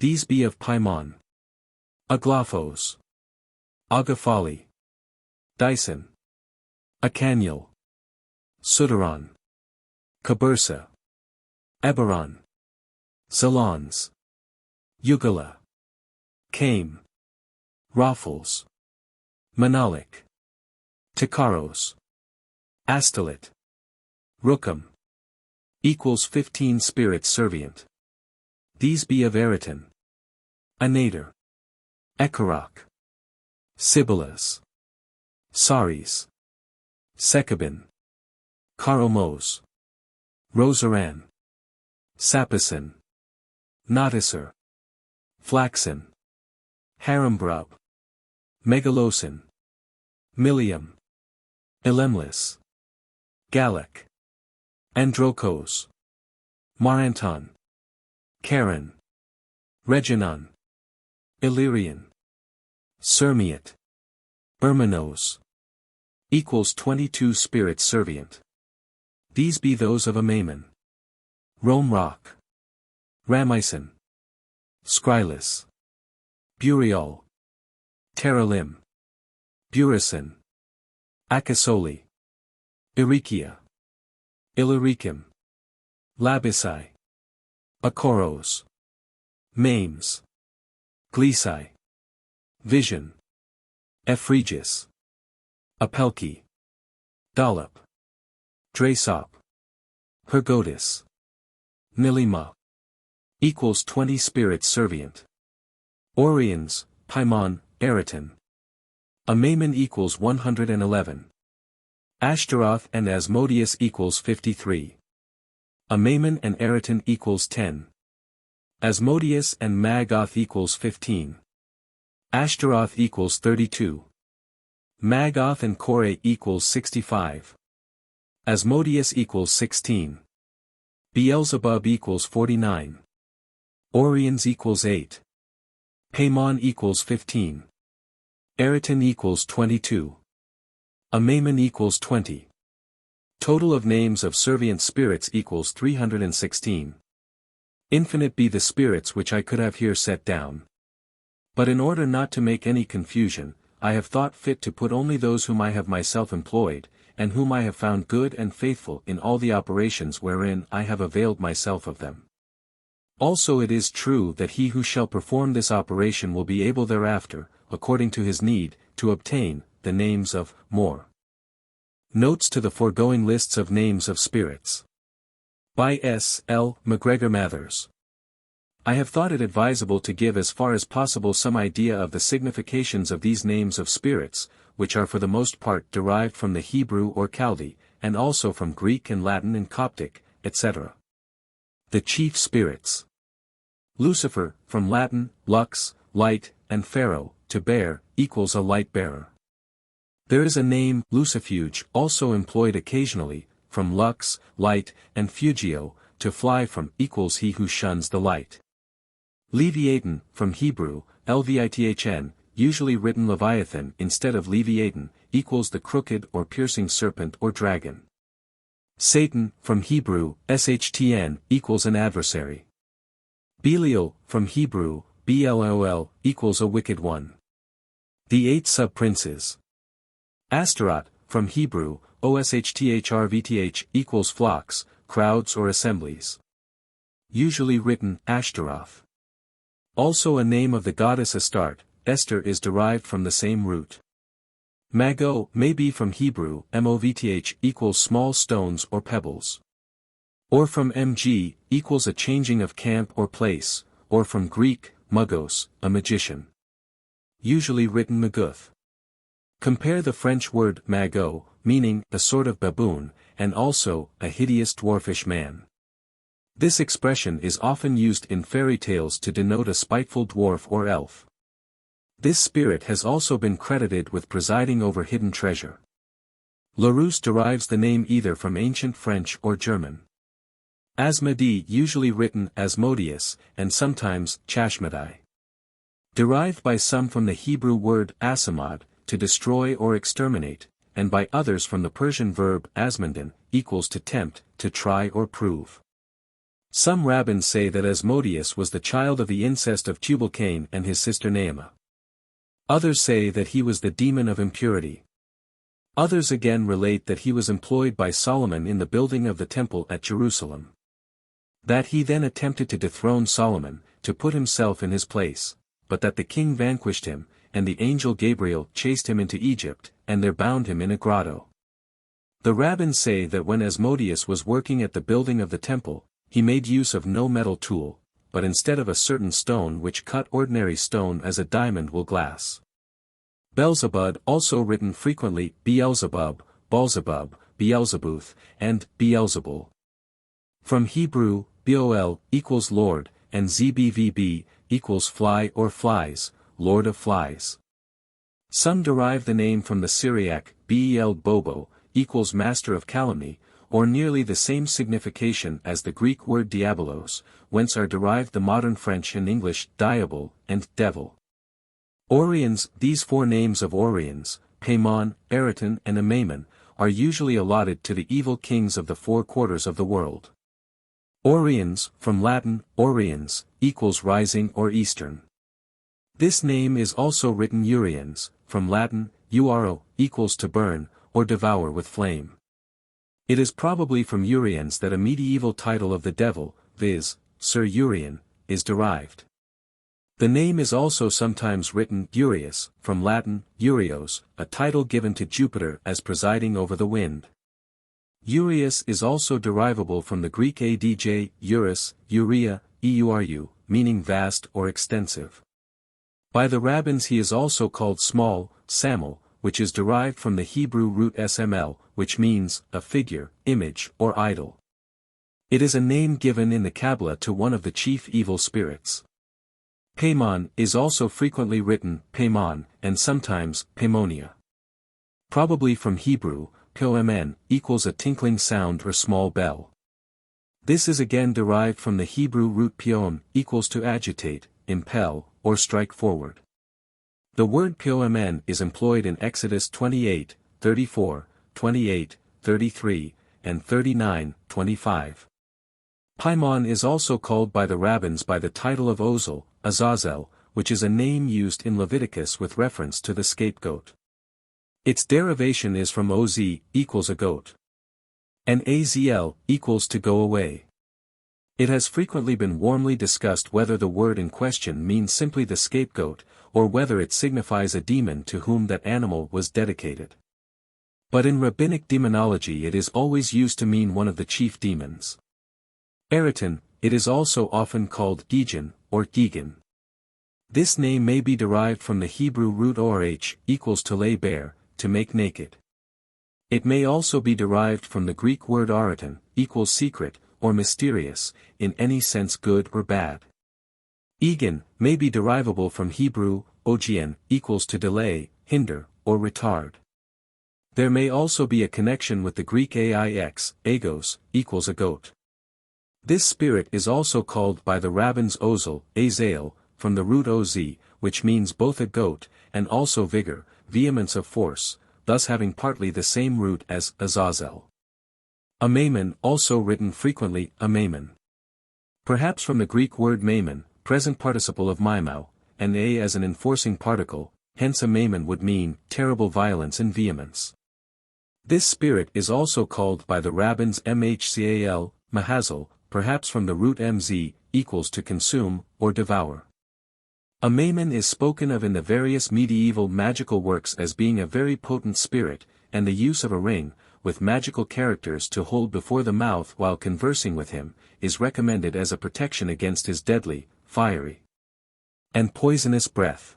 These be of Paimon. Aglaphos. Agaphali. Dyson. Acaniel. Sudaron. Cabursa. Eberron. Salons. Ugala. Came. Raffles. Manalik. Tikaros. Astolit. Rukam. Equals 15 spirits servient. These be of Eriton. Anator. Ekarok. Sibyllas. Saris. Sekabin. Karomos. Rosaran. Sapasin. Noticer. Flaxen. Harambrub. Megalosin. Milium. Elemlis. Gallic. Androkos. Maranton. Karen. Reginon. Illyrian. Sirmiat. Erminos. Equals 22 spirits servient. These be those of Amamen. Rome Rock. Ramison. Skrylus. Burial. Teralim. Burison. Akasoli. Irikia. Illyricum. Labisai. Akoros. Mames. Glisai. Vision. Ephregis. Apelki. Dollop. Drasop. Pergodis. Nilima. Equals 20 spirits servient. Orions, Paimon, Eriton. Amamen equals 111. Ashtaroth and Asmodeus equals 53. Amamen and Eriton equals 10. Asmodeus and Magoth equals 15. Ashtaroth equals 32. Magoth and Kore equals 65. Asmodeus equals 16. Beelzebub equals 49. Orions equals 8. Paimon equals 15. Eriton equals 22. Amamen equals 20. Total of names of servient spirits equals 316. Infinite be the spirits which I could have here set down. But in order not to make any confusion, I have thought fit to put only those whom I have myself employed, and whom I have found good and faithful in all the operations wherein I have availed myself of them. Also it is true that he who shall perform this operation will be able thereafter, according to his need, to obtain the names of more. Notes to the foregoing lists of names of spirits. By S. L. MacGregor Mathers. I have thought it advisable to give as far as possible some idea of the significations of these names of spirits, which are for the most part derived from the Hebrew or Chaldee, and also from Greek and Latin and Coptic, etc. The chief spirits. Lucifer, from Latin, lux, light, and pharaoh, to bear, equals a light bearer. There is a name, lucifuge, also employed occasionally, from lux, light, and fugio, to fly from, equals he who shuns the light. Leviathan, from Hebrew, lvithn, usually written Leviathan instead of Leviathan, equals the crooked or piercing serpent or dragon. Satan, from Hebrew, shtn, equals an adversary. Belial, from Hebrew, blol, equals a wicked one. The 8 sub-princes. Astaroth, from Hebrew, oshthrvth, equals flocks, crowds or assemblies. Usually written, Ashtaroth. Also a name of the goddess Astarte, Esther is derived from the same root. Mago may be from Hebrew, movth, equals small stones or pebbles. Or from mg, equals a changing of camp or place, or from Greek, magos, a magician. Usually written Maguth. Compare the French word magot, meaning a sort of baboon, and also a hideous dwarfish man. This expression is often used in fairy tales to denote a spiteful dwarf or elf. This spirit has also been credited with presiding over hidden treasure. Larousse derives the name either from ancient French or German. Asmodee, usually written Asmodeus, and sometimes Chashmadai. Derived by some from the Hebrew word asamad, to destroy or exterminate, and by others from the Persian verb asmandin, equals to tempt, to try or prove. Some rabbins say that Asmodeus was the child of the incest of Tubal-Cain and his sister Naamah. Others say that he was the demon of impurity. Others again relate that he was employed by Solomon in the building of the temple at Jerusalem. That he then attempted to dethrone Solomon, to put himself in his place, but that the king vanquished him, and the angel Gabriel chased him into Egypt, and there bound him in a grotto. The rabbins say that when Asmodeus was working at the building of the temple, he made use of no metal tool, but instead of a certain stone which cut ordinary stone as a diamond will glass. Beelzebub also written frequently Beelzebub, Beelzebub, Beelzebuth, and Beelzebul. From Hebrew, Bol equals Lord, and Zbvb equals fly or flies, Lord of flies. Some derive the name from the Syriac, Bel Bobo, equals master of calumny, or nearly the same signification as the Greek word diabolos, whence are derived the modern French and English diable and devil. Orions, these four names of Orions, Paimon, Eraton and Amaimon, are usually allotted to the evil kings of the four quarters of the world. Oriens, from Latin, Oriens, equals rising or eastern. This name is also written Uriens, from Latin, uaro, equals to burn, or devour with flame. It is probably from Uriens that a medieval title of the devil, viz., Sir Urien, is derived. The name is also sometimes written Urius, from Latin, Urios, a title given to Jupiter as presiding over the wind. Urius is also derivable from the Greek adj, Urus, Urea, Euru, meaning vast or extensive. By the rabbins he is also called small, Samuel, which is derived from the Hebrew root sml, which means, a figure, image or idol. It is a name given in the Kabbalah to one of the chief evil spirits. Paimon is also frequently written Paimon, and sometimes Paimonia. Probably from Hebrew, Pomn equals a tinkling sound or small bell. This is again derived from the Hebrew root piom, equals to agitate, impel, or strike forward. The word pomn is employed in Exodus 28, 34, 28, 33, and 39, 25. Paimon is also called by the rabbins by the title of Ozel, Azazel, which is a name used in Leviticus with reference to the scapegoat. Its derivation is from Oz equals a goat. And Azl equals to go away. It has frequently been warmly discussed whether the word in question means simply the scapegoat, or whether it signifies a demon to whom that animal was dedicated. But in rabbinic demonology it is always used to mean one of the chief demons. Eraton, it is also often called Gigan, or Gigan. This name may be derived from the Hebrew root orh equals to lay bare, to make naked. It may also be derived from the Greek word araton, equals secret, or mysterious, in any sense good or bad. Egan, may be derivable from Hebrew, ogian, equals to delay, hinder, or retard. There may also be a connection with the Greek aix, agos, equals a goat. This spirit is also called by the rabbins Ozel, Azael, from the root oz, which means both a goat, and also vigor, vehemence of force, thus having partly the same root as Azazel. Amaimon, also written frequently Amaimon. Perhaps from the Greek word maimon, present participle of maimau, and a as an enforcing particle, hence Amaimon would mean terrible violence and vehemence. This spirit is also called by the rabbins Mhcal, Mahazel, perhaps from the root mz, equals to consume, or devour. Amaimon is spoken of in the various medieval magical works as being a very potent spirit, and the use of a ring, with magical characters to hold before the mouth while conversing with him, is recommended as a protection against his deadly, fiery, and poisonous breath.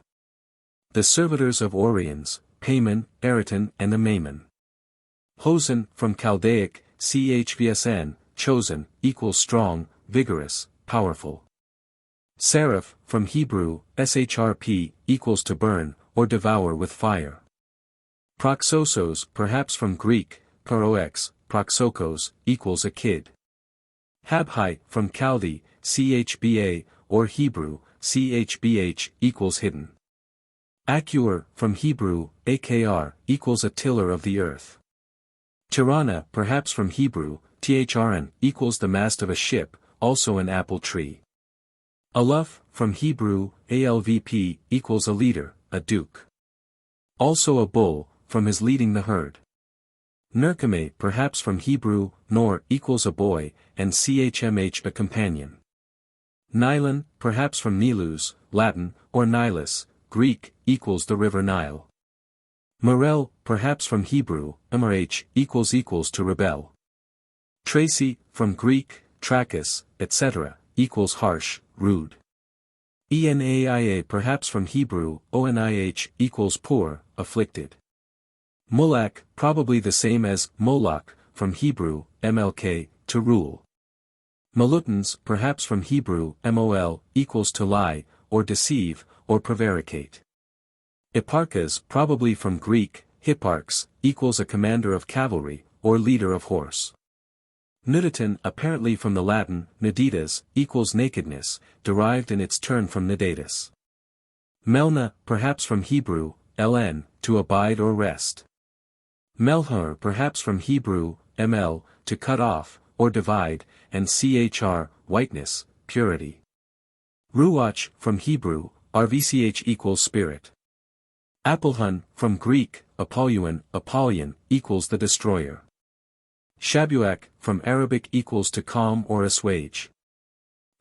The servitors of Orions, Paimon, Eraton and Amaimon. Hosen, from Chaldaic, chvsn, chosen, equals strong, vigorous, powerful. Seraph, from Hebrew, shrp, equals to burn, or devour with fire. Proxosos, perhaps from Greek, parox, proxokos, equals a kid. Habhai, from Chaldee, chba, or Hebrew, chbh, equals hidden. Akur, from Hebrew, akr, equals a tiller of the earth. Tirana, perhaps from Hebrew, thrn, equals the mast of a ship, also an apple tree. Aluf, from Hebrew, alvp, equals a leader, a duke. Also a bull, from his leading the herd. Nerkame, perhaps from Hebrew, nor, equals a boy, and chmh, a companion. Nilon, perhaps from Nilus, Latin, or Nilus, Greek, equals the river Nile. Morel, perhaps from Hebrew, mrh, to rebel. Tracy, from Greek, trachis, etc., equals harsh, rude. Enaia, perhaps from Hebrew, onih, equals poor, afflicted. Mulak, probably the same as Moloch, from Hebrew, mlk, to rule. Malutans, perhaps from Hebrew, mol, equals to lie, or deceive, or prevaricate. Hipparchus, probably from Greek, hipparchs, equals a commander of cavalry, or leader of horse. Nudatan, apparently from the Latin, nuditas, equals nakedness, derived in its turn from nudatus. Melna, perhaps from Hebrew, ln, to abide or rest. Melhur, perhaps from Hebrew, ml, to cut off, or divide, and chr, whiteness, purity. Ruach, from Hebrew, rvch equals spirit. Apolhun, from Greek, Apollyon, equals the destroyer. Shabuak, from Arabic equals to calm or assuage.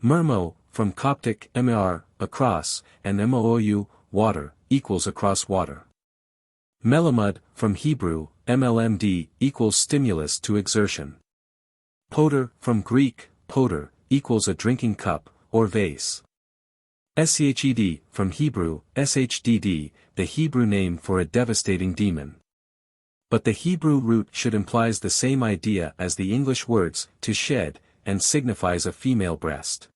Mermo, from Coptic mr, across, and moou, water, equals across water. Melamud, from Hebrew, mlmd, equals stimulus to exertion. Poter, from Greek, poter, equals a drinking cup, or vase. Sched, from Hebrew, shdd, the Hebrew name for a devastating demon. But the Hebrew root should implies the same idea as the English words, to shed, and signifies a female breast.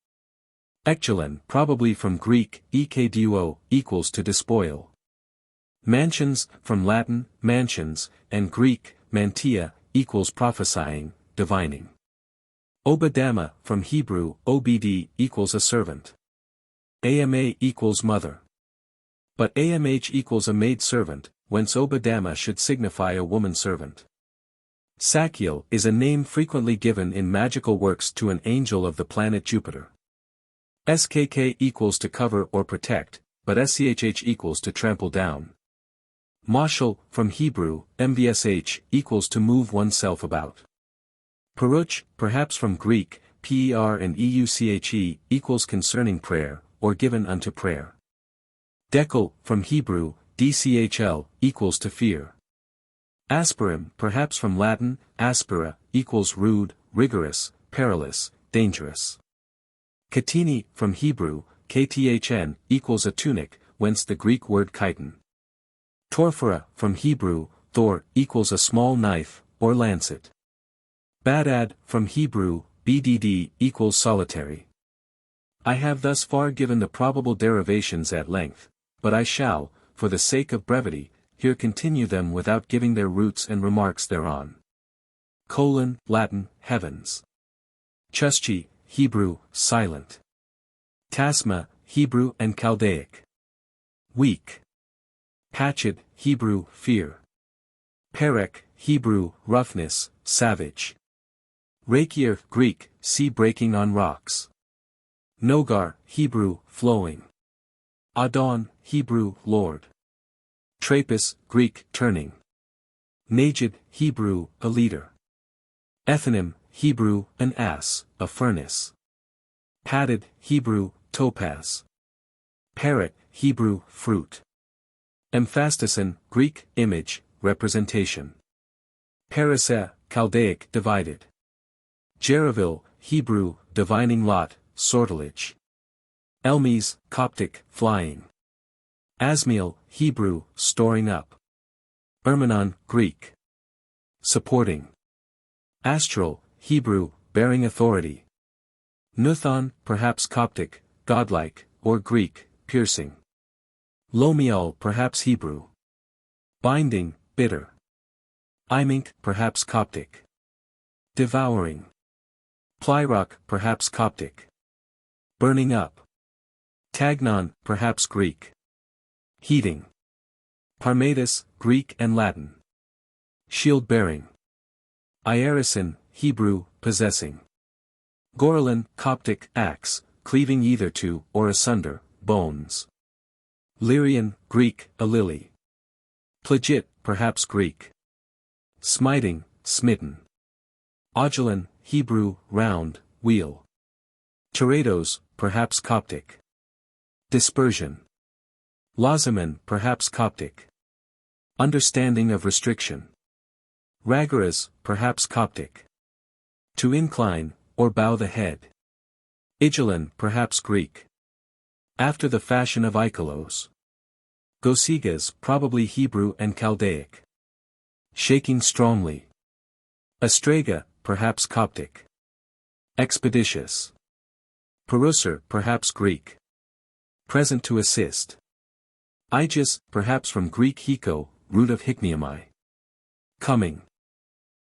Echelon, probably from Greek, ekduo, equals to despoil. Mansions, from Latin, mansions, and Greek, mantia, equals prophesying, divining. Obadama, from Hebrew, obd, equals a servant. Ama equals mother. But amh equals a maid servant, whence Obadama should signify a woman servant. Sakiel is a name frequently given in magical works to an angel of the planet Jupiter. Skk equals to cover or protect, but schh equals to trample down. Mashal, from Hebrew, mvsh, equals to move oneself about. Peruch, perhaps from Greek, per and euche, equals concerning prayer, or given unto prayer. Dekel, from Hebrew, dchl, equals to fear. Asperim, perhaps from Latin, aspera, equals rude, rigorous, perilous, dangerous. Katini, from Hebrew, kthn, equals a tunic, whence the Greek word chiton. Torphora, from Hebrew, thor, equals a small knife, or lancet. Badad, from Hebrew, bdd, equals solitary. I have thus far given the probable derivations at length, but I shall, for the sake of brevity, here continue them without giving their roots and remarks thereon. Latin, heavens. Chuschi, Hebrew, silent. Tasma, Hebrew and Chaldaic. Weak. Pachid, Hebrew, fear. Perek, Hebrew, roughness, savage. Rakier, Greek, sea breaking on rocks. Nogar, Hebrew, flowing. Adon, Hebrew, Lord. Trapis, Greek, turning. Najid, Hebrew, a leader. Ethanim, Hebrew, an ass, a furnace. Padid, Hebrew, topaz. Parrot, Hebrew, fruit. Emphastosin, Greek, image, representation. Pariseh, Chaldaic, divided. Jeravil, Hebrew, divining lot, sortilege. Elmes, Coptic, flying. Asmiel, Hebrew, storing up. Ermenon, Greek. Supporting. Astral, Hebrew, bearing authority. Nuthon, perhaps Coptic, godlike, or Greek, piercing. Lomial, perhaps Hebrew. Binding, bitter. Imink, perhaps Coptic. Devouring. Plyrok, perhaps Coptic. Burning up. Tagnon, perhaps Greek. Heating. Parmetus, Greek and Latin. Shield-bearing. Iarison, Hebrew, possessing. Gorelin, Coptic, axe, cleaving either to, or asunder, bones. Lyrian, Greek, a lily. Plagit, perhaps Greek. Smiting, smitten. Audulin, Hebrew, round, wheel. Teredos, perhaps Coptic. Dispersion. Lazaman, perhaps Coptic. Understanding of restriction. Ragaras, perhaps Coptic. To incline, or bow the head. Igelon, perhaps Greek. After the fashion of Icolos. Gosigas, probably Hebrew and Chaldaic. Shaking strongly. Astraga, perhaps Coptic. Expeditious. Perusser, perhaps Greek. Present to assist. Aegis, perhaps from Greek hiko, root of hikneomai. Coming.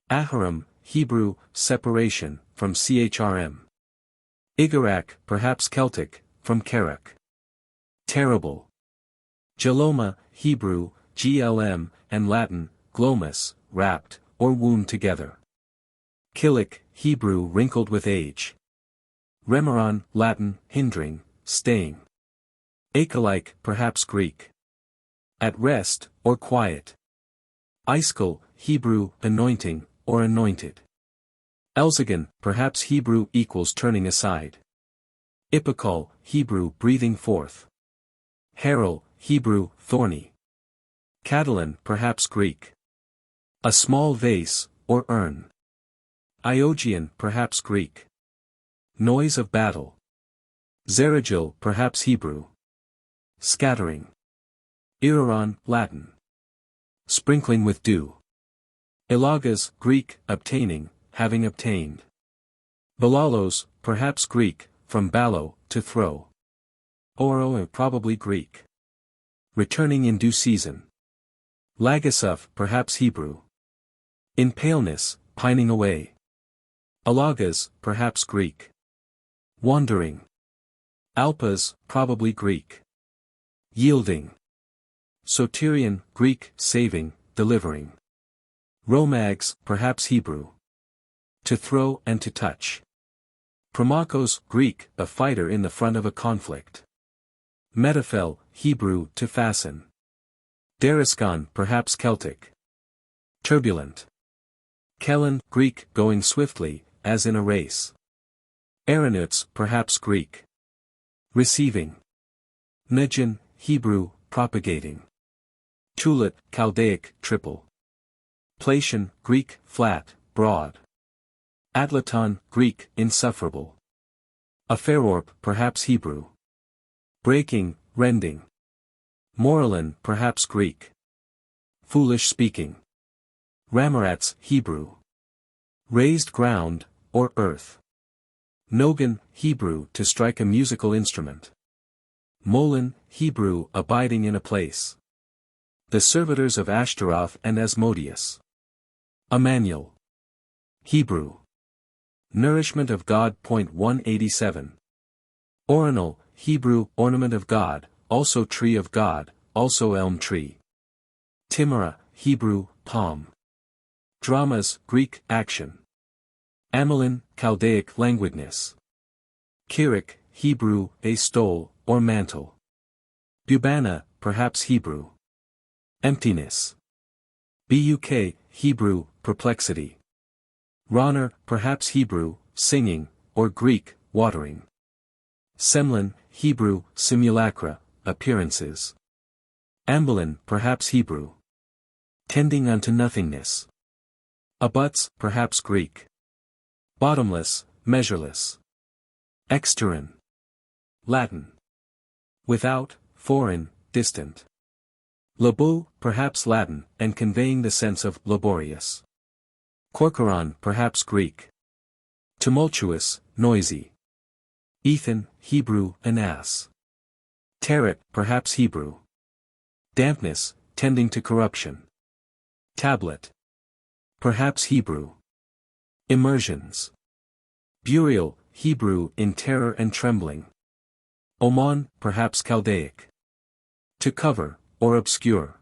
Aharam, Hebrew, separation, from chrm. Igarak, perhaps Celtic, from Kerak. Terrible. Geloma, Hebrew, glm, and Latin, glomus, wrapped, or wound together. Kilic, Hebrew, wrinkled with age. Remeron, Latin, hindering, staying. Akalike, perhaps Greek. At rest, or quiet. Iskal, Hebrew, anointing, or anointed. Elzagan, perhaps Hebrew equals turning aside. Ipikal, Hebrew, breathing forth. Heril, Hebrew, thorny. Catalan, perhaps Greek. A small vase, or urn. Iogian, perhaps Greek. Noise of battle. Zeragil, perhaps Hebrew. Scattering. Iraron, Latin. Sprinkling with dew. Elagas, Greek, obtaining, having obtained. Balalos, perhaps Greek, from ballo, to throw. Oro, probably Greek. Returning in due season. Lagasuf, perhaps Hebrew. In paleness, pining away. Alagas, perhaps Greek. Wandering. Alpas, probably Greek. Yielding. Soterian, Greek, saving, delivering. Romags, perhaps Hebrew. To throw and to touch. Promachos, Greek, a fighter in the front of a conflict. Metaphel, Hebrew, to fasten. Deriskon, perhaps Celtic. Turbulent. Kellen, Greek, going swiftly, as in a race. Aeronuts, perhaps Greek. Receiving. Nijin, Hebrew, propagating. Tulit, Chaldaic, triple. Platian, Greek, flat, broad. Atlaton, Greek, insufferable. Aferorp, perhaps Hebrew. Breaking, rending. Moralin, perhaps Greek. Foolish speaking. Ramarats, Hebrew. Raised ground, or earth. Nogan, Hebrew, to strike a musical instrument. Molin, Hebrew, abiding in a place. The servitors of Ashtaroth and Asmodeus. Emmanuel. Hebrew. Nourishment of God. 187. Oronal, Hebrew, ornament of God, also tree of God, also elm tree. Timora, Hebrew, palm. Dramas, Greek, action. Amelin, Chaldaic, languidness. Kirik, Hebrew, a stole, or mantle. Bubana, perhaps Hebrew. Emptiness. Buk, Hebrew, perplexity. Roner, perhaps Hebrew, singing, or Greek, watering. Semlin, Hebrew, simulacra, appearances. Ambilin, perhaps Hebrew. Tending unto nothingness. Abuts, perhaps Greek. Bottomless, measureless. Exterin. Latin. Without, foreign, distant. Labu, perhaps Latin, and conveying the sense of laborious. Corcoran, perhaps Greek. Tumultuous, noisy. Ethan, Hebrew, an ass. Teret, perhaps Hebrew. Dampness, tending to corruption. Tablet. Perhaps Hebrew. Immersions. Burial, Hebrew, in terror and trembling. Oman, perhaps Chaldaic. To cover, or obscure.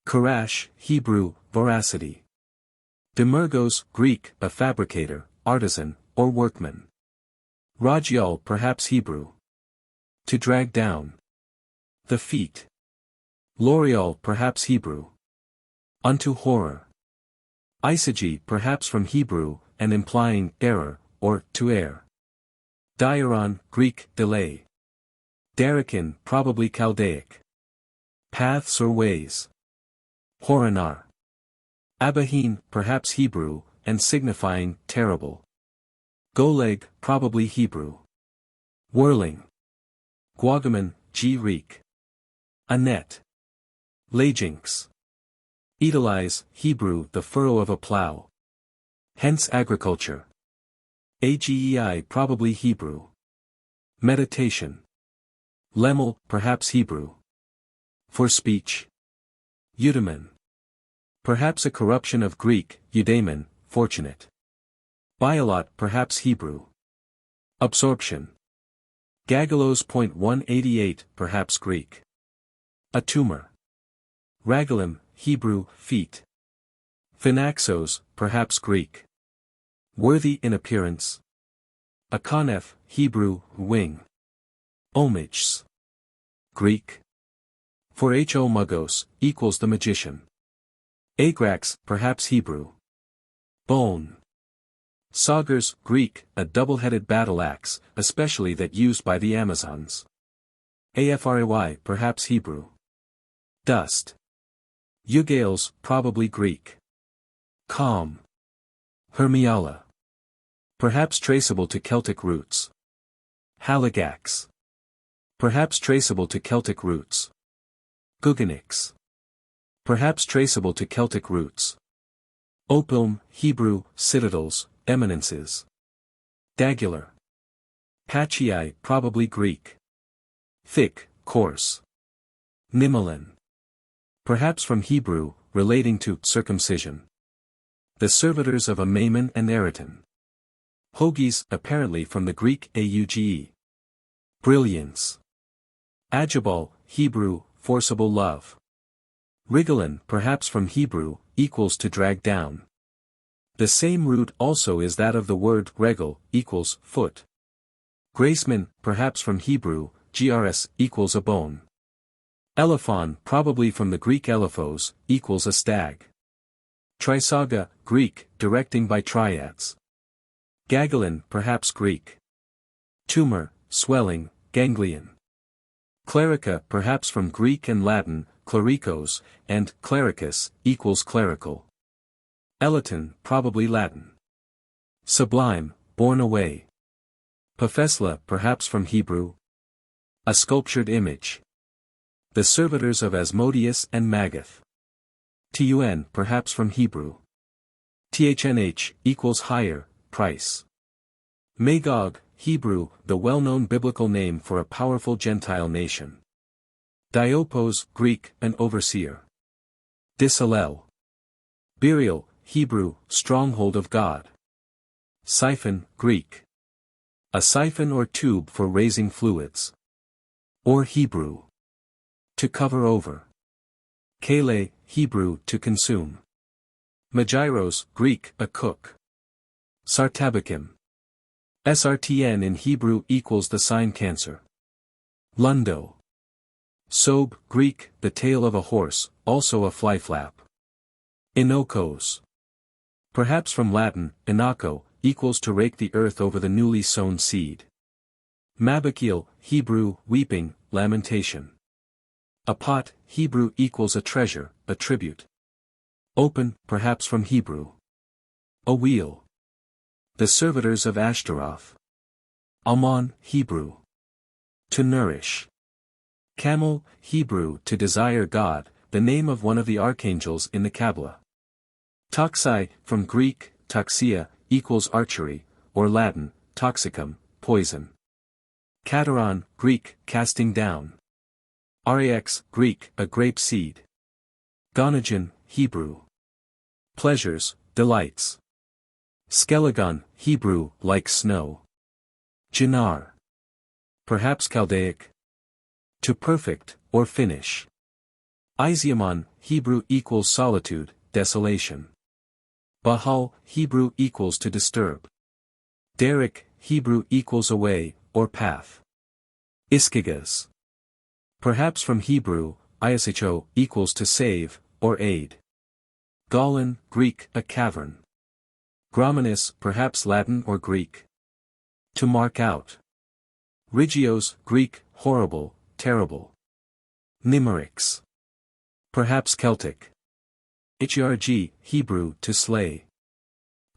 Karash, Hebrew, voracity. Demergos, Greek, a fabricator, artisan, or workman. Rajial, perhaps Hebrew. To drag down. The feet. L'Oreal, perhaps Hebrew. Unto horror. Isagy, perhaps from Hebrew, and implying error, or to err. Diaron, Greek, delay. Darakin, probably Chaldaic. paths or ways. Horonar. Abaheen, perhaps Hebrew, and signifying terrible. Goleg, probably Hebrew. Whirling. Guagaman, Greek. Anet. Lajinx. Edelize, Hebrew, the furrow of a plough. Hence agriculture. Agei, probably Hebrew. Meditation. Lemel, perhaps Hebrew. For speech. Eudaimon. Perhaps a corruption of Greek, eudaimon, fortunate. Biolot, perhaps Hebrew. Absorption. Gagalos. 188, perhaps Greek. A tumor. Ragalim, Hebrew, feet. Phinaxos, perhaps Greek. Worthy in appearance. Akonef, Hebrew, wing. Omichs. Greek. For Homagos, equals the magician. Agrax, perhaps Hebrew. Bone. Saugers, Greek, a double-headed battle axe, especially that used by the Amazons. Afray, perhaps Hebrew. Dust. Eugales, probably Greek. Calm. Hermiala. Perhaps traceable to Celtic roots. Haligax. Perhaps traceable to Celtic roots. Guganix. Perhaps traceable to Celtic roots. Opilm, Hebrew, citadels, eminences. Dagular. Pachii, probably Greek. Thick, coarse. Nimelin. Perhaps from Hebrew, relating to circumcision. The servitors of Amaimon and Eriton. Hogis, apparently from the Greek auge. Brilliance. Agibal, Hebrew, forcible love. Rigalin, perhaps from Hebrew, equals to drag down. The same root also is that of the word regal, equals foot. Graceman, perhaps from Hebrew, grs, equals a bone. Elephon, probably from the Greek elephos, equals a stag. Trisaga, Greek, directing by triads. Gagalin, perhaps Greek. Tumor, swelling, ganglion. Clerica, perhaps from Greek and Latin, clericos, and clericus, equals clerical. Elaton, probably Latin. Sublime, borne away. Paphesla, perhaps from Hebrew. A sculptured image. The servitors of Asmodeus and Magath. Tun, perhaps from Hebrew. Thnh, equals higher, price. Magog, Hebrew, the well-known biblical name for a powerful Gentile nation. Diopos, Greek, an overseer. Disalel. Burial, Hebrew, stronghold of God. Siphon, Greek. A siphon or tube for raising fluids. Or Hebrew. To cover over. Kale, Hebrew, to consume. Magiros, Greek, a cook. Sartabakim. Srtn in Hebrew equals the sign Cancer. Lundo. Sob, Greek, the tail of a horse, also a fly flap. Inokos. Perhaps from Latin, inoko, equals to rake the earth over the newly sown seed. Mabakil, Hebrew, weeping, lamentation. A pot, Hebrew equals a treasure, a tribute. Open, perhaps from Hebrew. A wheel. The servitors of Ashtaroth. Almon, Hebrew. To nourish. Camel, Hebrew, to desire God, the name of one of the archangels in the Kabbalah. Toxai, from Greek, toxia, equals archery, or Latin, toxicum, poison. Kataron, Greek, casting down. Rax, Greek, a grape seed. Gonogen, Hebrew. Pleasures, delights. Skelegon, Hebrew, like snow. Jinar. Perhaps Chaldaic. To perfect, or finish. Isiamon, Hebrew equals solitude, desolation. Bahal, Hebrew equals to disturb. Derek, Hebrew equals away, or path. Iskigas. Perhaps from Hebrew, isho equals to save, or aid. Golan, Greek, a cavern. Graminus, perhaps Latin or Greek. To mark out. Rigios, Greek, horrible, terrible. Nimerix. perhaps Celtic. Hrg, Hebrew, to slay.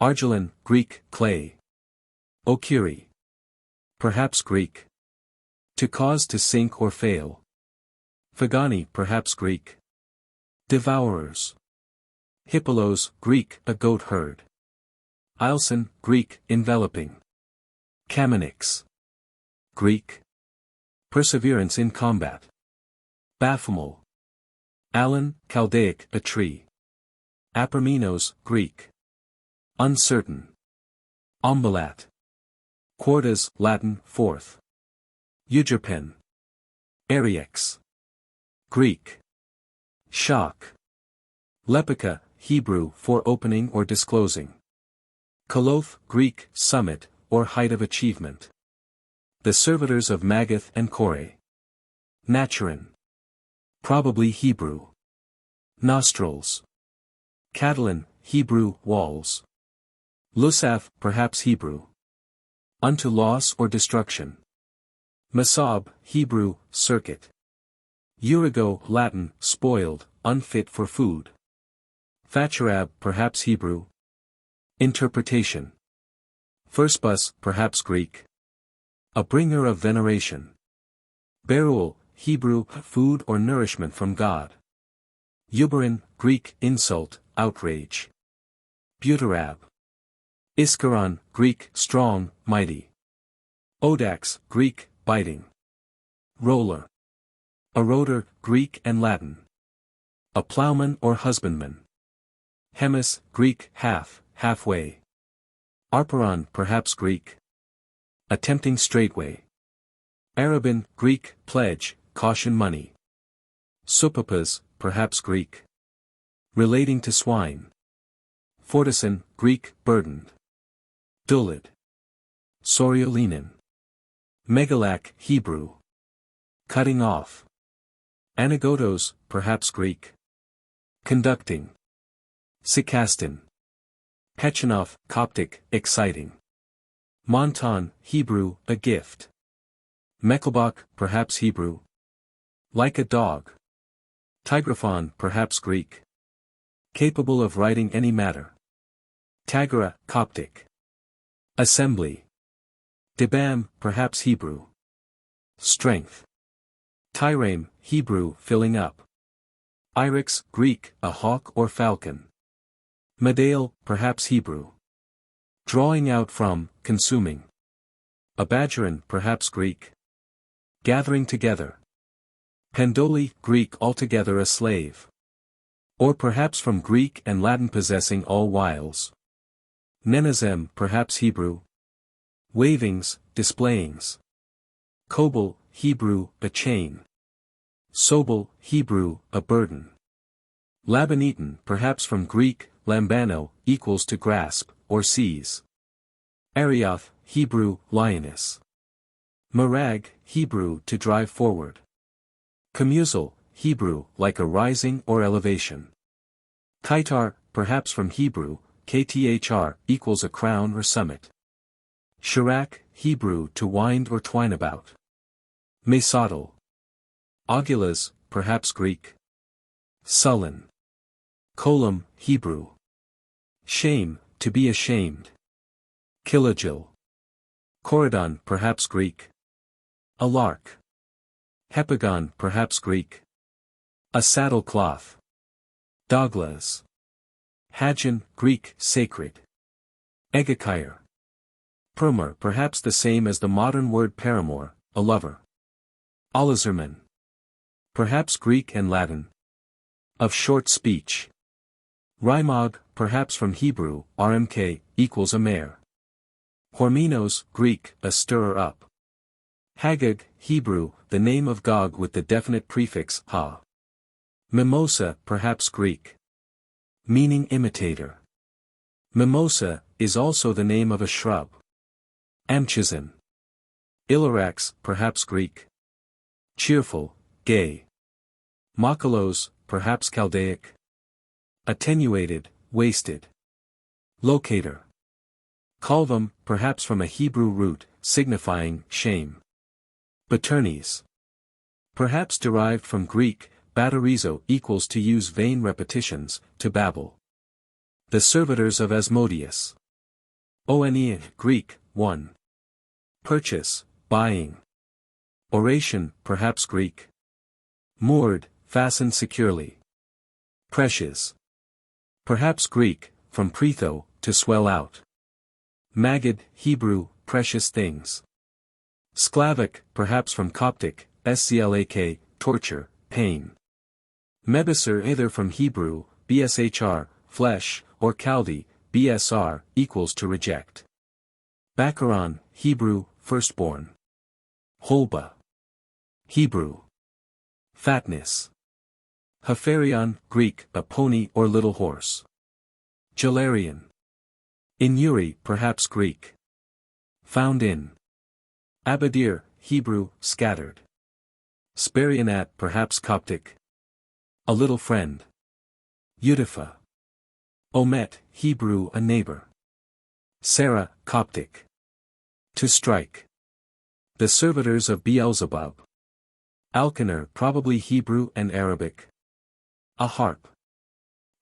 Argilin, Greek, clay. Okiri. Perhaps Greek. To cause to sink or fail. Phagani, perhaps Greek. Devourers. Hippolos, Greek, a goat herd. Ilson, Greek, enveloping. Kamanix. Greek. Perseverance in combat. Baphomet. Alan, Chaldaic, a tree. Aperminos, Greek. Uncertain. Ombalat. Quartas, Latin, fourth. Eugerpen. Ariex. Greek. Shock. Lepica, Hebrew, for opening or disclosing. Koloth, Greek, summit, or height of achievement. The servitors of Magath and Kore. Naturin. Probably Hebrew. Nostrils. Catalan, Hebrew, walls. Lusaf, perhaps Hebrew. Unto loss or destruction. Masab, Hebrew, circuit. Eurigo, Latin, spoiled, unfit for food. Facharab, perhaps Hebrew. Interpretation. Firstbus, perhaps Greek. A bringer of veneration. Beruel, Hebrew, food or nourishment from God. Euberin, Greek, insult, outrage. Buterab. Iskaron, Greek, strong, mighty. Odax, Greek, biting. Roller. Eroder, Greek and Latin. A plowman or husbandman. Hemis, Greek, half, halfway. Arparon, perhaps Greek. Attempting straightway. Arabin, Greek, pledge, caution money. Supapas, perhaps Greek. Relating to swine. Fortison, Greek, burdened. Dulid. Soriolinin. Megalak, Hebrew. Cutting off. Anagotos, perhaps Greek. Conducting. Sikastin. Pechanov, Coptic, exciting. Monton, Hebrew, a gift. Mechelbach, perhaps Hebrew. Like a dog. Tigraphon, perhaps Greek. Capable of writing any matter. Tagara, Coptic. Assembly. Debam, perhaps Hebrew. Strength. Tyrame, Hebrew, filling up. Irex, Greek, a hawk or falcon. Medail, perhaps Hebrew. Drawing out from, consuming. Abadgeron, perhaps Greek. Gathering together. Pendoli, Greek, altogether a slave. Or perhaps from Greek and Latin possessing all wiles. Nenazem, perhaps Hebrew. Wavings, displayings. Kobel, Hebrew, a chain. Sobel, Hebrew, a burden. Labaneton, perhaps from Greek, lambano, equals to grasp, or seize. Arioth, Hebrew, lioness. Marag, Hebrew, to drive forward. Camusal, Hebrew, like a rising or elevation. Kaitar, perhaps from Hebrew, kthr, equals a crown or summit. Shirak, Hebrew, to wind or twine about. Mesodal. Aguilas, perhaps Greek. Sullen. Kolam, Hebrew. Shame, to be ashamed. Kilogil. Koridon, perhaps Greek. A lark. Hepagon, perhaps Greek. A saddle cloth. Doglas. Hagion, Greek, sacred. Egakire. Permor, perhaps the same as the modern word paramour, a lover. Olizerman. Perhaps Greek and Latin. Of short speech. Rymog, perhaps from Hebrew, rmk, equals a mare. Hormenos, Greek, a stirrer up. Hagag, Hebrew, the name of Gog with the definite prefix, ha. Mimosa, perhaps Greek. Meaning imitator. Mimosa, is also the name of a shrub. Amchizin. Ilarax, perhaps Greek. Cheerful, gay. Makalos, perhaps Chaldaic. Attenuated, wasted. Locator. Kalvam, perhaps from a Hebrew root, signifying shame. Baternes. Perhaps derived from Greek, batterizo equals to use vain repetitions, to babble. The servitors of Asmodeus. Oene, Greek, 1. Purchase, buying. Oration, perhaps Greek. Moored, fastened securely. Precious. Perhaps Greek, from pretho, to swell out. Magid, Hebrew, precious things. Sclavic, perhaps from Coptic, sclak, torture, pain. Mebasar either from Hebrew, bshr, flesh, or Chaldee, bsr, equals to reject. Baccharon, Hebrew, firstborn. Holba. Hebrew. Fatness. Hafarion, Greek, a pony or little horse. Gelarian. Inuri, perhaps Greek. Found in. Abadir, Hebrew, scattered. Sparionat, perhaps Coptic. A little friend. Udifa. Omet, Hebrew, a neighbor. Sarah, Coptic. To strike. The servitors of Beelzebub. Alcaner, probably Hebrew and Arabic. A harp.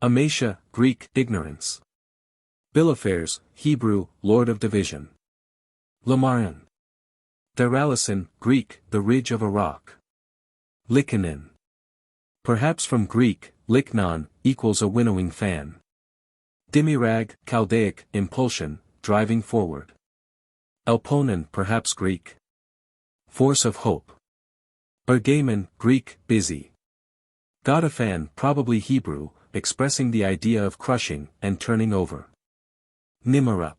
Amatia, Greek, ignorance. Biliphers, Hebrew, lord of division. Lamarion. Theralison, Greek, the ridge of a rock. Likanin. Perhaps from Greek, liknon, equals a winnowing fan. Dimirag, Chaldaic, impulsion, driving forward. Elponen, perhaps Greek. Force of hope. Bergamen, Greek, busy. Godophan, probably Hebrew, expressing the idea of crushing and turning over. Nimarup.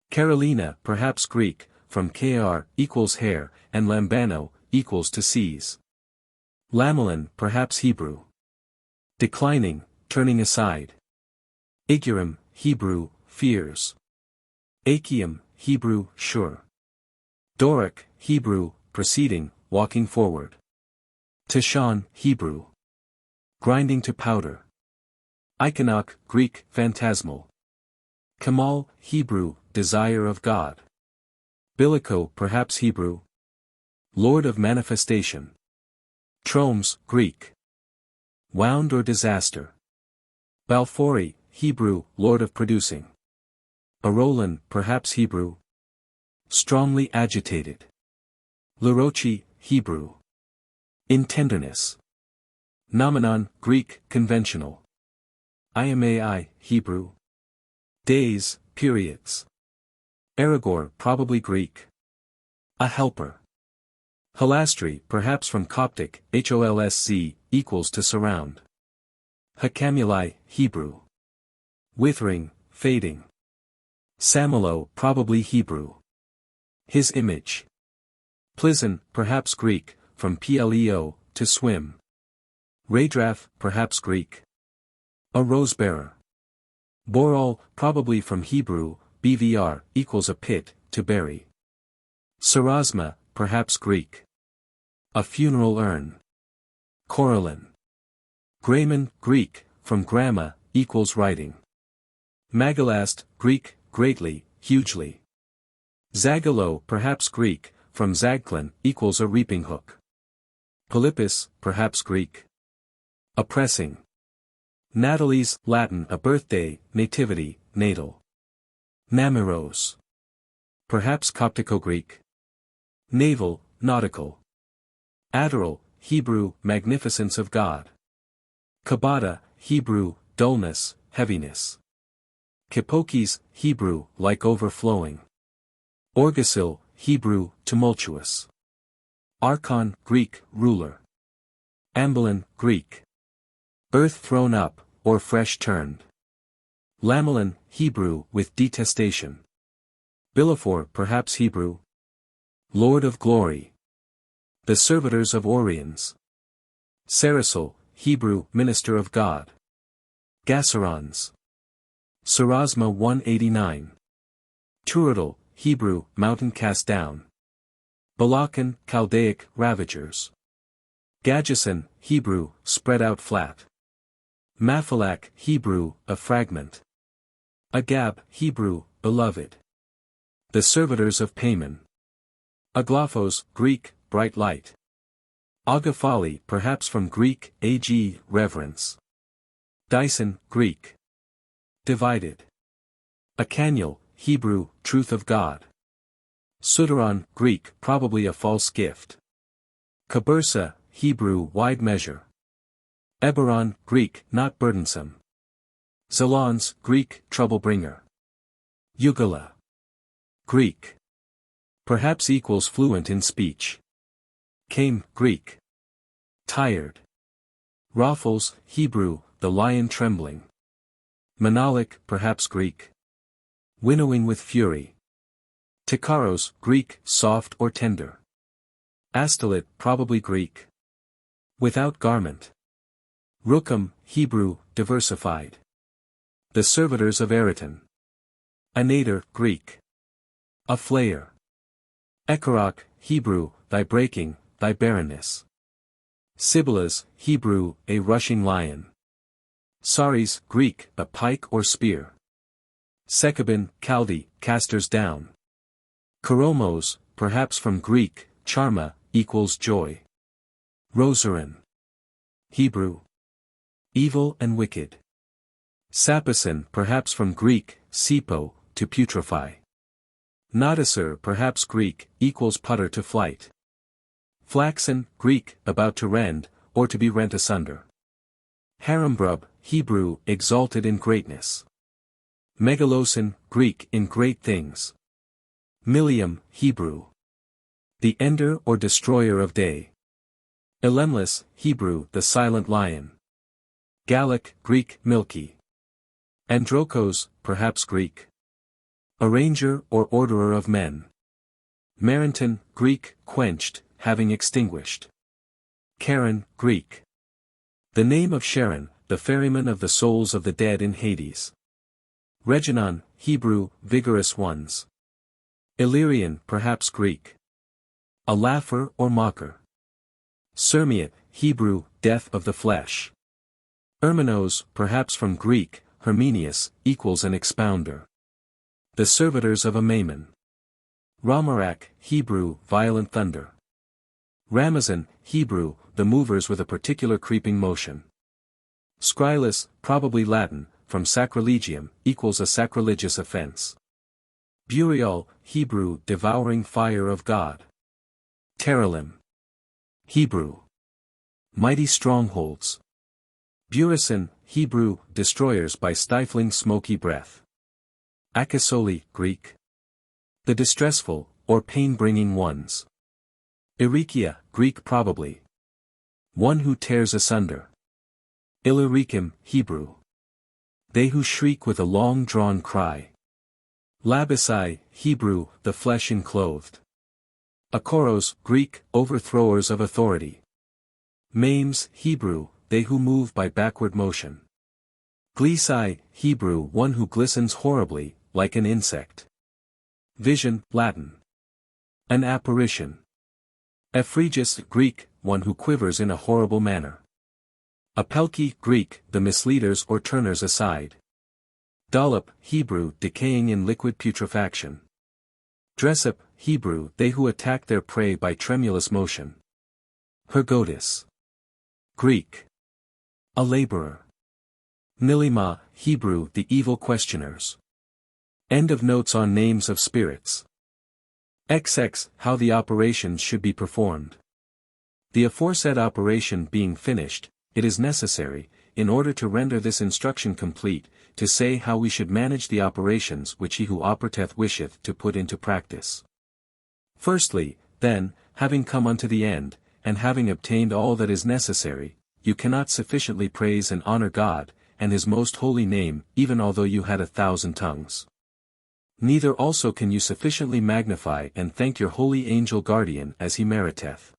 Carolina, perhaps Greek, from kr, equals hair, and lambano, equals to seize. Lamelin, perhaps Hebrew. Declining, turning aside. Igurim, Hebrew, fears. Achium, Hebrew, sure. Doric, Hebrew, proceeding, walking forward. Tishon, Hebrew. Grinding to powder. Iconok, Greek, phantasmal. Kamal, Hebrew, desire of God. Bilico, perhaps Hebrew. Lord of manifestation. Tromes, Greek. Wound or disaster. Balfouri, Hebrew, lord of producing. Arolan, perhaps Hebrew. Strongly agitated. Lerochi, Hebrew. In tenderness. Nomenon, Greek, conventional. Iamai, Hebrew. Days, periods. Aragor, probably Greek. A helper. Halastri, perhaps from Coptic, holsc, equals to surround. Hakamuli, Hebrew. Withering, fading. Samulo, probably Hebrew. His image. Plizon, perhaps Greek, from pleo, to swim. Raidraf, perhaps Greek. A rose-bearer. Boral, probably from Hebrew, bvr, equals a pit, to bury. Sarasma, perhaps Greek. A funeral urn. Coralin. Graemon, Greek, from gramma, equals writing. Magalast, Greek, greatly, hugely. Zagalo, perhaps Greek, from Zagklin, equals a reaping hook. Polypus, perhaps Greek. Oppressing. Natalie's, Latin, a birthday, nativity, natal. Namiros. Perhaps Coptico-Greek. Naval, nautical. Adderall, Hebrew, magnificence of God. Kabata, Hebrew, dullness, heaviness. Kipokes, Hebrew, like overflowing. Orgasil, Hebrew, tumultuous. Archon, Greek, ruler. Ambelin, Greek. Earth thrown up, or fresh turned. Lamelin, Hebrew, with detestation. Bilifor, perhaps Hebrew. Lord of glory. The servitors of Orions. Sarasol, Hebrew, minister of God. Gasserons. Sarasma 189. Turidal, Hebrew, mountain cast down. Balakan, Chaldaic, ravagers. Gadgeson, Hebrew, spread out flat. Maphalak, Hebrew, a fragment. Agab, Hebrew, beloved. The servitors of Paimon. Aglaphos, Greek, bright light. Agaphali, perhaps from Greek, ag, reverence. Dyson, Greek. Divided. Akaniel, Hebrew, truth of God. Sudaron, Greek, probably a false gift. Kabursa, Hebrew, wide measure. Eberon, Greek, not burdensome. Zalons, Greek, trouble-bringer. Ugala. Greek. Perhaps equals fluent in speech. Came, Greek. Tired. Raffles, Hebrew, the lion trembling. Manalik, perhaps Greek. Winnowing with fury. Tikaros, Greek, soft or tender. Astalit, probably Greek. Without garment. Rukum, Hebrew, diversified. The servitors of Eretan. Anator, Greek. A flayer. Ekarok, Hebrew, thy breaking, thy barrenness. Sibyllas, Hebrew, a rushing lion. Saris, Greek, a pike or spear. Sekabin, Chaldee, casters down. Karomos, perhaps from Greek, charma, equals joy. Rosarin. Hebrew. Evil and wicked. Sapison, perhaps from Greek, sipo, to putrefy. Nadasur, perhaps Greek, equals putter to flight. Flaxen, Greek, about to rend, or to be rent asunder. Harambrub, Hebrew, exalted in greatness. Megalosin, Greek, in great things. Milium, Hebrew. The ender or destroyer of day. Elemless, Hebrew, the silent lion. Gallic, Greek, milky. Androkos, perhaps Greek. Arranger or orderer of men. Marinton, Greek, quenched, having extinguished. Charon, Greek. The name of Sharon, the ferryman of the souls of the dead in Hades. Reginon, Hebrew, vigorous ones. Illyrian, perhaps Greek. A laugher or mocker. Sermiat, Hebrew, death of the flesh. Erminos, perhaps from Greek, Herminius, equals an expounder. The servitors of Amaimon. Ramarak, Hebrew, violent thunder. Ramazan, Hebrew, the movers with a particular creeping motion. Scrylus, probably Latin, from sacrilegium, equals a sacrilegious offense. Burial, Hebrew, devouring fire of God. Teralim. Hebrew. Mighty strongholds. Burison, Hebrew, destroyers by stifling smoky breath. Akasoli, Greek. The distressful, or pain-bringing ones. Erekia, Greek probably. One who tears asunder. Illyricum, Hebrew. They who shriek with a long-drawn cry. Labisai, Hebrew, the flesh enclothed. Akoros, Greek, overthrowers of authority. Maims, Hebrew, they who move by backward motion. Glisai, Hebrew, one who glistens horribly, like an insect. Vision, Latin. An apparition. Ephregus, Greek, one who quivers in a horrible manner. Apelki, Greek, the misleaders or turners aside. Dollop, Hebrew, decaying in liquid putrefaction. Dressop, Hebrew, they who attack their prey by tremulous motion. Hergodis. Greek. A laborer. Nilima, Hebrew, the evil questioners. End of notes on names of spirits. XX, how the operations should be performed. The aforesaid operation being finished, it is necessary, in order to render this instruction complete, to say how we should manage the operations which he who operateth wisheth to put into practice. Firstly, then, having come unto the end, and having obtained all that is necessary, you cannot sufficiently praise and honor God, and his most holy name, even although you had 1,000 tongues. Neither also can you sufficiently magnify and thank your holy angel guardian as he meriteth.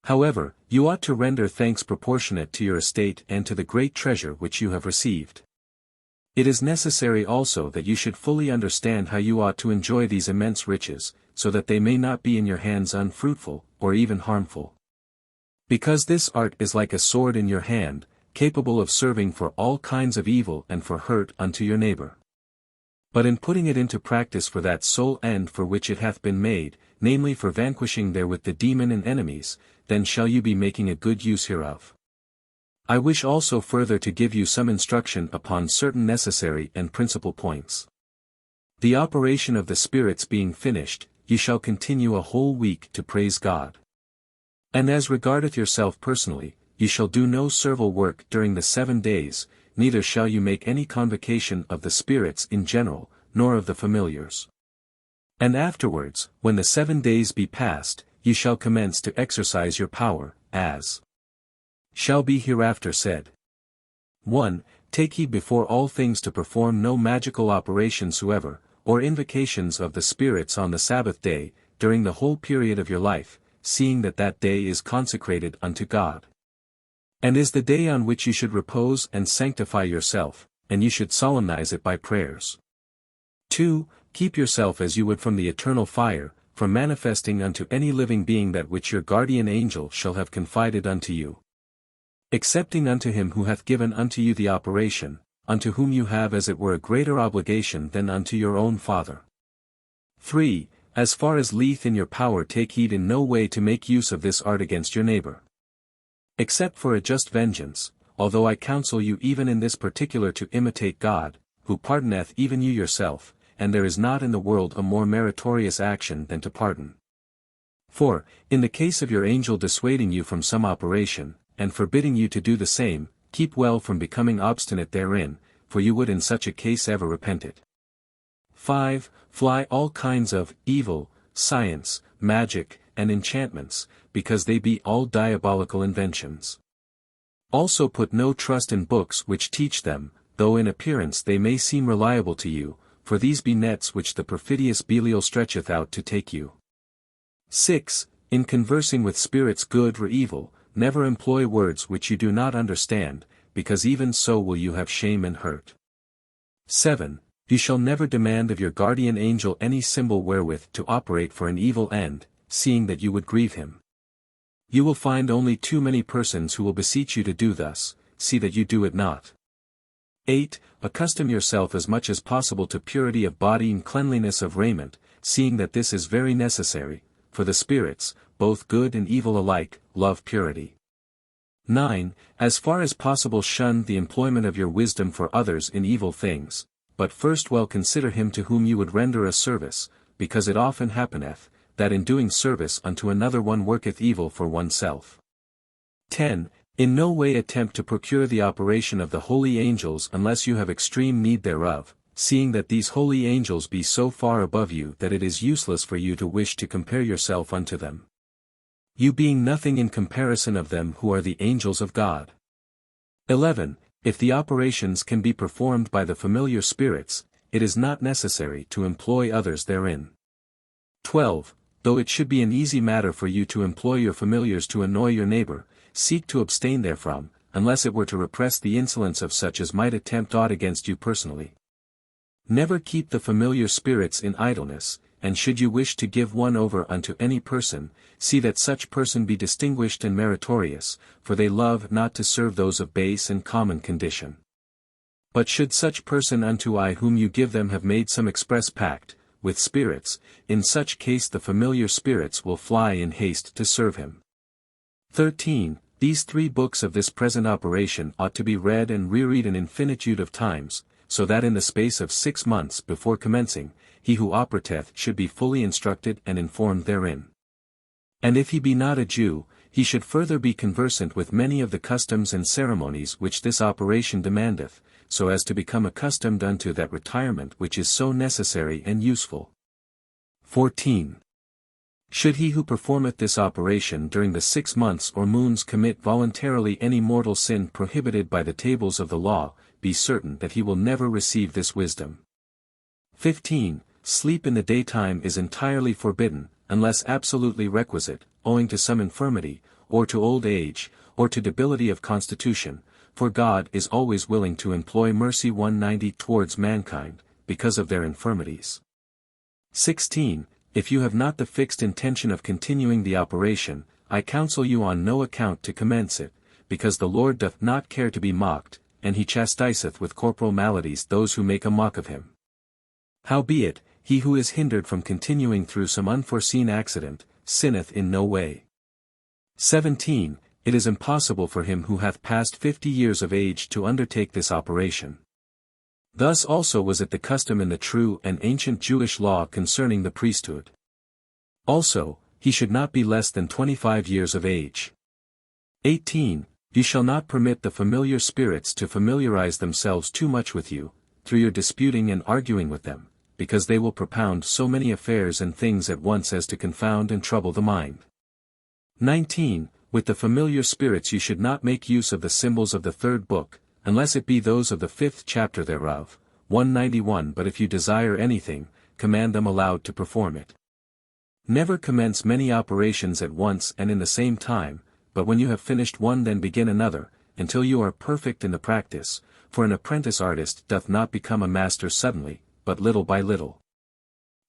However, you ought to render thanks proportionate to your estate and to the great treasure which you have received. It is necessary also that you should fully understand how you ought to enjoy these immense riches, so that they may not be in your hands unfruitful, or even harmful. Because this art is like a sword in your hand, capable of serving for all kinds of evil and for hurt unto your neighbor. But in putting it into practice for that sole end for which it hath been made, namely for vanquishing therewith the demon and enemies, then shall you be making a good use hereof. I wish also further to give you some instruction upon certain necessary and principal points. The operation of the spirits being finished, ye shall continue a whole week to praise God. And as regardeth yourself personally, ye shall do no servile work during the 7 days, neither shall you make any convocation of the spirits in general, nor of the familiars. And afterwards, when the 7 days be past, ye shall commence to exercise your power, as shall be hereafter said. 1. Take heed before all things to perform no magical operations soever, or invocations of the spirits on the Sabbath day, during the whole period of your life, seeing that that day is consecrated unto God. And is the day on which you should repose and sanctify yourself, and you should solemnize it by prayers. 2. Keep yourself as you would from the eternal fire, from manifesting unto any living being that which your guardian angel shall have confided unto you. Excepting unto him who hath given unto you the operation, unto whom you have as it were a greater obligation than unto your own father. 3. As far as lieth in your power, take heed in no way to make use of this art against your neighbor. Except for a just vengeance, although I counsel you even in this particular to imitate God, who pardoneth even you yourself, and there is not in the world a more meritorious action than to pardon. 4. In the case of your angel dissuading you from some operation, and forbidding you to do the same, keep well from becoming obstinate therein, for you would in such a case ever repent it. 5. Fly all kinds of evil, science, magic, and enchantments, because they be all diabolical inventions. Also put no trust in books which teach them, though in appearance they may seem reliable to you, for these be nets which the perfidious Belial stretcheth out to take you. 6. In conversing with spirits good or evil, never employ words which you do not understand, because even so will you have shame and hurt. 7. You shall never demand of your guardian angel any symbol wherewith to operate for an evil end, seeing that you would grieve him. You will find only too many persons who will beseech you to do thus, see that you do it not. 8. Accustom yourself as much as possible to purity of body and cleanliness of raiment, seeing that this is very necessary, for the spirits, both good and evil alike, love purity. 9. As far as possible shun the employment of your wisdom for others in evil things, but first well consider him to whom you would render a service, because it often happeneth, that in doing service unto another one worketh evil for oneself. 10. In no way attempt to procure the operation of the holy angels unless you have extreme need thereof, seeing that these holy angels be so far above you that it is useless for you to wish to compare yourself unto them. You being nothing in comparison of them who are the angels of God. 11. If the operations can be performed by the familiar spirits, it is not necessary to employ others therein. 12. Though it should be an easy matter for you to employ your familiars to annoy your neighbor, seek to abstain therefrom, unless it were to repress the insolence of such as might attempt aught against you personally. Never keep the familiar spirits in idleness, and should you wish to give one over unto any person, see that such person be distinguished and meritorious, for they love not to serve those of base and common condition. But should such person unto I whom you give them have made some express pact, with spirits, in such case the familiar spirits will fly in haste to serve him. 13. These 3 books of this present operation ought to be read and reread an infinitude of times, so that in the space of 6 months before commencing, he who operateth should be fully instructed and informed therein. And if he be not a Jew, he should further be conversant with many of the customs and ceremonies which this operation demandeth, so as to become accustomed unto that retirement which is so necessary and useful. 14. Should he who performeth this operation during the 6 months or moons commit voluntarily any mortal sin prohibited by the tables of the law, be certain that he will never receive this wisdom. 15. Sleep in the daytime is entirely forbidden, unless absolutely requisite, owing to some infirmity, or to old age, or to debility of constitution, for God is always willing to employ mercy 190 towards mankind, because of their infirmities. 16. If you have not the fixed intention of continuing the operation, I counsel you on no account to commence it, because the Lord doth not care to be mocked, and he chastiseth with corporal maladies those who make a mock of him. Howbeit, he who is hindered from continuing through some unforeseen accident, sinneth in no way. 17. It is impossible for him who hath passed 50 years of age to undertake this operation. Thus also was it the custom in the true and ancient Jewish law concerning the priesthood. Also, he should not be less than 25 years of age. 18. You shall not permit the familiar spirits to familiarize themselves too much with you, through your disputing and arguing with them, because they will propound so many affairs and things at once as to confound and trouble the mind. 19. With the familiar spirits you should not make use of the symbols of the third book, unless it be those of the 5th chapter thereof, 191. But if you desire anything, command them aloud to perform it. Never commence many operations at once and in the same time, but when you have finished one then begin another, until you are perfect in the practice, for an apprentice artist doth not become a master suddenly, but little by little.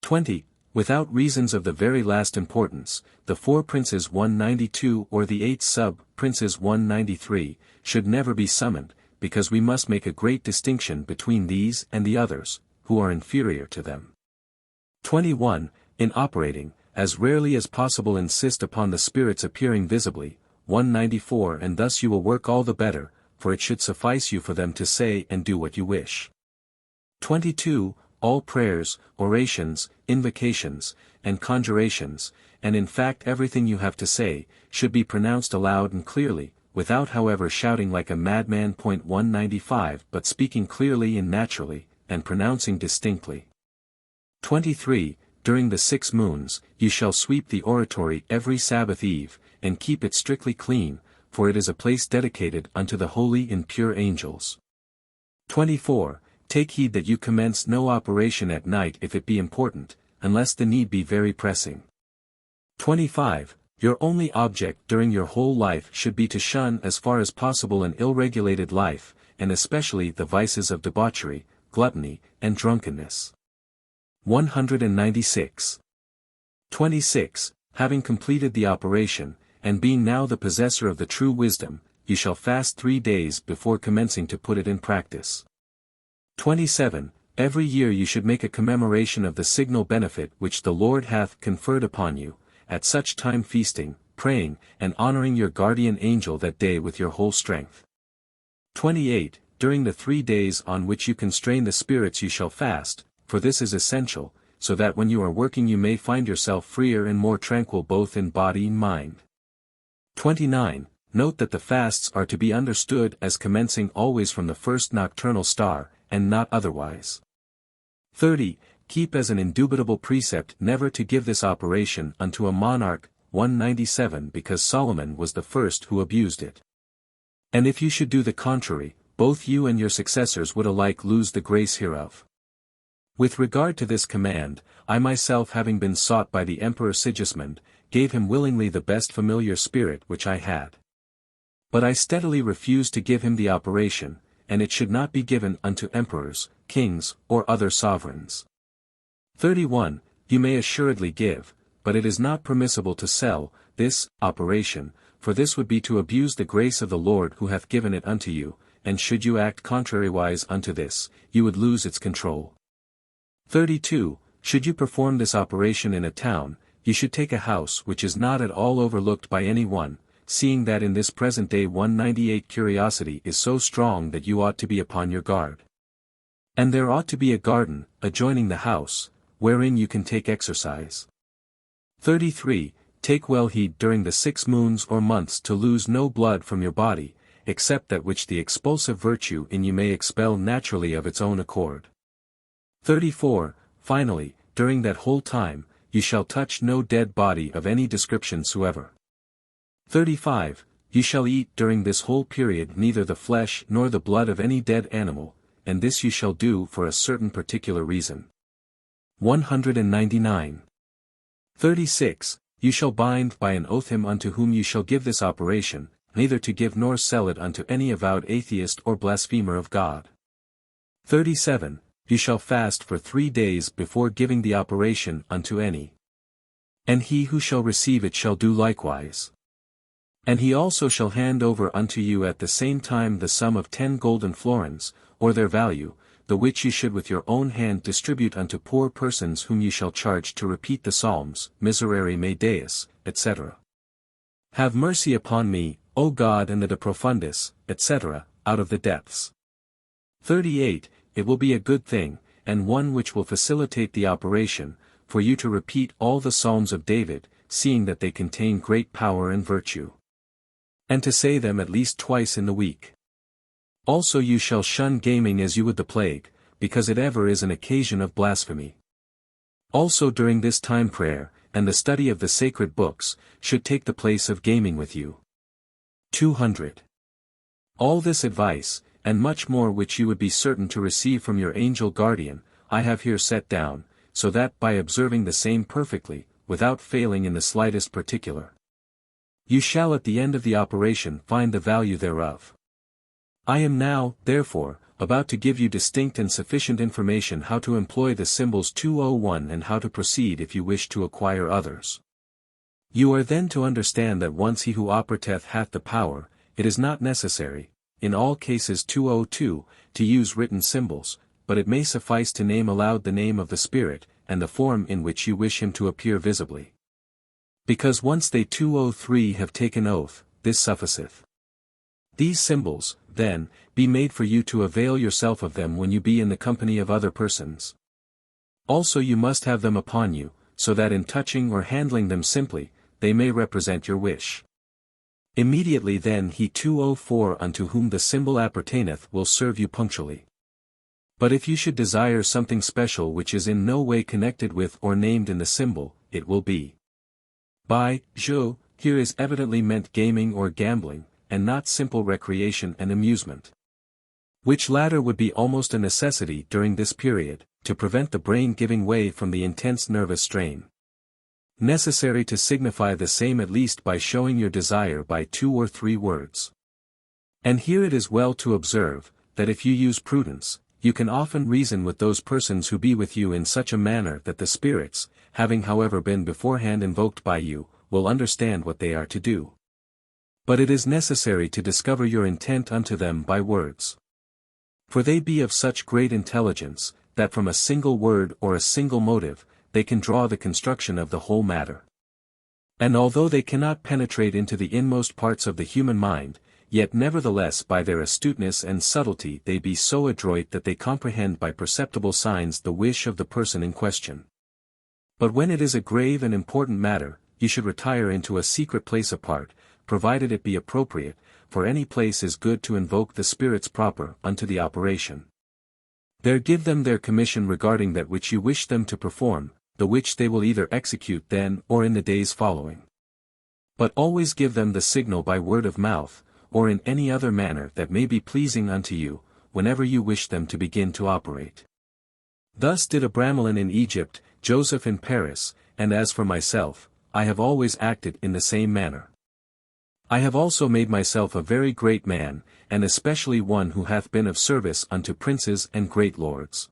20. Without reasons of the very last importance, the 4 princes 192 or the 8 sub-princes 193, should never be summoned, because we must make a great distinction between these and the others, who are inferior to them. 21. In operating, as rarely as possible insist upon the spirits appearing visibly, 194. And thus you will work all the better, for it should suffice you for them to say and do what you wish. 22. All prayers, orations, invocations, and conjurations, and in fact everything you have to say, should be pronounced aloud and clearly, without however shouting like a madman. 195. But speaking clearly and naturally, and pronouncing distinctly. 23. During the 6 moons, you shall sweep the oratory every Sabbath eve, and keep it strictly clean, for it is a place dedicated unto the holy and pure angels. 24. Take heed that you commence no operation at night if it be important, unless the need be very pressing. 25. Your only object during your whole life should be to shun as far as possible an ill-regulated life, and especially the vices of debauchery, gluttony, and drunkenness. 196. 26. Having completed the operation, and being now the possessor of the true wisdom, you shall fast 3 days before commencing to put it in practice. 27. Every year you should make a commemoration of the signal benefit which the Lord hath conferred upon you, at such time feasting, praying, and honoring your guardian angel that day with your whole strength. 28. During the 3 days on which you constrain the spirits you shall fast, for this is essential, so that when you are working you may find yourself freer and more tranquil both in body and mind. 29. Note that the fasts are to be understood as commencing always from the first nocturnal star, and not otherwise. 30. Keep as an indubitable precept never to give this operation unto a monarch, 197. Because Solomon was the first who abused it. And if you should do the contrary, both you and your successors would alike lose the grace hereof. With regard to this command, I myself having been sought by the Emperor Sigismund, gave him willingly the best familiar spirit which I had. But I steadily refused to give him the operation, and it should not be given unto emperors, kings, or other sovereigns. 31. You may assuredly give, but it is not permissible to sell, this operation, for this would be to abuse the grace of the Lord who hath given it unto you, and should you act contrariwise unto this, you would lose its control. 32. Should you perform this operation in a town, you should take a house which is not at all overlooked by any one, seeing that in this present day 198 curiosity is so strong that you ought to be upon your guard. And there ought to be a garden, adjoining the house, wherein you can take exercise. 33. Take well heed during the 6 moons or months to lose no blood from your body, except that which the expulsive virtue in you may expel naturally of its own accord. 34. Finally, during that whole time, you shall touch no dead body of any description soever. 35. You shall eat during this whole period neither the flesh nor the blood of any dead animal, and this you shall do for a certain particular reason. 199. 36. You shall bind by an oath him unto whom you shall give this operation, neither to give nor sell it unto any avowed atheist or blasphemer of God. 37. You shall fast for 3 days before giving the operation unto any. And he who shall receive it shall do likewise. And he also shall hand over unto you at the same time the sum of 10 golden florins, or their value, the which ye should with your own hand distribute unto poor persons whom ye shall charge to repeat the psalms, Miserere me Deus, etc. Have mercy upon me, O God, and the De Profundis, etc., out of the depths. 38. It will be a good thing, and one which will facilitate the operation, for you to repeat all the Psalms of David, seeing that they contain great power and virtue. And to say them at least twice in the week. Also you shall shun gaming as you would the plague, because it ever is an occasion of blasphemy. Also during this time prayer, and the study of the sacred books, should take the place of gaming with you. 200. All this advice, and much more which you would be certain to receive from your angel guardian, I have here set down, so that by observing the same perfectly, without failing in the slightest particular, you shall at the end of the operation find the value thereof. I am now, therefore, about to give you distinct and sufficient information how to employ the symbols 201 and how to proceed if you wish to acquire others. You are then to understand that once he who operateth hath the power, it is not necessary, in all cases 202, to use written symbols, but it may suffice to name aloud the name of the Spirit, and the form in which you wish him to appear visibly. Because once they 203 have taken oath, this sufficeth. These symbols, then, be made for you to avail yourself of them when you be in the company of other persons. Also you must have them upon you, so that in touching or handling them simply, they may represent your wish. Immediately then he 204 unto whom the symbol appertaineth will serve you punctually. But if you should desire something special which is in no way connected with or named in the symbol, it will be. By jeu, here is evidently meant gaming or gambling, and not simple recreation and amusement. Which latter would be almost a necessity during this period, to prevent the brain giving way from the intense nervous strain. Necessary to signify the same at least by showing your desire by 2 or 3 words. And here it is well to observe, that if you use prudence, you can often reason with those persons who be with you in such a manner that the spirits, having however been beforehand invoked by you, will understand what they are to do. But it is necessary to discover your intent unto them by words. For they be of such great intelligence, that from a single word or a single motive, they can draw the construction of the whole matter. And although they cannot penetrate into the inmost parts of the human mind, yet nevertheless by their astuteness and subtlety they be so adroit that they comprehend by perceptible signs the wish of the person in question. But when it is a grave and important matter, you should retire into a secret place apart, provided it be appropriate, for any place is good to invoke the spirits proper unto the operation. There give them their commission regarding that which you wish them to perform, the which they will either execute then or in the days following. But always give them the signal by word of mouth, or in any other manner that may be pleasing unto you, whenever you wish them to begin to operate. Thus did Abramelin in Egypt, Joseph in Paris, and as for myself, I have always acted in the same manner. I have also made myself a very great man, and especially one who hath been of service unto princes and great lords.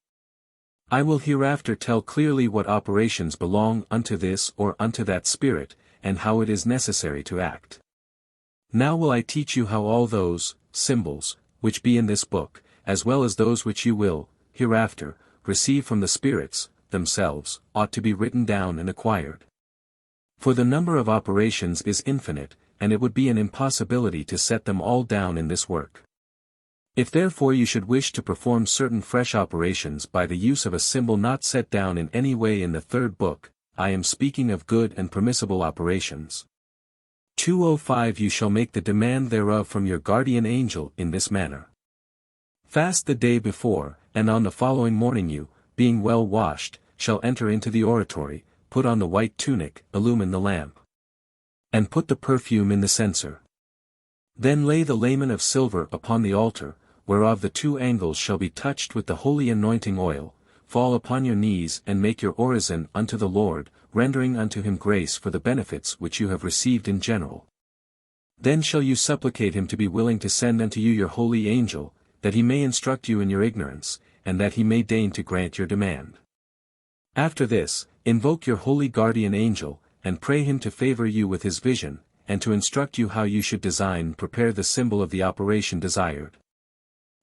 I will hereafter tell clearly what operations belong unto this or unto that spirit, and how it is necessary to act. Now will I teach you how all those symbols, which be in this book, as well as those which you will, hereafter, receive from the spirits, themselves, ought to be written down and acquired. For the number of operations is infinite, and it would be an impossibility to set them all down in this work. If therefore you should wish to perform certain fresh operations by the use of a symbol not set down in any way in the 3rd book, I am speaking of good and permissible operations. 205 You shall make the demand thereof from your guardian angel in this manner. Fast the day before, and on the following morning you, being well washed, shall enter into the oratory, put on the white tunic, illumine the lamp, and put the perfume in the censer. Then lay the lamen of silver upon the altar, whereof the 2 angles shall be touched with the holy anointing oil, fall upon your knees and make your orison unto the Lord, rendering unto him grace for the benefits which you have received in general. Then shall you supplicate him to be willing to send unto you your holy angel, that he may instruct you in your ignorance, and that he may deign to grant your demand. After this, invoke your holy guardian angel, and pray him to favor you with his vision, and to instruct you how you should design and prepare the symbol of the operation desired.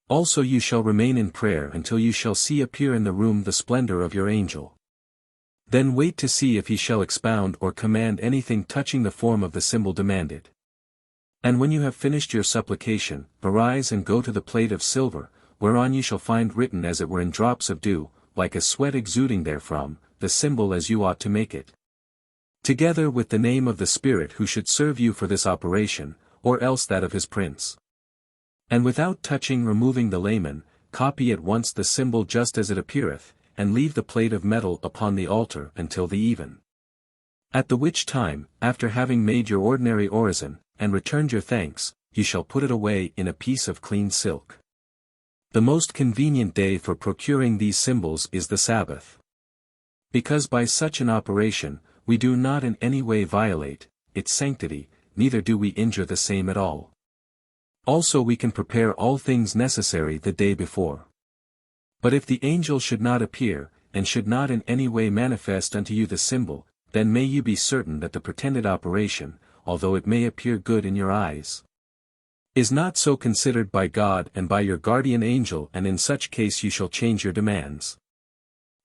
Also you shall remain in prayer until you shall see appear in the room the splendor of your angel. Then wait to see if he shall expound or command anything touching the form of the symbol demanded. And when you have finished your supplication, arise and go to the plate of silver, whereon you shall find written as it were in drops of dew, like a sweat exuding therefrom, the symbol as you ought to make it. Together with the name of the spirit who should serve you for this operation, or else that of his prince. And without touching removing the layman, copy at once the symbol just as it appeareth, and leave the plate of metal upon the altar until the even. At the which time, after having made your ordinary orison, and returned your thanks, you shall put it away in a piece of clean silk. The most convenient day for procuring these symbols is the Sabbath. Because by such an operation, we do not in any way violate its sanctity, neither do we injure the same at all. Also we can prepare all things necessary the day before. But if the angel should not appear, and should not in any way manifest unto you the symbol, then may you be certain that the pretended operation, although it may appear good in your eyes, is not so considered by God and by your guardian angel, and in such case you shall change your demands.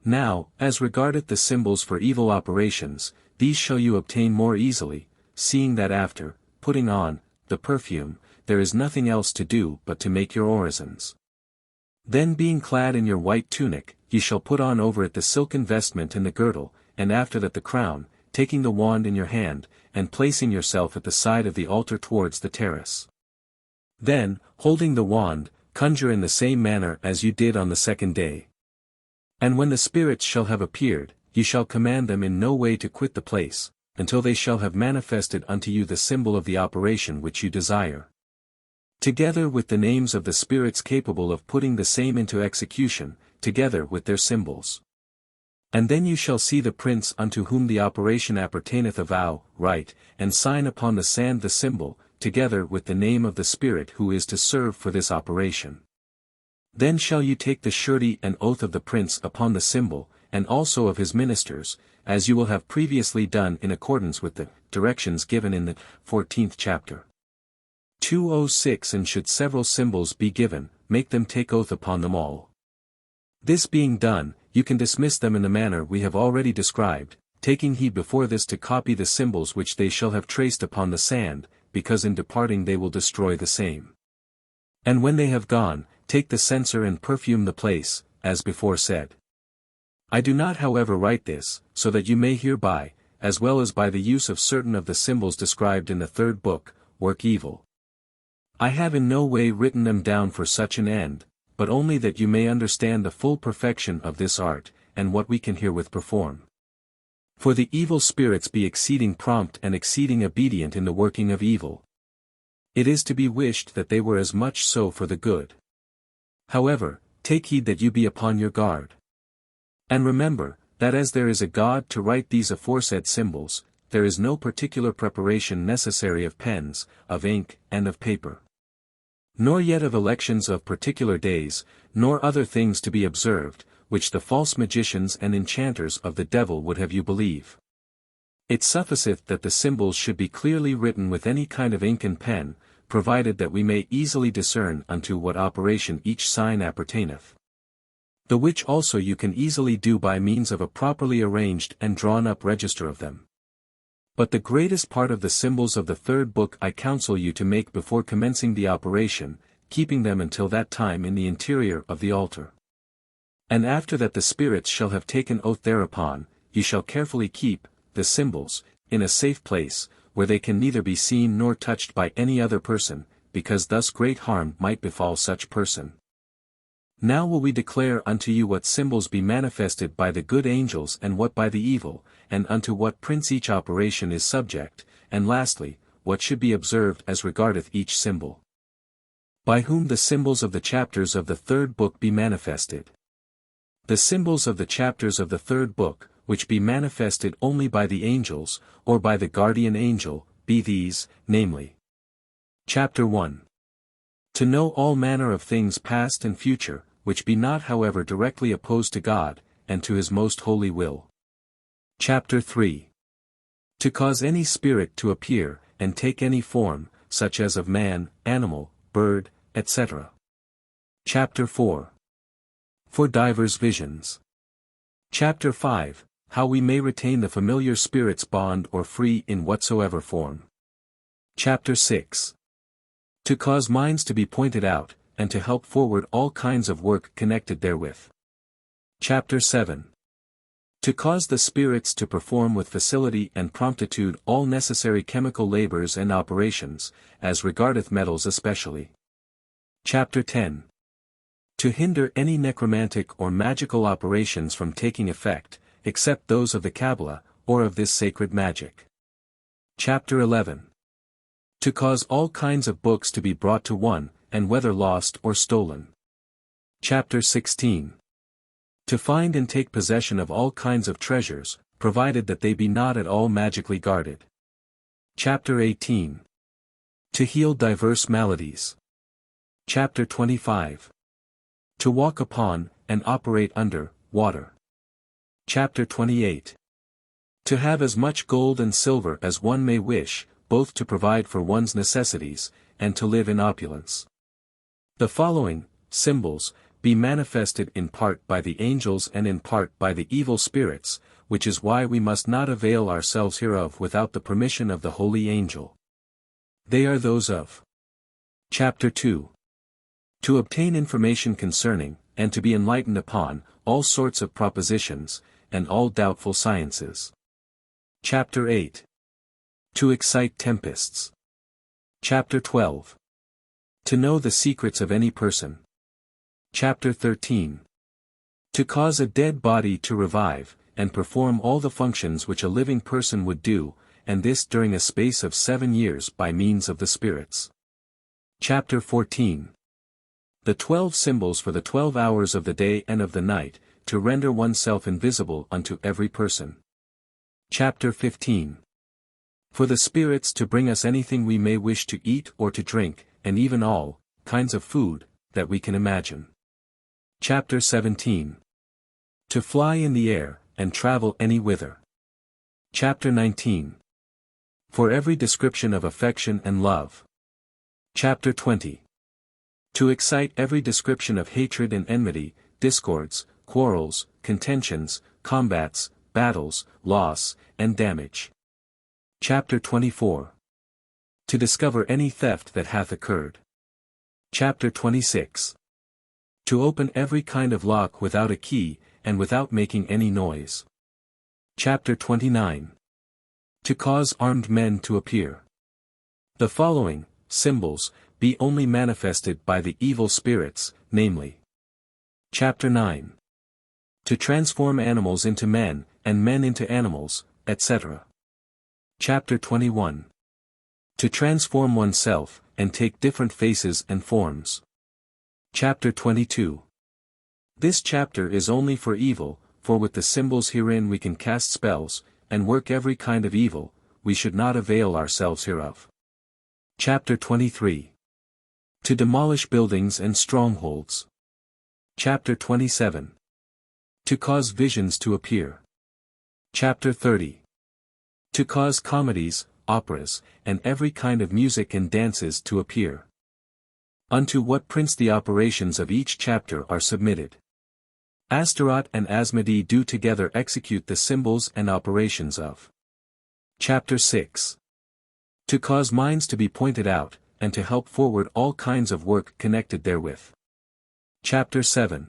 Now, as regardeth the symbols for evil operations, these shall you obtain more easily, seeing that after putting on the perfume, there is nothing else to do but to make your orisons. Then being clad in your white tunic, ye shall put on over it the silken vestment and the girdle, and after that the crown, taking the wand in your hand, and placing yourself at the side of the altar towards the terrace. Then, holding the wand, conjure in the same manner as you did on the second day. And when the spirits shall have appeared, ye shall command them in no way to quit the place, until they shall have manifested unto you the symbol of the operation which you desire. Together with the names of the spirits capable of putting the same into execution, together with their symbols. And then you shall see the prince unto whom the operation appertaineth avow, write, and sign upon the sand the symbol, together with the name of the spirit who is to serve for this operation. Then shall you take the surety and oath of the prince upon the symbol, and also of his ministers, as you will have previously done in accordance with the directions given in the 14th chapter. 206. And should several symbols be given, make them take oath upon them all. This being done, you can dismiss them in the manner we have already described, taking heed before this to copy the symbols which they shall have traced upon the sand, because in departing they will destroy the same. And when they have gone, take the censer and perfume the place, as before said. I do not however write this, so that you may hereby, as well as by the use of certain of the symbols described in the third book, work evil. I have in no way written them down for such an end, but only that you may understand the full perfection of this art, and what we can herewith perform. For the evil spirits be exceeding prompt and exceeding obedient in the working of evil. It is to be wished that they were as much so for the good. However, take heed that you be upon your guard. And remember, that as there is a God to write these aforesaid symbols, there is no particular preparation necessary of pens, of ink, and of paper. Nor yet of elections of particular days, nor other things to be observed, which the false magicians and enchanters of the devil would have you believe. It sufficeth that the symbols should be clearly written with any kind of ink and pen, provided that we may easily discern unto what operation each sign appertaineth. The which also you can easily do by means of a properly arranged and drawn up register of them. But the greatest part of the symbols of the third book I counsel you to make before commencing the operation, keeping them until that time in the interior of the altar. And after that the spirits shall have taken oath thereupon, ye shall carefully keep the symbols in a safe place, where they can neither be seen nor touched by any other person, because thus great harm might befall such person. Now will we declare unto you what symbols be manifested by the good angels and what by the evil, and unto what prince each operation is subject, and lastly, what should be observed as regardeth each symbol. By whom the symbols of the chapters of the third book be manifested. The symbols of the chapters of the third book, which be manifested only by the angels, or by the guardian angel, be these, namely. Chapter 1. To know all manner of things past and future, which be not however directly opposed to God, and to his most holy will. Chapter 3. To cause any spirit to appear, and take any form, such as of man, animal, bird, etc. Chapter 4. For divers visions. Chapter 5, How we may retain the familiar spirit's bond or free in whatsoever form. Chapter 6. To cause minds to be pointed out, and to help forward all kinds of work connected therewith. Chapter 7. To cause the spirits to perform with facility and promptitude all necessary chemical labors and operations, as regardeth metals especially. Chapter 10. To hinder any necromantic or magical operations from taking effect, except those of the Kabbalah, or of this sacred magic. Chapter 11. To cause all kinds of books to be brought to one, and whether lost or stolen. Chapter 16. To find and take possession of all kinds of treasures, provided that they be not at all magically guarded. Chapter 18. To heal diverse maladies. Chapter 25. To walk upon, and operate under, water. Chapter 28. To have as much gold and silver as one may wish, both to provide for one's necessities, and to live in opulence. The following, symbols, be manifested in part by the angels and in part by the evil spirits, which is why we must not avail ourselves hereof without the permission of the holy angel. They are those of Chapter 2. To obtain information concerning, and to be enlightened upon, all sorts of propositions, and all doubtful sciences. Chapter 8. To excite tempests. Chapter 12. To know the secrets of any person. Chapter 13. To cause a dead body to revive, and perform all the functions which a living person would do, and this during a space of 7 years by means of the spirits. Chapter 14. The 12 symbols for the 12 hours of the day and of the night, to render oneself invisible unto every person. Chapter 15. For the spirits to bring us anything we may wish to eat or to drink, and even all kinds of food that we can imagine. Chapter 17. To fly in the air, and travel any whither. Chapter 19. For every description of affection and love. Chapter 20. To excite every description of hatred and enmity, discords, quarrels, contentions, combats, battles, loss, and damage. Chapter 24. To discover any theft that hath occurred. Chapter 26. To open every kind of lock without a key, and without making any noise. Chapter 29. To cause armed men to appear. The following, symbols, be only manifested by the evil spirits, namely. Chapter 9. To transform animals into men, and men into animals, etc. Chapter 21. To transform oneself, and take different faces and forms. Chapter 22. This chapter is only for evil, for with the symbols herein we can cast spells, and work every kind of evil, we should not avail ourselves hereof. Chapter 23. To demolish buildings and strongholds. Chapter 27. To cause visions to appear. Chapter 30. To cause comedies, operas, and every kind of music and dances to appear. Unto what prince the operations of each chapter are submitted. Astaroth and Asmodee do together execute the symbols and operations of. Chapter 6. To cause minds to be pointed out, and to help forward all kinds of work connected therewith. Chapter 7.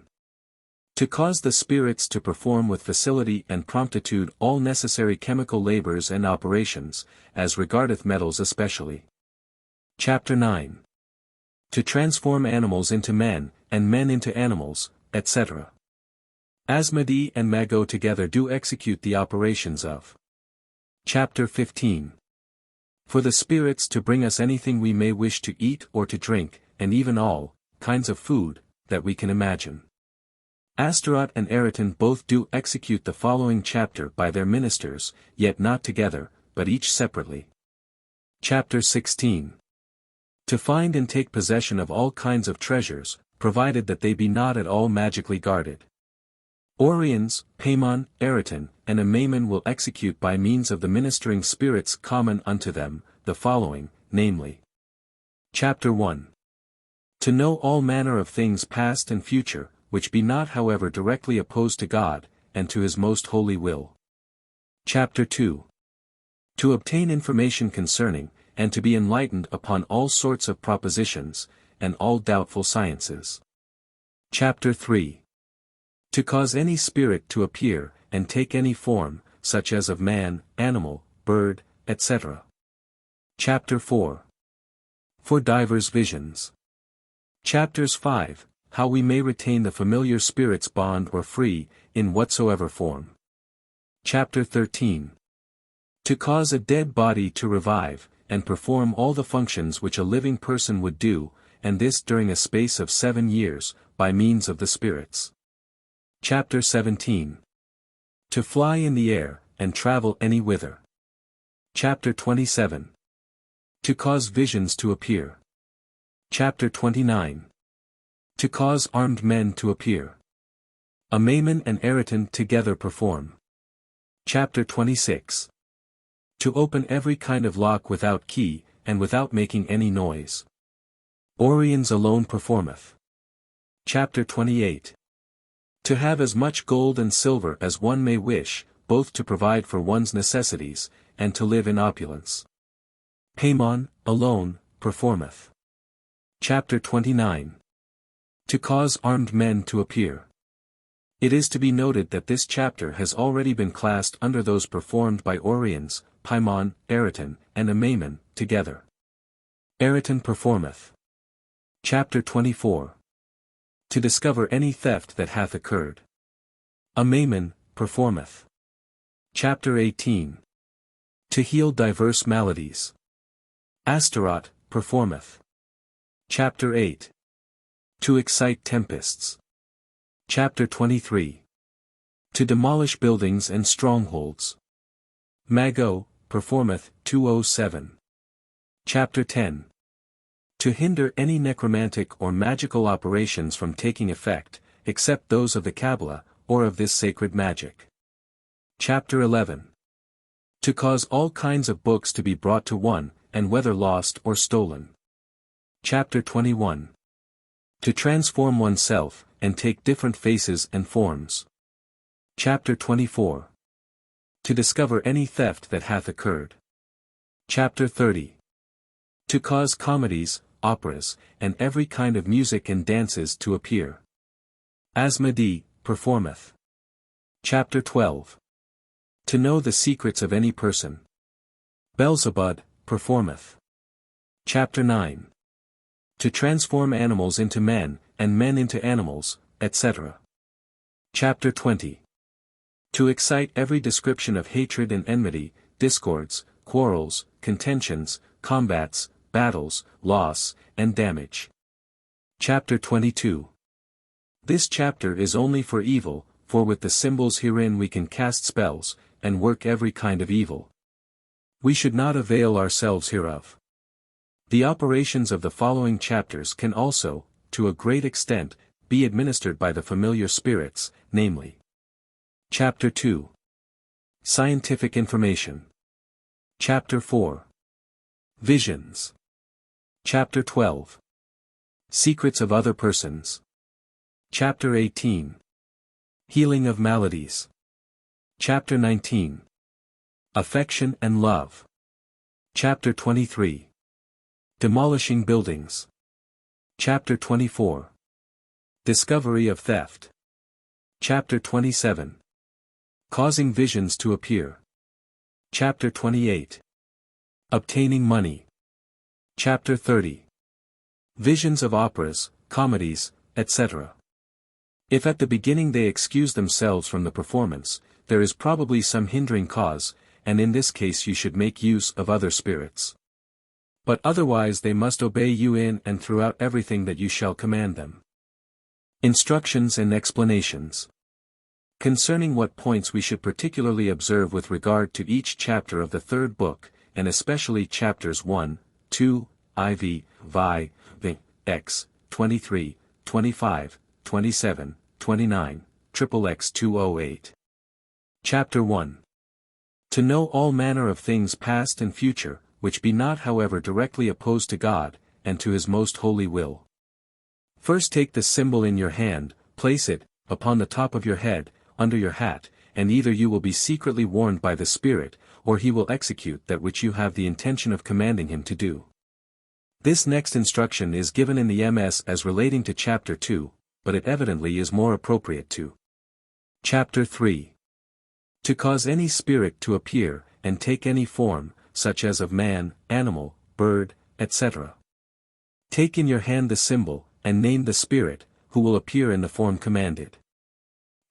To cause the spirits to perform with facility and promptitude all necessary chemical labors and operations, as regardeth metals especially. Chapter 9. To transform animals into men, and men into animals, etc. Asmodee and Mago together do execute the operations of. Chapter 15. For the spirits to bring us anything we may wish to eat or to drink, and even all kinds of food that we can imagine. Astaroth and Eriton both do execute the following chapter by their ministers, yet not together, but each separately. Chapter 16. To find and take possession of all kinds of treasures, provided that they be not at all magically guarded. Orions, Paimon, Eriton, and Amaimon will execute by means of the ministering spirits common unto them, the following, namely. Chapter 1. To know all manner of things past and future, which be not however directly opposed to God, and to his most holy will. Chapter 2. To obtain information concerning, and to be enlightened upon all sorts of propositions, and all doubtful sciences. Chapter 3. To cause any spirit to appear, and take any form, such as of man, animal, bird, etc. Chapter 4. For divers visions. Chapters 5. How we may retain the familiar spirit's bond or free, in whatsoever form. Chapter 13. To cause a dead body to revive, and perform all the functions which a living person would do, and this during a space of 7 years, by means of the spirits. Chapter 17. To fly in the air, and travel any whither. Chapter 27. To cause visions to appear. Chapter 29. To cause armed men to appear. Abramelin and Aretin together perform. Chapter 26. To open every kind of lock without key, and without making any noise. Oriens alone performeth. Chapter 28. To have as much gold and silver as one may wish, both to provide for one's necessities, and to live in opulence. Paimon, alone, performeth. Chapter 29. To cause armed men to appear. It is to be noted that this chapter has already been classed under those performed by Oriens, Paimon, Aretin, and Abramelin, together. Aretin performeth. Chapter 24. To discover any theft that hath occurred. Abramelin, performeth. Chapter 18. To heal diverse maladies. Astaroth, performeth. Chapter 8. To excite tempests. Chapter 23. To demolish buildings and strongholds. Mago, performeth, 207. Chapter 10. To hinder any necromantic or magical operations from taking effect, except those of the Kabbalah, or of this sacred magic. Chapter 11. To cause all kinds of books to be brought to one, and whether lost or stolen. Chapter 21. To transform oneself, and take different faces and forms. Chapter 24. To discover any theft that hath occurred. Chapter 30. To cause comedies, operas, and every kind of music and dances to appear. Asmodee, performeth. Chapter 12. To know the secrets of any person. Beelzebub, performeth. Chapter 9. To transform animals into men, and men into animals, etc. Chapter 20. To excite every description of hatred and enmity, discords, quarrels, contentions, combats, battles, loss, and damage. Chapter 22. This chapter is only for evil, for with the symbols herein we can cast spells, and work every kind of evil. We should not avail ourselves hereof. The operations of the following chapters can also, to a great extent, be administered by the familiar spirits, namely. Chapter 2. Scientific information. Chapter 4. Visions. Chapter 12. Secrets of other persons. Chapter 18. Healing of maladies. Chapter 19. Affection and love. Chapter 23. Demolishing buildings. Chapter 24. Discovery of theft. Chapter 27. Causing visions to appear. Chapter 28. Obtaining money. Chapter 30. Visions of operas, comedies, etc. If at the beginning they excuse themselves from the performance, there is probably some hindering cause, and in this case you should make use of other spirits. But otherwise they must obey you in and throughout everything that you shall command them. Instructions and explanations. Concerning what points we should particularly observe with regard to each chapter of the third book, and especially chapters 1, 2, IV, VI, X, 23, 25, 27, 29, XXX 208. Chapter 1. To know all manner of things past and future, which be not however directly opposed to God, and to his most holy will. First take the symbol in your hand, place it, upon the top of your head, under your hat, and either you will be secretly warned by the Spirit, or he will execute that which you have the intention of commanding him to do. This next instruction is given in the MS as relating to Chapter 2, but it evidently is more appropriate to Chapter 3. To cause any spirit to appear, and take any form, such as of man, animal, bird, etc. Take in your hand the symbol, and name the spirit, who will appear in the form commanded.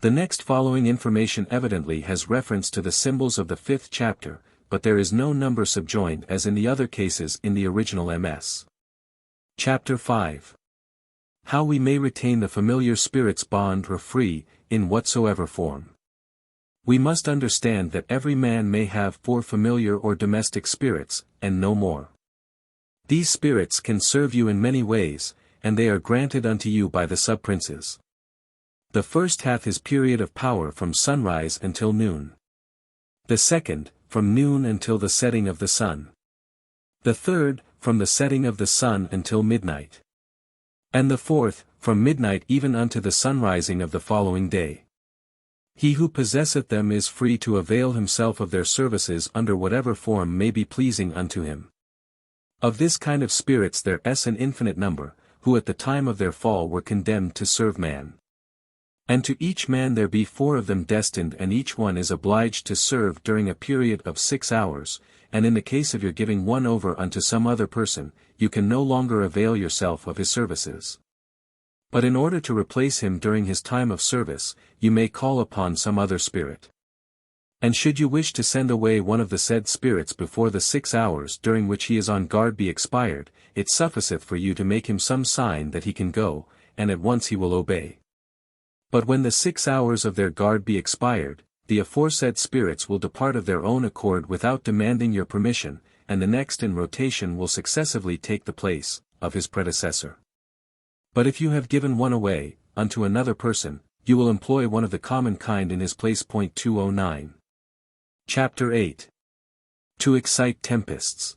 The next following information evidently has reference to the symbols of the 5th chapter, but there is no number subjoined as in the other cases in the original MS. Chapter 5. How we may retain the familiar spirit's bond or free, in whatsoever form. We must understand that every man may have 4 familiar or domestic spirits, and no more. These spirits can serve you in many ways, and they are granted unto you by the sub-princes. The first hath his period of power from sunrise until noon. The second, from noon until the setting of the sun. The third, from the setting of the sun until midnight. And the fourth, from midnight even unto the sunrising of the following day. He who possesseth them is free to avail himself of their services under whatever form may be pleasing unto him. Of this kind of spirits there is an infinite number, who at the time of their fall were condemned to serve man. And to each man there be 4 of them destined, and each one is obliged to serve during a period of 6 hours, and in the case of your giving one over unto some other person, you can no longer avail yourself of his services. But in order to replace him during his time of service, you may call upon some other spirit. And should you wish to send away one of the said spirits before the 6 hours during which he is on guard be expired, it sufficeth for you to make him some sign that he can go, and at once he will obey. But when the 6 hours of their guard be expired, the aforesaid spirits will depart of their own accord without demanding your permission, and the next in rotation will successively take the place of his predecessor. But if you have given one away, unto another person, you will employ one of the common kind in his place. 209. Chapter 8. To excite tempests.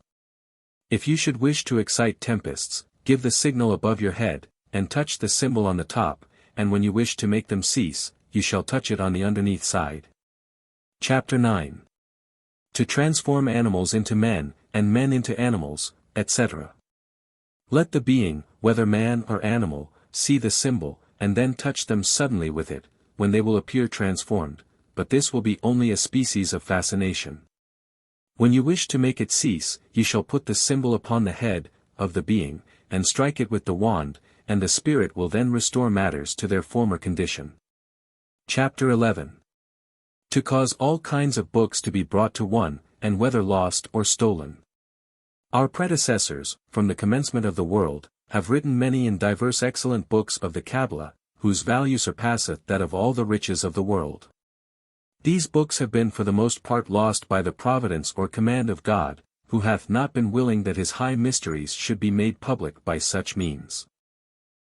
If you should wish to excite tempests, give the signal above your head, and touch the symbol on the top, and when you wish to make them cease, you shall touch it on the underneath side. Chapter 9. To transform animals into men, and men into animals, etc. Let the being, whether man or animal, see the symbol, and then touch them suddenly with it, when they will appear transformed, but this will be only a species of fascination. When you wish to make it cease, you shall put the symbol upon the head of the being, and strike it with the wand, and the spirit will then restore matters to their former condition. Chapter 11. To cause all kinds of books to be brought to one, and whether lost or stolen. Our predecessors, from the commencement of the world, have written many and diverse excellent books of the Kabbalah, whose value surpasseth that of all the riches of the world. These books have been for the most part lost by the providence or command of God, who hath not been willing that his high mysteries should be made public by such means.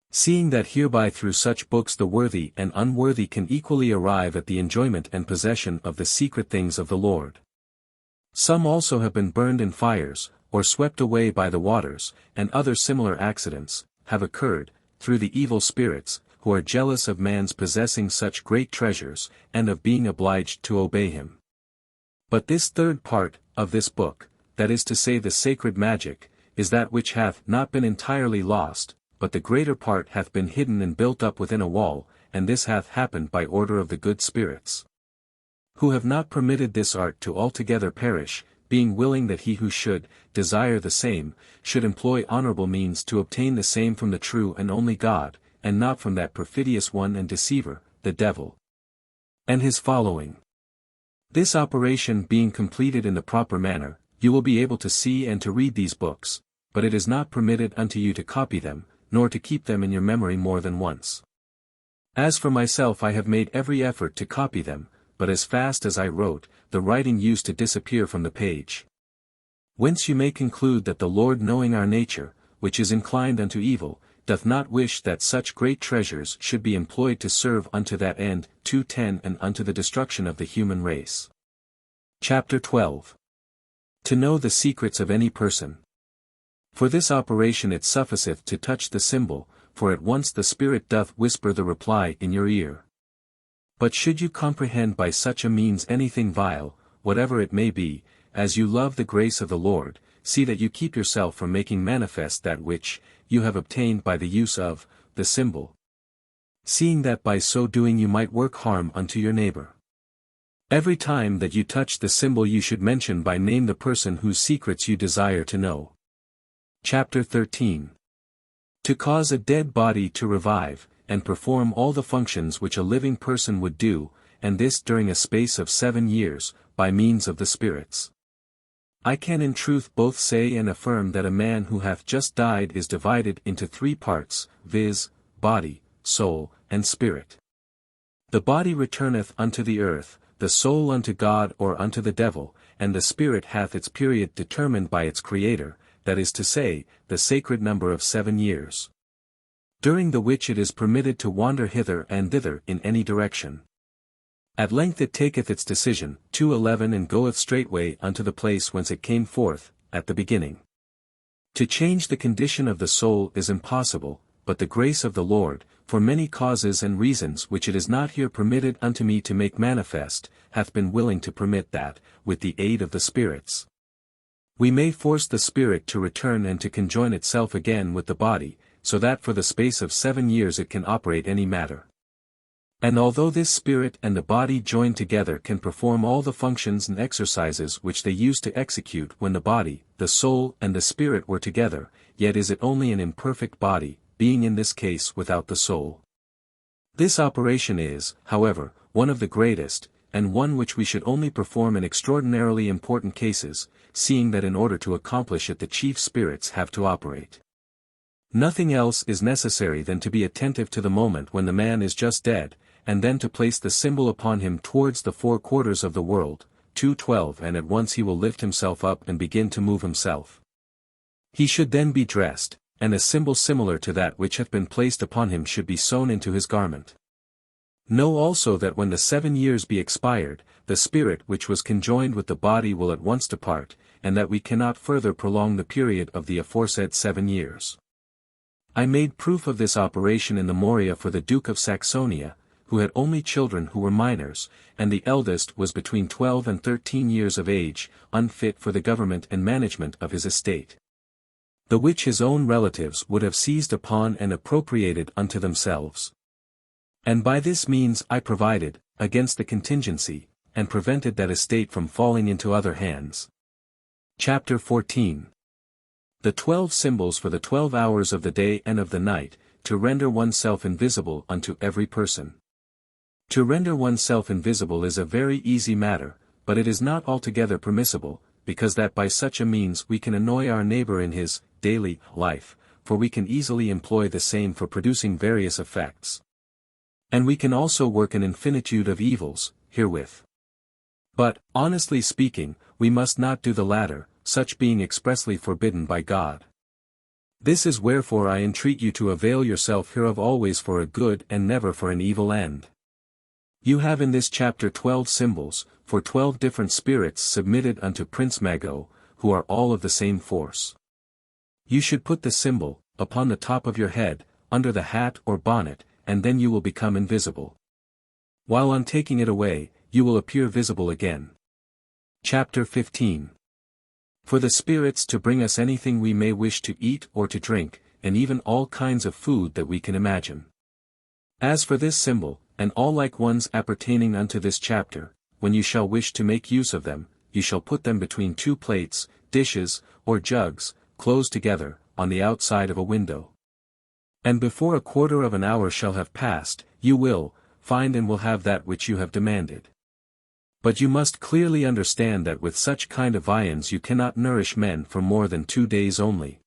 Seeing that hereby through such books the worthy and unworthy can equally arrive at the enjoyment and possession of the secret things of the Lord. Some also have been burned in fires, or swept away by the waters, and other similar accidents, have occurred, through the evil spirits, who are jealous of man's possessing such great treasures, and of being obliged to obey him. But this third part, of this book, that is to say the sacred magic, is that which hath not been entirely lost, but the greater part hath been hidden and built up within a wall, and this hath happened by order of the good spirits, who have not permitted this art to altogether perish, being willing that he who should desire the same, should employ honorable means to obtain the same from the true and only God, and not from that perfidious one and deceiver, the devil, and his following. This operation being completed in the proper manner, you will be able to see and to read these books, but it is not permitted unto you to copy them, nor to keep them in your memory more than once. As for myself, I have made every effort to copy them, but as fast as I wrote, the writing used to disappear from the page. Whence you may conclude that the Lord, knowing our nature, which is inclined unto evil, doth not wish that such great treasures should be employed to serve unto that end. 2:10 and unto the destruction of the human race. Chapter 12. To know the secrets of any person. For this operation it sufficeth to touch the symbol, for at once the Spirit doth whisper the reply in your ear. But should you comprehend by such a means anything vile, whatever it may be, as you love the grace of the Lord, see that you keep yourself from making manifest that which you have obtained by the use of the symbol, seeing that by so doing you might work harm unto your neighbor. Every time that you touch the symbol you should mention by name the person whose secrets you desire to know. Chapter 13. To cause a dead body to revive, and perform all the functions which a living person would do, and this during a space of 7 years, by means of the spirits. I can in truth both say and affirm that a man who hath just died is divided into 3 parts, viz., body, soul, and spirit. The body returneth unto the earth, the soul unto God or unto the devil, and the spirit hath its period determined by its Creator, that is to say, the sacred number of 7 years, during the which it is permitted to wander hither and thither in any direction. At length it taketh its decision, 2:11, and goeth straightway unto the place whence it came forth, at the beginning. To change the condition of the soul is impossible, but the grace of the Lord, for many causes and reasons which it is not here permitted unto me to make manifest, hath been willing to permit that, with the aid of the spirits, we may force the spirit to return and to conjoin itself again with the body, so that for the space of 7 years it can operate any matter. And although this spirit and the body joined together can perform all the functions and exercises which they used to execute when the body, the soul and the spirit were together, yet is it only an imperfect body, being in this case without the soul. This operation is, however, one of the greatest, and one which we should only perform in extraordinarily important cases, seeing that in order to accomplish it the chief spirits have to operate. Nothing else is necessary than to be attentive to the moment when the man is just dead, and then to place the symbol upon him towards the 4 quarters of the world, 2:12, and at once he will lift himself up and begin to move himself. He should then be dressed, and a symbol similar to that which hath been placed upon him should be sewn into his garment. Know also that when the 7 years be expired, the spirit which was conjoined with the body will at once depart, and that we cannot further prolong the period of the aforesaid 7 years. I made proof of this operation in the Moria for the Duke of Saxonia, who had only children who were minors, and the eldest was between 12 and 13 years of age, unfit for the government and management of his estate, the which his own relatives would have seized upon and appropriated unto themselves. And by this means I provided, against the contingency, and prevented that estate from falling into other hands. Chapter 14. The 12 symbols for the 12 hours of the day and of the night, to render oneself invisible unto every person. To render oneself invisible is a very easy matter, but it is not altogether permissible, because that by such a means we can annoy our neighbor in his daily life, for we can easily employ the same for producing various effects. And we can also work an infinitude of evils, herewith. But, honestly speaking, we must not do the latter, such being expressly forbidden by God. This is wherefore I entreat you to avail yourself hereof always for a good and never for an evil end. You have in this chapter 12 symbols, for 12 different spirits submitted unto Prince Mago, who are all of the same force. You should put the symbol, upon the top of your head, under the hat or bonnet, and then you will become invisible. While on taking it away, you will appear visible again. Chapter 15. For the spirits to bring us anything we may wish to eat or to drink, and even all kinds of food that we can imagine. As for this symbol, and all like ones appertaining unto this chapter, when you shall wish to make use of them, you shall put them between 2 plates, dishes, or jugs, close together, on the outside of a window. And before a quarter of an hour shall have passed, you will find and will have that which you have demanded. But you must clearly understand that with such kind of viands you cannot nourish men for more than 2 days only.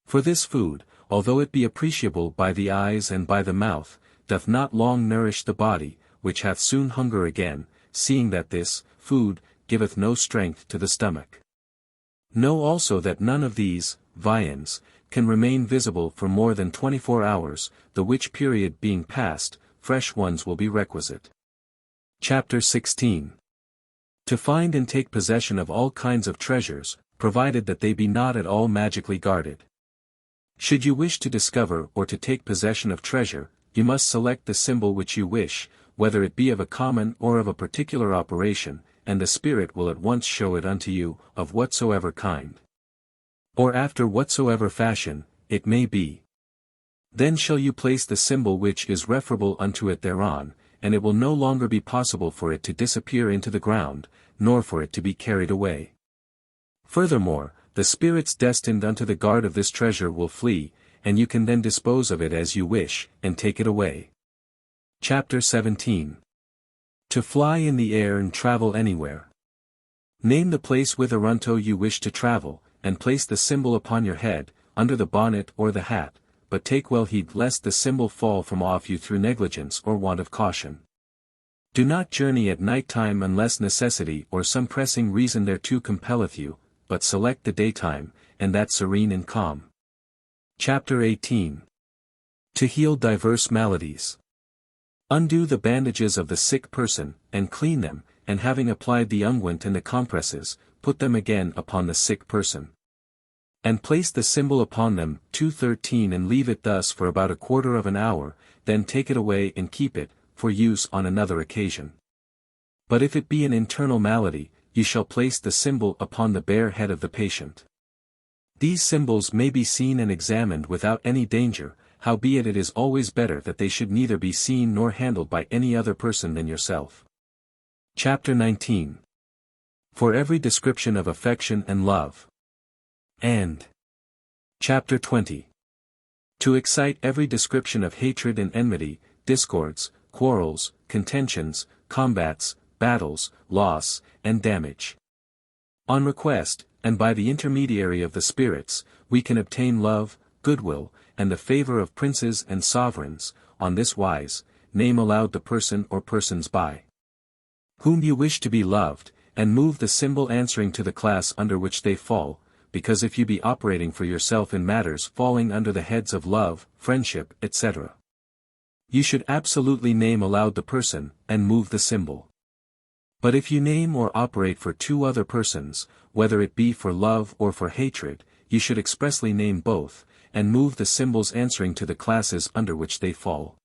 For this food, although it be appreciable by the eyes and by the mouth, doth not long nourish the body, which hath soon hunger again, seeing that this food giveth no strength to the stomach. Know also that none of these viands can remain visible for more than 24 hours, the which period being past, fresh ones will be requisite. Chapter 16. To find and take possession of all kinds of treasures, provided that they be not at all magically guarded. Should you wish to discover or to take possession of treasure, you must select the symbol which you wish, whether it be of a common or of a particular operation, and the Spirit will at once show it unto you, of whatsoever kind, or after whatsoever fashion, it may be. Then shall you place the symbol which is referable unto it thereon, and it will no longer be possible for it to disappear into the ground, nor for it to be carried away. Furthermore, the spirits destined unto the guard of this treasure will flee, and you can then dispose of it as you wish, and take it away. Chapter 17. To fly in the air and travel anywhere. Name the place whitherunto you wish to travel, and place the symbol upon your head, under the bonnet or the hat, but take well heed lest the symbol fall from off you through negligence or want of caution. Do not journey at night time unless necessity or some pressing reason thereto compelleth you, but select the daytime, and that serene and calm. Chapter 18. To heal diverse maladies. Undo the bandages of the sick person, and clean them, and having applied the unguent and the compresses, put them again upon the sick person. And place the symbol upon them, 2:13, and leave it thus for about a quarter of an hour, then take it away and keep it, for use on another occasion. But if it be an internal malady, you shall place the symbol upon the bare head of the patient. These symbols may be seen and examined without any danger, howbeit it is always better that they should neither be seen nor handled by any other person than yourself. Chapter 19. For every description of affection and love. And Chapter 20. To excite every description of hatred and enmity, discords, quarrels, contentions, combats, battles, loss, and damage. On request, and by the intermediary of the spirits, we can obtain love, goodwill, and the favor of princes and sovereigns. On this wise, name aloud the person or persons by whom you wish to be loved, and move the symbol answering to the class under which they fall, because if you be operating for yourself in matters falling under the heads of love, friendship, etc., you should absolutely name aloud the person, and move the symbol. But if you name or operate for two other persons, whether it be for love or for hatred, you should expressly name both, and move the symbols answering to the classes under which they fall.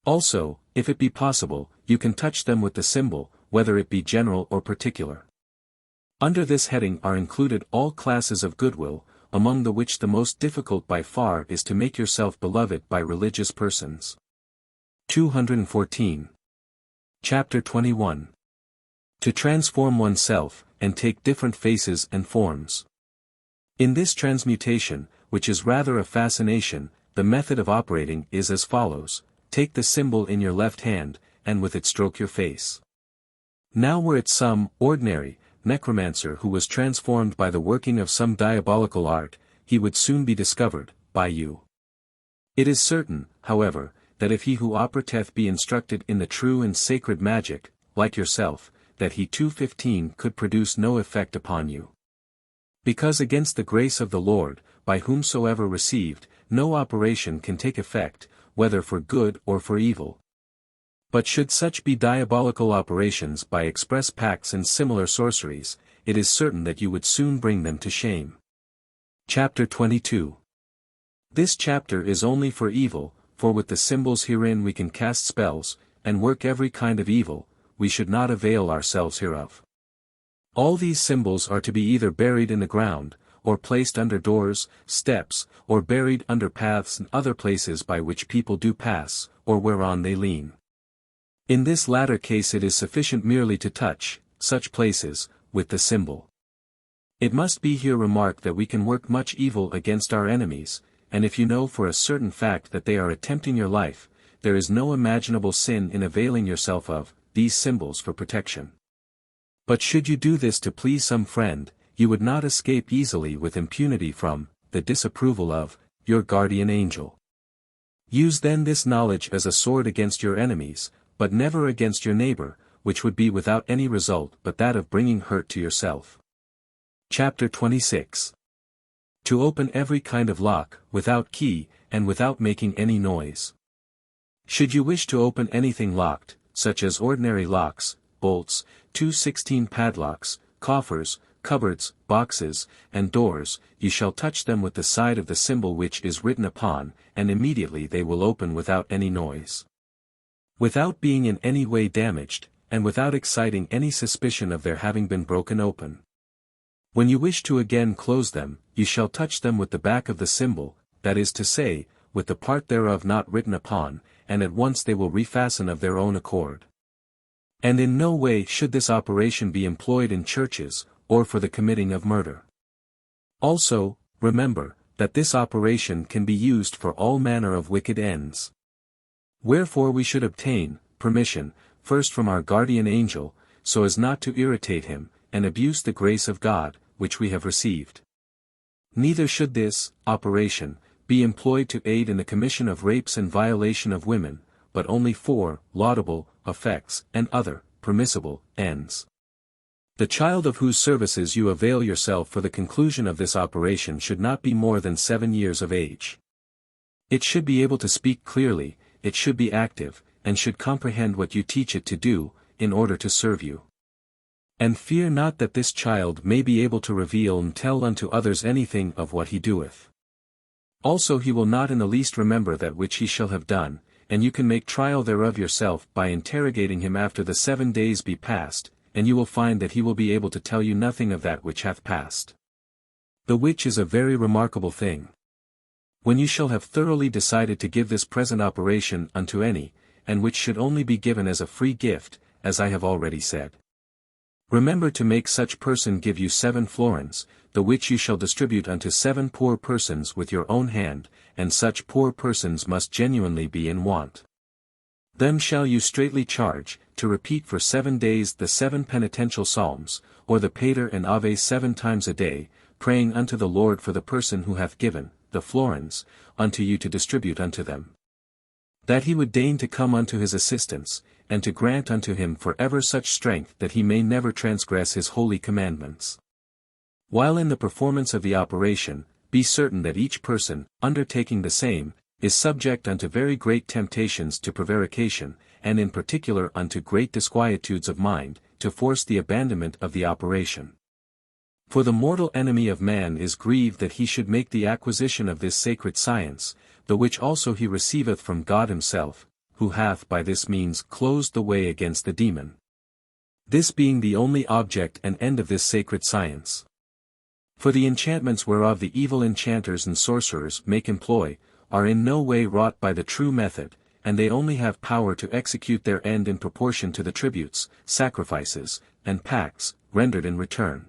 Also, if it be possible, you can touch them with the symbol, whether it be general or particular. Under this heading are included all classes of goodwill, among the which the most difficult by far is to make yourself beloved by religious persons. 214. Chapter 21. To transform oneself, and take different faces and forms. In this transmutation, which is rather a fascination, the method of operating is as follows: take the symbol in your left hand, and with it stroke your face. Now were it some ordinary necromancer who was transformed by the working of some diabolical art, he would soon be discovered by you. It is certain, however, that if he who operateth be instructed in the true and sacred magic, like yourself, that he 2:15 could produce no effect upon you. Because against the grace of the Lord, by whomsoever received, no operation can take effect, whether for good or for evil. But should such be diabolical operations by express pacts and similar sorceries, it is certain that you would soon bring them to shame. Chapter 22. This chapter is only for evil, for with the symbols herein we can cast spells, and work every kind of evil. We should not avail ourselves hereof. All these symbols are to be either buried in the ground, or placed under doors, steps, or buried under paths and other places by which people do pass, or whereon they lean. In this latter case it is sufficient merely to touch such places with the symbol. It must be here remarked that we can work much evil against our enemies, and if you know for a certain fact that they are attempting your life, there is no imaginable sin in availing yourself of these symbols for protection. But should you do this to please some friend, you would not escape easily with impunity from the disapproval of your guardian angel. Use then this knowledge as a sword against your enemies, but never against your neighbor, which would be without any result but that of bringing hurt to yourself. Chapter 26. To open every kind of lock, without key, and without making any noise. Should you wish to open anything locked, such as ordinary locks, bolts, 216 padlocks, coffers, cupboards, boxes, and doors, you shall touch them with the side of the symbol which is written upon, and immediately they will open without any noise. Without being in any way damaged, and without exciting any suspicion of their having been broken open. When you wish to again close them, you shall touch them with the back of the symbol, that is to say, with the part thereof not written upon, and at once they will refasten of their own accord. And in no way should this operation be employed in churches, or for the committing of murder. Also, remember, that this operation can be used for all manner of wicked ends. Wherefore we should obtain permission, first from our guardian angel, so as not to irritate him, and abuse the grace of God, which we have received. Neither should this operation be employed to aid in the commission of rapes and violation of women, but only for laudable effects and other permissible ends. The child of whose services you avail yourself for the conclusion of this operation should not be more than 7 years of age. It should be able to speak clearly, it should be active, and should comprehend what you teach it to do, in order to serve you. And fear not that this child may be able to reveal and tell unto others anything of what he doeth. Also he will not in the least remember that which he shall have done, and you can make trial thereof yourself by interrogating him after the 7 days be past, and you will find that he will be able to tell you nothing of that which hath passed. The which is a very remarkable thing. When you shall have thoroughly decided to give this present operation unto any, and which should only be given as a free gift, as I have already said. Remember to make such person give you 7 florins, the which you shall distribute unto 7 poor persons with your own hand, and such poor persons must genuinely be in want. Them shall you straitly charge, to repeat for 7 days the 7 penitential psalms, or the Pater and Ave 7 times a day, praying unto the Lord for the person who hath given the florins unto you to distribute unto them. That he would deign to come unto his assistance, and to grant unto him for ever such strength that he may never transgress his holy commandments. While in the performance of the operation, be certain that each person, undertaking the same, is subject unto very great temptations to prevarication, and in particular unto great disquietudes of mind, to force the abandonment of the operation. For the mortal enemy of man is grieved that he should make the acquisition of this sacred science, the which also he receiveth from God himself, who hath by this means closed the way against the demon. This being the only object and end of this sacred science. For the enchantments whereof the evil enchanters and sorcerers make employ, are in no way wrought by the true method, and they only have power to execute their end in proportion to the tributes, sacrifices, and pacts, rendered in return.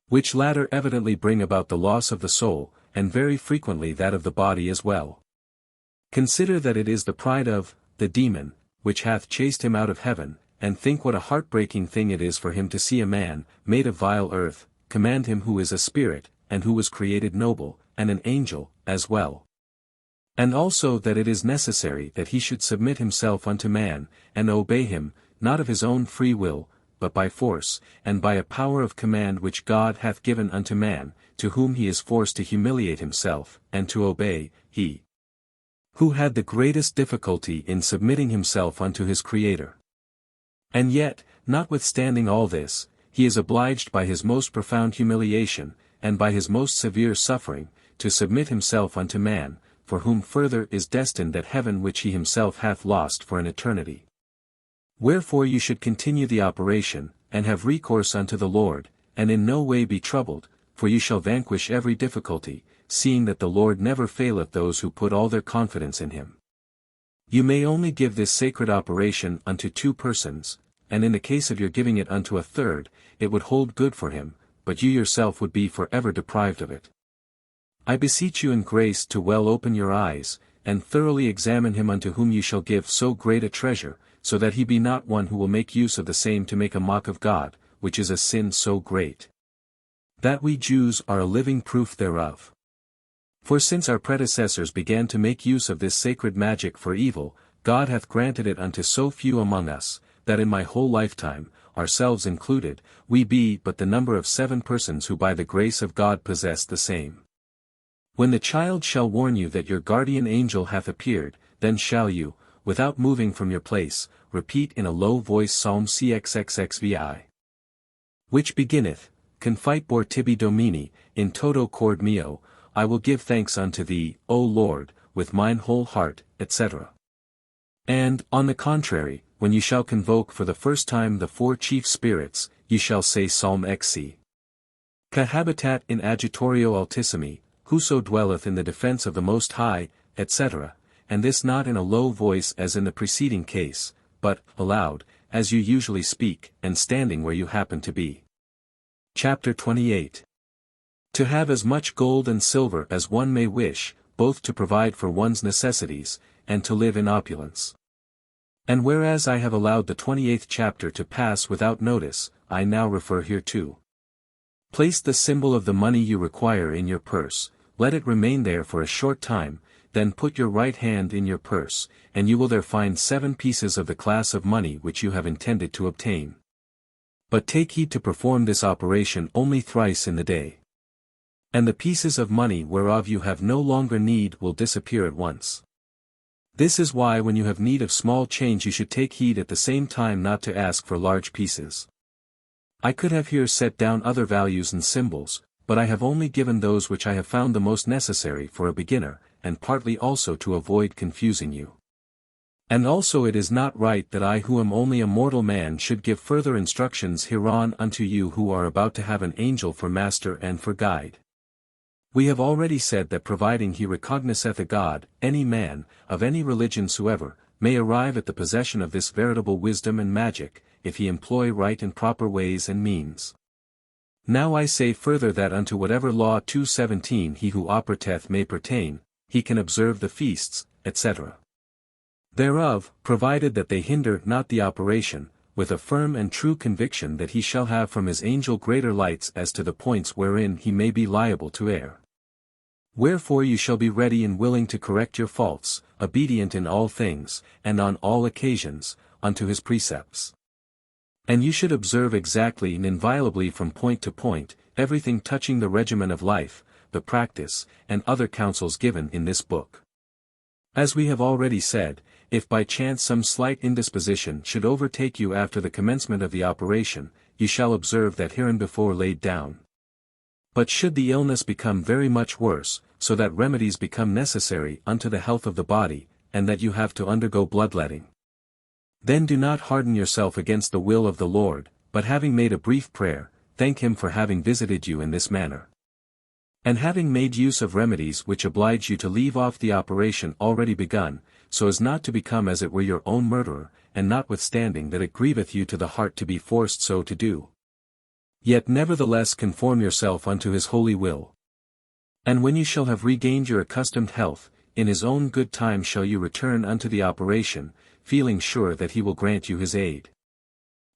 Which latter evidently bring about the loss of the soul, and very frequently that of the body as well. Consider that it is the pride of the demon, which hath chased him out of heaven, and think what a heartbreaking thing it is for him to see a man, made of vile earth, command him who is a spirit, and who was created noble, and an angel, as well. And also that it is necessary that he should submit himself unto man, and obey him, not of his own free will, but by force, and by a power of command which God hath given unto man, to whom he is forced to humiliate himself, and to obey, he who had the greatest difficulty in submitting himself unto his Creator. And yet, notwithstanding all this, he is obliged by his most profound humiliation, and by his most severe suffering, to submit himself unto man, for whom further is destined that heaven which he himself hath lost for an eternity. Wherefore you should continue the operation, and have recourse unto the Lord, and in no way be troubled, for you shall vanquish every difficulty, seeing that the Lord never faileth those who put all their confidence in him. You may only give this sacred operation unto 2 persons, and in the case of your giving it unto a third, it would hold good for him, but you yourself would be for ever deprived of it. I beseech you in grace to well open your eyes, and thoroughly examine him unto whom you shall give so great a treasure, so that he be not one who will make use of the same to make a mock of God, which is a sin so great. That we Jews are a living proof thereof. For since our predecessors began to make use of this sacred magic for evil, God hath granted it unto so few among us, that in my whole lifetime, ourselves included, we be but the number of 7 persons who by the grace of God possess the same. When the child shall warn you that your guardian angel hath appeared, then shall you, without moving from your place, repeat in a low voice Psalm CXXXVI. Which beginneth, confitabor tibi Domini, in toto cord meo, I will give thanks unto thee, O Lord, with mine whole heart, etc. And, on the contrary, when you shall convoke for the first time the 4 chief spirits, you shall say Psalm XIII. Ca habitat in agitorio altissimi, whoso dwelleth in the defense of the Most High, etc., and this not in a low voice as in the preceding case, but, aloud, as you usually speak, and standing where you happen to be. Chapter 28. To have as much gold and silver as one may wish, both to provide for one's necessities, and to live in opulence. And whereas I have allowed the 28th chapter to pass without notice, I now refer hereto. Place the symbol of the money you require in your purse, let it remain there for a short time, then put your right hand in your purse, and you will there find 7 pieces of the class of money which you have intended to obtain. But take heed to perform this operation only thrice in the day. And the pieces of money whereof you have no longer need will disappear at once. This is why when you have need of small change you should take heed at the same time not to ask for large pieces. I could have here set down other values and symbols, but I have only given those which I have found the most necessary for a beginner, and partly also to avoid confusing you. And also it is not right that I who am only a mortal man should give further instructions hereon unto you who are about to have an angel for master and for guide. We have already said that providing he recogniseth a God, any man, of any religion soever, may arrive at the possession of this veritable wisdom and magic, if he employ right and proper ways and means. Now I say further that unto whatever law 217 he who operateth may pertain, he can observe the feasts, etc. thereof, provided that they hinder not the operation, with a firm and true conviction that he shall have from his angel greater lights as to the points wherein he may be liable to err. Wherefore you shall be ready and willing to correct your faults, obedient in all things, and on all occasions, unto his precepts. And you should observe exactly and inviolably from point to point, everything touching the regimen of life, the practice, and other counsels given in this book. As we have already said, if by chance some slight indisposition should overtake you after the commencement of the operation, you shall observe that hereinbefore laid down. But should the illness become very much worse, so that remedies become necessary unto the health of the body, and that you have to undergo bloodletting, then do not harden yourself against the will of the Lord, but having made a brief prayer, thank him for having visited you in this manner. And having made use of remedies which oblige you to leave off the operation already begun, so as not to become as it were your own murderer, and notwithstanding that it grieveth you to the heart to be forced so to do, yet nevertheless conform yourself unto his holy will. And when you shall have regained your accustomed health, in his own good time shall you return unto the operation, feeling sure that he will grant you his aid.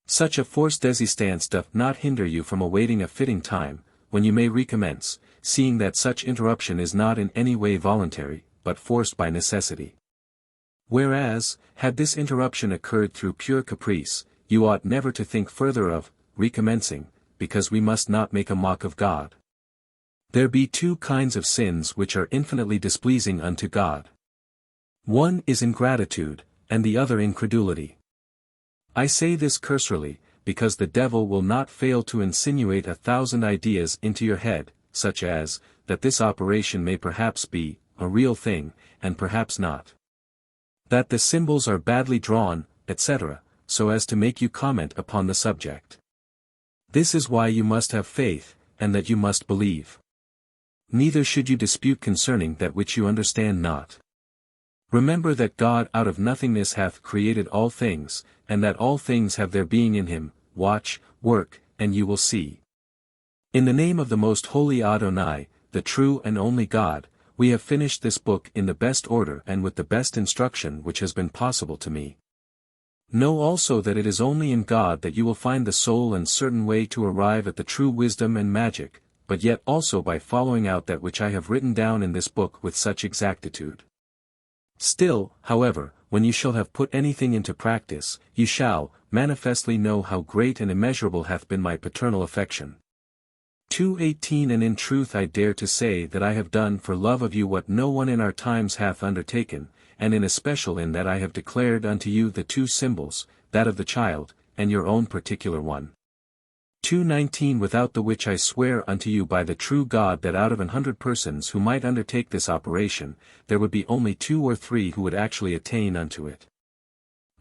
Such a forced desistance doth not hinder you from awaiting a fitting time, when you may recommence, seeing that such interruption is not in any way voluntary, but forced by necessity. Whereas, had this interruption occurred through pure caprice, you ought never to think further of recommencing, because we must not make a mock of God. There be 2 kinds of sins which are infinitely displeasing unto God. One is ingratitude, and the other incredulity. I say this cursorily, because the devil will not fail to insinuate 1,000 ideas into your head, such as, that this operation may perhaps be a real thing, and perhaps not. That the symbols are badly drawn, etc., so as to make you comment upon the subject. This is why you must have faith, and that you must believe. Neither should you dispute concerning that which you understand not. Remember that God out of nothingness hath created all things, and that all things have their being in him. Watch, work, and you will see. In the name of the most holy Adonai, the true and only God, we have finished this book in the best order and with the best instruction which has been possible to me. Know also that it is only in God that you will find the sole and certain way to arrive at the true wisdom and magic, but yet also by following out that which I have written down in this book with such exactitude. Still, however, when you shall have put anything into practice, you shall, manifestly know how great and immeasurable hath been my paternal affection. 2:18 And in truth I dare to say that I have done for love of you what no one in our times hath undertaken, and in especial in that I have declared unto you the 2 symbols, that of the child, and your own particular one. 2:19 Without the which I swear unto you by the true God that out of 100 persons who might undertake this operation, there would be only 2 or 3 who would actually attain unto it.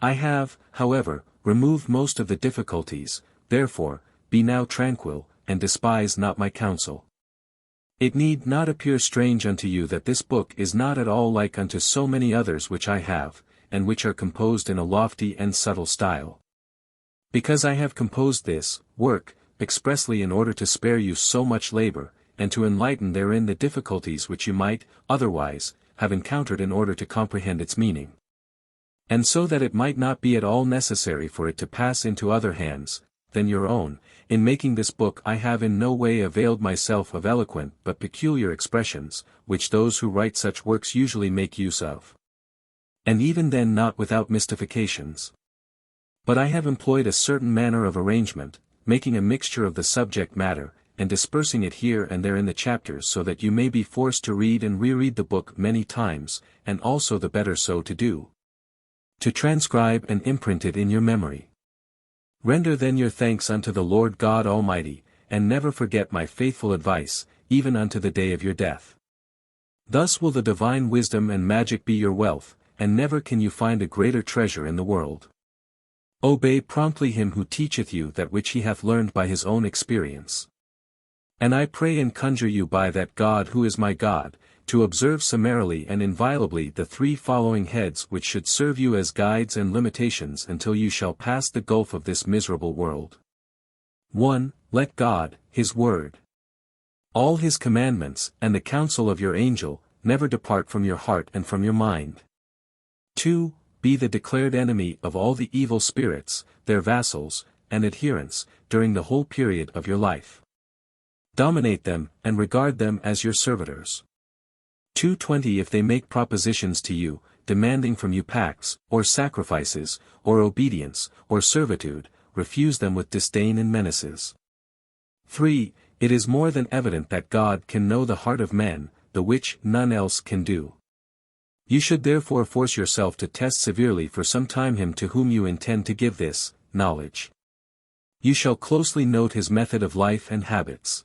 I have, however, removed most of the difficulties, therefore, be now tranquil, and despise not my counsel. It need not appear strange unto you that this book is not at all like unto so many others which I have, and which are composed in a lofty and subtle style. Because I have composed this work expressly in order to spare you so much labor, and to enlighten therein the difficulties which you might, otherwise, have encountered in order to comprehend its meaning. And so that it might not be at all necessary for it to pass into other hands than your own, in making this book I have in no way availed myself of eloquent but peculiar expressions, which those who write such works usually make use of. And even then not without mystifications. But I have employed a certain manner of arrangement, making a mixture of the subject matter, and dispersing it here and there in the chapters so that you may be forced to read and reread the book many times, and also the better so to do. To transcribe and imprint it in your memory. Render then your thanks unto the Lord God Almighty, and never forget my faithful advice, even unto the day of your death. Thus will the divine wisdom and magic be your wealth, and never can you find a greater treasure in the world. Obey promptly him who teacheth you that which he hath learned by his own experience. And I pray and conjure you by that God who is my God, to observe summarily and inviolably the 3 following heads which should serve you as guides and limitations until you shall pass the gulf of this miserable world. 1. Let God, his word, all his commandments, and the counsel of your angel, never depart from your heart and from your mind. 2. Be the declared enemy of all the evil spirits, their vassals, and adherents, during the whole period of your life. Dominate them, and regard them as your servitors. 2:20 If they make propositions to you, demanding from you pacts, or sacrifices, or obedience, or servitude, refuse them with disdain and menaces. 3. It is more than evident that God can know the heart of men, the which none else can do. You should therefore force yourself to test severely for some time him to whom you intend to give this knowledge. You shall closely note his method of life and habits.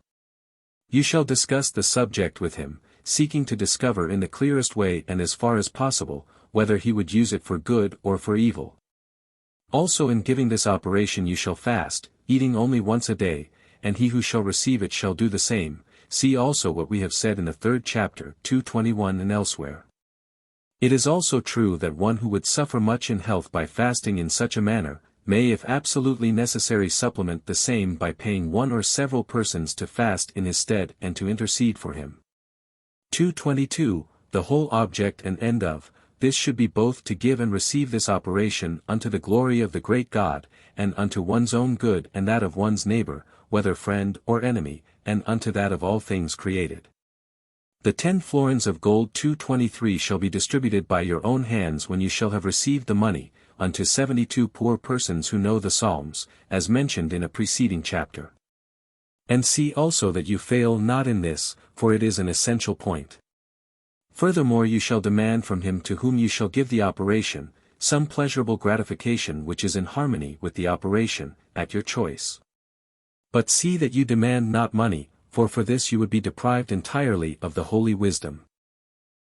You shall discuss the subject with him, seeking to discover in the clearest way and as far as possible, whether he would use it for good or for evil. Also in giving this operation you shall fast, eating only once a day, and he who shall receive it shall do the same. See also what we have said in the 3rd chapter, 2:21 and elsewhere. It is also true that one who would suffer much in health by fasting in such a manner, may if absolutely necessary supplement the same by paying one or several persons to fast in his stead and to intercede for him. 2:22 The whole object and end of this should be both to give and receive this operation unto the glory of the great God, and unto one's own good and that of one's neighbor, whether friend or enemy, and unto that of all things created. The 10 florins of gold 2:23 shall be distributed by your own hands when you shall have received the money, unto 72 poor persons who know the Psalms, as mentioned in a preceding chapter. And see also that you fail not in this, for it is an essential point. Furthermore you shall demand from him to whom you shall give the operation, some pleasurable gratification which is in harmony with the operation, at your choice. But see that you demand not money, for this you would be deprived entirely of the holy wisdom.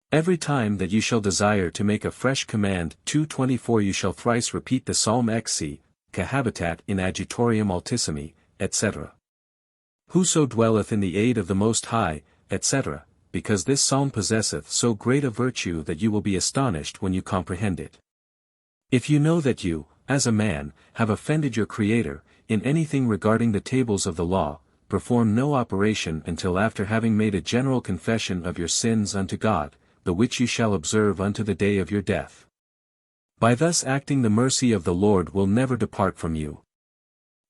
Every time that you shall desire to make a fresh command 2:24 you shall thrice repeat the Psalm XIII, Cohabitat in adjutorium altissimi, etc. Whoso dwelleth in the aid of the Most High, etc., because this psalm possesseth so great a virtue that you will be astonished when you comprehend it. If you know that you, as a man, have offended your Creator, in anything regarding the tables of the law, perform no operation until after having made a general confession of your sins unto God, the which you shall observe unto the day of your death. By thus acting the mercy of the Lord will never depart from you.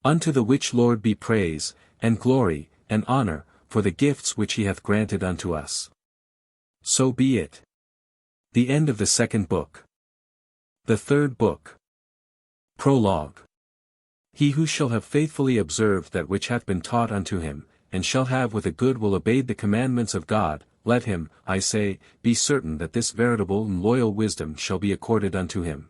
Unto the which Lord be praise, and glory, and honor, for the gifts which he hath granted unto us. So be it. The end of the 2nd book. The 3rd book. Prologue. He who shall have faithfully observed that which hath been taught unto him, and shall have with a good will obeyed the commandments of God, let him, I say, be certain that this veritable and loyal wisdom shall be accorded unto him.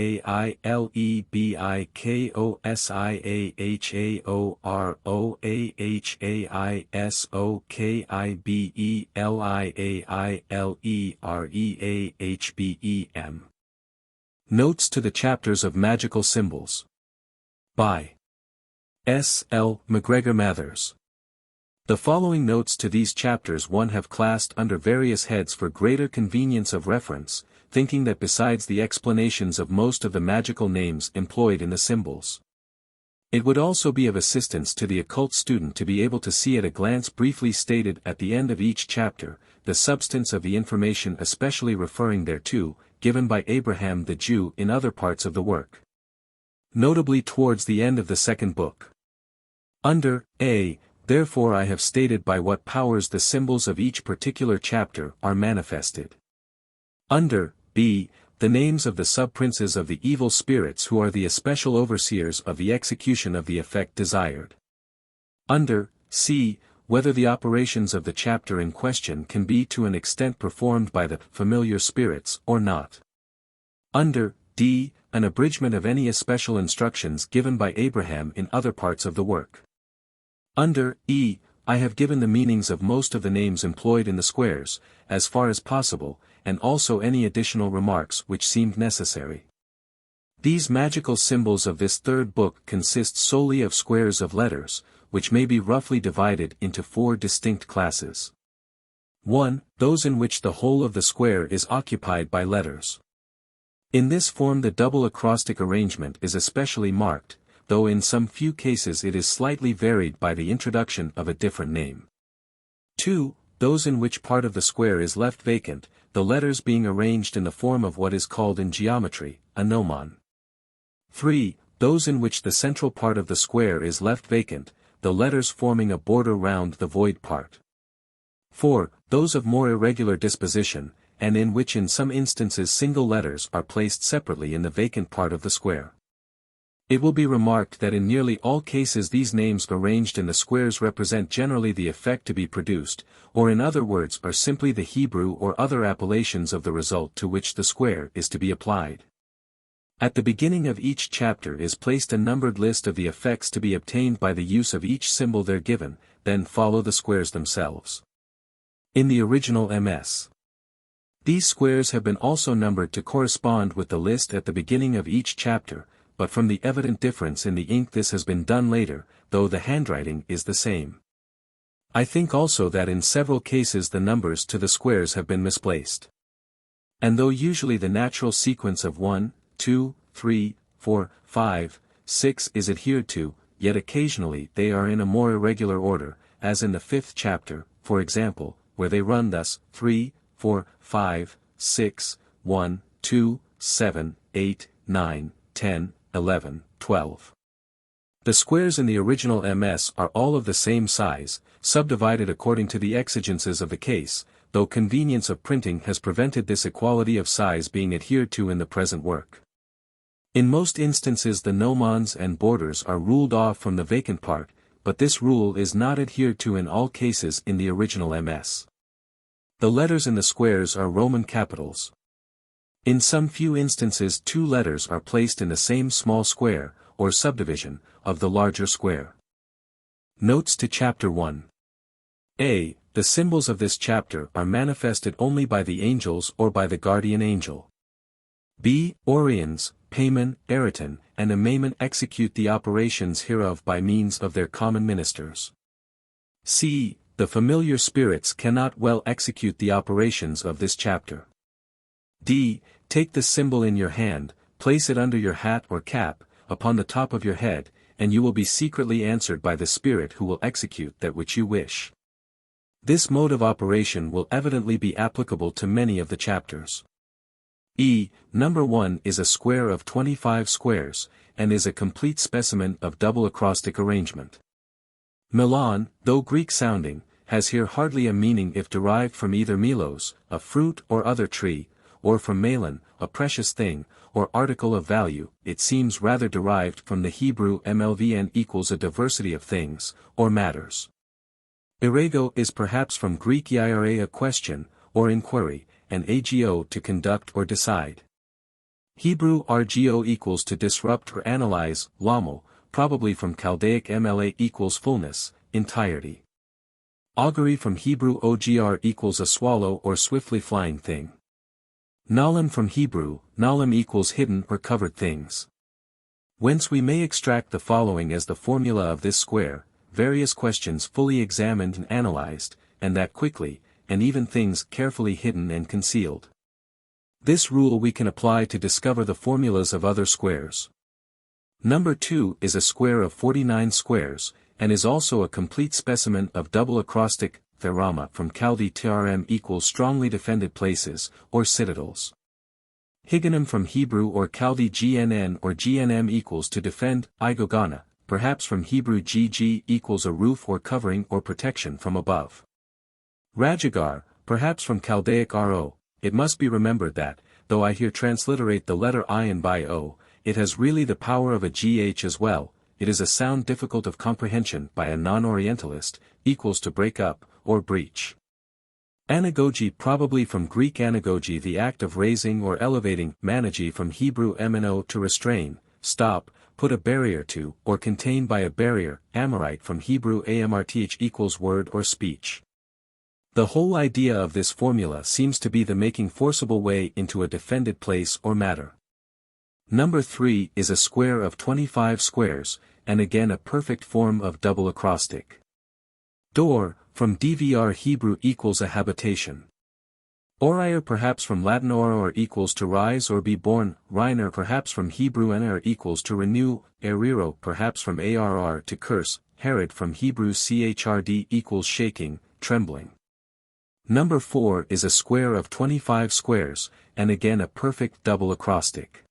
Notes to the Chapters of Magical Symbols. By S. L. MacGregor Mathers. The following notes to these chapters 1 have classed under various heads for greater convenience of reference, thinking that besides the explanations of most of the magical names employed in the symbols, it would also be of assistance to the occult student to be able to see at a glance briefly stated at the end of each chapter, the substance of the information especially referring thereto, given by Abraham the Jew in other parts of the work. Notably towards the end of the second book. Under A, therefore I have stated by what powers the symbols of each particular chapter are manifested. Under B, the names of the sub-princes of the evil spirits who are the especial overseers of the execution of the effect desired. Under C, whether the operations of the chapter in question can be to an extent performed by the familiar spirits or not. Under D, an abridgment of any especial instructions given by Abraham in other parts of the work. Under E, I have given the meanings of most of the names employed in the squares, as far as possible, and also any additional remarks which seemed necessary. These magical symbols of this third book consist solely of squares of letters, which may be roughly divided into 4 distinct classes. 1. Those in which the whole of the square is occupied by letters. In this form the double acrostic arrangement is especially marked, though in some few cases it is slightly varied by the introduction of a different name. 2. Those in which part of the square is left vacant, the letters being arranged in the form of what is called in geometry, a gnomon. 3. Those in which the central part of the square is left vacant, the letters forming a border round the void part. 4. Those of more irregular disposition, and in which in some instances single letters are placed separately in the vacant part of the square. It will be remarked that in nearly all cases these names arranged in the squares represent generally the effect to be produced, or in other words are simply the Hebrew or other appellations of the result to which the square is to be applied. At the beginning of each chapter is placed a numbered list of the effects to be obtained by the use of each symbol there given, then follow the squares themselves. In the original MS. These squares have been also numbered to correspond with the list at the beginning of each chapter, but from the evident difference in the ink this has been done later, though the handwriting is the same. I think also that in several cases the numbers to the squares have been misplaced. And though usually the natural sequence of 1, 2, 3, 4, 5, 6 is adhered to, yet occasionally they are in a more irregular order, as in the 5th chapter, for example, where they run thus, 3, 4, 5, 6, 1, 2, 7, 8, 9, 10, 11, 12. The squares in the original MS are all of the same size, subdivided according to the exigences of the case, though convenience of printing has prevented this equality of size being adhered to in the present work. In most instances the gnomons and borders are ruled off from the vacant part, but this rule is not adhered to in all cases in the original MS. The letters in the squares are Roman capitals. In some few instances 2 letters are placed in the same small square, or subdivision, of the larger square. Notes to Chapter 1. A. The symbols of this chapter are manifested only by the angels or by the guardian angel. B. Orions, Payman, Eriton, and Amaman execute the operations hereof by means of their common ministers. C. The familiar spirits cannot well execute the operations of this chapter. D. Take the symbol in your hand, place it under your hat or cap, upon the top of your head, and you will be secretly answered by the spirit who will execute that which you wish. This mode of operation will evidently be applicable to many of the chapters. E. Number 1 is a square of 25 squares, and is a complete specimen of double acrostic arrangement. Milan, though Greek-sounding, has here hardly a meaning if derived from either melos, a fruit or other tree, or from malin, a precious thing, or article of value. It seems rather derived from the Hebrew mlvn equals a diversity of things, or matters. Erego is perhaps from Greek ira, a question, or inquiry, and ago to conduct or decide. Hebrew rgo equals to disrupt or analyze, lamo, probably from Chaldaic mla equals fullness, entirety. Augury from Hebrew ogr equals a swallow or swiftly flying thing. Nalim from Hebrew, nalim equals hidden or covered things. Whence we may extract the following as the formula of this square: various questions fully examined and analyzed, and that quickly, and even things carefully hidden and concealed. This rule we can apply to discover the formulas of other squares. Number 2 is a square of 49 squares, and is also a complete specimen of double acrostic, therama from Chaldee trm equals strongly defended places, or citadels. Higanim from Hebrew or Chaldee gnn or gnm equals to defend, igogana, perhaps from Hebrew gg equals a roof or covering or protection from above. Rajagar, perhaps from Chaldaic ro, it must be remembered that, though I here transliterate the letter I by o, it has really the power of a gh as well. It is a sound difficult of comprehension by a non-Orientalist, equals to break up, or breach. Anagogy probably from Greek anagogy the act of raising or elevating, managi from Hebrew mno to restrain, stop, put a barrier to, or contain by a barrier, Amorite from Hebrew amrth equals word or speech. The whole idea of this formula seems to be the making forcible way into a defended place or matter. Number 3 is a square of 25 squares, and again a perfect form of double acrostic. Door, from dvr Hebrew equals a habitation. Orair perhaps from Latin oror equals to rise or be born, Reiner perhaps from Hebrew ener equals to renew, eriro perhaps from arr to curse, Herod from Hebrew chrd equals shaking, trembling. Number 4 is a square of 25 squares, and again a perfect double acrostic.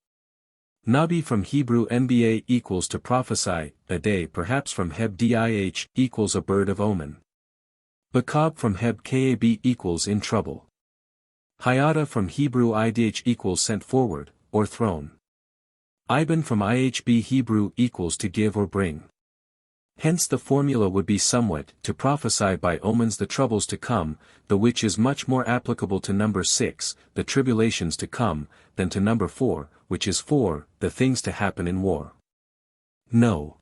Nabi from Hebrew nba equals to prophesy, a day perhaps from Heb dih equals a bird of omen. Bakab from Heb kab equals in trouble. Hayata from Hebrew idh equals sent forward, or thrown. Iban from ihb Hebrew equals to give or bring. Hence the formula would be somewhat, to prophesy by omens the troubles to come, the which is much more applicable to number 6, the tribulations to come, than to number 4, which is 4, the things to happen in war. No.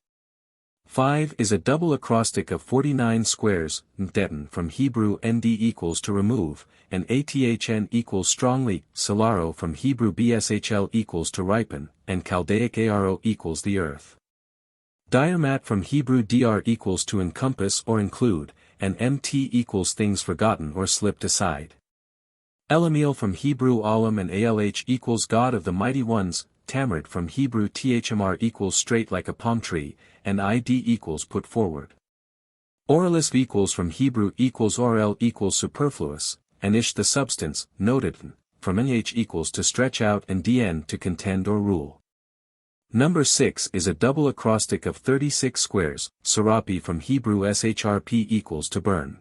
5 is a double acrostic of 49 squares, Dehn from Hebrew nd equals to remove, and athn equals strongly, Solaro from Hebrew bshl equals to ripen, and Chaldaic aro equals the earth. Diamat from Hebrew dr equals to encompass or include, and mt equals things forgotten or slipped aside. Elamiel from Hebrew alam and alh equals God of the mighty ones, Tamrid from Hebrew thmr equals straight like a palm tree, and id equals put forward. Oralis equals from Hebrew equals orel equals superfluous, and ish the substance, noted, from nh equals to stretch out and dn to contend or rule. Number 6 is a double acrostic of 36 squares, Serapi from Hebrew shrp equals to burn.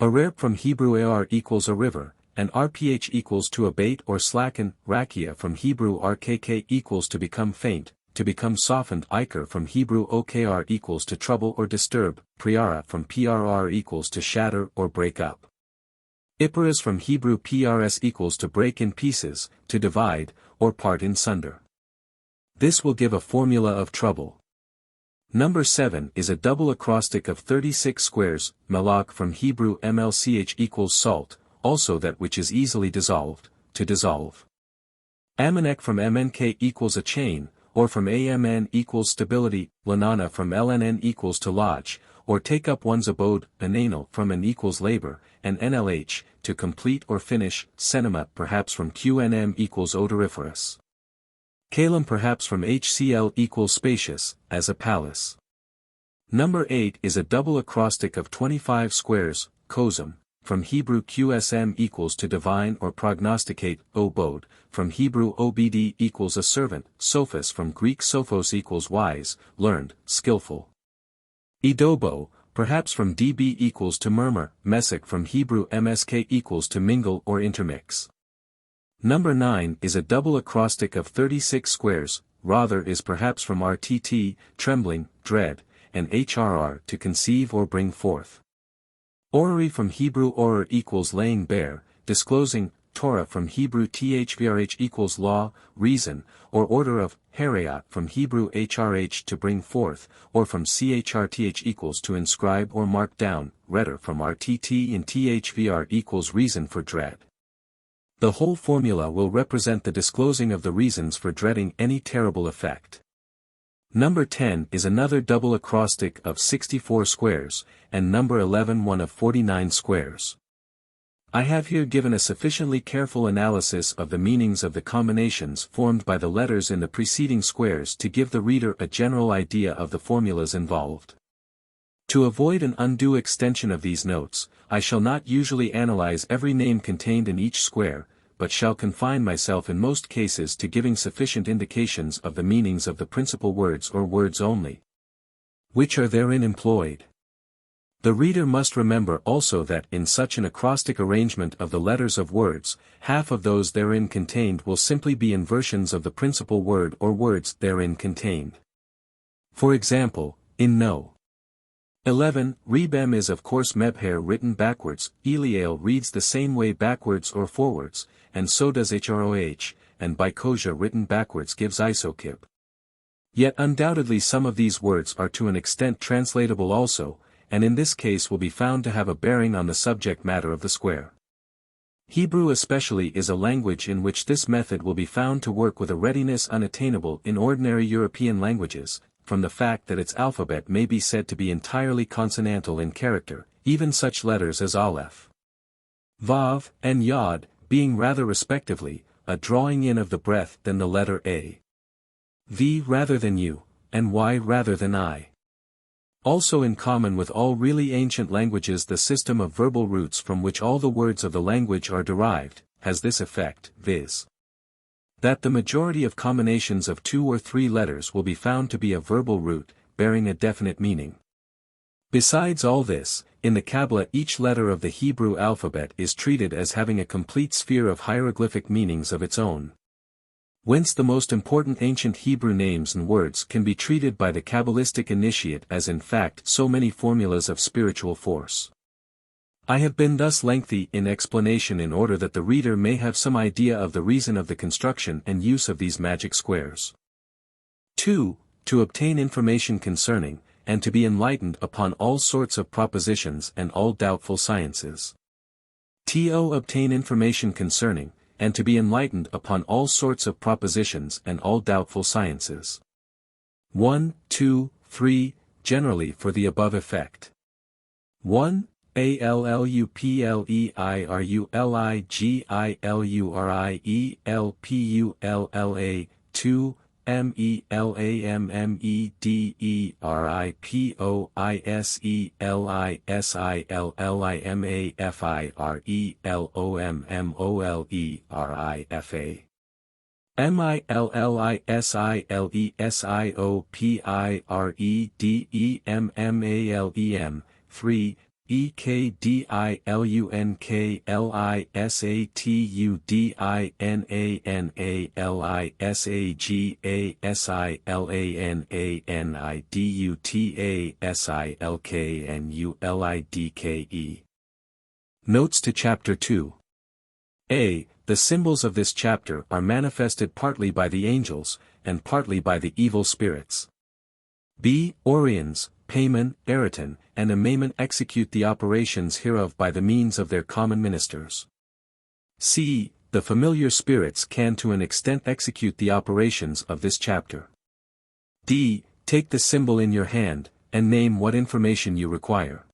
Arerp from Hebrew ar equals a river, and rph equals to abate or slacken, Rakia from Hebrew rkk equals to become faint, to become softened, Iker from Hebrew okr equals to trouble or disturb, Priara from prr equals to shatter or break up. Iparas from Hebrew prs equals to break in pieces, to divide, or part in sunder. This will give a formula of trouble. Number 7 is a double acrostic of 36 squares, Malak from Hebrew mlch equals salt, also that which is easily dissolved, to dissolve. Amanek from mnk equals a chain, or from amn equals stability, Lanana from lnn equals to lodge, or take up one's abode, Ananal from an equals labor, and nlh, to complete or finish, Senema perhaps from qnm equals odoriferous. Kalam perhaps from hcl equals spacious, as a palace. Number 8 is a double acrostic of 25 squares, Kozum, from Hebrew qsm equals to divine or prognosticate, obod, from Hebrew obd equals a servant, Sophos from Greek sophos equals wise, learned, skillful. Idobo, perhaps from db equals to murmur, Mesic from Hebrew msk equals to mingle or intermix. Number 9 is a double acrostic of 36 squares, rather is perhaps from rtt, trembling, dread, and hrr to conceive or bring forth. Orary from Hebrew oror equals laying bare, disclosing, Torah from Hebrew thvrh equals law, reason, or order of, Herayat from Hebrew hrh to bring forth, or from chrth equals to inscribe or mark down, Redder from rtt in thvr equals reason for dread. The whole formula will represent the disclosing of the reasons for dreading any terrible effect. Number 10 is another double acrostic of 64 squares, and number 11 one of 49 squares. I have here given a sufficiently careful analysis of the meanings of the combinations formed by the letters in the preceding squares to give the reader a general idea of the formulas involved. To avoid an undue extension of these notes, I shall not usually analyze every name contained in each square, but shall confine myself in most cases to giving sufficient indications of the meanings of the principal words or words only, which are therein employed. The reader must remember also that in such an acrostic arrangement of the letters of words, half of those therein contained will simply be inversions of the principal word or words therein contained. For example, in No. 11, Rebem is of course Mebher written backwards, Eliel reads the same way backwards or forwards, and so does Hroh, and Bikoja written backwards gives Isokib. Yet undoubtedly some of these words are to an extent translatable also, and in this case will be found to have a bearing on the subject matter of the square. Hebrew especially is a language in which this method will be found to work with a readiness unattainable in ordinary European languages, from the fact that its alphabet may be said to be entirely consonantal in character, even such letters as Aleph, Vav, and Yod, being rather respectively, a drawing in of the breath than the letter A. V rather than U, and Y rather than I. Also in common with all really ancient languages the system of verbal roots from which all the words of the language are derived, has this effect, viz. That the majority of combinations of 2 or 3 letters will be found to be a verbal root, bearing a definite meaning. Besides all this, in the Kabbalah each letter of the Hebrew alphabet is treated as having a complete sphere of hieroglyphic meanings of its own. Whence the most important ancient Hebrew names and words can be treated by the Kabbalistic initiate as in fact so many formulas of spiritual force. I have been thus lengthy in explanation in order that the reader may have some idea of the reason of the construction and use of these magic squares. 2. To obtain information concerning, and to be enlightened upon all sorts of propositions and all doubtful sciences. To obtain information concerning, and to be enlightened upon all sorts of propositions and all doubtful sciences. 1, 2, 3, generally for the above effect. 1. Allupleligilielpullia 2. Mellisimolerifa Millisiopredemmalem 3. Ekdialunkalisatinanidiutasilknulidke. Notes to Chapter 2. A. The symbols of this chapter are manifested partly by the angels, and partly by the evil spirits. B. Orions, Payman, Eriton, and Amaman execute the operations hereof by the means of their common ministers. C. The familiar spirits can to an extent execute the operations of this chapter. D. Take the symbol in your hand, and name what information you require.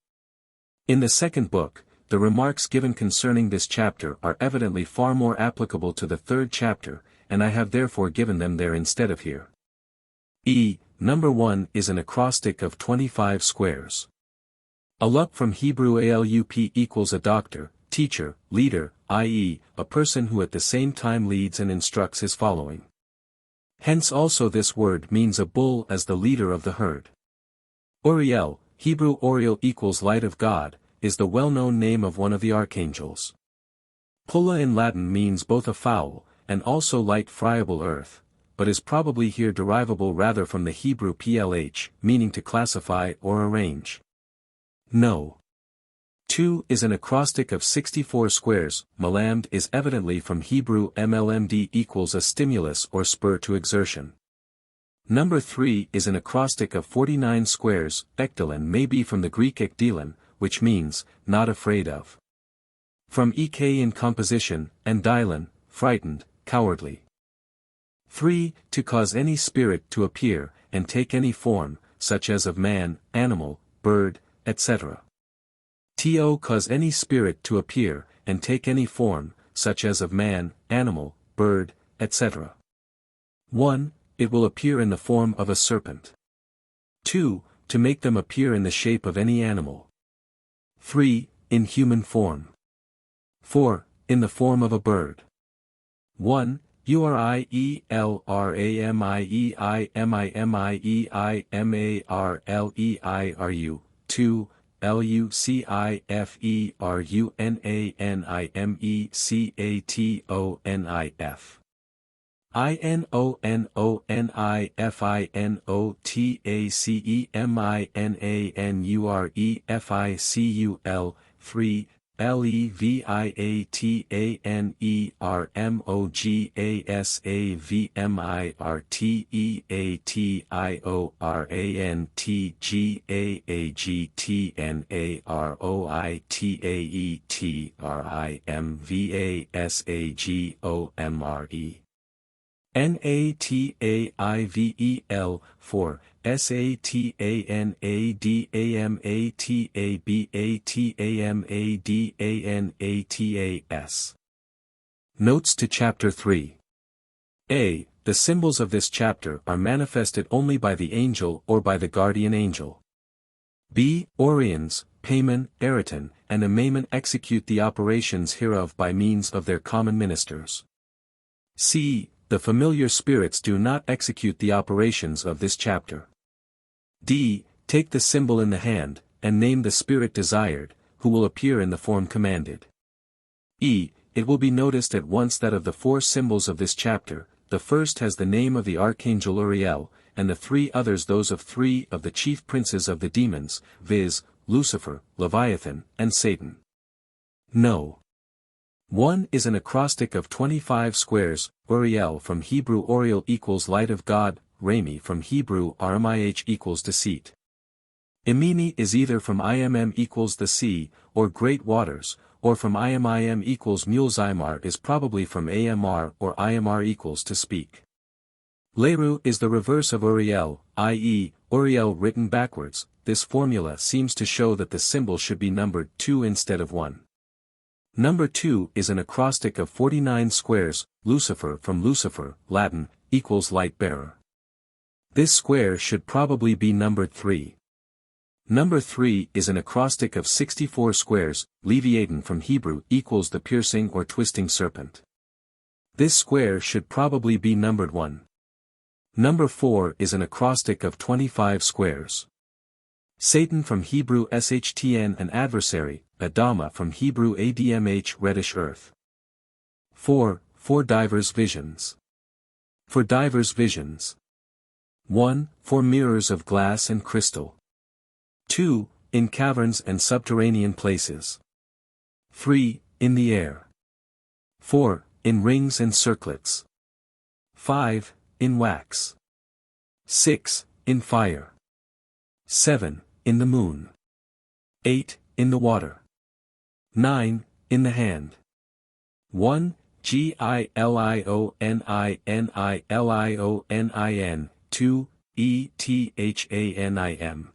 In the second book, the remarks given concerning this chapter are evidently far more applicable to the third chapter, and I have therefore given them there instead of here. E. Number 1 is an acrostic of 25 squares. Alup from Hebrew alup equals a doctor, teacher, leader, i.e., a person who at the same time leads and instructs his following. Hence also this word means a bull as the leader of the herd. Uriel, Hebrew Oriel equals light of God, is the well-known name of one of the archangels. Pulla in Latin means both a fowl, and also light friable earth, but is probably here derivable rather from the Hebrew plh, meaning to classify or arrange. No. 2 is an acrostic of 64 squares, malamd is evidently from Hebrew mlmd equals a stimulus or spur to exertion. Number 3 is an acrostic of 49 squares, ekdilon may be from the Greek ekdilon, which means, not afraid of. From ek in composition, and dilon, frightened, cowardly. 3. To cause any spirit to appear, and take any form, such as of man, animal, bird, etc. To cause any spirit to appear, and take any form, such as of man, animal, bird, etc. 1. It will appear in the form of a serpent. 2. To make them appear in the shape of any animal. 3. In human form. 4. In the form of a bird. 1. URIELRAMIEIMIMIEIMARLEIRU. 2. LUCIFERUNANIMECATONIF. INONONIFINOTACEMINANUREFICUL. 3. LEVIATANERTAETIORANTGAGATRIMVASAGOMRE. NATAIVEL. 4. SATANADAMATABATAMADANATAS. Notes to Chapter 3. A. The symbols of this chapter are manifested only by the angel or by the guardian angel. B. Oriens, Payman, Eritan, and Amaman execute the operations hereof by means of their common ministers. C. The familiar spirits do not execute the operations of this chapter. D. Take the symbol in the hand, and name the spirit desired, who will appear in the form commanded. E. It will be noticed at once that of the 4 symbols of this chapter, the first has the name of the archangel Uriel, and the 3 others those of 3 of the chief princes of the demons, viz., Lucifer, Leviathan, and Satan. No. 1 is an acrostic of 25 squares, Uriel from Hebrew Oriel equals light of God, Rami from Hebrew Aramih equals deceit. Imini is either from Imm equals the sea, or great waters, or from Im equals Mulzimar is probably from Amr or Imr equals to speak. Leru is the reverse of Uriel, i.e., Uriel written backwards. This formula seems to show that the symbol should be numbered 2 instead of 1. Number 2 is an acrostic of 49 squares, Lucifer from Lucifer, Latin, equals light bearer. This square should probably be numbered 3. Number 3 is an acrostic of 64 squares, Leviathan from Hebrew equals the piercing or twisting serpent. This square should probably be numbered 1. Number 4 is an acrostic of 25 squares. Satan from Hebrew Shtn an adversary, Adama from Hebrew Admh reddish earth. 4. For divers visions. For divers visions. 1. For mirrors of glass and crystal. 2. In caverns and subterranean places. 3. In the air. 4. In rings and circlets. 5. In wax. 6. In fire. 7. In the moon. 8. In the water. 9. In the hand. 1. GILIONINILIONIN. 2. ETHANIM.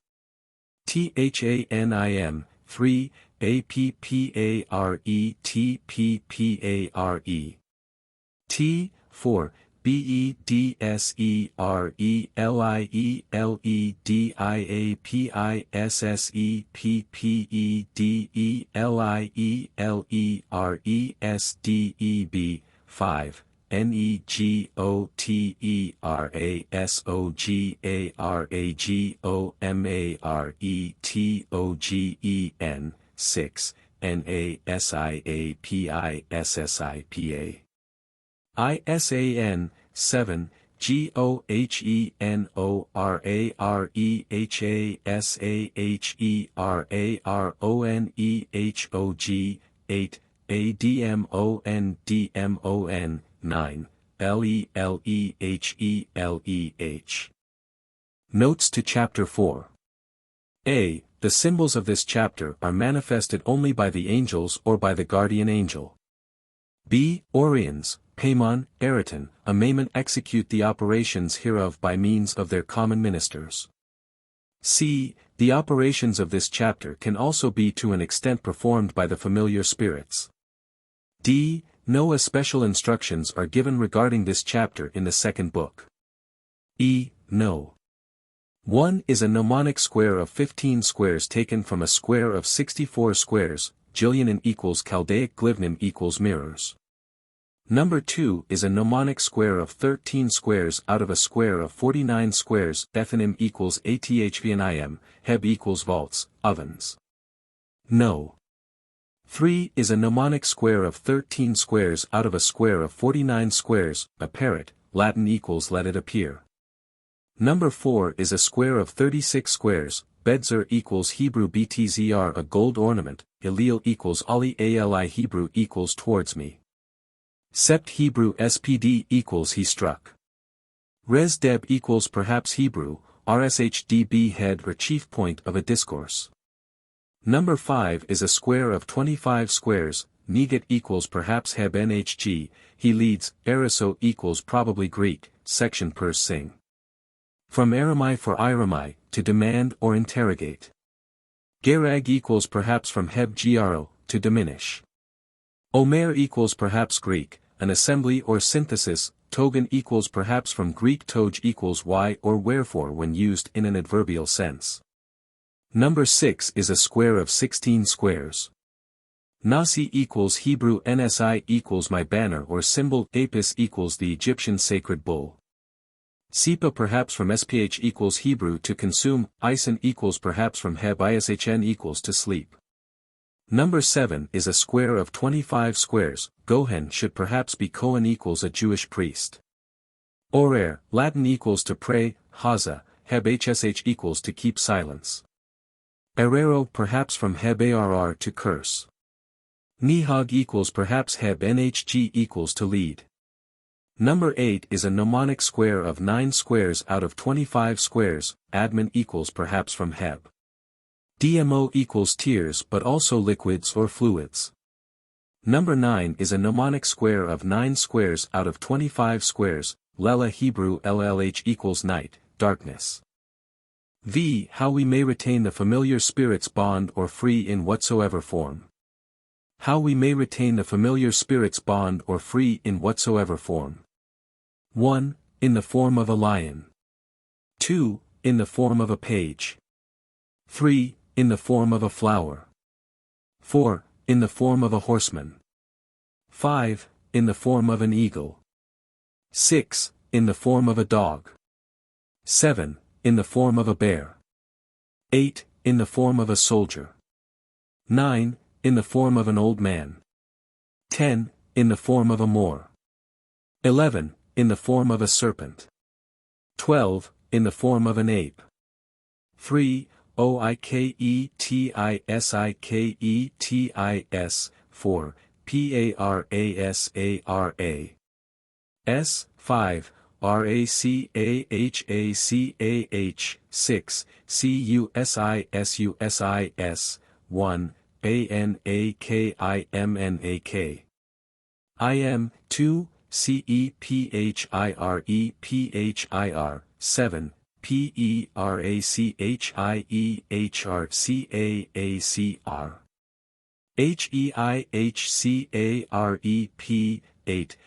THANIM. 3. APPARETPPARE. T. 4. BEDSERELIELIELIERESDEB. 5. NEGOTERASOGARAGOMARETOGEN. 6. NASIAPISSIPA. ISAN. 7. GOHENORAREHASAHERARONEHOG. 8. ADMONDMON. 9. LELEHELEH. Notes to Chapter 4. A. The symbols of this chapter are manifested only by the angels or by the guardian angel. B. Oriens, Paimon, Eretan, Amaimon execute the operations hereof by means of their common ministers. c. The operations of this chapter can also be to an extent performed by the familiar spirits. d. No especial instructions are given regarding this chapter in the second book. e. No. 1 is a mnemonic square of 15 squares taken from a square of 64 squares, Jilyanin equals Chaldaic Glivnim equals mirrors. Number 2 is a mnemonic square of 13 squares out of a square of 49 squares, Ethanim equals Athvnim, Heb equals vaults, ovens. No. 3 is a mnemonic square of 13 squares out of a square of 49 squares, a parrot, Latin equals let it appear. Number 4 is a square of 36 squares, Bedzer equals Hebrew Btzr a gold ornament, Elil equals Ali Ali Hebrew equals towards me. Sept Hebrew SPD equals he struck. Res Deb equals perhaps Hebrew, RSHDB head or chief point of a discourse. Number 5 is a square of 25 squares, Negat equals perhaps Heb NHG, he leads, Eriso equals probably Greek, section pers sing. From Aramai for Iramai, to demand or interrogate. Gerag equals perhaps from Heb Gro, to diminish. Omer equals perhaps Greek, an assembly or synthesis, Togan equals perhaps from Greek toj equals why or wherefore when used in an adverbial sense. Number 6 is a square of 16 squares. Nasi equals Hebrew Nsi equals my banner or symbol, Apis equals the Egyptian sacred bull. Sipa perhaps from SPH equals Hebrew to consume, Ison equals perhaps from Heb Ishn equals to sleep. Number 7 is a square of 25 squares, Gohen should perhaps be Cohen equals a Jewish priest. Orer, Latin equals to pray, Haza, Heb Hsh equals to keep silence. Erero perhaps from Heb Arr to curse. Nihag equals perhaps Heb Nhg equals to lead. Number 8 is a mnemonic square of 9 squares out of 25 squares, Admin equals perhaps from Heb. DMO equals tears but also liquids or fluids. Number 9 is a mnemonic square of 9 squares out of 25 squares, Lela Hebrew LLH equals night, darkness. V. How we may retain the familiar spirits bond or free in whatsoever form. How we may retain the familiar spirits bond or free in whatsoever form. 1. In the form of a lion. 2. In the form of a page. 3. In the form of a flower. 4. In the form of a horseman. 5. In the form of an eagle. 6. In the form of a dog. 7. In the form of a bear. 8. In the form of a soldier. 9. In the form of an old man. 10. In the form of a Moor. 11. In the form of a serpent. 12. In the form of an ape. 3. Oiketisiketis, 4. Parasara. S. 5. Racahacah, 6. Cusisussis, 1. Anakimnak. IM, 2. Cephirepphir, 7. Perachiehrcacr. Heihcarep, 8.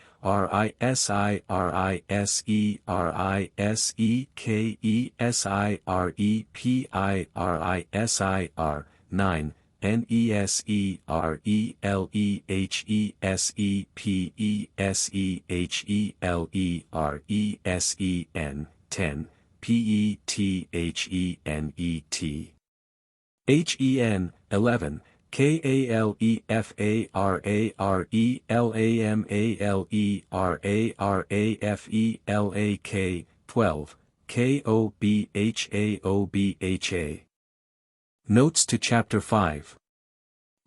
Riserisekesirepir, 9. Neselehesepesehleresen, 10. Petthenet. Hen, 11. Kalefararelarefarelak, 12. Kobhaobha. Notes to Chapter 5.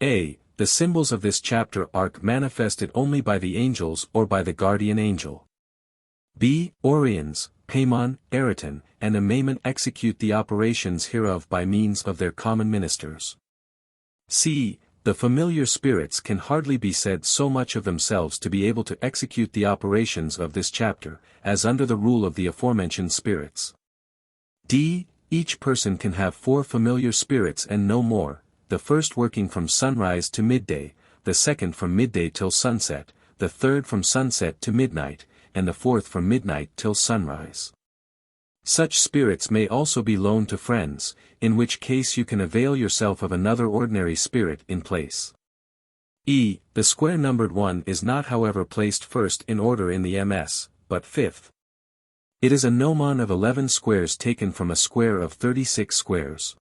A. The symbols of this chapter are manifested only by the angels or by the guardian angel. B. Orions, Paimon, Eretan, and Amaimon execute the operations hereof by means of their common ministers. C. The familiar spirits can hardly be said so much of themselves to be able to execute the operations of this chapter, as under the rule of the aforementioned spirits. d. Each person can have 4 familiar spirits and no more, the first working from sunrise to midday, the second from midday till sunset, the third from sunset to midnight, and the fourth from midnight till sunrise. Such spirits may also be loaned to friends, in which case you can avail yourself of another ordinary spirit in place. The square numbered 1 is not however placed first in order in the MS, but 5th. It is a gnomon of 11 squares taken from a square of 36 squares.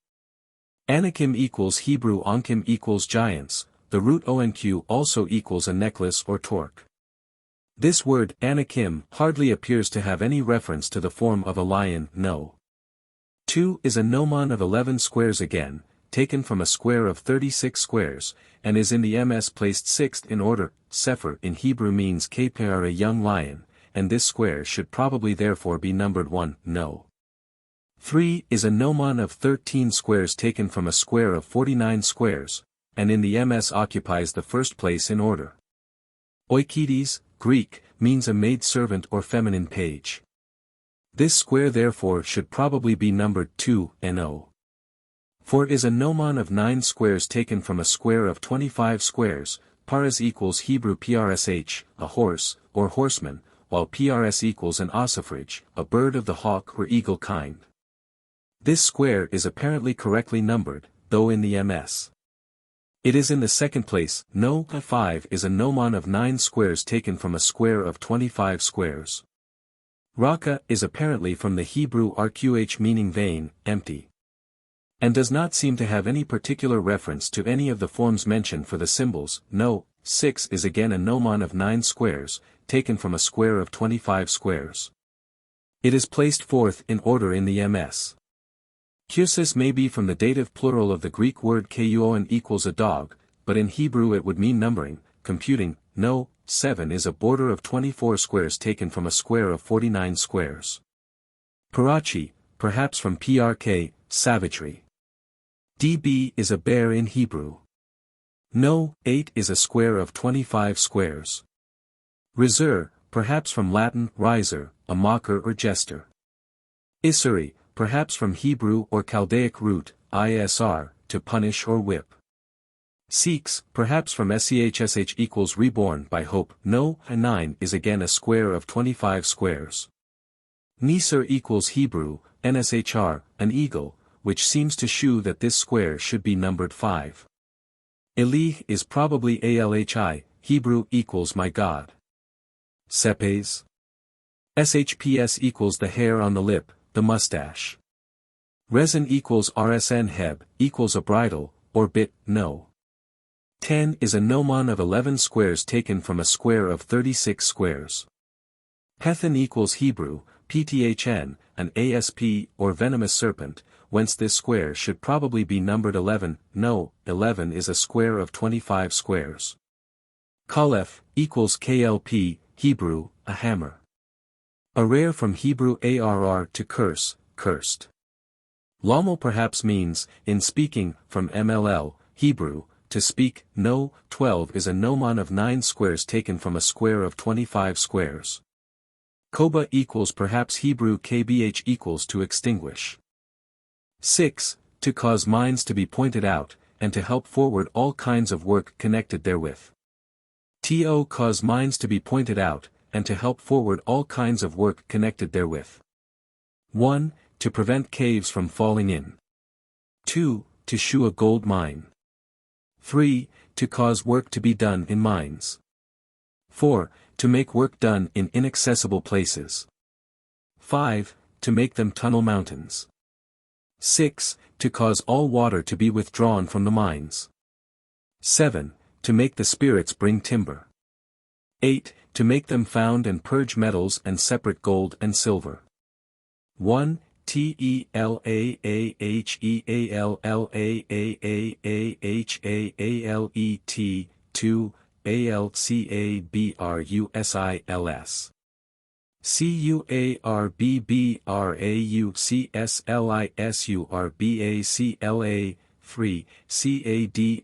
Anakim equals Hebrew Onkim equals giants, the root onq also equals a necklace or torque. This word, Anakim, hardly appears to have any reference to the form of a lion, no. 2 is a gnomon of 11 squares again, taken from a square of 36 squares, and is in the MS placed 6th in order. Sefer in Hebrew means Kpr, a young lion, and this square should probably therefore be numbered 1, no. 3 is a gnomon of 13 squares taken from a square of 49 squares, and in the MS occupies the first place in order. Oikides, Greek, means a maid-servant or feminine page. This square therefore should probably be numbered 2, no. 4 is a gnomon of 9 squares taken from a square of 25 squares, paras equals Hebrew prsh, a horse, or horseman, while prs equals an ossifrage, a bird of the hawk or eagle kind. This square is apparently correctly numbered, though in the MS. It is in the second place. 5 is a gnomon of 9 squares taken from a square of 25 squares. Raka is apparently from the Hebrew rqh meaning vain, empty. And does not seem to have any particular reference to any of the forms mentioned for the symbols. 6 is again a gnomon of 9 squares, taken from a square of 25 squares. It is placed 4th in order in the MS. Kyrsis may be from the dative plural of the Greek word kuon equals a dog, but in Hebrew it would mean numbering, computing. 7 is a border of 24 squares taken from a square of 49 squares. Parachi, perhaps from prk, savagery. db is a bear in Hebrew. 8 is a square of 25 squares. Risur, perhaps from Latin riser, a mocker or jester. Isuri, perhaps from Hebrew or Chaldaic root, isr, to punish or whip. Sikhs, perhaps from schsh equals reborn by hope. 9 is again a square of 25 squares. Nisr equals Hebrew, nshr, an eagle, which seems to shew that this square should be numbered 5. Elih is probably alhi, Hebrew equals my God. Sepes. Shps equals the hair on the lip, the mustache. Resin equals rsn heb, equals a bridle, or bit. 10 is a gnomon of 11 squares taken from a square of 36 squares. Pethan equals Hebrew, pthn, an asp, or venomous serpent, whence this square should probably be numbered 11. 11 is a square of 25 squares. Kalef equals klp, Hebrew, a hammer. Arer from Hebrew arr to curse, cursed. Lommel perhaps means, in speaking, from mll, Hebrew, to speak. 12 is a gnomon of 9 squares taken from a square of 25 squares. Koba equals perhaps Hebrew kbh equals to extinguish. 6, to cause minds to be pointed out, and to help forward all kinds of work connected therewith. To cause minds to be pointed out, and to help forward all kinds of work connected therewith. 1. To prevent caves from falling in. 2. To shew a gold mine. 3. To cause work to be done in mines. 4. To make work done in inaccessible places. 5. To make them tunnel mountains. 6. To cause all water to be withdrawn from the mines. 7. To make the spirits bring timber. 8. To make them found and purge metals and separate gold and silver. 1. TELAAHEALLAAAHAAHALET 2. ALCABRUSILS CUARBBRAUCSLISURBACLA 3, CADSARAADS.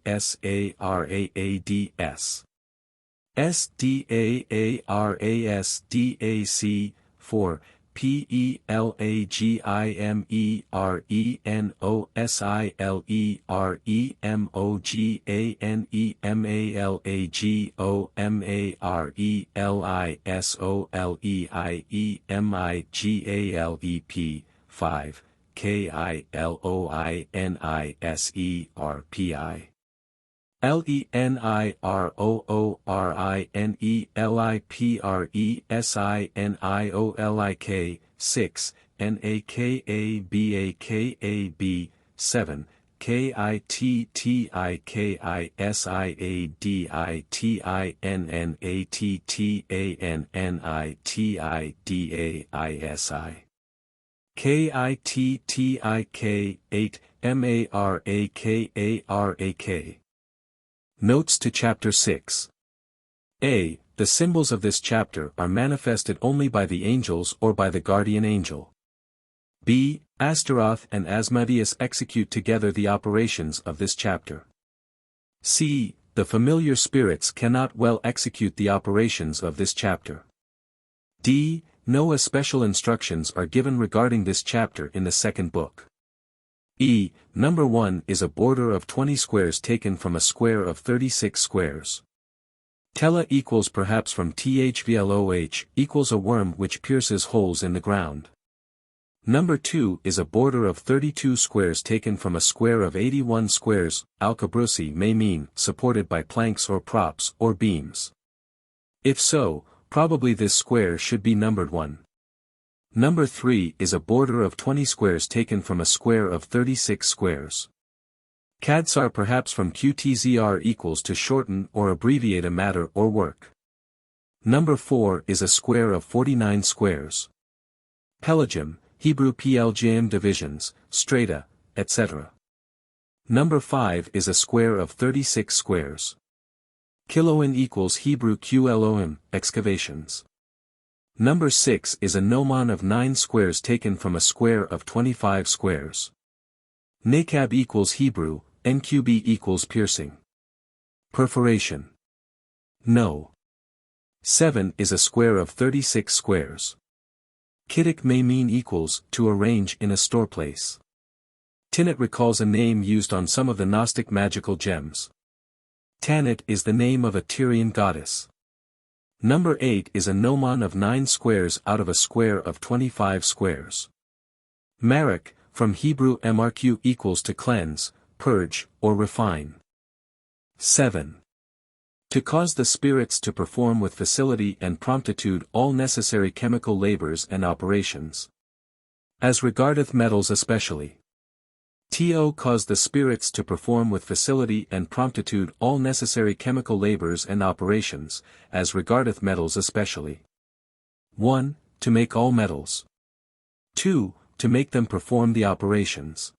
SDAARASDAC, 4, PELAGIMERENOSILERMAGIANEMALEGIMIGALEP, 5, KILOINISERPI. LENIROORINELIPRESINIOLIK, 6, NAKABAKAB, 7, KITTIKISIADITANNITIDAISI. KITTIK, 8, MARAKARAK. Notes to Chapter 6. A. The symbols of this chapter are manifested only by the angels or by the guardian angel. B. Astaroth and Asmodeus execute together the operations of this chapter. C. The familiar spirits cannot well execute the operations of this chapter. D. No especial instructions are given regarding this chapter in the second book. E. Number 1 is a border of 20 squares taken from a square of 36 squares. Tela equals perhaps from THVLOH equals a worm which pierces holes in the ground. Number 2 is a border of 32 squares taken from a square of 81 squares, Alcabrusi may mean supported by planks or props or beams. If so, probably this square should be numbered 1. Number 3 is a border of 20 squares taken from a square of 36 squares. Cadsar perhaps from QTZR equals to shorten or abbreviate a matter or work. Number 4 is a square of 49 squares. Pelagim, Hebrew PLGM divisions, strata, etc. Number 5 is a square of 36 squares. Kiloin equals Hebrew QLOM, excavations. Number 6 is a gnomon of 9 squares taken from a square of 25 squares. Nakab equals Hebrew, NQB equals piercing. Perforation. No. 7 is a square of 36 squares. Kiddick may mean equals, to arrange in a storeplace. Tinnet recalls a name used on some of the Gnostic magical gems. Tanit is the name of a Tyrian goddess. Number 8 is a gnomon of 9 squares out of a square of 25 squares. Marek, from Hebrew MRQ equals to cleanse, purge, or refine. 7. To cause the spirits to perform with facility and promptitude all necessary chemical labors and operations. As regardeth metals especially. To cause the spirits to perform with facility and promptitude all necessary chemical labors and operations, as regardeth metals especially. 1. To make all metals. 2. To make them perform the operations.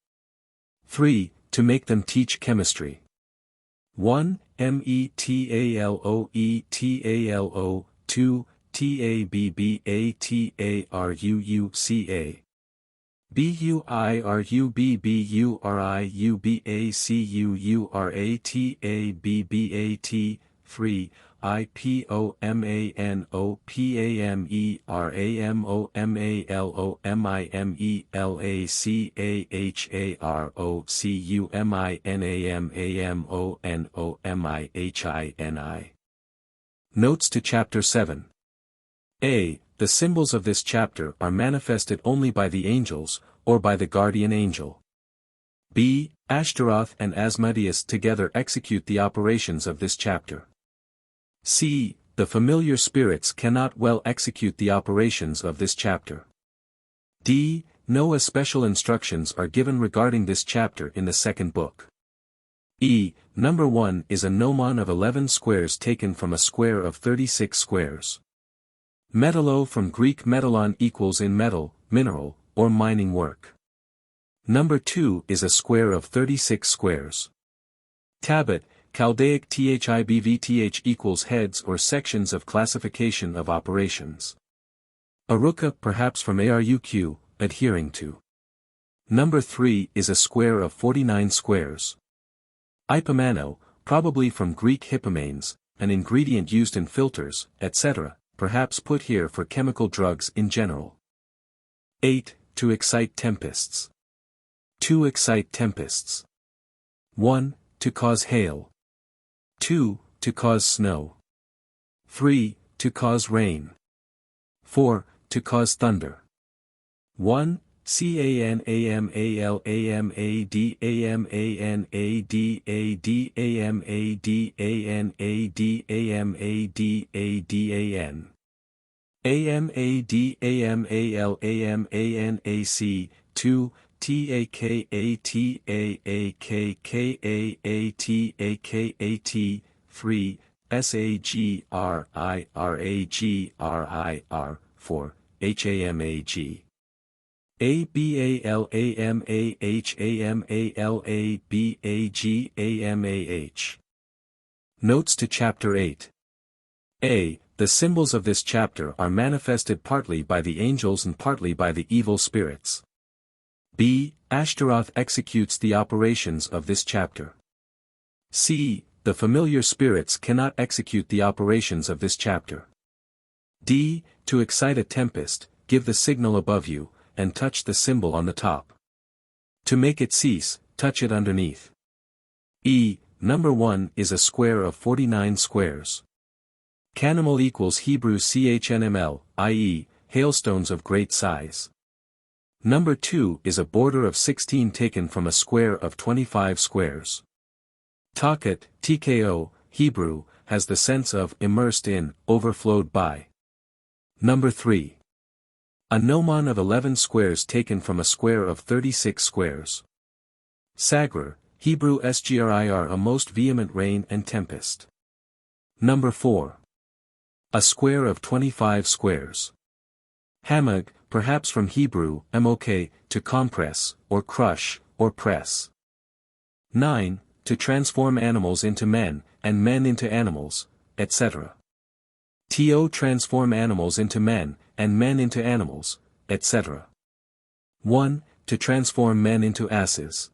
3. To make them teach chemistry. 1. METALOETALO, 2. TABBATARUUCA. BUIRUBBURIUBACUURATABBAT, 3, IPOMANOPAMALOMAILOMAICHAROCUMANAMONOMIHINI. Notes to Chapter 7. A. The symbols of this chapter are manifested only by the angels, or by the guardian angel. B. Ashtaroth and Asmodeus together execute the operations of this chapter. C. The familiar spirits cannot well execute the operations of this chapter. D. No especial instructions are given regarding this chapter in the second book. E. Number 1 is a gnomon of 11 squares taken from a square of 36 squares. Metalo from Greek metalon equals in metal, mineral, or mining work. Number 2 is a square of 36 squares. Tabit, Chaldaic THIBVTH equals heads or sections of classification of operations. Aruka perhaps from ARUQ, adhering to. Number 3 is a square of 49 squares. Ipomano, probably from Greek hypomanes, an ingredient used in filters, etc., perhaps put here for chemical drugs in general. 8. To excite tempests. To excite tempests. 1. To cause hail. 2. To cause snow. 3. To cause rain. 4. To cause thunder. 1. CANAMALAMADAMADAMADAMADAMADAN. AMADAMALAMAC. 2. TAKATAAKKAATAKAT. 3. SAGRIRAGRIR. 4. HAMAG. ABALAMAHAMALABAGAMAH. Notes to Chapter 8. A. The symbols of this chapter are manifested partly by the angels and partly by the evil spirits. B. Ashtaroth executes the operations of this chapter. C. The familiar spirits cannot execute the operations of this chapter. D. To excite a tempest, give the signal above you, and touch the symbol on the top. To make it cease, touch it underneath. E. Number 1 is a square of 49 squares. Canimal equals Hebrew CHNML, i.e., hailstones of great size. Number 2 is a border of 16 taken from a square of 25 squares. Takat, TKO, Hebrew, has the sense of immersed in, overflowed by. Number 3. A gnomon of 11 squares taken from a square of 36 squares. Sagr, Hebrew Sgrir, a most vehement rain and tempest. Number 4. A square of 25 squares. Hamag, perhaps from Hebrew, mok, to compress, or crush, or press. 9. To transform animals into men, and men into animals, etc. To transform animals into men, and men into animals, etc. 1. To transform men into asses.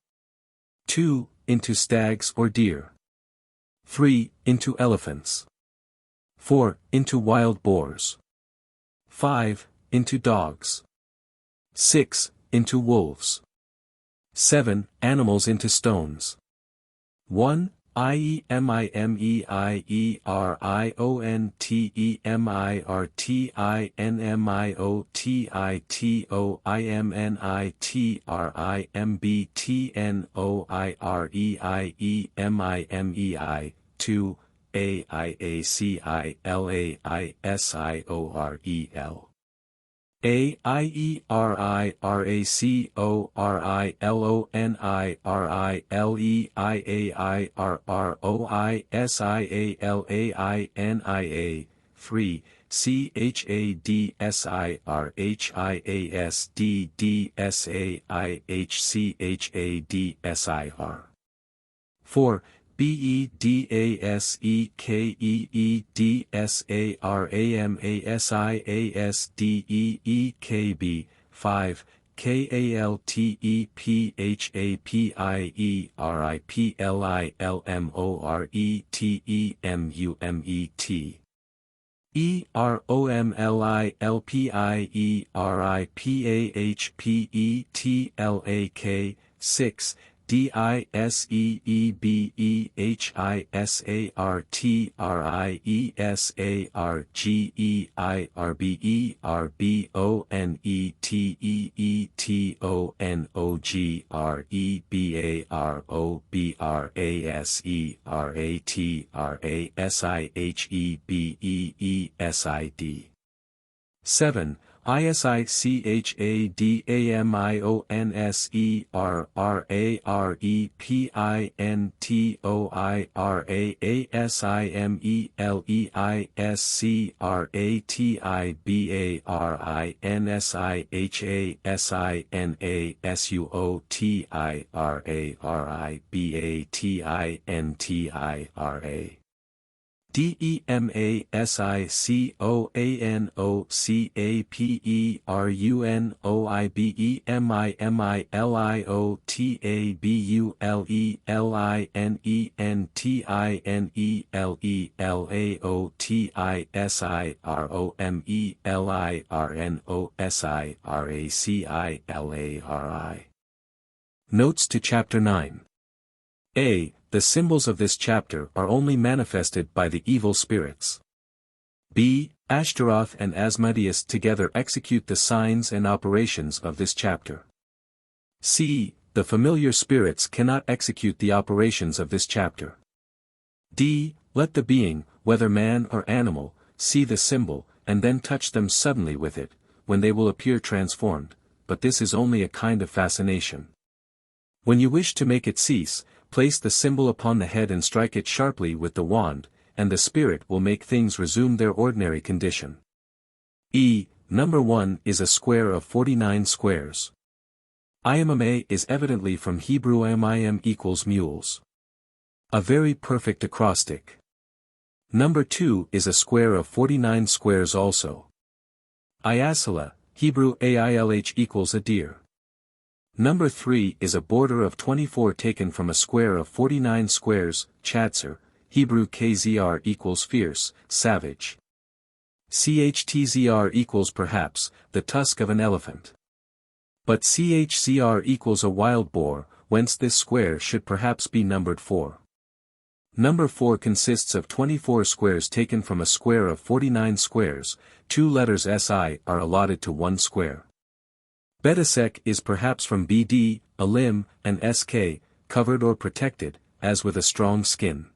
2. Into stags or deer. 3. Into elephants. 4. Into wild boars. 5. Into dogs. 6. Into wolves. 7. Animals into stones. 1. IEMIERIERIMIOTITOIMNITRIMBTNOIREIEMIMEI. 2. AIACILAISIOREL. AIERICORILENIRILEISIALAINIA. 3. CHADSIRHIASDDSAIHCHADSIR. 4. BEDASEKEEDSARAMASIASDEEKB. 5. KALTEPHAPIERILMORETEMUMET. EROMLILPIERIPAHPETLAK. 6. DISEBERBERBONETERASIHEBESID. 7. ISICHADEMIONSERPARERIPINTIOIRASINASUOTIRARIBATINTIRA. DEMASIOLENOSIAPERIUNOIBEMILITIANIENTIANELIOTIABULARI. Notes to Chapter 9. A. The symbols of this chapter are only manifested by the evil spirits. B. Ashtaroth and Asmodeus together execute the signs and operations of this chapter. C. The familiar spirits cannot execute the operations of this chapter. D. Let the being, whether man or animal, see the symbol, and then touch them suddenly with it, when they will appear transformed, but this is only a kind of fascination. When you wish to make it cease, place the symbol upon the head and strike it sharply with the wand, and the spirit will make things resume their ordinary condition. E. Number 1 is a square of 49 squares. IMMA is evidently from Hebrew IMIM equals mules. A very perfect acrostic. Number 2 is a square of 49 squares also. Iasala, Hebrew AILH equals a deer. Number 3 is a border of 24 taken from a square of 49 squares, Chatzar, Hebrew KZR equals fierce, savage. CHTZR equals perhaps, the tusk of an elephant. But CHCR equals a wild boar, whence this square should perhaps be numbered 4. Number 4 consists of 24 squares taken from a square of 49 squares, 2 letters SI are allotted to 1 square. Betasek is perhaps from BD, a limb, and SK, covered or protected, as with a strong skin.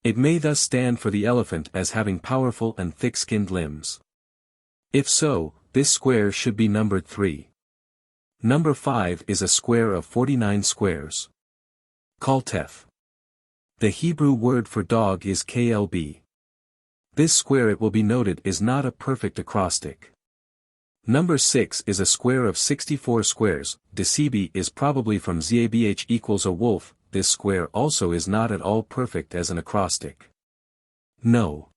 It may thus stand for the elephant as having powerful and thick-skinned limbs. If so, this square should be numbered 3. Number 5 is a square of 49 squares. Kaltef. The Hebrew word for dog is KLB. This square, it will be noted, is not a perfect acrostic. Number 6 is a square of 64 squares. Decebi is probably from ZABH equals a wolf. This square also is not at all perfect as an acrostic. No.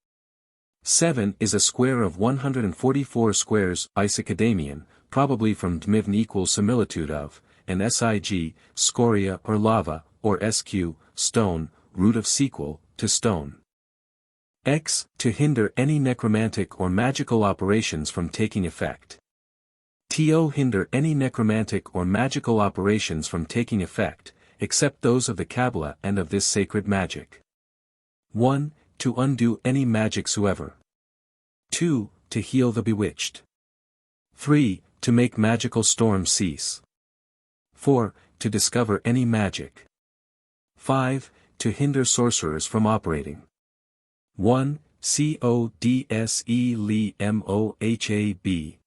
7 is a square of 144 squares. Isocadamian, probably from Dmivn equals similitude of, and SIG, scoria or lava, or SQ, stone, root of sequel, to stone. X, to hinder any necromantic or magical operations from taking effect. To hinder any necromantic or magical operations from taking effect, except those of the Kabbalah and of this sacred magic. 1. To undo any magic soever. 2. To heal the bewitched. 3. To make magical storms cease. 4. To discover any magic. 5. To hinder sorcerers from operating. 1. CODSELEMOHAB.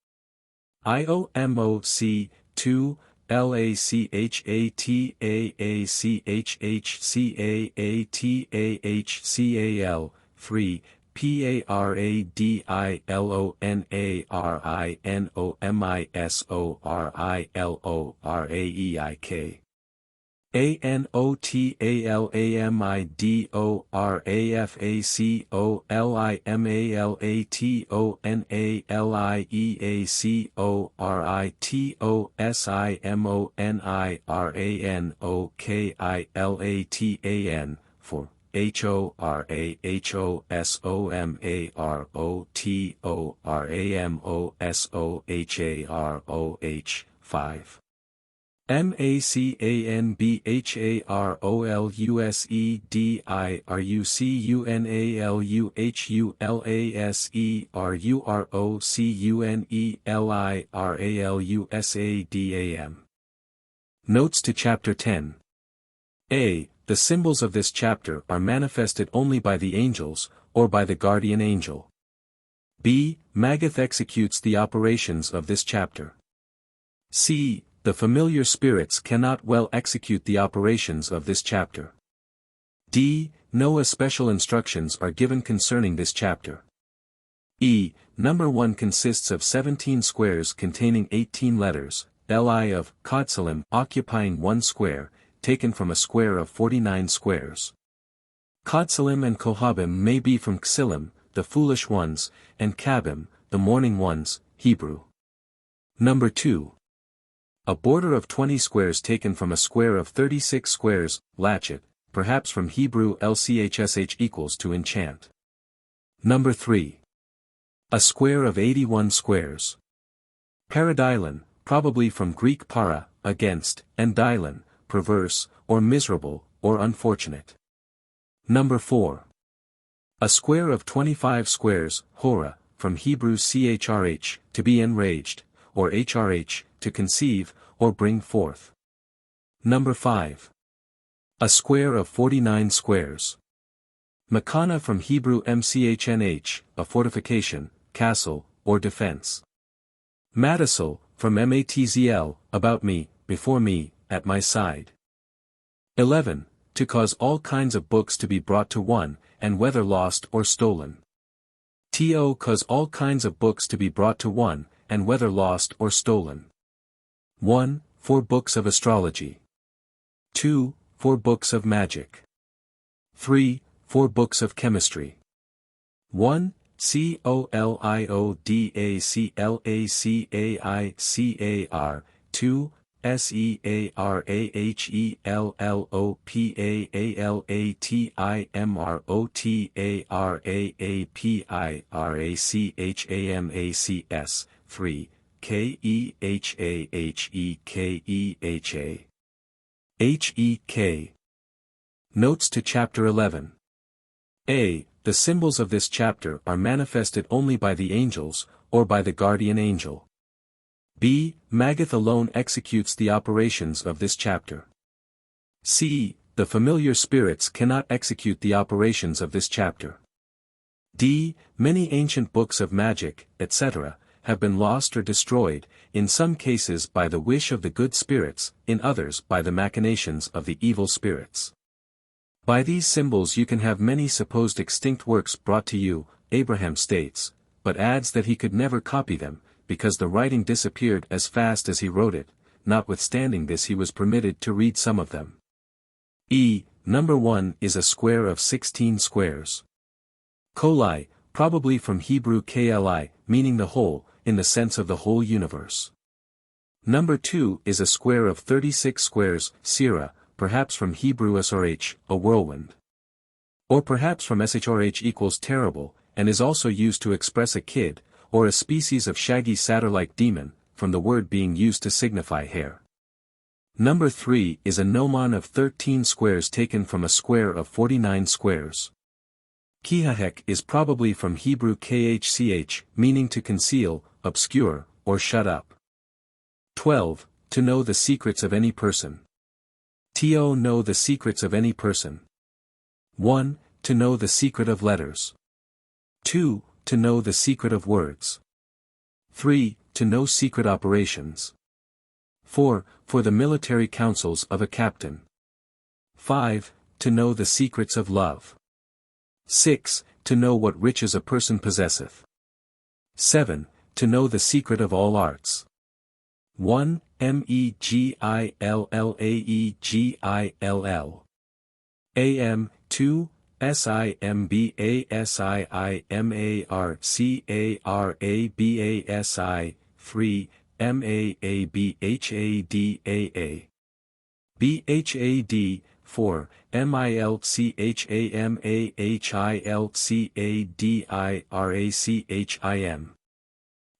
IOMOC. 2. LACHATAACHHCAATAHCAL. 3. PARADILONARINOMISORILORAEIK. ANOTALAMALATONALIEACORITOSIMONIKILATAN, for HORAHOSOMAROTORAMOSOHAROH. 5. MACANBHAROLUSEDIRUCUNALUHULASERALUSADAM. Notes to Chapter 10. A. The symbols of this chapter are manifested only by the angels, or by the guardian angel. B. Magath executes the operations of this chapter. C. The familiar spirits cannot well execute the operations of this chapter. D. No especial instructions are given concerning this chapter. E. Number 1 consists of 17 squares containing 18 letters, Li of Kotsalim occupying 1 square, taken from a square of 49 squares. Kodsalim and Kohabim may be from Xilim, the foolish ones, and Kabim, the mourning ones, Hebrew. Number 2. A border of 20 squares taken from a square of 36 squares, latchet, perhaps from Hebrew lchsh equals to enchant. Number 3. A square of 81 squares. Paradylon, probably from Greek para, against, and dylon, perverse, or miserable, or unfortunate. Number 4. A square of 25 squares, hora, from Hebrew chrh, to be enraged, or hrh, to conceive, or bring forth. Number 5. A square of 49 squares. Makana from Hebrew mchnh, a fortification, castle, or defense. Matzl, from matzl, about me, before me, at my side. 11. To cause all kinds of books to be brought to one, and whether lost or stolen. To cause all kinds of books to be brought to one, and whether lost or stolen. 1. 4 books of astrology. 2. 4 books of magic. 3. 4 books of chemistry. 1. Colidacicar. 2. Searalpalatimarotaraapiracaphamacs. 3. Kehekeheha. Hek. Notes to Chapter 11. A. The symbols of this chapter are manifested only by the angels, or by the guardian angel. B. Magath alone executes the operations of this chapter. C. The familiar spirits cannot execute the operations of this chapter. D. Many ancient books of magic, etc., have been lost or destroyed, in some cases by the wish of the good spirits, in others by the machinations of the evil spirits. By these symbols you can have many supposed extinct works brought to you, Abraham states, but adds that he could never copy them, because the writing disappeared as fast as he wrote it. Notwithstanding this he was permitted to read some of them. E. Number 1 is a square of 16 squares. Koli, probably from Hebrew kli, meaning the whole, in the sense of the whole universe. Number 2 is a square of 36 squares, Sira, perhaps from Hebrew srh, a whirlwind. Or perhaps from shrh equals terrible, and is also used to express a kid, or a species of shaggy satyr-like demon, from the word being used to signify hair. Number 3 is a gnomon of 13 squares taken from a square of 49 squares. Kihahek is probably from Hebrew khch, meaning to conceal, obscure, or shut up. 12. To know the secrets of any person. To know the secrets of any person. 1. To know the secret of letters. 2. To know the secret of words. 3. To know secret operations. 4. For the military counsels of a captain. 5. To know the secrets of love. 6. To know what riches a person possesseth. 7. To know the secret of all arts. 1. Megillaegill. Am. 2. Simbasimarcabasi. 3. Maabhadaa. Bhad. 4. MilchamahilcadiraChim.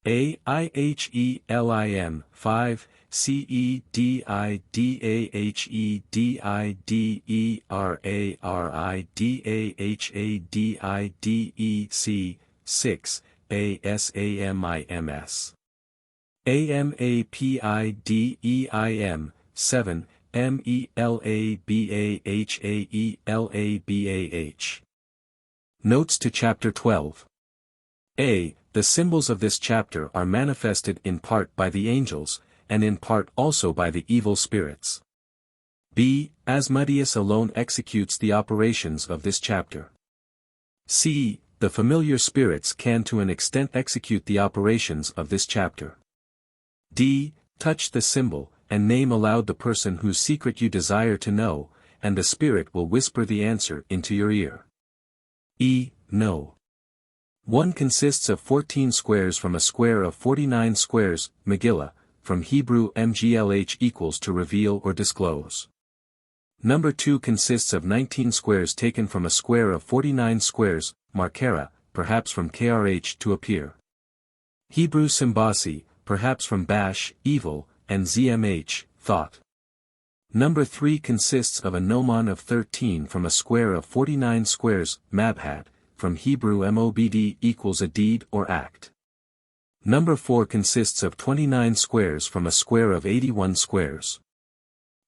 Aihelim. 5. Cedidahederaridahadec. 6. Asamims. Amapideim. 7. Melabahaelabah. Notes to Chapter 12. A. The symbols of this chapter are manifested in part by the angels, and in part also by the evil spirits. B. Asmodeus alone executes the operations of this chapter. C. The familiar spirits can to an extent execute the operations of this chapter. D. Touch the symbol, and name aloud the person whose secret you desire to know, and the spirit will whisper the answer into your ear. No. 1 consists of 14 squares from a square of 49 squares, Megillah, from Hebrew mglh equals to reveal or disclose. Number 2 consists of 19 squares taken from a square of 49 squares, Markera, perhaps from krh to appear. Hebrew Simbasi, perhaps from bash, evil, and zmh, thought. Number 3 consists of a gnomon of 13 from a square of 49 squares, Mabhat, from Hebrew mobd equals a deed or act. Number 4 consists of 29 squares from a square of 81 squares.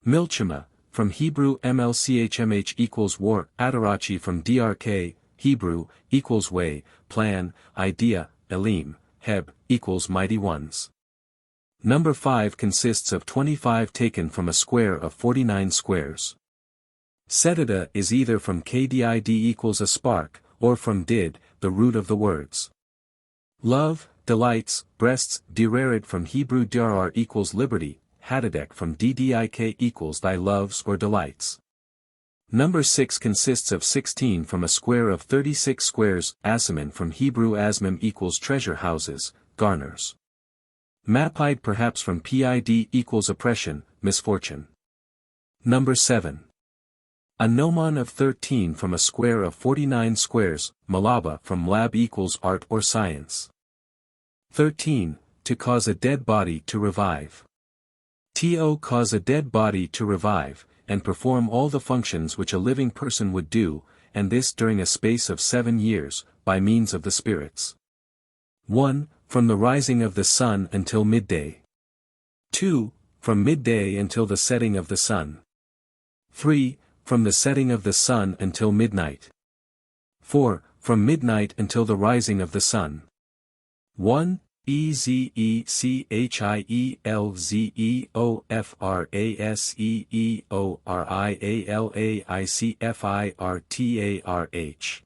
Milchema, from Hebrew mlchmh equals war, Adarachi from drk, Hebrew, equals way, plan, idea, elim, heb, equals mighty ones. Number 5 consists of 25 taken from a square of 49 squares. Sedida is either from kdid equals a spark, or from did, the root of the words. Love, delights, breasts, dirarid from Hebrew dirar equals liberty, hadadek from ddik equals thy loves or delights. Number 6 consists of 16 from a square of 36 squares, Asamin from Hebrew asmim equals treasure houses, garners. Mapide perhaps from pid equals oppression, misfortune. Number 7. A gnomon of 13 from a square of 49 squares, Malaba from lab equals art or science. 13. To cause a dead body to revive. To cause a dead body to revive, and perform all the functions which a living person would do, and this during a space of 7 years, by means of the spirits. 1. From the rising of the sun until midday. 2. From midday until the setting of the sun. 3. From the setting of the sun until midnight. 4. From midnight until the rising of the sun. 1. EZECHIELZEOFRASEEORIALAICFIRTARH.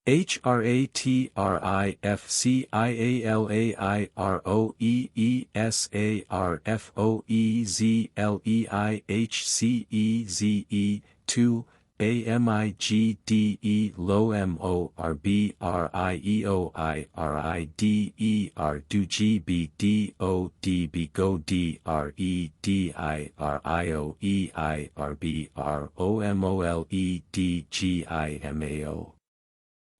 HRATRIFCIALAIRFOEZLEIHCEZE, 2, AMIGDE LOMORBRIEOIRIDER DGBDODBGODREDIRIOEIRBROMOLEDGIMAO.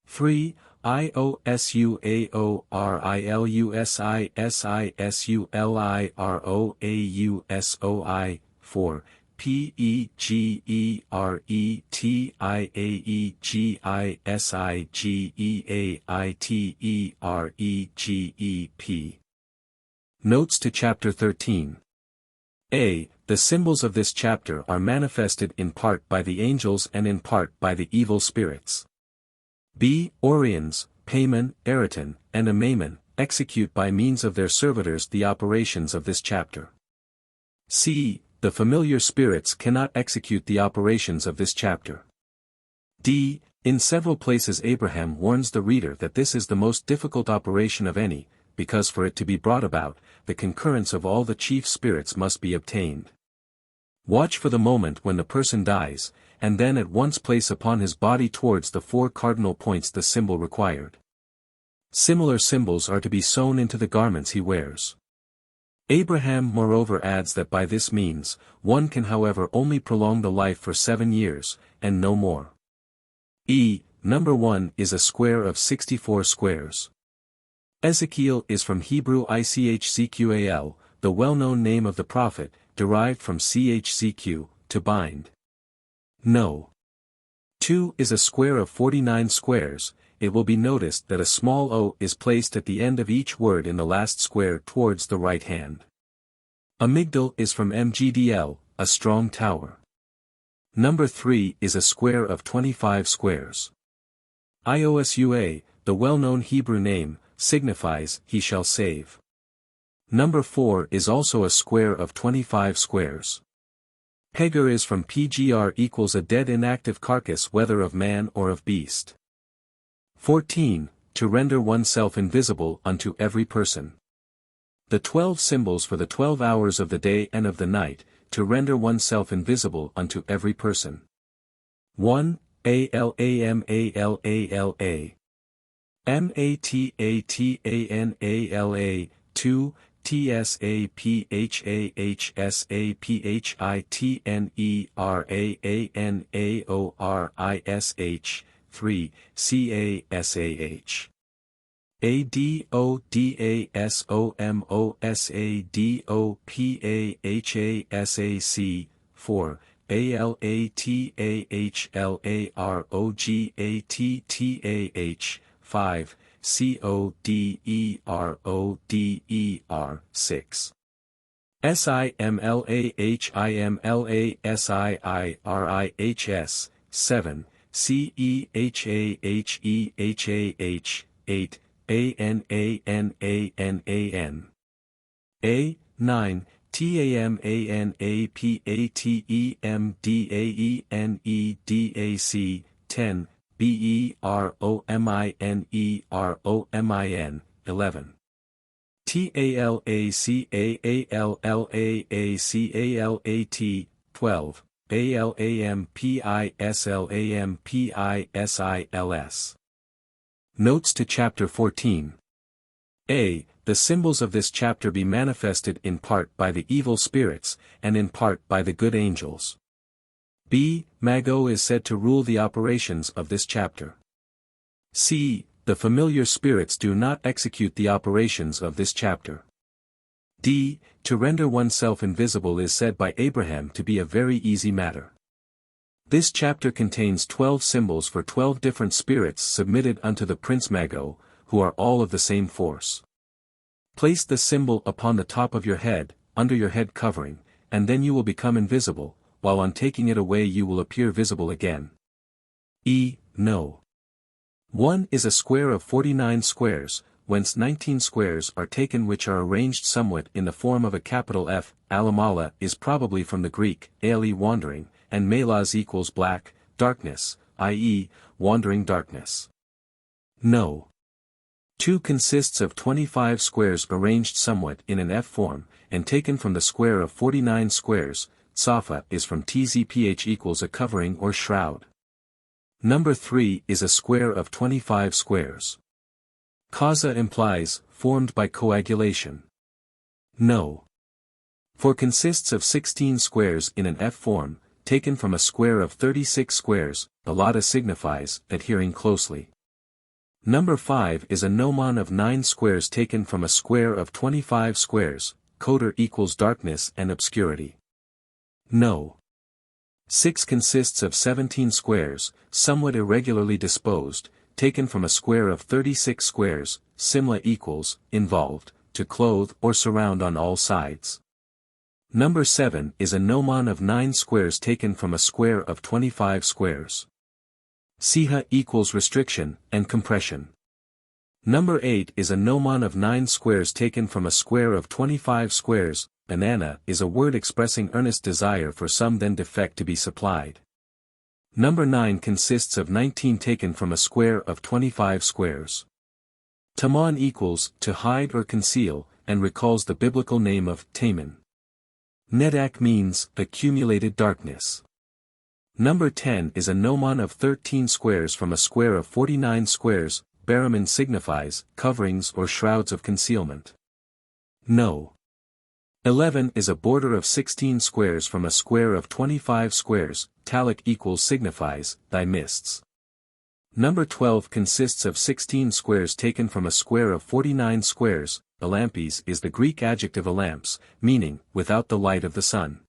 3. IOSUAORILUSISISULIROAUSOI, 4. PEGRETIAITIGEAITEREGEP. Notes to Chapter 13. A. The symbols of this chapter are manifested in part by the angels and in part by the evil spirits. B. Orions, Payman, Eriton, and Amaman, execute by means of their servitors the operations of this chapter. C. The familiar spirits cannot execute the operations of this chapter. D. In several places Abraham warns the reader that this is the most difficult operation of any, because for it to be brought about, the concurrence of all the chief spirits must be obtained. Watch for the moment when the person dies, and then at once place upon his body towards the 4 cardinal points the symbol required. Similar symbols are to be sewn into the garments he wears. Abraham moreover adds that by this means, one can however only prolong the life for 7 years, and no more. Number 1 is a square of 64 squares. Ezekiel is from Hebrew ICHCQAL, the well-known name of the prophet, derived from CHCQ, to bind. No. 2 is a square of 49 squares. It will be noticed that a small o is placed at the end of each word in the last square towards the right hand. Amygdal is from MGDL, a strong tower. Number 3 is a square of 25 squares. Iosua, the well-known Hebrew name, signifies, he shall save. Number 4 is also a square of 25 squares. Pegar is from PGR equals a dead inactive carcass whether of man or of beast. 14. To render oneself invisible unto every person. The 12 symbols for the 12 hours of the day and of the night, to render oneself invisible unto every person. 1. Alamalala. Matatana. 2. Tsapphashapitneranaorish. 3. Casah. Adodasomosadopasac. 4. Alatahlarogatattah. 5. Coderoder. 6. Simlahimlasirihs. 7. Cehehehah. 8. Anananan. 9. Tamanapatemanedac. 10. Beromineromin. 11. Talacalalacalat. 12. Balampislampisils. Notes to Chapter 14. A. The symbols of this chapter be manifested in part by the evil spirits, and in part by the good angels. B. Mago is said to rule the operations of this chapter. C. The familiar spirits do not execute the operations of this chapter. D. To render oneself invisible is said by Abraham to be a very easy matter. This chapter contains 12 symbols for 12 different spirits submitted unto the Prince Mago, who are all of the same force. Place the symbol upon the top of your head, under your head covering, and then you will become invisible, while on taking it away you will appear visible again. No. 1 is a square of 49 squares, whence 19 squares are taken which are arranged somewhat in the form of a capital F. Alamala is probably from the Greek, aele wandering, and melas equals black, darkness, i.e., wandering darkness. No. 2 consists of 25 squares arranged somewhat in an F form, and taken from the square of 49 squares. Safa is from tzph equals a covering or shroud. Number 3 is a square of 25 squares. Causa implies, formed by coagulation. No. 4 consists of 16 squares in an F form, taken from a square of 36 squares. Balada signifies, adhering closely. Number 5 is a gnomon of 9 squares taken from a square of 25 squares. Coder equals darkness and obscurity. No. 6 consists of 17 squares, somewhat irregularly disposed, taken from a square of 36 squares. Simla equals, involved, to clothe or surround on all sides. Number 7 is a gnomon of 9 squares taken from a square of 25 squares. Siha equals restriction and compression. Number 8 is a gnomon of 9 squares taken from a square of 25 squares. Banana is a word expressing earnest desire for some then defect to be supplied. Number 9 consists of 19 taken from a square of 25 squares. Taman equals, to hide or conceal, and recalls the biblical name of Taman. Nedak means, accumulated darkness. Number 10 is a gnomon of 13 squares from a square of 49 squares. Baraman signifies, coverings or shrouds of concealment. No. 11 is a border of 16 squares from a square of 25 squares. Talic equals signifies, thy mists. Number 12 consists of 16 squares taken from a square of 49 squares. Alampes is the Greek adjective alamps, meaning, without the light of the sun.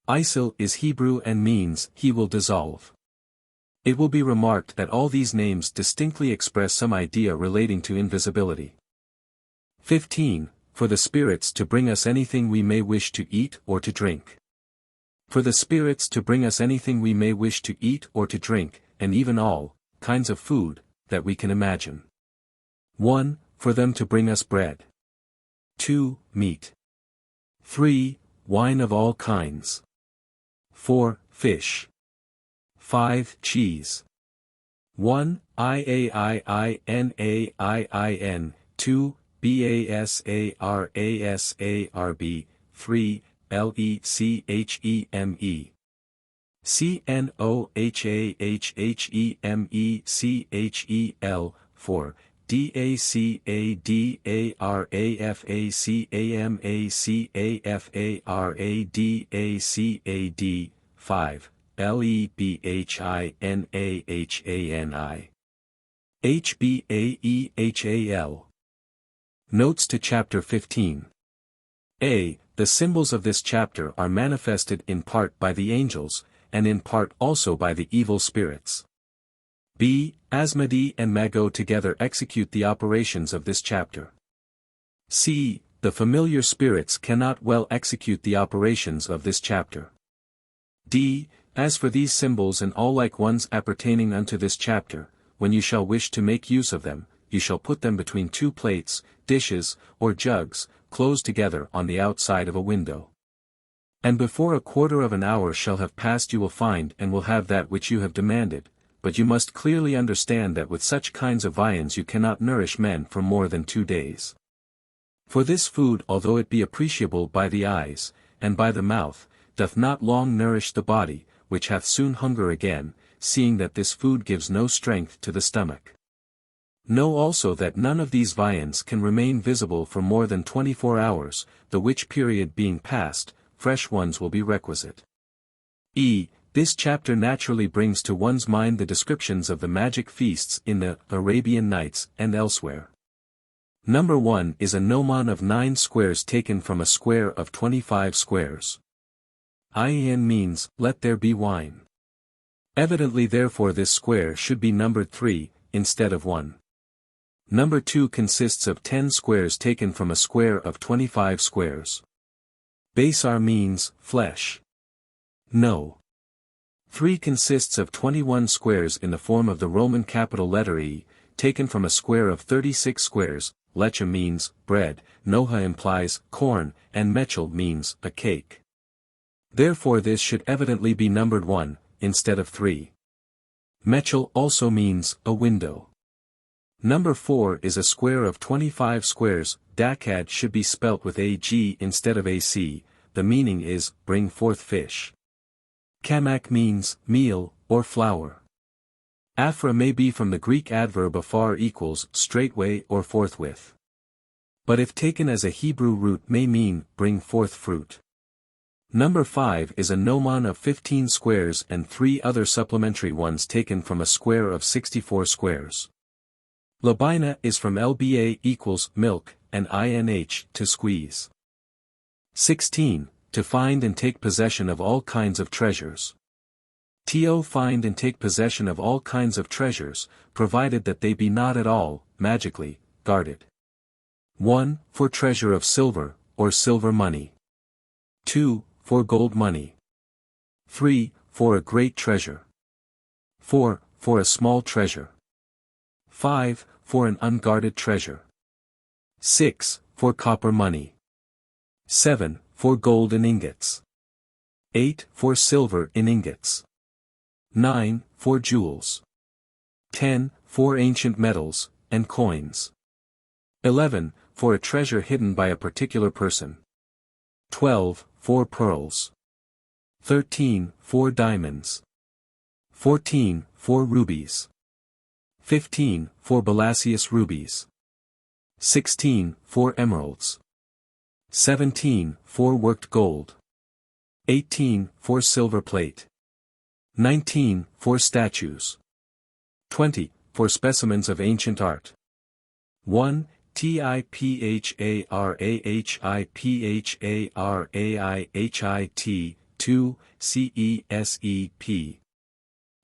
Isil is Hebrew and means, he will dissolve. It will be remarked that all these names distinctly express some idea relating to invisibility. 15. For the spirits to bring us anything we may wish to eat or to drink. For the spirits to bring us anything we may wish to eat or to drink, and even all kinds of food that we can imagine. 1. For them to bring us bread. 2. Meat. 3. Wine of all kinds. 4. Fish. 5. Cheese. 1. Iaiinain. 2. Basarasarb. 3. CNOHAHEME CNOHAHEMECHEL 4 DACADARAFACAMACAFARADACAD 5 LEBHINAHANI HBAEHAL. Notes to Chapter 15. A. The symbols of this chapter are manifested in part by the angels, and in part also by the evil spirits. B. Asmodee and Mago together execute the operations of this chapter. C. The familiar spirits cannot well execute the operations of this chapter. D. As for these symbols and all like ones appertaining unto this chapter, when you shall wish to make use of them, you shall put them between two plates, dishes, or jugs, closed together on the outside of a window. And before a quarter of an hour shall have passed you will find and will have that which you have demanded, but you must clearly understand that with such kinds of viands you cannot nourish men for more than 2 days. For this food, although it be appreciable by the eyes, and by the mouth, doth not long nourish the body, which hath soon hunger again, seeing that this food gives no strength to the stomach. Know also that none of these viands can remain visible for more than 24 hours, the which period being past, fresh ones will be requisite. E. This chapter naturally brings to one's mind the descriptions of the magic feasts in the Arabian Nights and elsewhere. Number 1 is a gnomon of 9 squares taken from a square of 25 squares. IN means, let there be wine. Evidently therefore this square should be numbered 3, instead of 1. Number 2 consists of 10 squares taken from a square of 25 squares. Basar means, flesh. No. 3 consists of 21 squares in the form of the Roman capital letter E, taken from a square of 36 squares. Leche means, bread, Noha implies, corn, and Mechel means, a cake. Therefore this should evidently be numbered 1, instead of 3. Mechel also means, a window. Number 4 is a square of 25 squares. Dakad should be spelt with AG instead of AC, the meaning is, bring forth fish. Kamak means, meal, or flour. Afra may be from the Greek adverb afar equals, straightway or forthwith. But if taken as a Hebrew root may mean, bring forth fruit. Number 5 is a gnomon of 15 squares and 3 other supplementary ones taken from a square of 64 squares. Labina is from LBA equals, milk, and INH, to squeeze. 16. To find and take possession of all kinds of treasures. To find and take possession of all kinds of treasures, provided that they be not at all, magically, guarded. 1. For treasure of silver, or silver money. 2. For gold money. 3. For a great treasure. 4. For a small treasure. 5. For an unguarded treasure. 6. For copper money. 7. For gold in ingots. 8. For silver in ingots. 9. For jewels. 10. For ancient metals, and coins. 11. For a treasure hidden by a particular person. 12. For pearls. 13. For diamonds. 14. For rubies. 15. For Balassius rubies. 16. For emeralds. 17. For worked gold. 18. For silver plate. 19. For statues. 20. For specimens of ancient art. 1. TIPHARAHIPHARAIHIT. 2. CESEP.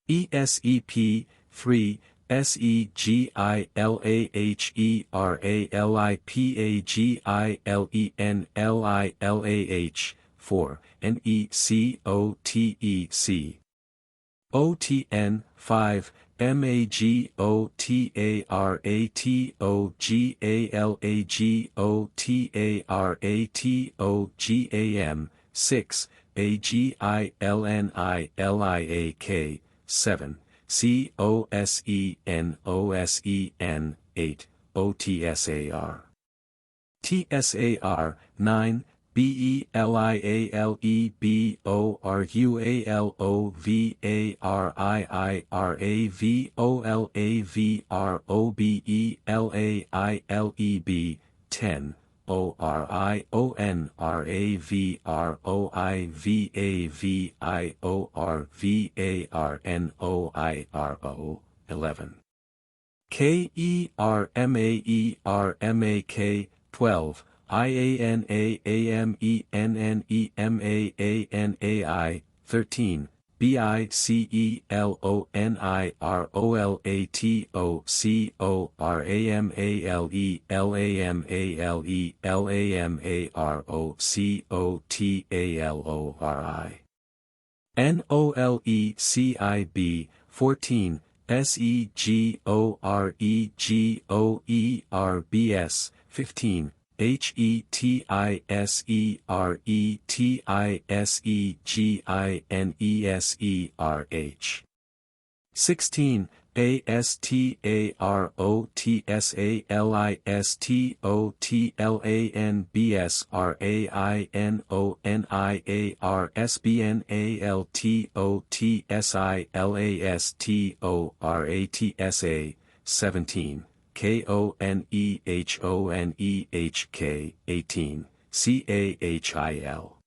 ESEP. 3. SEGILAHERALIPAGILENLILAH. 4. NECOTEC. OTN. 5. MAGOTARATOGALAGOTARATOGAM. 6. AGILNILIAK. 7. COSENOSEN. 8. OTSAR. TSAR. 9. BELIALEBORULAVRAVIOLAVROBELAILEB 10. ORIONRAVROIVAVIORVARNOIRO 11. KERMAERMAK 12. IANAAMENNEMAANAI 13. BICELONIROLATOCORAMALECOTALORI NOLECIB 14. SEGOREGOERBS 15. HETISERETISEGINESERH 16. ASTAROTSALINBSRAINONIRSBNALTOSILASTORATSA 17. KONEHONEHK 18. CAHIL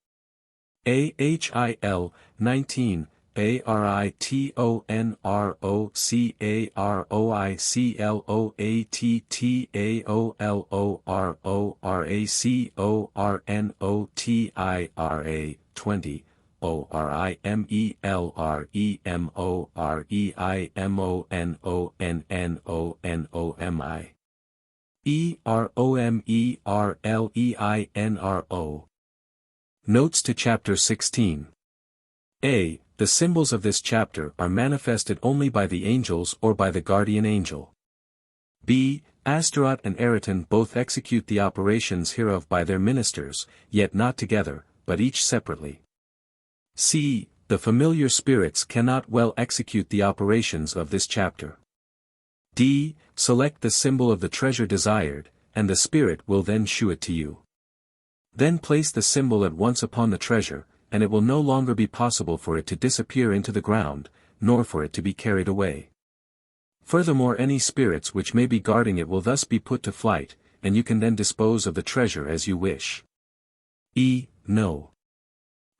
AHIL 19. ARITONROCAROCIALOATTAOLORACORNOTIRA 20. ORIMELREMOREIMONNONNOMI EROMERLEINRO. Notes to Chapter 16. A. The symbols of this chapter are manifested only by the angels or by the guardian angel. B. Astaroth and Eriton both execute the operations hereof by their ministers, yet not together, but each separately. C. The familiar spirits cannot well execute the operations of this chapter. D. Select the symbol of the treasure desired, and the spirit will then shew it to you. Then place the symbol at once upon the treasure, and it will no longer be possible for it to disappear into the ground, nor for it to be carried away. Furthermore, any spirits which may be guarding it will thus be put to flight, and you can then dispose of the treasure as you wish. E. No.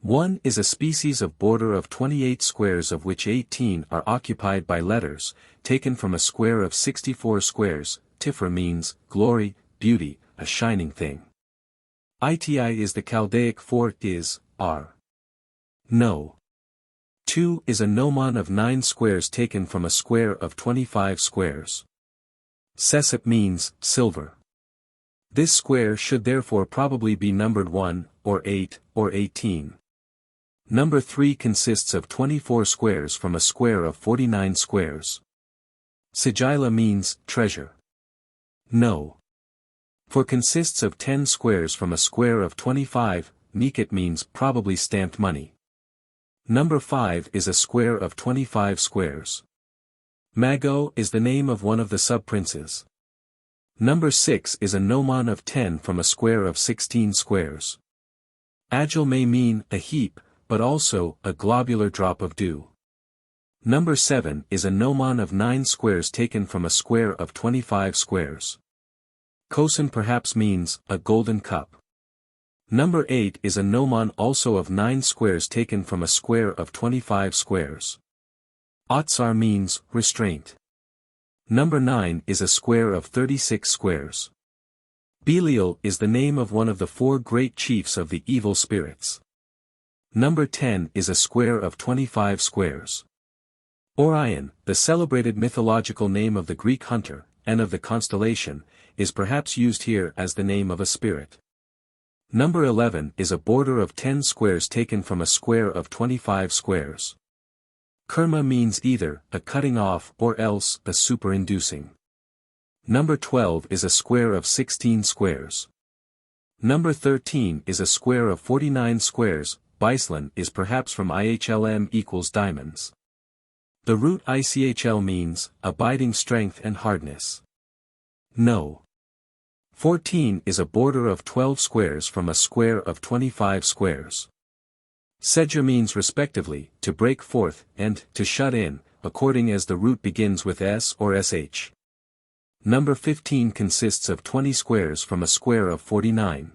1 is a species of border of 28 squares, of which 18 are occupied by letters, taken from a square of 64 squares. Tifra means glory, beauty, a shining thing. Iti is the Chaldaic for is, are. No. 2 is a gnomon of 9 squares taken from a square of 25 squares. Sesep means silver. This square should therefore probably be numbered 1, or 8, or 18. Number 3 consists of 24 squares from a square of 49 squares. Sigilla means treasure. No. 4 consists of 10 squares from a square of 25, Nikit means probably stamped money. Number 5 is a square of 25 squares. Mago is the name of one of the sub-princes. Number 6 is a gnomon of 10 from a square of 16 squares. Agile may mean a heap, but also a globular drop of dew. Number 7 is a gnomon of 9 squares taken from a square of 25 squares. Kosin perhaps means a golden cup. Number 8 is a gnomon also of 9 squares taken from a square of 25 squares. Otsar means restraint. Number 9 is a square of 36 squares. Belial is the name of one of the 4 great chiefs of the evil spirits. Number 10 is a square of 25 squares. Orion, the celebrated mythological name of the Greek hunter, and of the constellation, is perhaps used here as the name of a spirit. Number 11 is a border of 10 squares taken from a square of 25 squares. Kurma means either a cutting off or else a superinducing. Number 12 is a square of 16 squares. Number 13 is a square of 49 squares. Bislin is perhaps from IHLM equals diamonds. The root ICHL means abiding strength and hardness. No. 14 is a border of 12 squares from a square of 25 squares. Sedja means respectively, to break forth, and to shut in, according as the root begins with s or sh. Number 15 consists of 20 squares from a square of 49.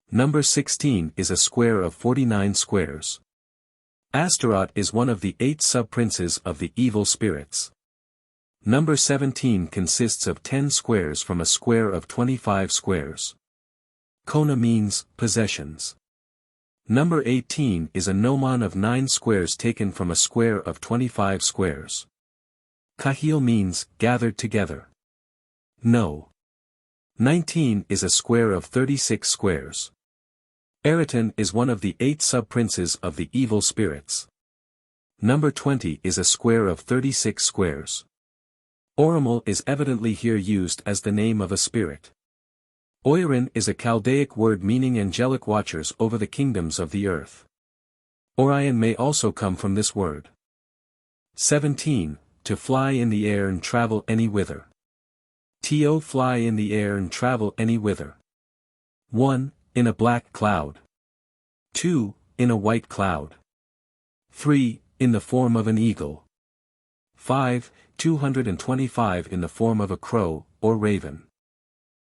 Number 16 is a square of 49 squares. Astaroth is one of the 8 sub-princes of the evil spirits. Number 17 consists of 10 squares from a square of 25 squares. Kona means possessions. Number 18 is a gnomon of 9 squares taken from a square of 25 squares. Kahil means gathered together. No. 19 is a square of 36 squares. Eriton is one of the 8 sub-princes of the evil spirits. Number 20 is a square of 36 squares. Oromel is evidently here used as the name of a spirit. Oirin is a Chaldaic word meaning angelic watchers over the kingdoms of the earth. Orion may also come from this word. 17. To fly in the air and travel any whither. To fly in the air and travel any whither. 1. In a black cloud. 2. In a white cloud. 3. In the form of an eagle. 5. 225 in the form of a crow, or raven.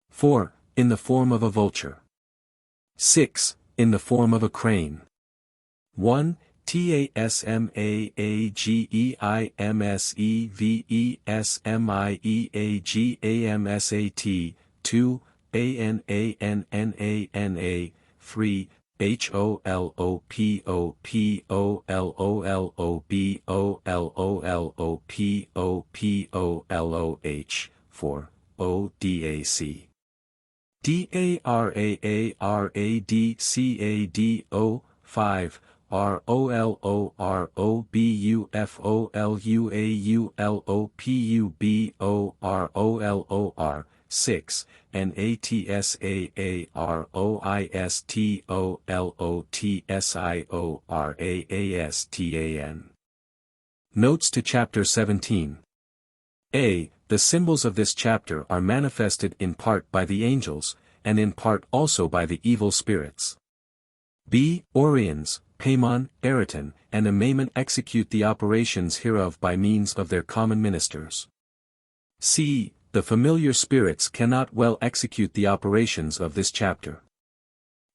4. In the form of a vulture. 6. In the form of a crane. 1. TASMAAGEIMSEVESMIEAGAMSAT. 2. ANANNANA. 3. HOLOPOPOLOLOPOLOLOPOPOLOH. 4. ODAC. DARAARADCADO. 5. ROLOROBUFOLUAULOPUBOROLOR. 6. NATSAAROISTOLOTSIORAASTAN. Notes to Chapter 17. A. The symbols of this chapter are manifested in part by the angels, and in part also by the evil spirits. B. Orions, Paimon, Eriton, and Amaimon execute the operations hereof by means of their common ministers. C. The familiar spirits cannot well execute the operations of this chapter.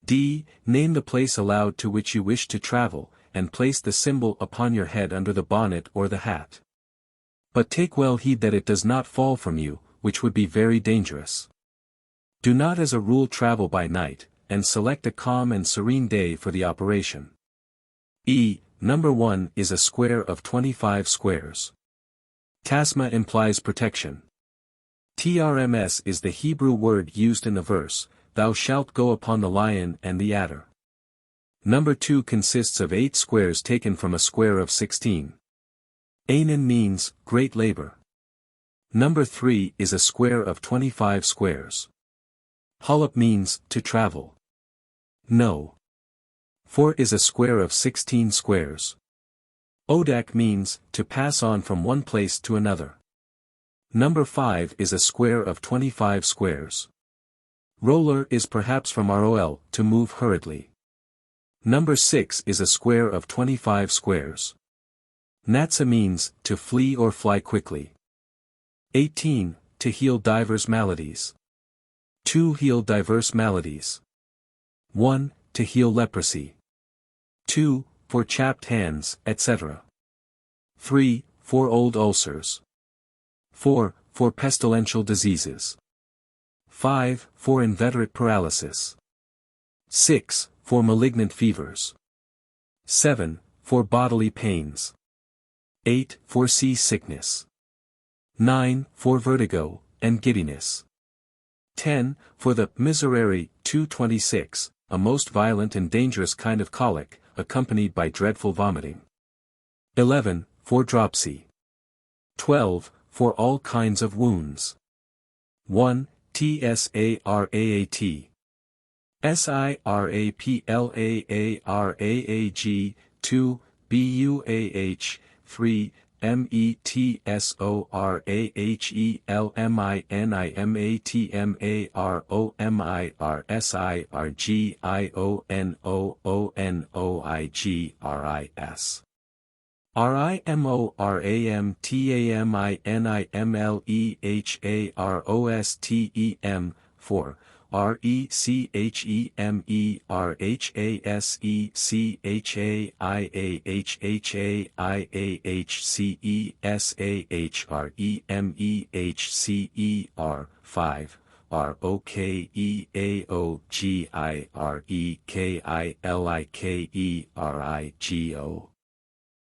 D. Name the place aloud to which you wish to travel, and place the symbol upon your head under the bonnet or the hat. But take well heed that it does not fall from you, which would be very dangerous. Do not as a rule travel by night, and select a calm and serene day for the operation. E. Number 1 is a square of 25 squares. Tasma implies protection. Trms is the Hebrew word used in the verse, "Thou shalt go upon the lion and the adder." Number 2 consists of 8 squares taken from a square of 16. Anan means, great labor. Number 3 is a square of 25 squares. Hullup means, to travel. No. 4 is a square of 16 squares. Odak means, to pass on from one place to another. Number 5 is a square of 25 squares. Roller is perhaps from ROL, to move hurriedly. Number 6 is a square of 25 squares. Natsa means, to flee or fly quickly. 18, to heal divers maladies. 2. Heal diverse maladies. 1. To heal leprosy. 2. For chapped hands, etc. 3. For old ulcers. 4. For pestilential diseases. 5. For inveterate paralysis. 6. For malignant fevers. 7. For bodily pains. 8. For sea sickness. 9. For vertigo, and giddiness. 10. For the miserere, 226, a most violent and dangerous kind of colic, accompanied by dreadful vomiting. 11. For dropsy. 12. For all kinds of wounds. 1. TSARAAT. SIRAPLAARAAG. 2. BUAH. 3. RIMORAMETMARSIRGIONMOONIGRIMAROSTEM 4. RECHEASEIAHCHAIAHCHESAHREMEHCER 5. ROKEAOGIREKILIGO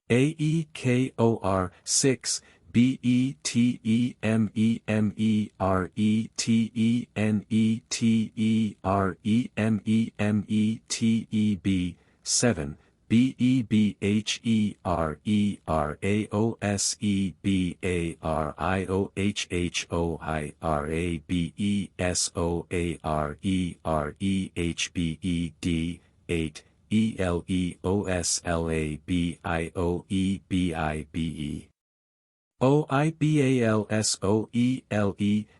AEKOR 6. BETEMEMERETENETEB 7. BEBHEREOSEBERAIOHHOIREBESOAREHBED 8. ELEOSLABIOEBIBE OIBALSOELE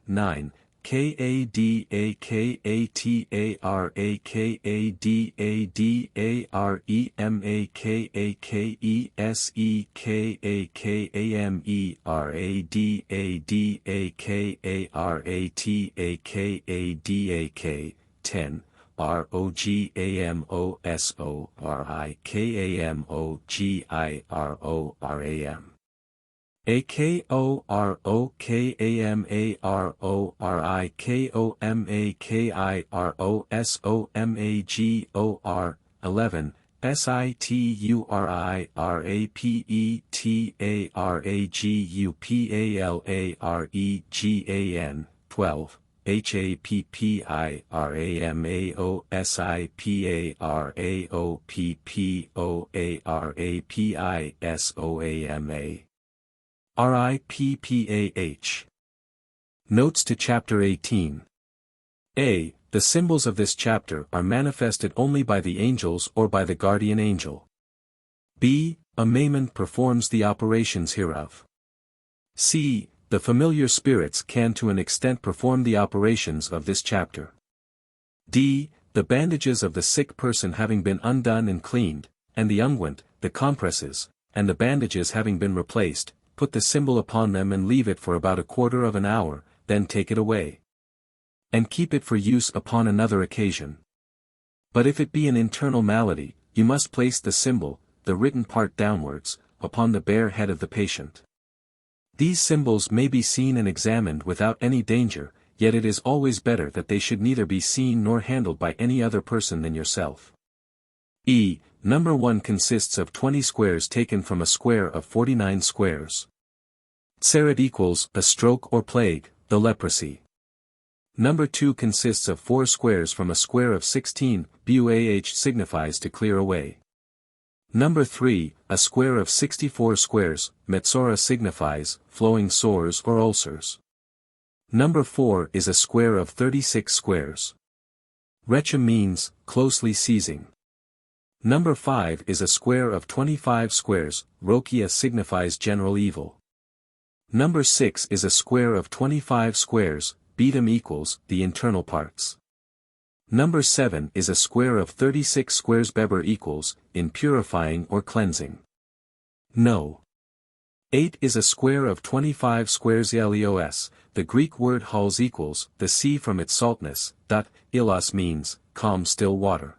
9. KADAKATERAKEASEKAEMERADAKARATAKADAK 10. ROGAMOSORIKAMOGIRORAM AKOROKAMARORIKOMAKIROSOMAGOR 11. SITURIRAPETARAGUPALAREGAN 12. HAPPIRAMAOSIPARAOPPOARAPISOAMA RIPPAH. Notes to Chapter 18. A. The symbols of this chapter are manifested only by the angels or by the guardian angel. B. A Maimon performs the operations hereof. C. The familiar spirits can to an extent perform the operations of this chapter. D. The bandages of the sick person having been undone and cleaned, and the unguent, the compresses, and the bandages having been replaced, put the symbol upon them and leave it for about a quarter of an hour, then take it away. And keep it for use upon another occasion. But if it be an internal malady, you must place the symbol, the written part downwards, upon the bare head of the patient. These symbols may be seen and examined without any danger, yet it is always better that they should neither be seen nor handled by any other person than yourself. E. Number 1 consists of 20 squares taken from a square of 49 squares. Serit equals a stroke or plague, the leprosy. Number 2 consists of 4 squares from a square of 16, buah signifies to clear away. Number 3, a square of 64 squares, metsora signifies, flowing sores or ulcers. Number 4 is a square of 36 squares. Recha means, closely seizing. Number 5 is a square of 25 squares, rokia signifies general evil. Number 6 is a square of 25 squares, beatum equals, the internal parts. Number 7 is a square of 36 squares, beber equals, in purifying or cleansing. No. 8 is a square of 25 squares, elios, the Greek word hals equals, the sea from its saltness, ilos means, calm still water.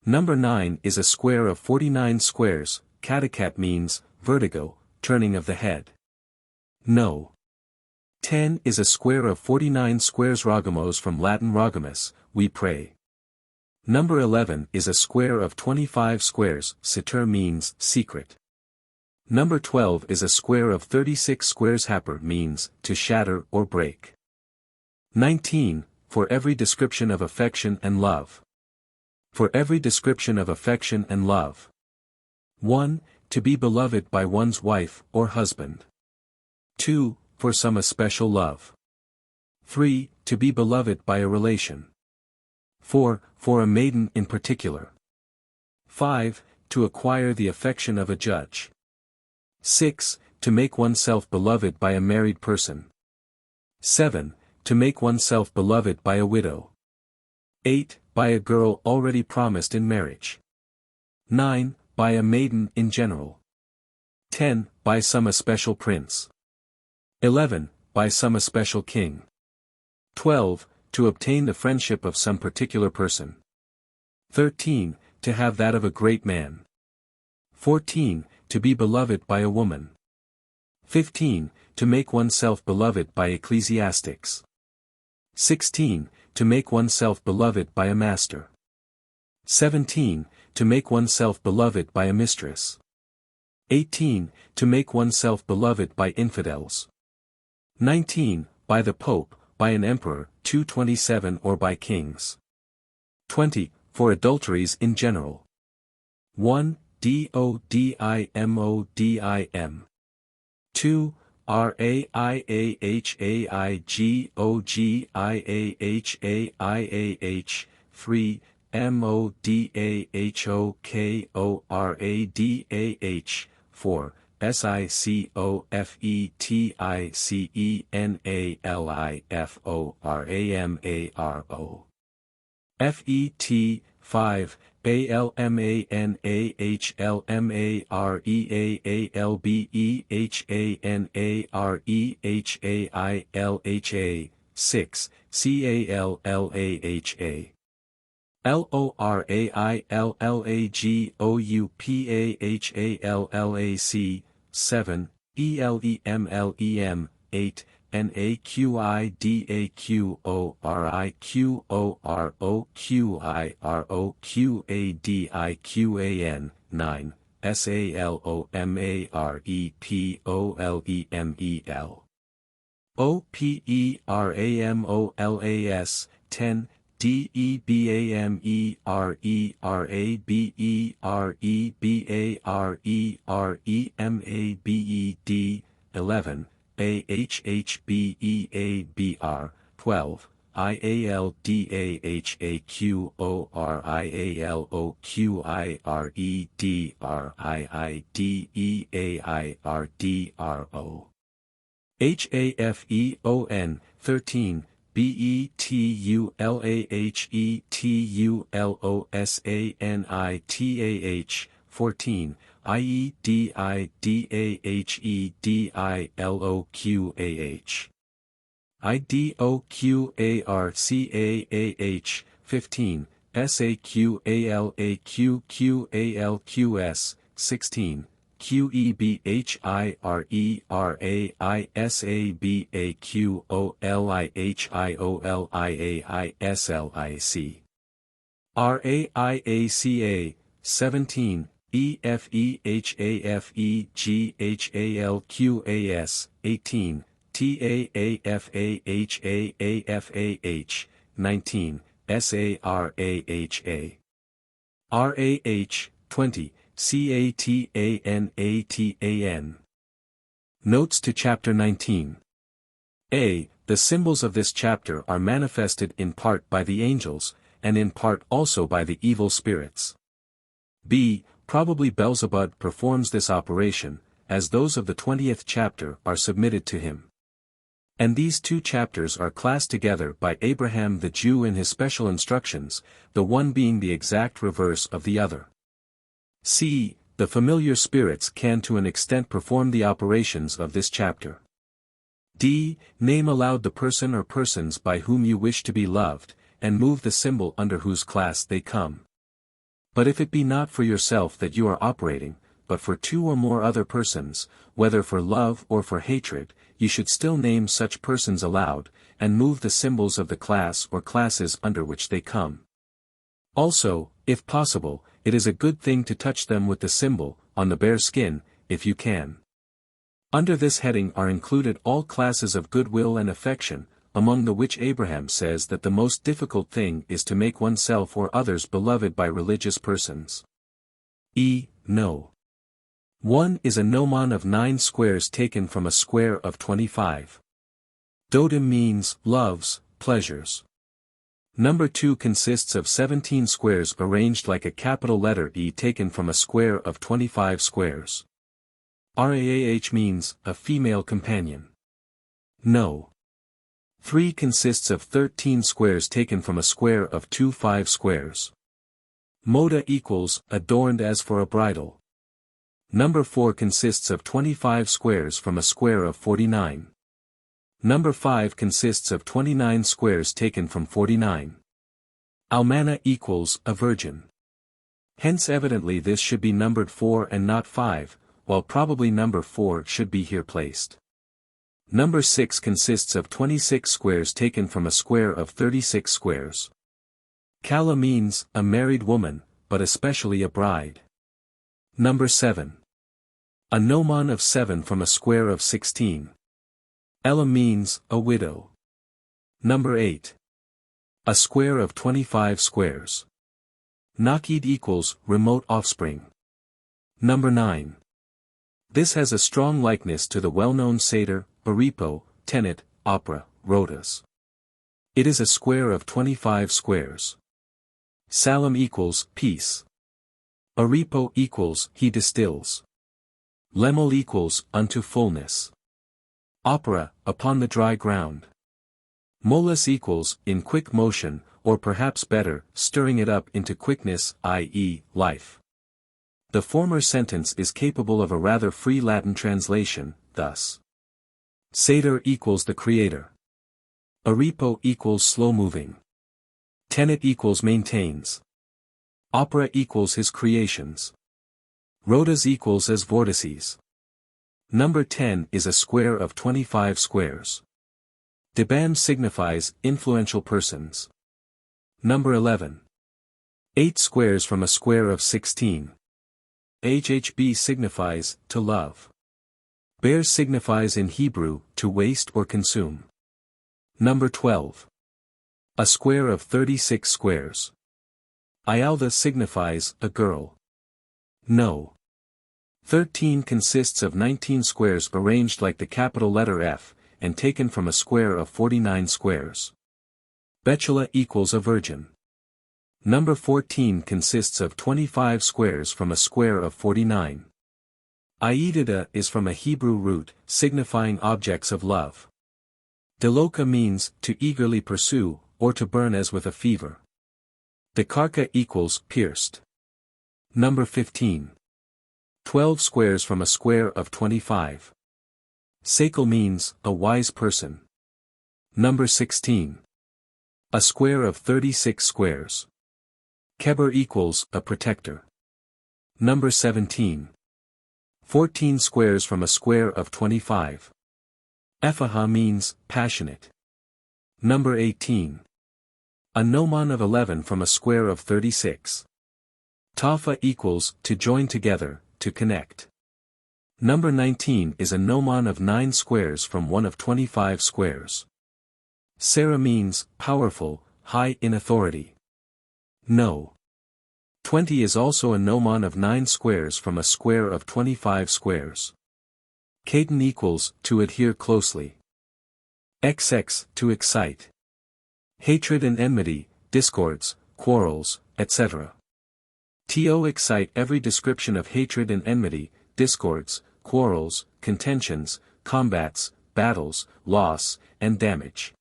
Number 9 is a square of 49 squares, katakat means, vertigo, turning of the head. No. 10 is a square of 49 squares, ragamos from Latin ragamus, we pray. Number 11 is a square of 25 squares, satur means, secret. Number 12 is a square of 36 squares, happer means, to shatter or break. 19, for every description of affection and love. For every description of affection and love. 1. To be beloved by one's wife or husband. 2. For some especial love. 3. To be beloved by a relation. 4. For a maiden in particular. 5. To acquire the affection of a judge. 6. to make oneself beloved by a married person. 7. To make oneself beloved by a widow. 8. By a girl already promised in marriage. 9. By a maiden in general. 10. By some especial prince. 11. By some especial king. 12. To obtain the friendship of some particular person. 13. To have that of a great man. 14. To be beloved by a woman. 15. To make oneself beloved by ecclesiastics. 16. To make oneself beloved by a master. 17. To make oneself beloved by a mistress. 18. To make oneself beloved by infidels. 19. By the Pope, by an emperor, 227 or by kings. 20. For adulteries in general. 1. Dodim. 2. RaihaigogIAH. 3. Modahokoradah. 4. Sicofeticenalifomaro. Fet. 5. BalmaneaalbehanarehaiLha. 6. Callaha. Loraillagoupahallac. 7. Elemlem. 8. Naqidaquoriqoroqiroqadiqan. 9. Salomarepolemel. Operamolas. 10. Debemerebereberemabed. 11. Ahhbeabr. 12. Ialdahaquoriedriideairdro. Hafeon. 13. BetulahetulosaniTAH. 14. IedidahedilOQAH. Idoqarcaah. 15. Saqalaqaqalqs. 16. Qebhireraisabaqolihioliaislic. Raiaca. 17. Efehafeghalqas. 18. Taafahafah. 19. Saraha. Rah. 20. Catanatan. Notes to Chapter 19. A. The symbols of this chapter are manifested in part by the angels, and in part also by the evil spirits. B. Probably Beelzebub performs this operation, as those of the 20th chapter are submitted to him. And these two chapters are classed together by Abraham the Jew in his special instructions, the one being the exact reverse of the other. C. The familiar spirits can to an extent perform the operations of this chapter. D. Name aloud the person or persons by whom you wish to be loved, and move the symbol under whose class they come. But if it be not for yourself that you are operating, but for two or more other persons, whether for love or for hatred, you should still name such persons aloud, and move the symbols of the class or classes under which they come. Also, if possible, it is a good thing to touch them with the symbol, on the bare skin, if you can. Under this heading are included all classes of goodwill and affection, among the which Abraham says that the most difficult thing is to make oneself or others beloved by religious persons. No. 1 is a gnomon of 9 squares taken from a square of 25. Dodim means loves, pleasures. Number 2 consists of 17 squares arranged like a capital letter E taken from a square of 25 squares. RAAH means, a female companion. No. 3 consists of 13 squares taken from a square of 2 5 squares. Moda equals, adorned as for a bridal. Number 4 consists of 25 squares from a square of 49. Number 5 consists of 29 squares taken from 49. Almana equals, a virgin. Hence evidently this should be numbered 4 and not 5, while probably number 4 should be here placed. Number 6 consists of 26 squares taken from a square of 36 squares. Kala means, a married woman, but especially a bride. Number 7. A gnomon of 7 from a square of 16. Ella means, a widow. Number 8. A square of 25 squares. Nakid equals, remote offspring. Number 9. This has a strong likeness to the well-known satyr, Baripo, tenet, opera, rotas. It is a square of 25 squares. Salam equals, peace. Aripo equals, he distills. Lemel equals, unto fullness. Opera, upon the dry ground. Molus equals, in quick motion, or perhaps better, stirring it up into quickness, i.e., life. The former sentence is capable of a rather free Latin translation, thus. Satyr equals the creator. Aripo equals slow-moving. Tenet equals maintains. Opera equals his creations. Rotas equals as vortices. Number 10 is a square of 25 squares. Debam signifies influential persons. Number 11. 8 squares from a square of 16. HHB signifies, to love. Bear signifies in Hebrew, to waste or consume. Number 12. A square of 36 squares. Ialda signifies, a girl. No. 13 consists of 19 squares arranged like the capital letter F, and taken from a square of 49 squares. Betula equals a virgin. Number 14 consists of 25 squares from a square of 49. Aidida is from a Hebrew root, signifying objects of love. Deloka means, to eagerly pursue, or to burn as with a fever. Dekarka equals, pierced. Number 15. 12 squares from a square of 25. Sakel means, a wise person. Number 16. A square of 36 squares. Keber equals, a protector. Number 17. 14 squares from a square of 25. Ephaha means, passionate. Number 18. A gnomon of 11 from a square of 36. Tafa equals, to join together, to connect. Number 19 is a gnomon of 9 squares from one of 25 squares. Sarah means, powerful, high in authority. No. 20 is also a gnomon of 9 squares from a square of 25 squares. Caton equals, to adhere closely. XX, to excite. Hatred and enmity, discords, quarrels, etc. To excite every description of hatred and enmity, discords, quarrels, contentions, combats, battles, loss, and damage.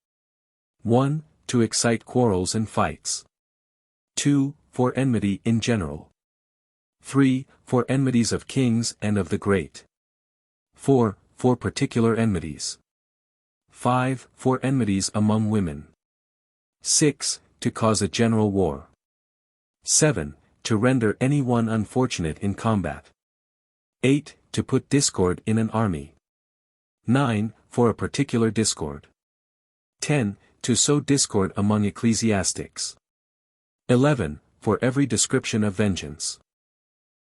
1. To excite quarrels and fights. 2. For enmity in general. 3. For enmities of kings and of the great. 4. For particular enmities. 5. For enmities among women. 6. To cause a general war. 7. To render anyone unfortunate in combat. 8. To put discord in an army. 9. For a particular discord. 10. To sow discord among ecclesiastics. 11. For every description of vengeance.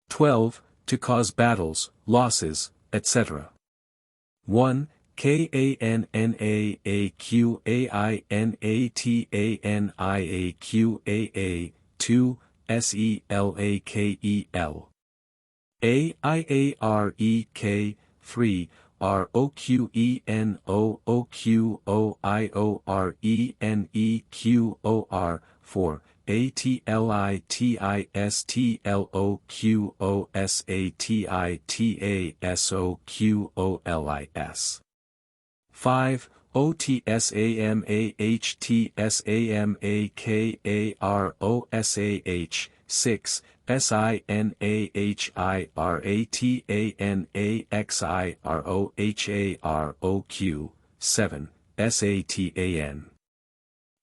12. To cause battles, losses, etc. 1. Kananaaqainataniaqaa. 2. Selakel. Aiarek. 3. Roquenooioreneqor. 4. atlistloquosatitassoquolis. 5. OTSAMAHTSAMAKAROSAH. 6. SINAHIRATANAXIROHAROQ. 7. SATAN.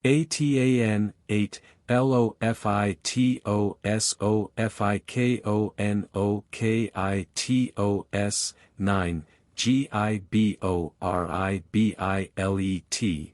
ATAN. 8. LOFITOSOFIKONOKITOS. 9. GIBORIBILET.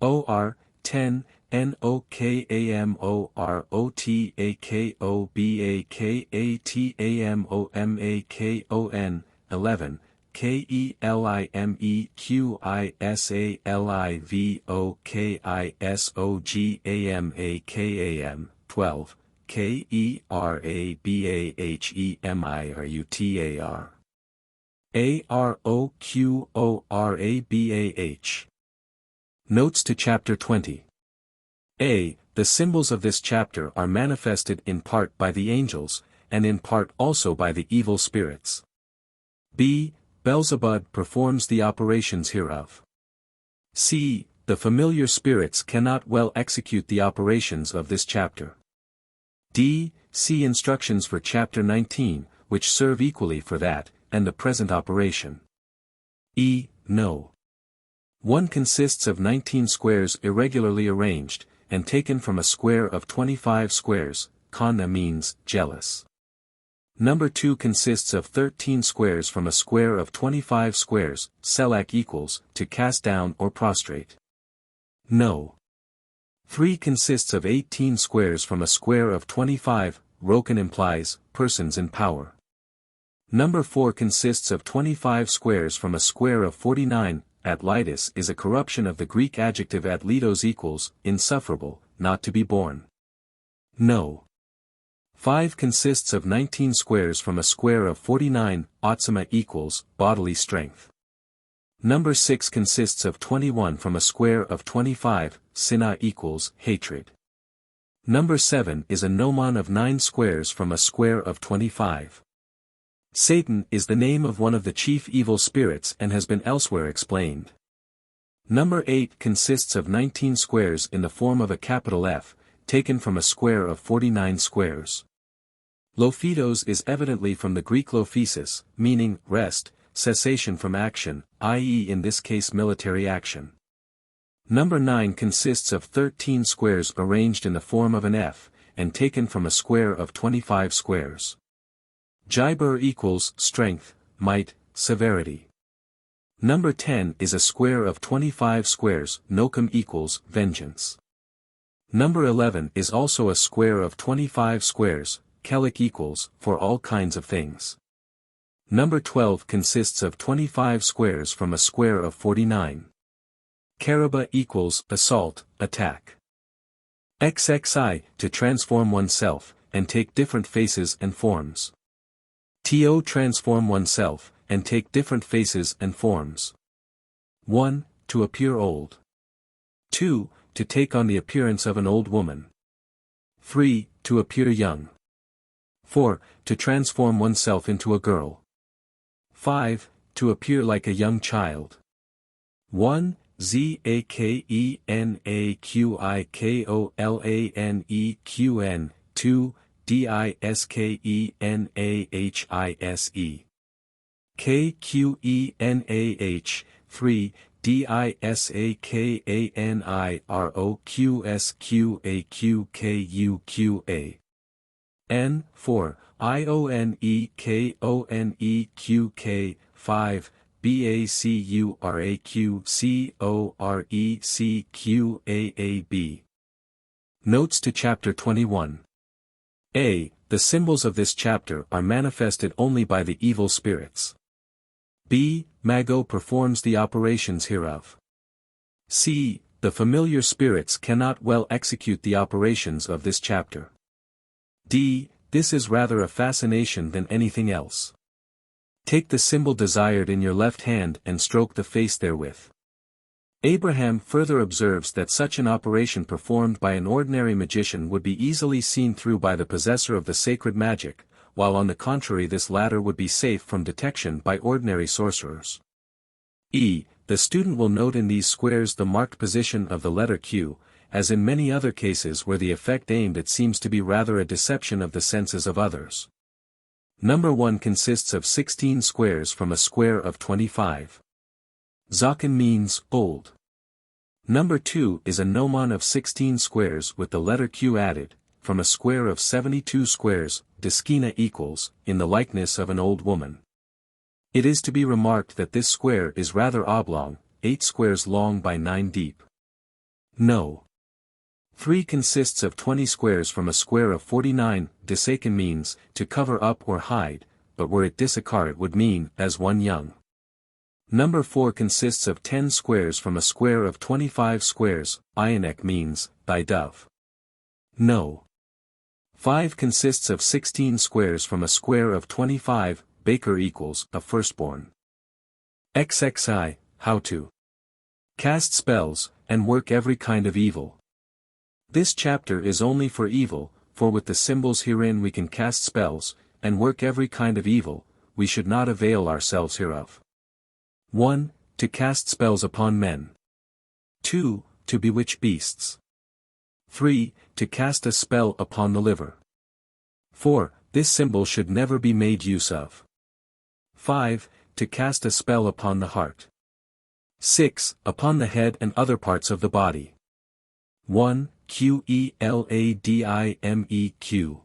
OR. 10. NOKAMOROTAKOBAKATAMOMAKON. 11. KELIMEQISALIVOKISOGAMAKAM. 12. KERABAHEMIRUTAR. AROQORABAH. Notes to Chapter 20. A. The symbols of this chapter are manifested in part by the angels, and in part also by the evil spirits. B. Beelzebub performs the operations hereof. C. The familiar spirits cannot well execute the operations of this chapter. D. See instructions for Chapter 19, which serve equally for that, and the present operation. E. No. 1 consists of 19 squares irregularly arranged, and taken from a square of 25 squares, Kana means, jealous. Number 2 consists of 13 squares from a square of 25 squares, Selak equals, to cast down or prostrate. No. 3 consists of 18 squares from a square of 25, Rokan implies, persons in power. Number 4 consists of 25 squares from a square of 49, Atlitis is a corruption of the Greek adjective atlitos equals, insufferable, not to be borne. No. 5 consists of 19 squares from a square of 49, Otsama equals, bodily strength. Number 6 consists of 21 from a square of 25, Sina equals, hatred. Number 7 is a gnomon of 9 squares from a square of 25. Satan is the name of one of the chief evil spirits and has been elsewhere explained. Number 8 consists of 19 squares in the form of a capital F, taken from a square of 49 squares. Lophitos is evidently from the Greek lophesis, meaning, rest, cessation from action, i.e. in this case military action. Number 9 consists of 13 squares arranged in the form of an F, and taken from a square of 25 squares. Jibur equals, strength, might, severity. Number 10 is a square of 25 squares, Nokam equals, vengeance. Number 11 is also a square of 25 squares, Kelik equals, for all kinds of things. Number 12 consists of 25 squares from a square of 49. Karaba equals, assault, attack. XXI, to transform oneself, and take different faces and forms. To transform oneself, and take different faces and forms. 1. To appear old. 2. To take on the appearance of an old woman. 3. To appear young. 4. To transform oneself into a girl. 5. To appear like a young child. 1. ZAKENAQIKOLANEQN. 2. DISKENAHISE. KQENAH. 3. DISAKANIROQSQAQKUQA. N. 4. IONEKONEQK. 5. BACURAQCORECQAAB. Notes to Chapter 21. A. The symbols of this chapter are manifested only by the evil spirits. B. Mago performs the operations hereof. C. The familiar spirits cannot well execute the operations of this chapter. D. This is rather a fascination than anything else. Take the symbol desired in your left hand and stroke the face therewith. Abraham further observes that such an operation performed by an ordinary magician would be easily seen through by the possessor of the sacred magic, while on the contrary this latter would be safe from detection by ordinary sorcerers. The student will note in these squares the marked position of the letter Q, as in many other cases where the effect aimed at seems to be rather a deception of the senses of others. Number 1 consists of 16 squares from a square of 25. Zaken means old. Number 2 is a gnomon of 16 squares with the letter Q added, from a square of 72 squares, Deskina equals, in the likeness of an old woman. It is to be remarked that this square is rather oblong, 8 squares long by 9 deep. No. 3 consists of 20 squares from a square of 49, Disaken means, to cover up or hide, but were it Disakar it would mean, as one young. Number 4 consists of 10 squares from a square of 25 squares, Ionek means, thy dove. No. 5 consists of 16 squares from a square of 25, Baker equals, a firstborn. XXI, how to cast spells, and work every kind of evil. This chapter is only for evil, for with the symbols herein we can cast spells, and work every kind of evil, we should not avail ourselves hereof. 1. To cast spells upon men. 2. To bewitch beasts. 3. To cast a spell upon the liver. 4. This symbol should never be made use of. 5. To cast a spell upon the heart. 6. Upon the head and other parts of the body. 1. QELADIMEQ.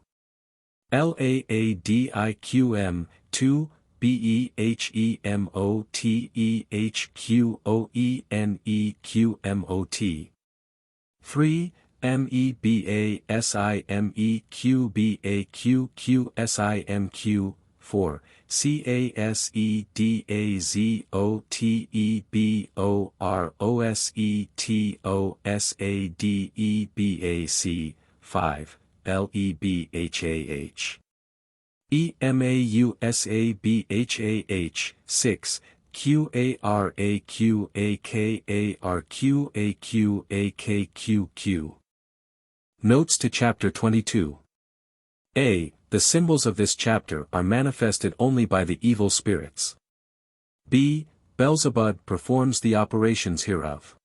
LAADIQM. 2. BEHEMOTEHQOENEQMOT. 3. MEBASIMEQBAQQSIMQ. 4. CASEDAZOTEBOROSETOSADEBAC. 5. LEBHAH. EMAUSABHAH. 6. QARAQAKARQAQAQQ. Notes to Chapter 22. A. The symbols of this chapter are manifested only by the evil spirits. B. Beelzebub performs the operations hereof.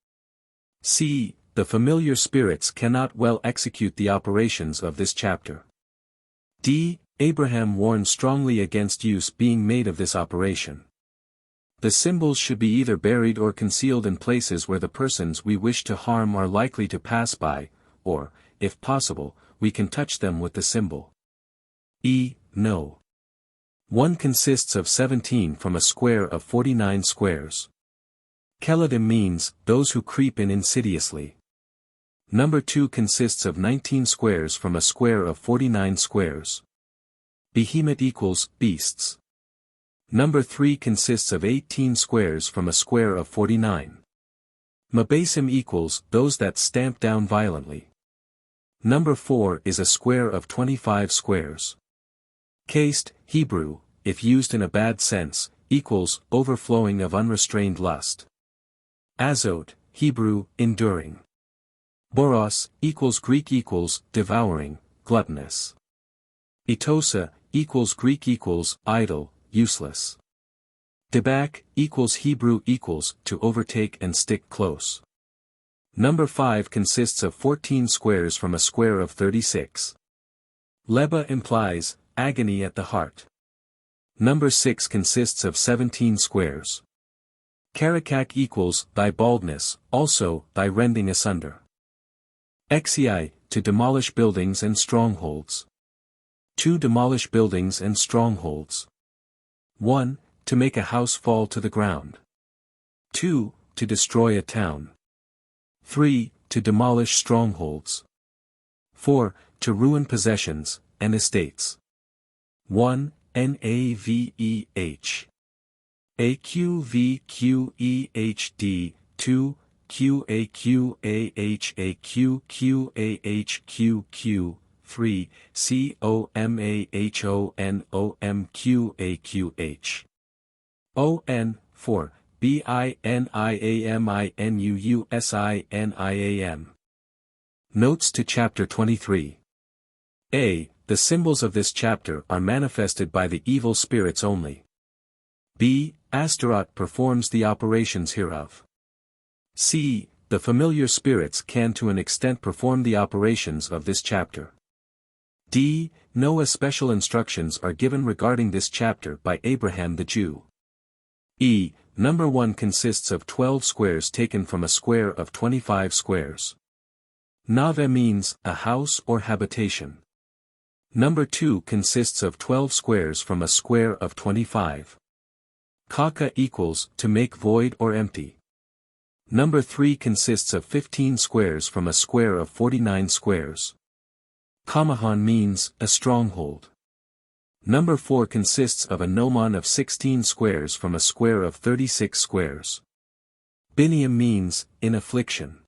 C. The familiar spirits cannot well execute the operations of this chapter. D. Abraham warns strongly against use being made of this operation. The symbols should be either buried or concealed in places where the persons we wish to harm are likely to pass by, or, if possible, we can touch them with the symbol. No. 1 consists of 17 from a square of 49 squares. Keladim means, those who creep in insidiously. Number 2 consists of 19 squares from a square of 49 squares. Behemoth equals, beasts. Number 3 consists of 18 squares from a square of 49. Mabasim equals, those that stamp down violently. Number 4 is a square of 25 squares. Caste, Hebrew, if used in a bad sense, equals, overflowing of unrestrained lust. Azot, Hebrew, enduring. Boros, equals Greek equals, devouring, gluttonous. Etosa, equals Greek equals, idle, useless. Debak, equals Hebrew equals, to overtake and stick close. Number 5 consists of 14 squares from a square of 36. Leba implies, agony at the heart. Number 6 consists of 17 squares. Karakak equals, thy baldness, also, thy rending asunder. XIII, to demolish buildings and strongholds. 2 demolish buildings and strongholds. 1. To make a house fall to the ground. 2. To destroy a town. 3. To demolish strongholds. 4. To ruin possessions, and estates. 1. NAVEH. AQVQEHD. 2. QAQAHAQQAHQQ. 3. COMAHONOMQAQH. ON. 4. BINIAMINUUSINIAM. Notes to Chapter 23. A. The symbols of this chapter are manifested by the evil spirits only. B. Astaroth performs the operations hereof. C. The familiar spirits can to an extent perform the operations of this chapter. D. No special instructions are given regarding this chapter by Abraham the Jew. E. Number 1 consists of 12 squares taken from a square of 25 squares. Nave means a house or habitation. Number 2 consists of 12 squares from a square of 25. Kaka equals to make void or empty. Number 3 consists of 15 squares from a square of 49 squares. Kamahan means a stronghold. Number 4 consists of a gnomon of 16 squares from a square of 36 squares. Biniam means in affliction.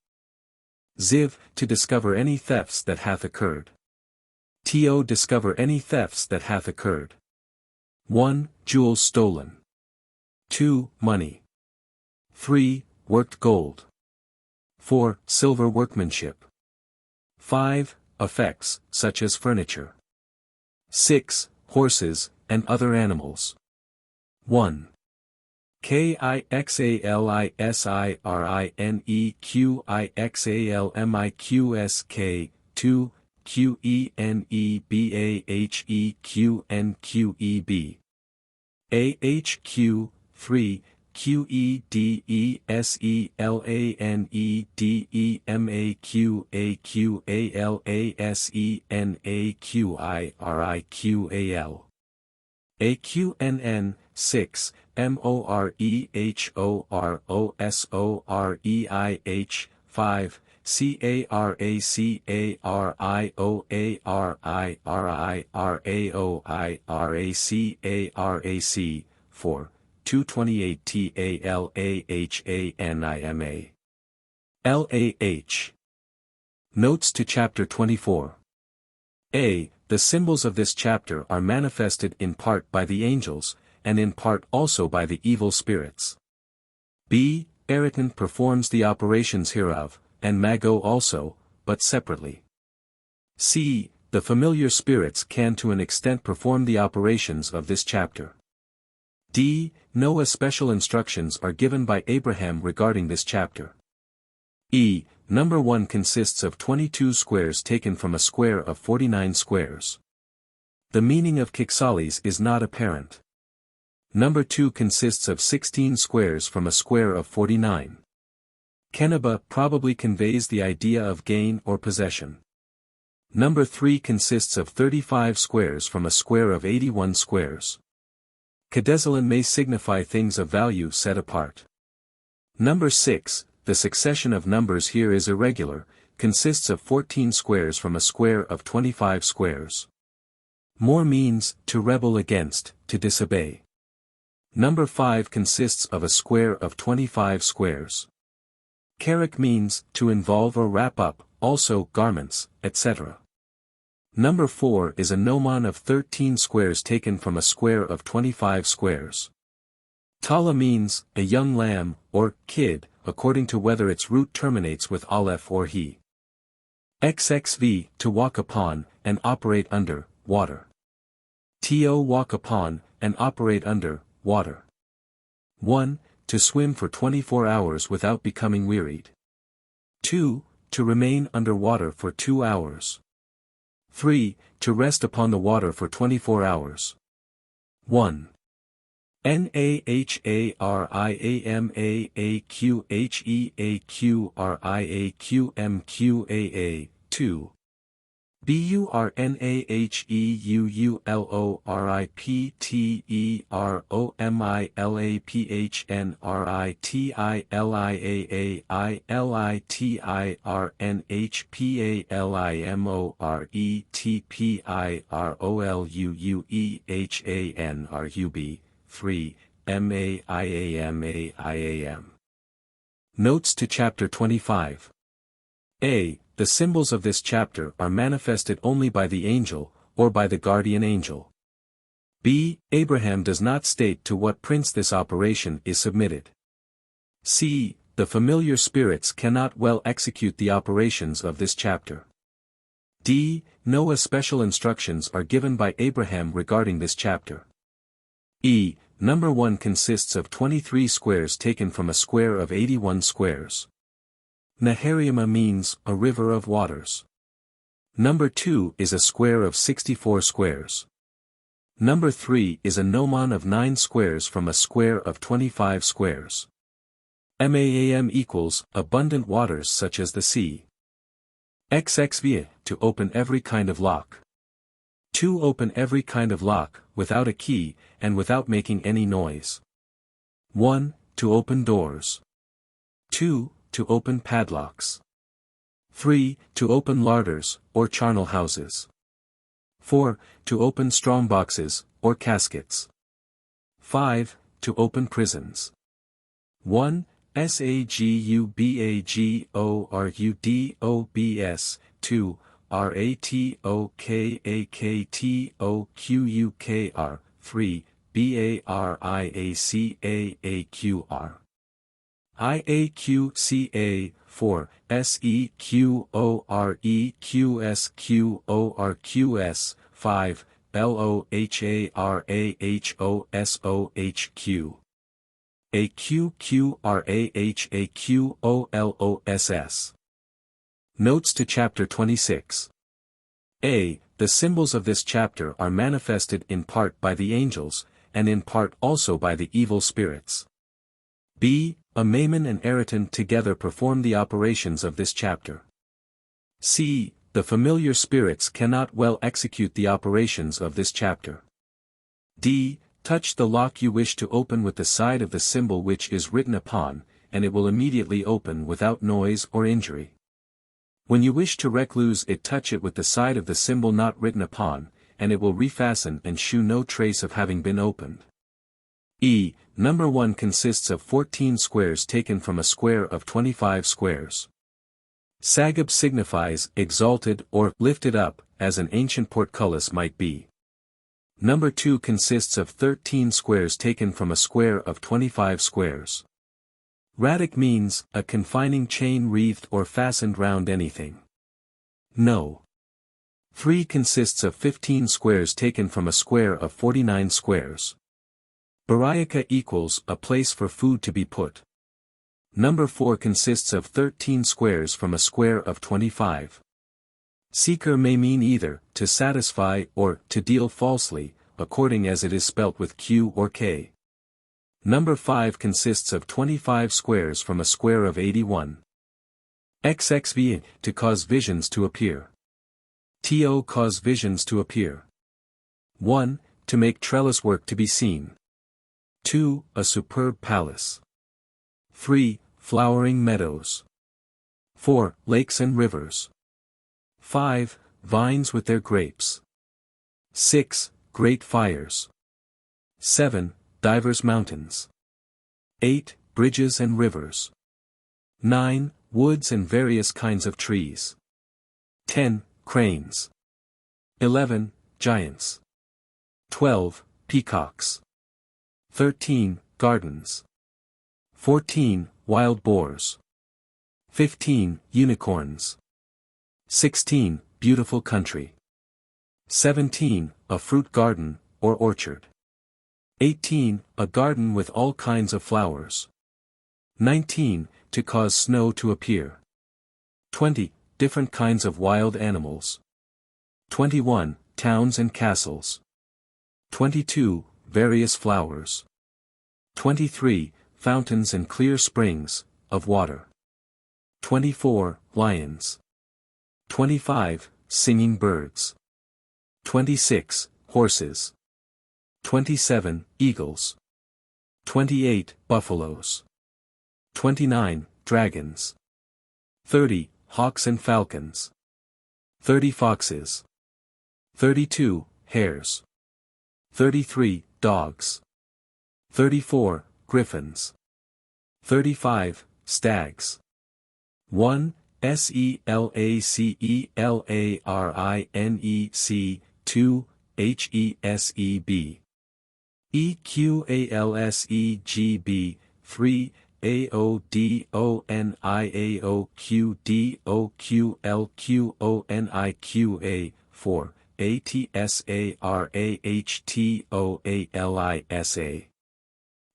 Ziv, to discover any thefts that hath occurred. To discover any thefts that hath occurred. 1. Jewels stolen. 2. Money. 3. Worked gold. 4. Silver workmanship. 5. Effects, such as furniture. 6. Horses, and other animals. 1. Kixalinequixalmiqsk. 2. Qenebaheqnqeb. AHQ. 3. QEDESELANEDEMAQAQALASENAQUIRIQAL. AQNN. 6. MOREHOROSOREIH. 5. CARACARIOARIRAOIRACARAC. 4. 228 TALAHANIMA. LAH. Notes to Chapter 24. A. The symbols of this chapter are manifested in part by the angels, and in part also by the evil spirits. B. Eritan performs the operations hereof, and Mago also, but separately. C. The familiar spirits can to an extent perform the operations of this chapter. D. No special instructions are given by Abraham regarding this chapter. E. Number 1 consists of 22 squares taken from a square of 49 squares. The meaning of Kixalis is not apparent. Number 2 consists of 16 squares from a square of 49. Keneba probably conveys the idea of gain or possession. Number 3 consists of 35 squares from a square of 81 squares. Kadesalin may signify things of value set apart. Number 6, the succession of numbers here is irregular, consists of 14 squares from a square of 25 squares. More means, to rebel against, to disobey. Number 5 consists of a square of 25 squares. Karak means, to involve or wrap up, also garments, etc. Number 4 is a gnomon of 13 squares taken from a square of 25 squares. Tala means, a young lamb, or kid, according to whether its root terminates with aleph or he. XXV, to walk upon, and operate under, water. To walk upon, and operate under, water. 1. To swim for 24 hours without becoming wearied. 2. To remain under water for 2 hours. 3. To rest upon the water for 24 hours. 1. NAHARIAMAAQHEAQRIAQMQAA. 2. BURNAHELIPHNRITILIAAILITIRNHPALIMORETIPILIMOREHANRUB. 3. MAIAMAIAM. Notes to Chapter 25. A. The symbols of this chapter are manifested only by the angel, or by the guardian angel. B. Abraham does not state to what prince this operation is submitted. C. The familiar spirits cannot well execute the operations of this chapter. D. No special instructions are given by Abraham regarding this chapter. E. Number 1 consists of 23 squares taken from a square of 81 squares. Nahariama means a river of waters. Number 2 is a square of 64 squares. Number 3 is a gnomon of 9 squares from a square of 25 squares. MAAM equals abundant waters such as the sea. XIII to open every kind of lock. 2 open every kind of lock, without a key, and without making any noise. 1 to open doors. 2 to open padlocks. 3 to open larders, or charnel houses. 4 to open strong boxes, or caskets. 5 to open prisons. 1 Sagubagorudobs, 2 Ratokakatoqukr, 3 Baricaaqr. IAQCA, 4 Seqoreqsqorqs, 5 Loharahoshohq. AQQRAHAQOLOSS. Notes to Chapter 26. A. The symbols of this chapter are manifested in part by the angels, and in part also by the evil spirits. B. Abramelin and Eriton together perform the operations of this chapter. C. The familiar spirits cannot well execute the operations of this chapter. D. Touch the lock you wish to open with the side of the symbol which is written upon, and it will immediately open without noise or injury. When you wish to recluse it, touch it with the side of the symbol not written upon, and it will refasten and shew no trace of having been opened. E. Number 1 consists of 14 squares taken from a square of 25 squares. Sagub signifies exalted or lifted up, as an ancient portcullis might be. Number 2 consists of 13 squares taken from a square of 25 squares. Radik means a confining chain wreathed or fastened round anything. No. 3 consists of 15 squares taken from a square of 49 squares. Baraika equals a place for food to be put. Number 4 consists of 13 squares from a square of 25. Seeker may mean either to satisfy or to deal falsely, according as it is spelt with Q or K. Number 5 consists of 25 squares from a square of 81. XXV to cause visions to appear. To cause visions to appear. 1 to make trellis work to be seen. 2 a superb palace. 3 flowering meadows. 4 lakes and rivers. 5 vines with their grapes. 6 great fires. 7 divers mountains. 8 bridges and rivers. 9 woods and various kinds of trees. 10 cranes. 11 giants. 12 peacocks. 13 gardens. 14 wild boars. 15 unicorns. 16 beautiful country. 17 a fruit garden, or orchard. 18 a garden with all kinds of flowers. 19 to cause snow to appear. 20 different kinds of wild animals. 21 towns and castles. 22 various flowers. 23 fountains and clear springs of water. 24 lions. 25 singing birds. 26 horses. 27 eagles. 28 buffaloes. 29 dragons. 30 hawks and falcons. 30 foxes. 32 hares. 33 dogs. 34 griffins. 35 stags. 1 SELACELARINEC. 2 HESEB. EQALSEGB. 3 AODONIAOQDOQLQONIQA 4, ATSARAHTOALISA.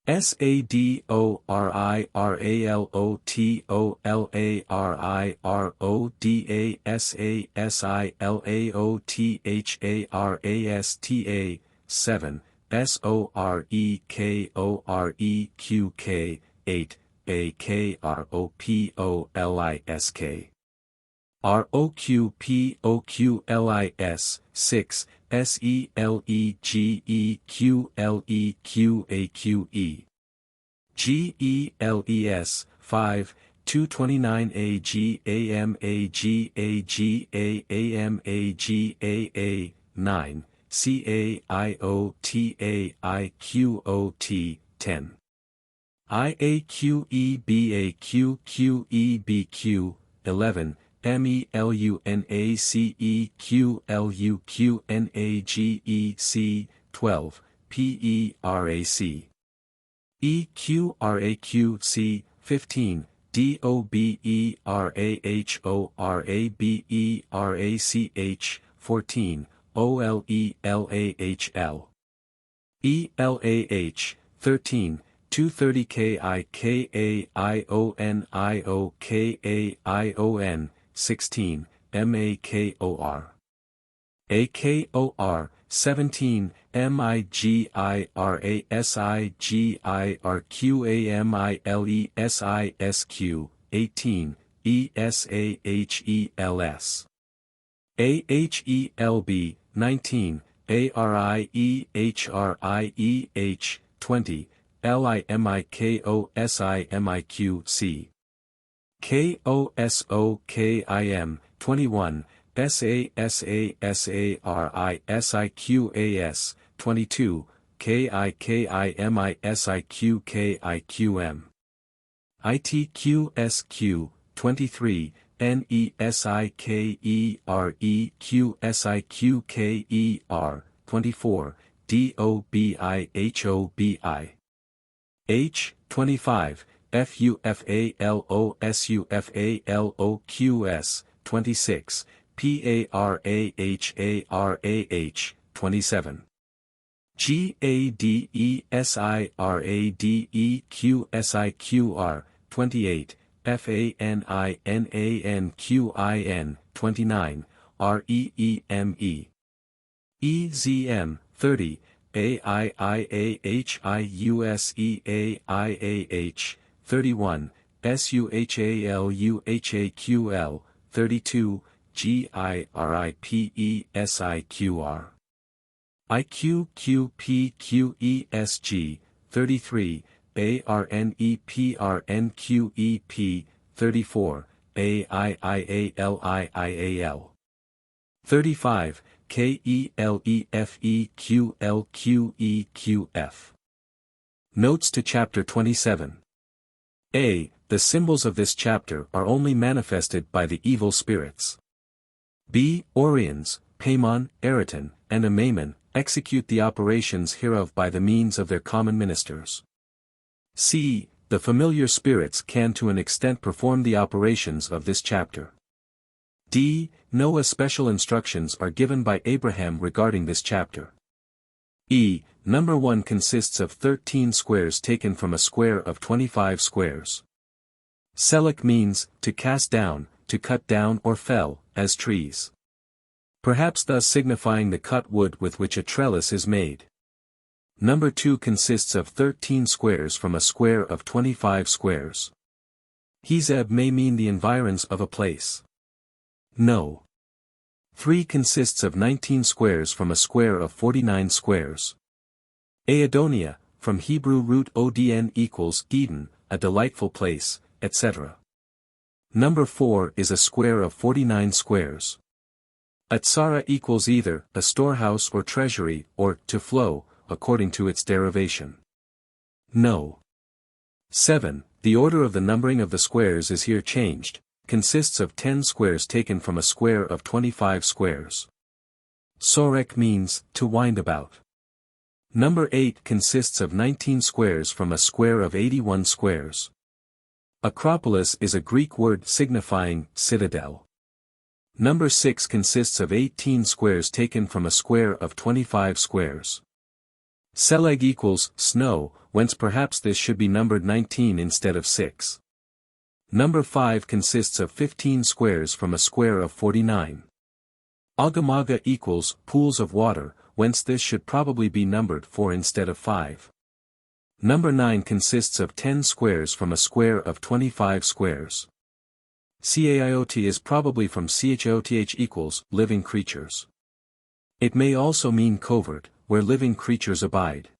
SADORIRALOTOLARIRODASILAOTHARASTA 7, SOREKOREQK 8, AKROPOLISK. ROQPOQLIS 6, SELEGEQLEQAQE. GELES 5, 229AGAMAGAGAAMAGAA 9, CAIOTAIQOT 10. IAQEBAQQEBQ 11, MELUNACEQLUQNAGEC 12, PERAC. EQRAQC 15, DOBERAHORABERACH 14, OLELAHL. ELAH 13, 230 KIKAIONIOKAION 16, MAKOR. AKOR 17, MIGIRASIGIRQAMILESISQ 18, ESAHELS. AHELB 19, ARIEHRIEH 20, LIMIKOSIMIQC. KOSOKIM 21, SASASARISIQAS 22, KIKIMISIQKIQM. ITQSQ 23, NESIKEREQSIQKER 24, DOBIHOBI. H 25, FUFALOSUFALOQS 26, PARAHARAH 27. GADESIRADEQSIQR 28, FANINANQIN 29, REEME. EZM 30, AIIAHIUSEAIAH 31, SUHALUHAQL 32, GIRIPESIQR. IQQPQESG 33, ARNEPRNQEP 34, AIIALIIAL 35, KELEFEQLQEQF. Notes to Chapter 27. A. The symbols of this chapter are only manifested by the evil spirits. B. Orions, Paimon, Eriton, and Amaimon execute the operations hereof by the means of their common ministers. C. The familiar spirits can to an extent perform the operations of this chapter. D. No special instructions are given by Abraham regarding this chapter. E. Number 1 consists of 13 squares taken from a square of 25 squares. Selek means, to cast down, to cut down or fell, as trees. Perhaps thus signifying the cut wood with which a trellis is made. Number 2 consists of 13 squares from a square of 25 squares. Hezeb may mean the environs of a place. No. 3 consists of 19 squares from a square of 49 squares. Aedonia, from Hebrew root odn equals Eden, a delightful place, etc. Number 4 is a square of 49 squares. Atsara equals either a storehouse or treasury, or to flow, according to its derivation. No. 7. The order of the numbering of the squares is here changed, consists of 10 squares taken from a square of 25 squares. Sorek means, to wind about. Number 8 consists of 19 squares from a square of 81 squares. Acropolis is a Greek word signifying citadel. Number 6 consists of 18 squares taken from a square of 25 squares. Seleg equals snow, whence perhaps this should be numbered 19 instead of 6. Number 5 consists of 15 squares from a square of 49. Agamaga equals pools of water, whence this should probably be numbered 4 instead of 5. Number 9 consists of 10 squares from a square of 25 squares. Caiot is probably from Choth equals living creatures. It may also mean covert, where living creatures abide.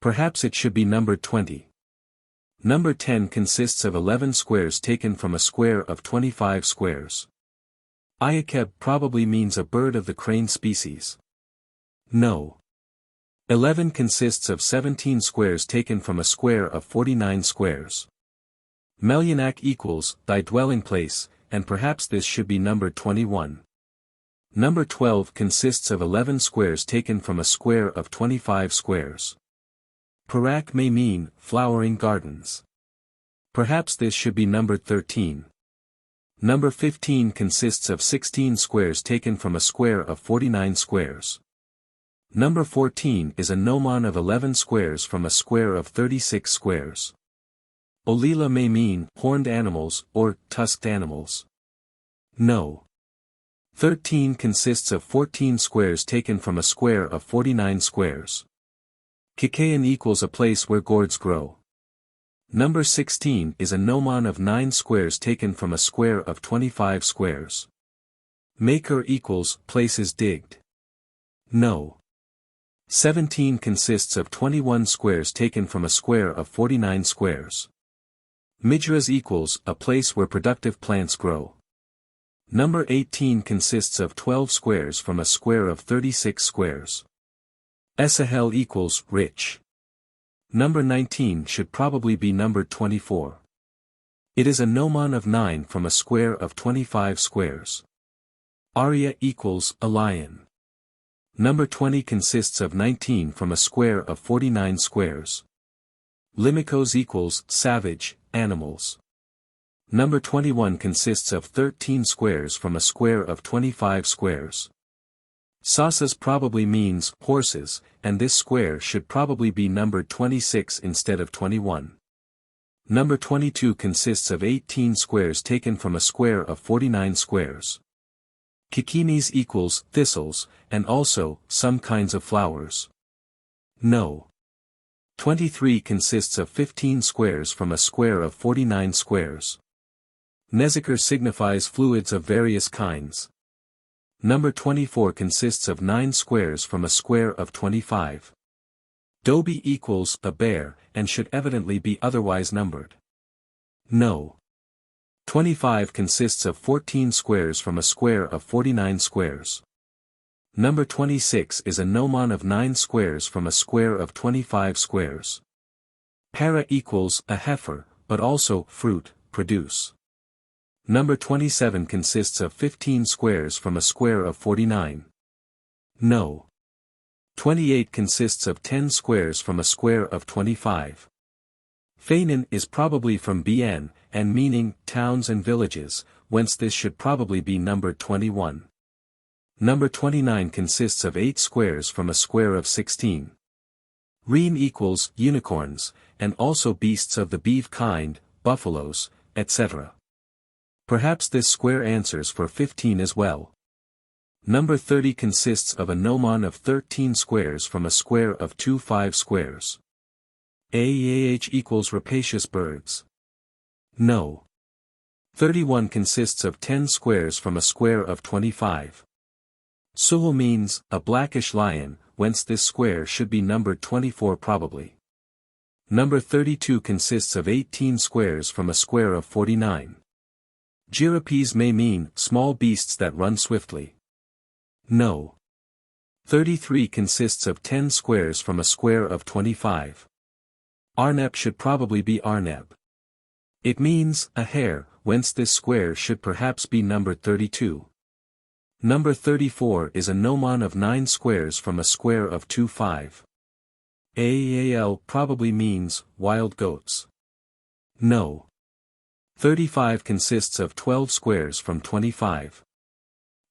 Perhaps it should be numbered 20. Number 10 consists of 11 squares taken from a square of 25 squares. Ayakeb probably means a bird of the crane species. No. 11 consists of 17 squares taken from a square of 49 squares. Melyanak equals thy dwelling place, and perhaps this should be numbered 21. Number 12 consists of 11 squares taken from a square of 25 squares. Parak may mean flowering gardens. Perhaps this should be numbered 13. Number 15 consists of 16 squares taken from a square of 49 squares. Number 14 is a gnomon of 11 squares from a square of 36 squares. Olila may mean horned animals or tusked animals. No. 13 consists of 14 squares taken from a square of 49 squares. Kikayan equals a place where gourds grow. Number 16 is a gnomon of 9 squares taken from a square of 25 squares. Maker equals places digged. No. 17 consists of 21 squares taken from a square of 49 squares. Midras equals a place where productive plants grow. Number 18 consists of 12 squares from a square of 36 squares. Esahel equals rich. Number 19 should probably be numbered 24. It is a gnomon of 9 from a square of 25 squares. Arya equals a lion. Number 20 consists of 19 from a square of 49 squares. Limikos equals savage, animals. Number 21 consists of 13 squares from a square of 25 squares. Sasas probably means horses, and this square should probably be numbered 26 instead of 21. Number 22 consists of 18 squares taken from a square of 49 squares. Kikinis equals thistles, and also some kinds of flowers. No. 23 consists of 15 squares from a square of 49 squares. Nezikar signifies fluids of various kinds. Number 24 consists of 9 squares from a square of 25. Dobi equals a bear, and should evidently be otherwise numbered. No. 25 consists of 14 squares from a square of 49 squares. Number 26 is a gnomon of 9 squares from a square of 25 squares. Para equals a heifer, but also fruit, produce. Number 27 consists of 15 squares from a square of 49. No. 28 consists of 10 squares from a square of 25. Fainan is probably from Bien, and meaning towns and villages, whence this should probably be numbered 21. Number 29 consists of 8 squares from a square of 16. Reem equals unicorns, and also beasts of the beef kind, buffaloes, etc. Perhaps this square answers for 15 as well. Number 30 consists of a gnomon of 13 squares from a square of 25 squares. Aah equals rapacious birds. No. 31 consists of 10 squares from a square of 25. Suhul means a blackish lion, whence this square should be numbered 24 probably. Number 32 consists of 18 squares from a square of 49. Girapes may mean small beasts that run swiftly. No. 33 consists of 10 squares from a square of 25. Arneb should probably be Arneb. It means a hare, whence this square should perhaps be numbered 32. Number 34 is a gnomon of 9 squares from a square of 25. Aal probably means wild goats. No. 35 consists of 12 squares from 25.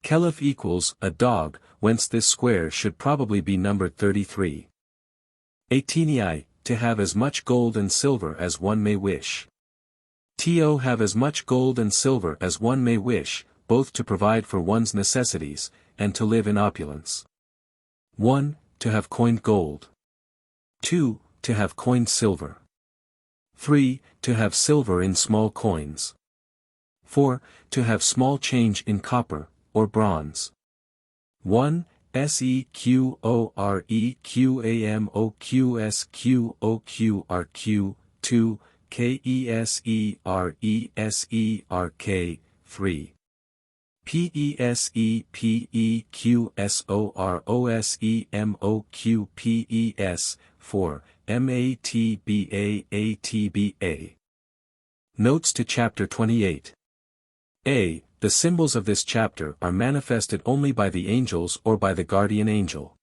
Kelef equals a dog, whence this square should probably be numbered 33. 18i, to have as much gold and silver as one may wish. To have as much gold and silver as one may wish, both to provide for one's necessities, and to live in opulence. 1. To have coined gold. 2. To have coined silver. 3. To have silver in small coins. 4. To have small change in copper, or bronze. 1. SEQOREQAMOQSQOQRQ, 2. KESERESERK, 3. PESEPEQSOROSEMOQPES, 4. MATBAATBA. Notes to Chapter 28. A. The symbols of this chapter are manifested only by the angels or by the guardian angel.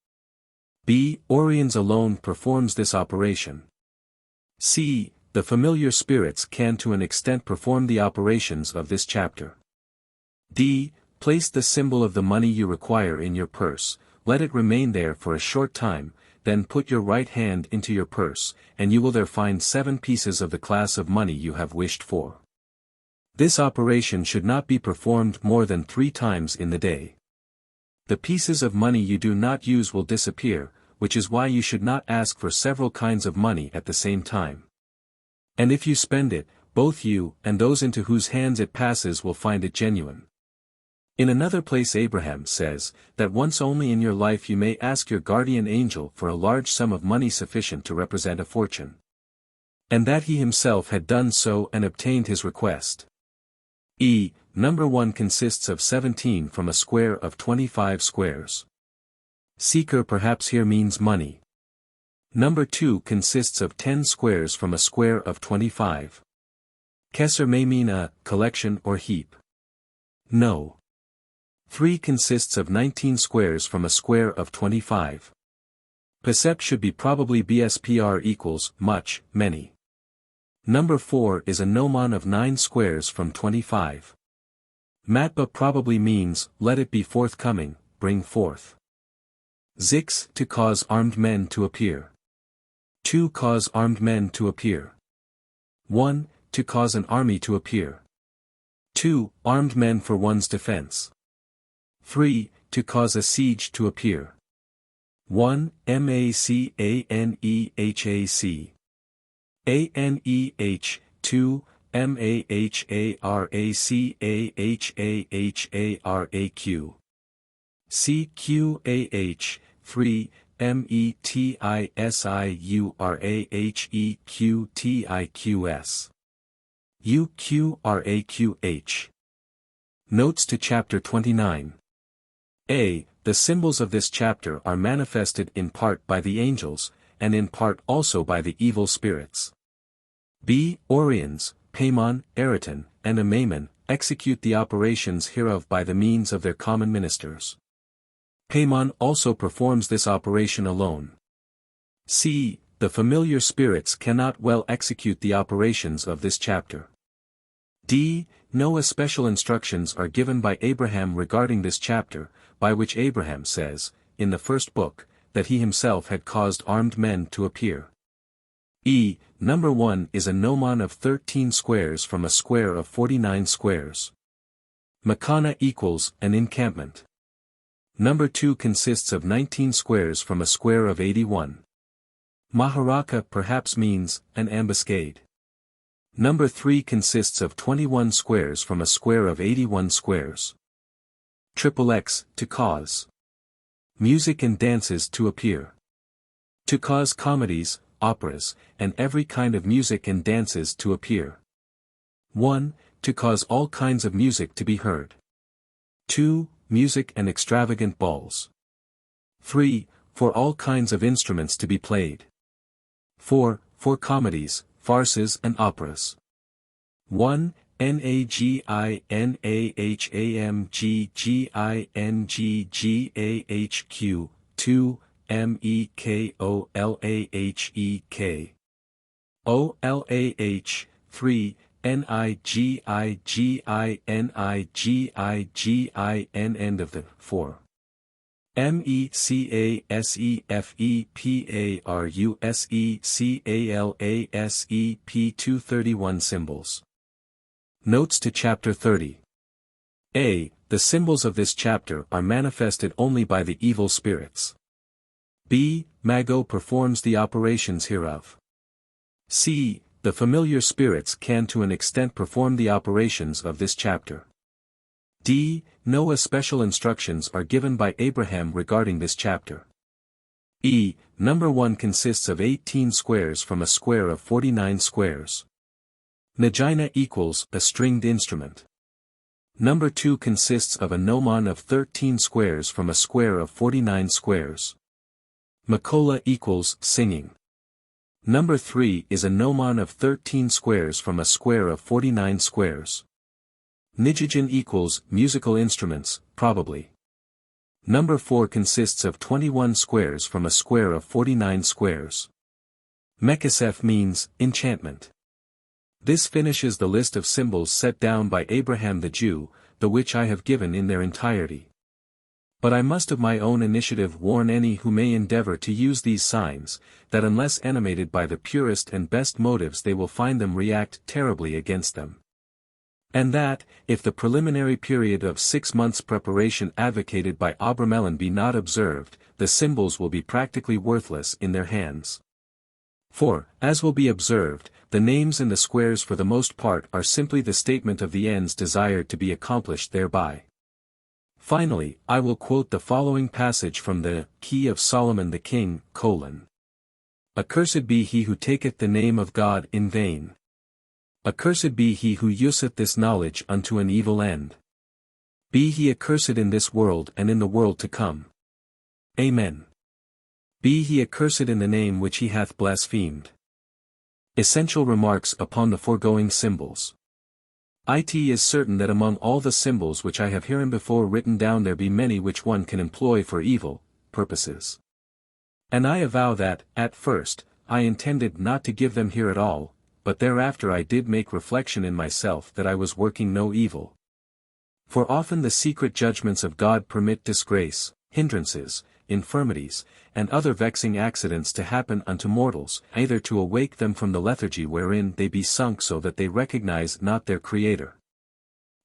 B. Oriens alone performs this operation. C. The familiar spirits can to an extent perform the operations of this chapter. D. Place the symbol of the money you require in your purse, let it remain there for a short time, then put your right hand into your purse, and you will there find 7 pieces of the class of money you have wished for. This operation should not be performed more than 3 times in the day. The pieces of money you do not use will disappear, which is why you should not ask for several kinds of money at the same time. And if you spend it, both you and those into whose hands it passes will find it genuine. In another place Abraham says, that once only in your life you may ask your guardian angel for a large sum of money sufficient to represent a fortune. And that he himself had done so and obtained his request. E. Number 1 consists of 17 from a square of 25 squares. Seeker perhaps here means money. Number 2 consists of 10 squares from a square of 25. Kesser may mean a collection or heap. No. 3 consists of 19 squares from a square of 25. Percept should be probably BSPR equals much, many. Number 4 is a gnomon of 9 squares from 25. Matba probably means, let it be forthcoming, bring forth. Zix, to cause armed men to appear. 2. Cause armed men to appear. 1. To cause an army to appear. 2. Armed men for one's defense. 3. To cause a siege to appear. 1. MACANEHAC. ANEH, 2. MAHARACAHAHARAQ. CQAH, 3. METISIURAHEQTIQS. UQRAQH. Notes to Chapter 29. A. The symbols of this chapter are manifested in part by the angels, and in part also by the evil spirits. B. Oriens, Paimon, Eriton, and Amaimon, execute the operations hereof by the means of their common ministers. Paimon also performs this operation alone. C. The familiar spirits cannot well execute the operations of this chapter. D. No especial instructions are given by Abraham regarding this chapter, by which Abraham says, in the first book, that he himself had caused armed men to appear. E. Number 1 is a gnomon of 13 squares from a square of 49 squares. Makana equals an encampment. Number 2 consists of 19 squares from a square of 81. Maharaka perhaps means an ambuscade. Number 3 consists of 21 squares from a square of 81 squares. XXX, to cause music and dances to appear. To cause comedies, operas, and every kind of music and dances to appear. 1. To cause all kinds of music to be heard. 2. Music and extravagant balls. 3. For all kinds of instruments to be played. 4. For comedies, farces and operas. 1. NAGINAHAMGGINGGAHQ, 2. MEKOLAHEK. OLAH, 3. N-I-G-I-G-I-N-I-G-I-N end of the 4. MECASEFEPARUSECALASEP 231 Symbols. Notes to Chapter 30. A. The symbols of this chapter are manifested only by the evil spirits. B. Mago performs the operations hereof. C. The familiar spirits can to an extent perform the operations of this chapter. D. No special instructions are given by Abraham regarding this chapter. E. Number 1 consists of 18 squares from a square of 49 squares. Nagina equals a stringed instrument. Number 2 consists of a gnomon of 13 squares from a square of 49 squares. Makola equals singing. Number 3 is a gnomon of 13 squares from a square of 49 squares. Nijijin equals musical instruments, probably. Number 4 consists of 21 squares from a square of 49 squares. Mekasef means enchantment. This finishes the list of symbols set down by Abraham the Jew, the which I have given in their entirety. But I must of my own initiative warn any who may endeavor to use these signs, that unless animated by the purest and best motives they will find them react terribly against them. And that, if the preliminary period of 6 months' preparation advocated by Abra-Melin be not observed, the symbols will be practically worthless in their hands. For, as will be observed, the names in the squares for the most part are simply the statement of the ends desired to be accomplished thereby. Finally, I will quote the following passage from the Key of Solomon the King: Accursed be he who taketh the name of God in vain. Accursed be he who useth this knowledge unto an evil end. Be he accursed in this world and in the world to come. Amen. Be he accursed in the name which he hath blasphemed. Essential remarks upon the foregoing symbols. It is certain that among all the symbols which I have hereinbefore written down there be many which one can employ for evil purposes. And I avow that, at first, I intended not to give them here at all, but thereafter I did make reflection in myself that I was working no evil. For often the secret judgments of God permit disgrace, hindrances, infirmities, and other vexing accidents to happen unto mortals, either to awake them from the lethargy wherein they be sunk so that they recognize not their Creator,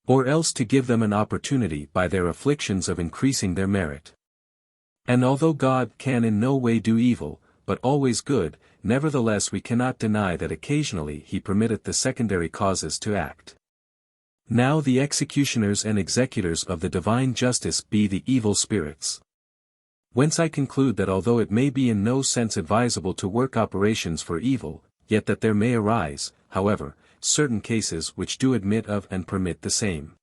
or else to give them an opportunity by their afflictions of increasing their merit. And although God can in no way do evil, but always good, nevertheless we cannot deny that occasionally he permitteth the secondary causes to act. Now the executioners and executors of the divine justice be the evil spirits. Whence I conclude that although it may be in no sense advisable to work operations for evil, yet that there may arise, however, certain cases which do admit of and permit the same.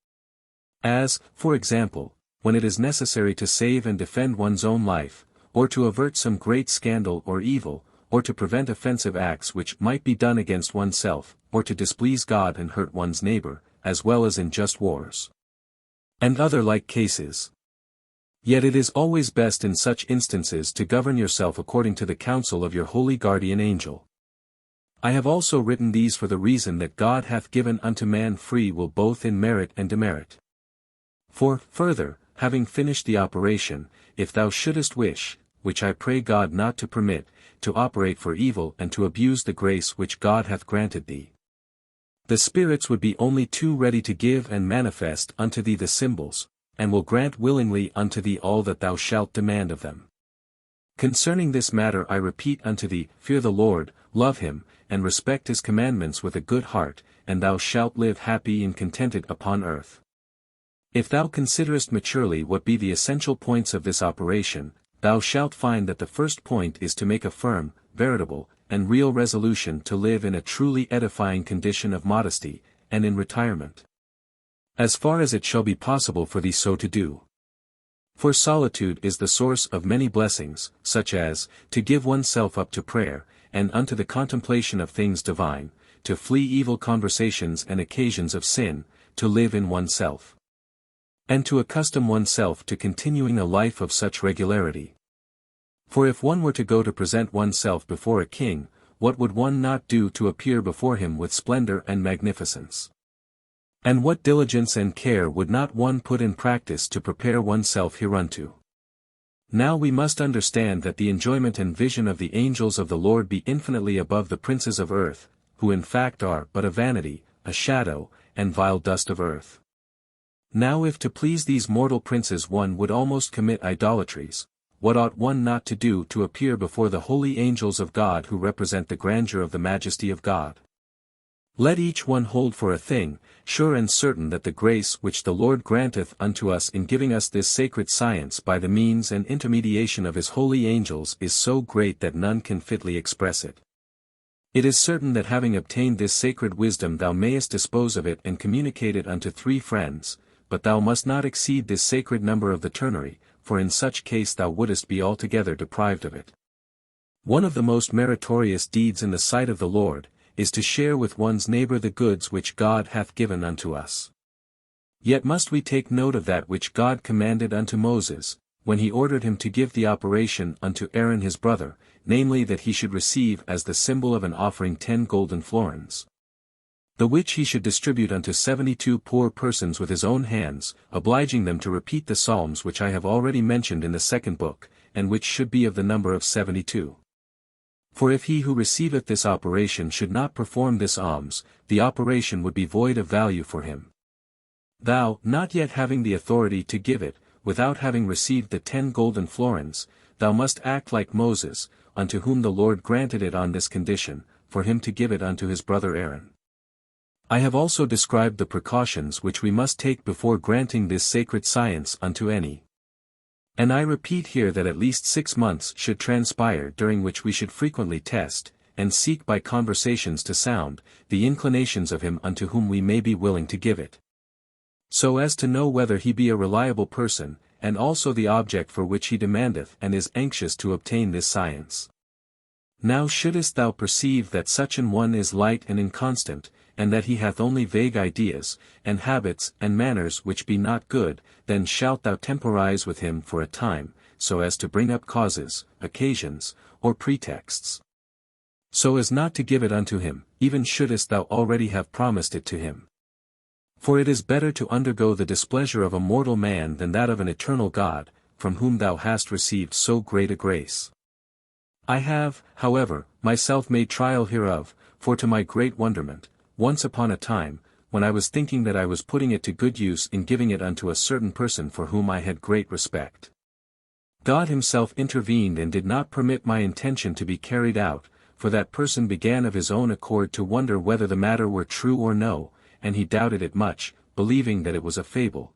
As, for example, when it is necessary to save and defend one's own life, or to avert some great scandal or evil, or to prevent offensive acts which might be done against oneself, or to displease God and hurt one's neighbor, as well as in just wars. And other like cases. Yet it is always best in such instances to govern yourself according to the counsel of your holy guardian angel. I have also written these for the reason that God hath given unto man free will both in merit and demerit. For, further, having finished the operation, if thou shouldest wish, which I pray God not to permit, to operate for evil and to abuse the grace which God hath granted thee, the spirits would be only too ready to give and manifest unto thee the symbols, and will grant willingly unto thee all that thou shalt demand of them. Concerning this matter I repeat unto thee, fear the Lord, love him, and respect his commandments with a good heart, and thou shalt live happy and contented upon earth. If thou considerest maturely what be the essential points of this operation, thou shalt find that the first point is to make a firm, veritable, and real resolution to live in a truly edifying condition of modesty, and in retirement, as far as it shall be possible for thee so to do. For solitude is the source of many blessings, such as, to give oneself up to prayer, and unto the contemplation of things divine, to flee evil conversations and occasions of sin, to live in oneself, and to accustom oneself to continuing a life of such regularity. For if one were to go to present oneself before a king, what would one not do to appear before him with splendor and magnificence? And what diligence and care would not one put in practice to prepare oneself hereunto? Now we must understand that the enjoyment and vision of the angels of the Lord be infinitely above the princes of earth, who in fact are but a vanity, a shadow, and vile dust of earth. Now if to please these mortal princes one would almost commit idolatries, what ought one not to do to appear before the holy angels of God who represent the grandeur of the majesty of God? Let each one hold for a thing, sure and certain that the grace which the Lord granteth unto us in giving us this sacred science by the means and intermediation of his holy angels is so great that none can fitly express it. It is certain that having obtained this sacred wisdom thou mayest dispose of it and communicate it unto 3 friends, but thou must not exceed this sacred number of the ternary, for in such case thou wouldest be altogether deprived of it. One of the most meritorious deeds in the sight of the Lord, is to share with one's neighbor the goods which God hath given unto us. Yet must we take note of that which God commanded unto Moses, when he ordered him to give the operation unto Aaron his brother, namely that he should receive as the symbol of an offering 10 golden florins. The which he should distribute unto 72 poor persons with his own hands, obliging them to repeat the psalms which I have already mentioned in the 2nd book, and which should be of the number of 72. For if he who receiveth this operation should not perform this alms, the operation would be void of value for him. Thou, not yet having the authority to give it, without having received the 10 golden florins, thou must act like Moses, unto whom the Lord granted it on this condition, for him to give it unto his brother Aaron. I have also described the precautions which we must take before granting this sacred science unto any. And I repeat here that at least 6 months should transpire during which we should frequently test, and seek by conversations to sound, the inclinations of him unto whom we may be willing to give it. So as to know whether he be a reliable person, and also the object for which he demandeth and is anxious to obtain this science. Now shouldest thou perceive that such an one is light and inconstant, and that he hath only vague ideas, and habits and manners which be not good, then shalt thou temporize with him for a time, so as to bring up causes, occasions, or pretexts. So as not to give it unto him, even shouldest thou already have promised it to him. For it is better to undergo the displeasure of a mortal man than that of an eternal God, from whom thou hast received so great a grace. I have, however, myself made trial hereof, for to my great wonderment, once upon a time, when I was thinking that I was putting it to good use in giving it unto a certain person for whom I had great respect, God himself intervened and did not permit my intention to be carried out, for that person began of his own accord to wonder whether the matter were true or no, and he doubted it much, believing that it was a fable,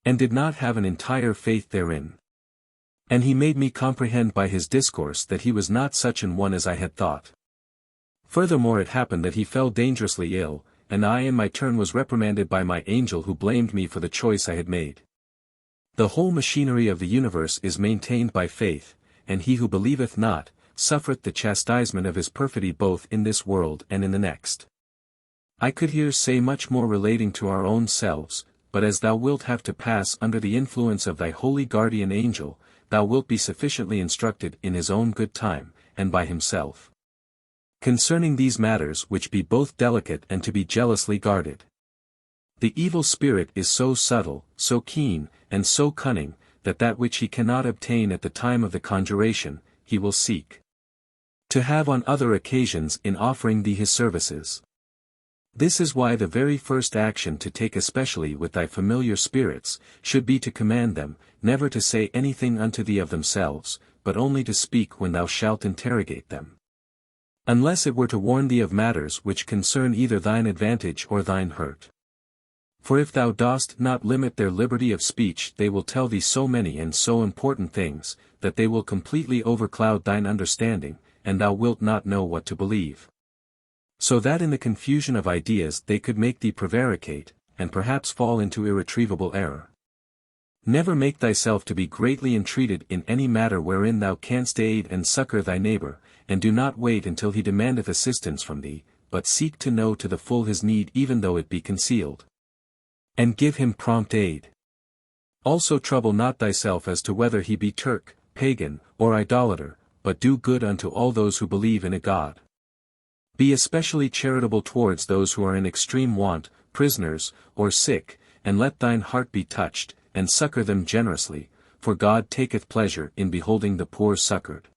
and did not have an entire faith therein. And he made me comprehend by his discourse that he was not such an one as I had thought. Furthermore it happened that he fell dangerously ill, and I in my turn was reprimanded by my angel who blamed me for the choice I had made. The whole machinery of the universe is maintained by faith, and he who believeth not, suffereth the chastisement of his perfidy both in this world and in the next. I could here say much more relating to our own selves, but as thou wilt have to pass under the influence of thy holy guardian angel, thou wilt be sufficiently instructed in his own good time, and by himself, concerning these matters which be both delicate and to be jealously guarded. The evil spirit is so subtle, so keen, and so cunning, that which he cannot obtain at the time of the conjuration, he will seek to have on other occasions in offering thee his services. This is why the very first action to take especially with thy familiar spirits, should be to command them, never to say anything unto thee of themselves, but only to speak when thou shalt interrogate them. Unless it were to warn thee of matters which concern either thine advantage or thine hurt. For if thou dost not limit their liberty of speech they will tell thee so many and so important things, that they will completely overcloud thine understanding, and thou wilt not know what to believe. So that in the confusion of ideas they could make thee prevaricate, and perhaps fall into irretrievable error. Never make thyself to be greatly entreated in any matter wherein thou canst aid and succor thy neighbor, and do not wait until he demandeth assistance from thee, but seek to know to the full his need even though it be concealed. And give him prompt aid. Also trouble not thyself as to whether he be Turk, pagan, or idolater, but do good unto all those who believe in a God. Be especially charitable towards those who are in extreme want, prisoners, or sick, and let thine heart be touched, and succor them generously, for God taketh pleasure in beholding the poor succored.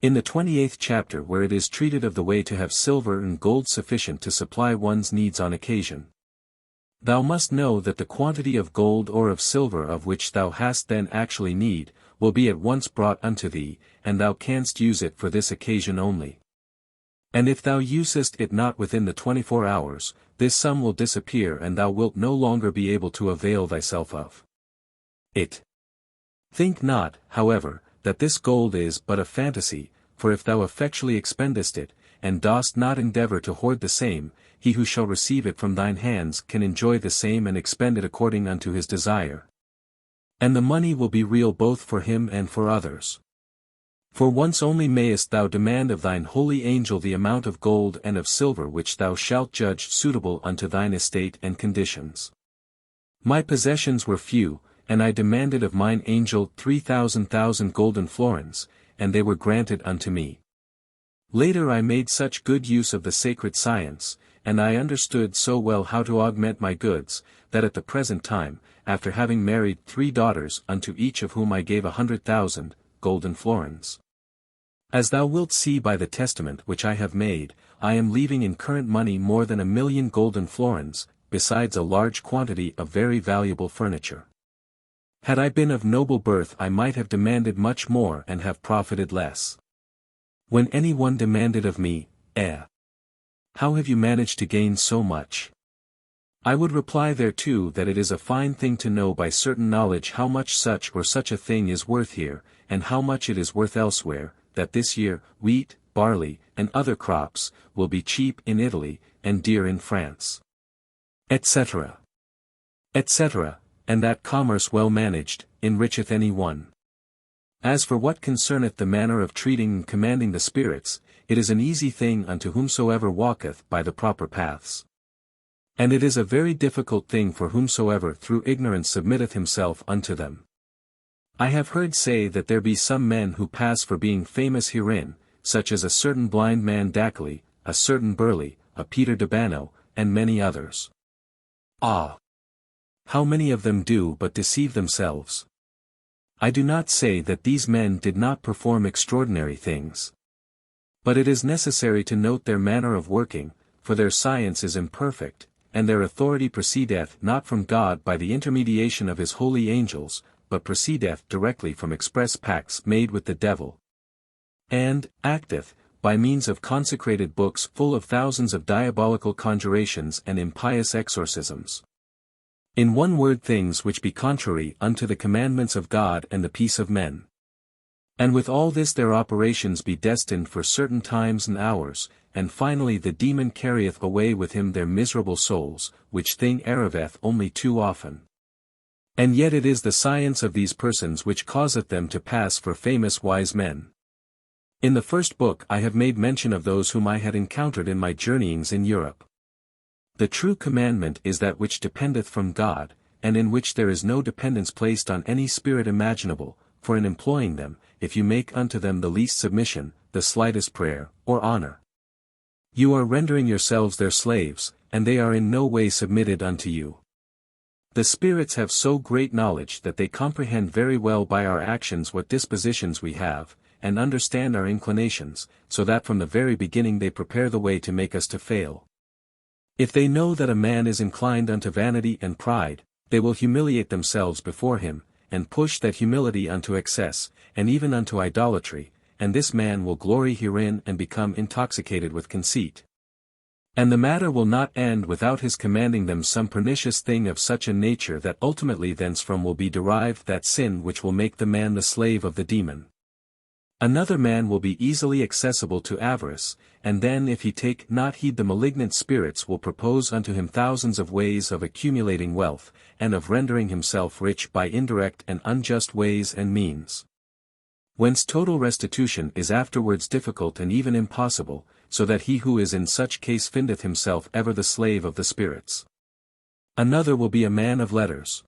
In the 28th chapter, where it is treated of the way to have silver and gold sufficient to supply one's needs on occasion. Thou must know that the quantity of gold or of silver of which thou hast then actually need, will be at once brought unto thee, and thou canst use it for this occasion only. And if thou usest it not within the 24 hours, this sum will disappear and thou wilt no longer be able to avail thyself of it. Think not, however, that this gold is but a fantasy, for if thou effectually expendest it, and dost not endeavor to hoard the same, he who shall receive it from thine hands can enjoy the same and expend it according unto his desire. And the money will be real both for him and for others. For once only mayest thou demand of thine holy angel the amount of gold and of silver which thou shalt judge suitable unto thine estate and conditions. My possessions were few, and I demanded of mine angel 3,000 golden florins, and they were granted unto me. Later I made such good use of the sacred science, and I understood so well how to augment my goods, that at the present time, after having married 3 daughters unto each of whom I gave 100,000 golden florins. As thou wilt see by the testament which I have made, I am leaving in current money more than 1,000,000 golden florins, besides a large quantity of very valuable furniture. Had I been of noble birth I might have demanded much more and have profited less. When any one demanded of me, how have you managed to gain so much? I would reply thereto that it is a fine thing to know by certain knowledge how much such or such a thing is worth here, and how much it is worth elsewhere, that this year, wheat, barley, and other crops, will be cheap in Italy, and dear in France. Etc. Etc., and that commerce well managed, enricheth any one. As for what concerneth the manner of treating and commanding the spirits, it is an easy thing unto whomsoever walketh by the proper paths. And it is a very difficult thing for whomsoever through ignorance submitteth himself unto them. I have heard say that there be some men who pass for being famous herein, such as a certain blind man Dacquely, a certain Burley, a Peter de Bano, and many others. Ah! How many of them do but deceive themselves? I do not say that these men did not perform extraordinary things. But it is necessary to note their manner of working, for their science is imperfect, and their authority proceedeth not from God by the intermediation of his holy angels, but proceedeth directly from express pacts made with the devil. And acteth, by means of consecrated books full of thousands of diabolical conjurations and impious exorcisms. In one word, things which be contrary unto the commandments of God and the peace of men. And with all this their operations be destined for certain times and hours, and finally the demon carrieth away with him their miserable souls, which thing arriveth only too often. And yet it is the science of these persons which causeth them to pass for famous wise men. In the first book I have made mention of those whom I had encountered in my journeyings in Europe. The true commandment is that which dependeth from God, and in which there is no dependence placed on any spirit imaginable, for in employing them, if you make unto them the least submission, the slightest prayer, or honor, you are rendering yourselves their slaves, and they are in no way submitted unto you. The spirits have so great knowledge that they comprehend very well by our actions what dispositions we have, and understand our inclinations, so that from the very beginning they prepare the way to make us to fail. If they know that a man is inclined unto vanity and pride, they will humiliate themselves before him, and push that humility unto excess, and even unto idolatry, and this man will glory herein and become intoxicated with conceit. And the matter will not end without his commanding them some pernicious thing of such a nature that ultimately thenceform will be derived that sin which will make the man the slave of the demon. Another man will be easily accessible to avarice, and then if he take not heed the malignant spirits will propose unto him thousands of ways of accumulating wealth, and of rendering himself rich by indirect and unjust ways and means. Whence total restitution is afterwards difficult and even impossible, so that he who is in such case findeth himself ever the slave of the spirits. Another will be a man of letters.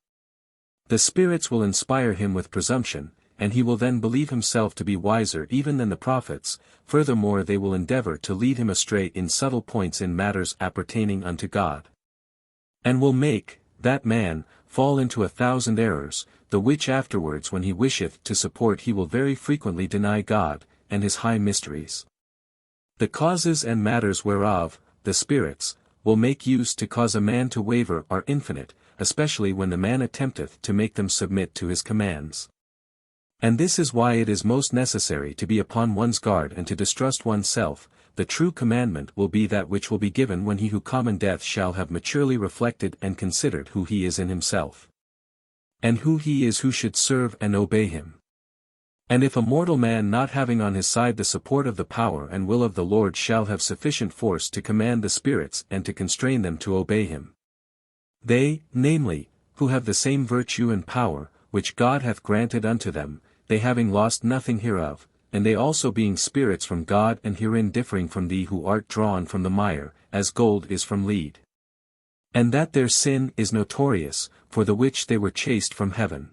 The spirits will inspire him with presumption, and he will then believe himself to be wiser even than the prophets. Furthermore, they will endeavor to lead him astray in subtle points in matters appertaining unto God. And will make that man fall into 1,000 errors, the which afterwards when he wisheth to support he will very frequently deny God, and his high mysteries. The causes and matters whereof, the spirits, will make use to cause a man to waver are infinite, especially when the man attempteth to make them submit to his commands. And this is why it is most necessary to be upon one's guard and to distrust oneself. The true commandment will be that which will be given when he who commandeth shall have maturely reflected and considered who he is in himself, and who he is who should serve and obey him. And if a mortal man not having on his side the support of the power and will of the Lord shall have sufficient force to command the spirits and to constrain them to obey him, they, namely, who have the same virtue and power, which God hath granted unto them, they having lost nothing hereof, and they also being spirits from God and herein differing from thee who art drawn from the mire, as gold is from lead. And that their sin is notorious, for the which they were chased from heaven.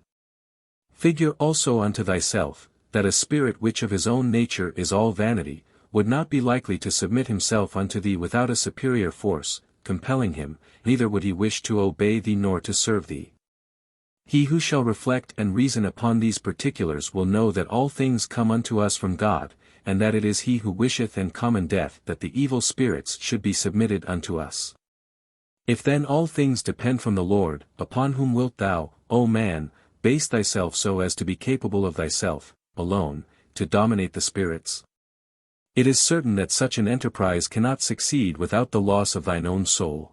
Figure also unto thyself, that a spirit which of his own nature is all vanity, would not be likely to submit himself unto thee without a superior force, compelling him, neither would he wish to obey thee nor to serve thee. He who shall reflect and reason upon these particulars will know that all things come unto us from God, and that it is he who wisheth and commandeth that the evil spirits should be submitted unto us. If then all things depend from the Lord, upon whom wilt thou, O man, base thyself so as to be capable of thyself, alone, to dominate the spirits? It is certain that such an enterprise cannot succeed without the loss of thine own soul.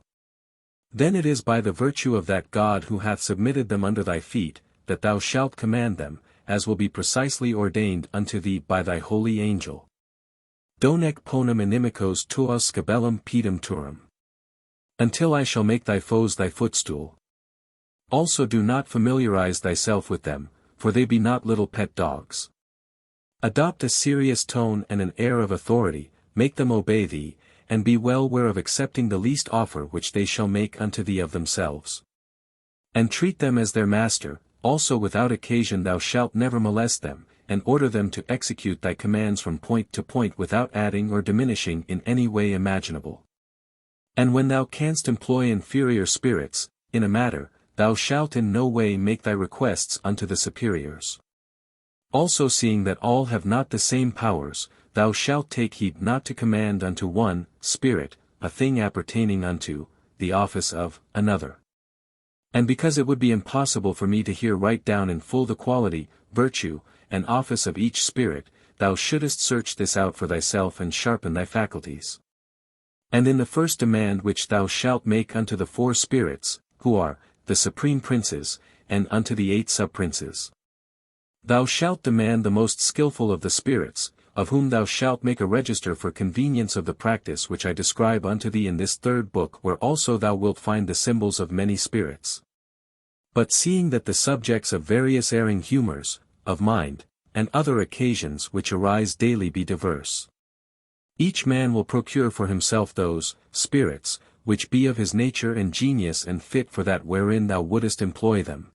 Then it is by the virtue of that God who hath submitted them under thy feet, that thou shalt command them, as will be precisely ordained unto thee by thy holy angel. Donec ponem inimicos tuos scabellum pedum turum. Until I shall make thy foes thy footstool. Also do not familiarize thyself with them, for they be not little pet dogs. Adopt a serious tone and an air of authority, make them obey thee, and be well ware of accepting the least offer which they shall make unto thee of themselves. And treat them as their master, also without occasion thou shalt never molest them, and order them to execute thy commands from point to point without adding or diminishing in any way imaginable. And when thou canst employ inferior spirits, in a matter, thou shalt in no way make thy requests unto the superiors. Also seeing that all have not the same powers, thou shalt take heed not to command unto one spirit, a thing appertaining unto the office of another. And because it would be impossible for me to here write down in full the quality, virtue, and office of each spirit, thou shouldest search this out for thyself and sharpen thy faculties. And in the first demand which thou shalt make unto the 4 spirits, who are the supreme princes, and unto the 8 sub-princes, thou shalt demand the most skilful of the spirits, of whom thou shalt make a register for convenience of the practice which I describe unto thee in this 3rd book, where also thou wilt find the symbols of many spirits. But seeing that the subjects of various erring humours, of mind, and other occasions which arise daily be diverse, each man will procure for himself those spirits, which be of his nature and genius and fit for that wherein thou wouldest employ them.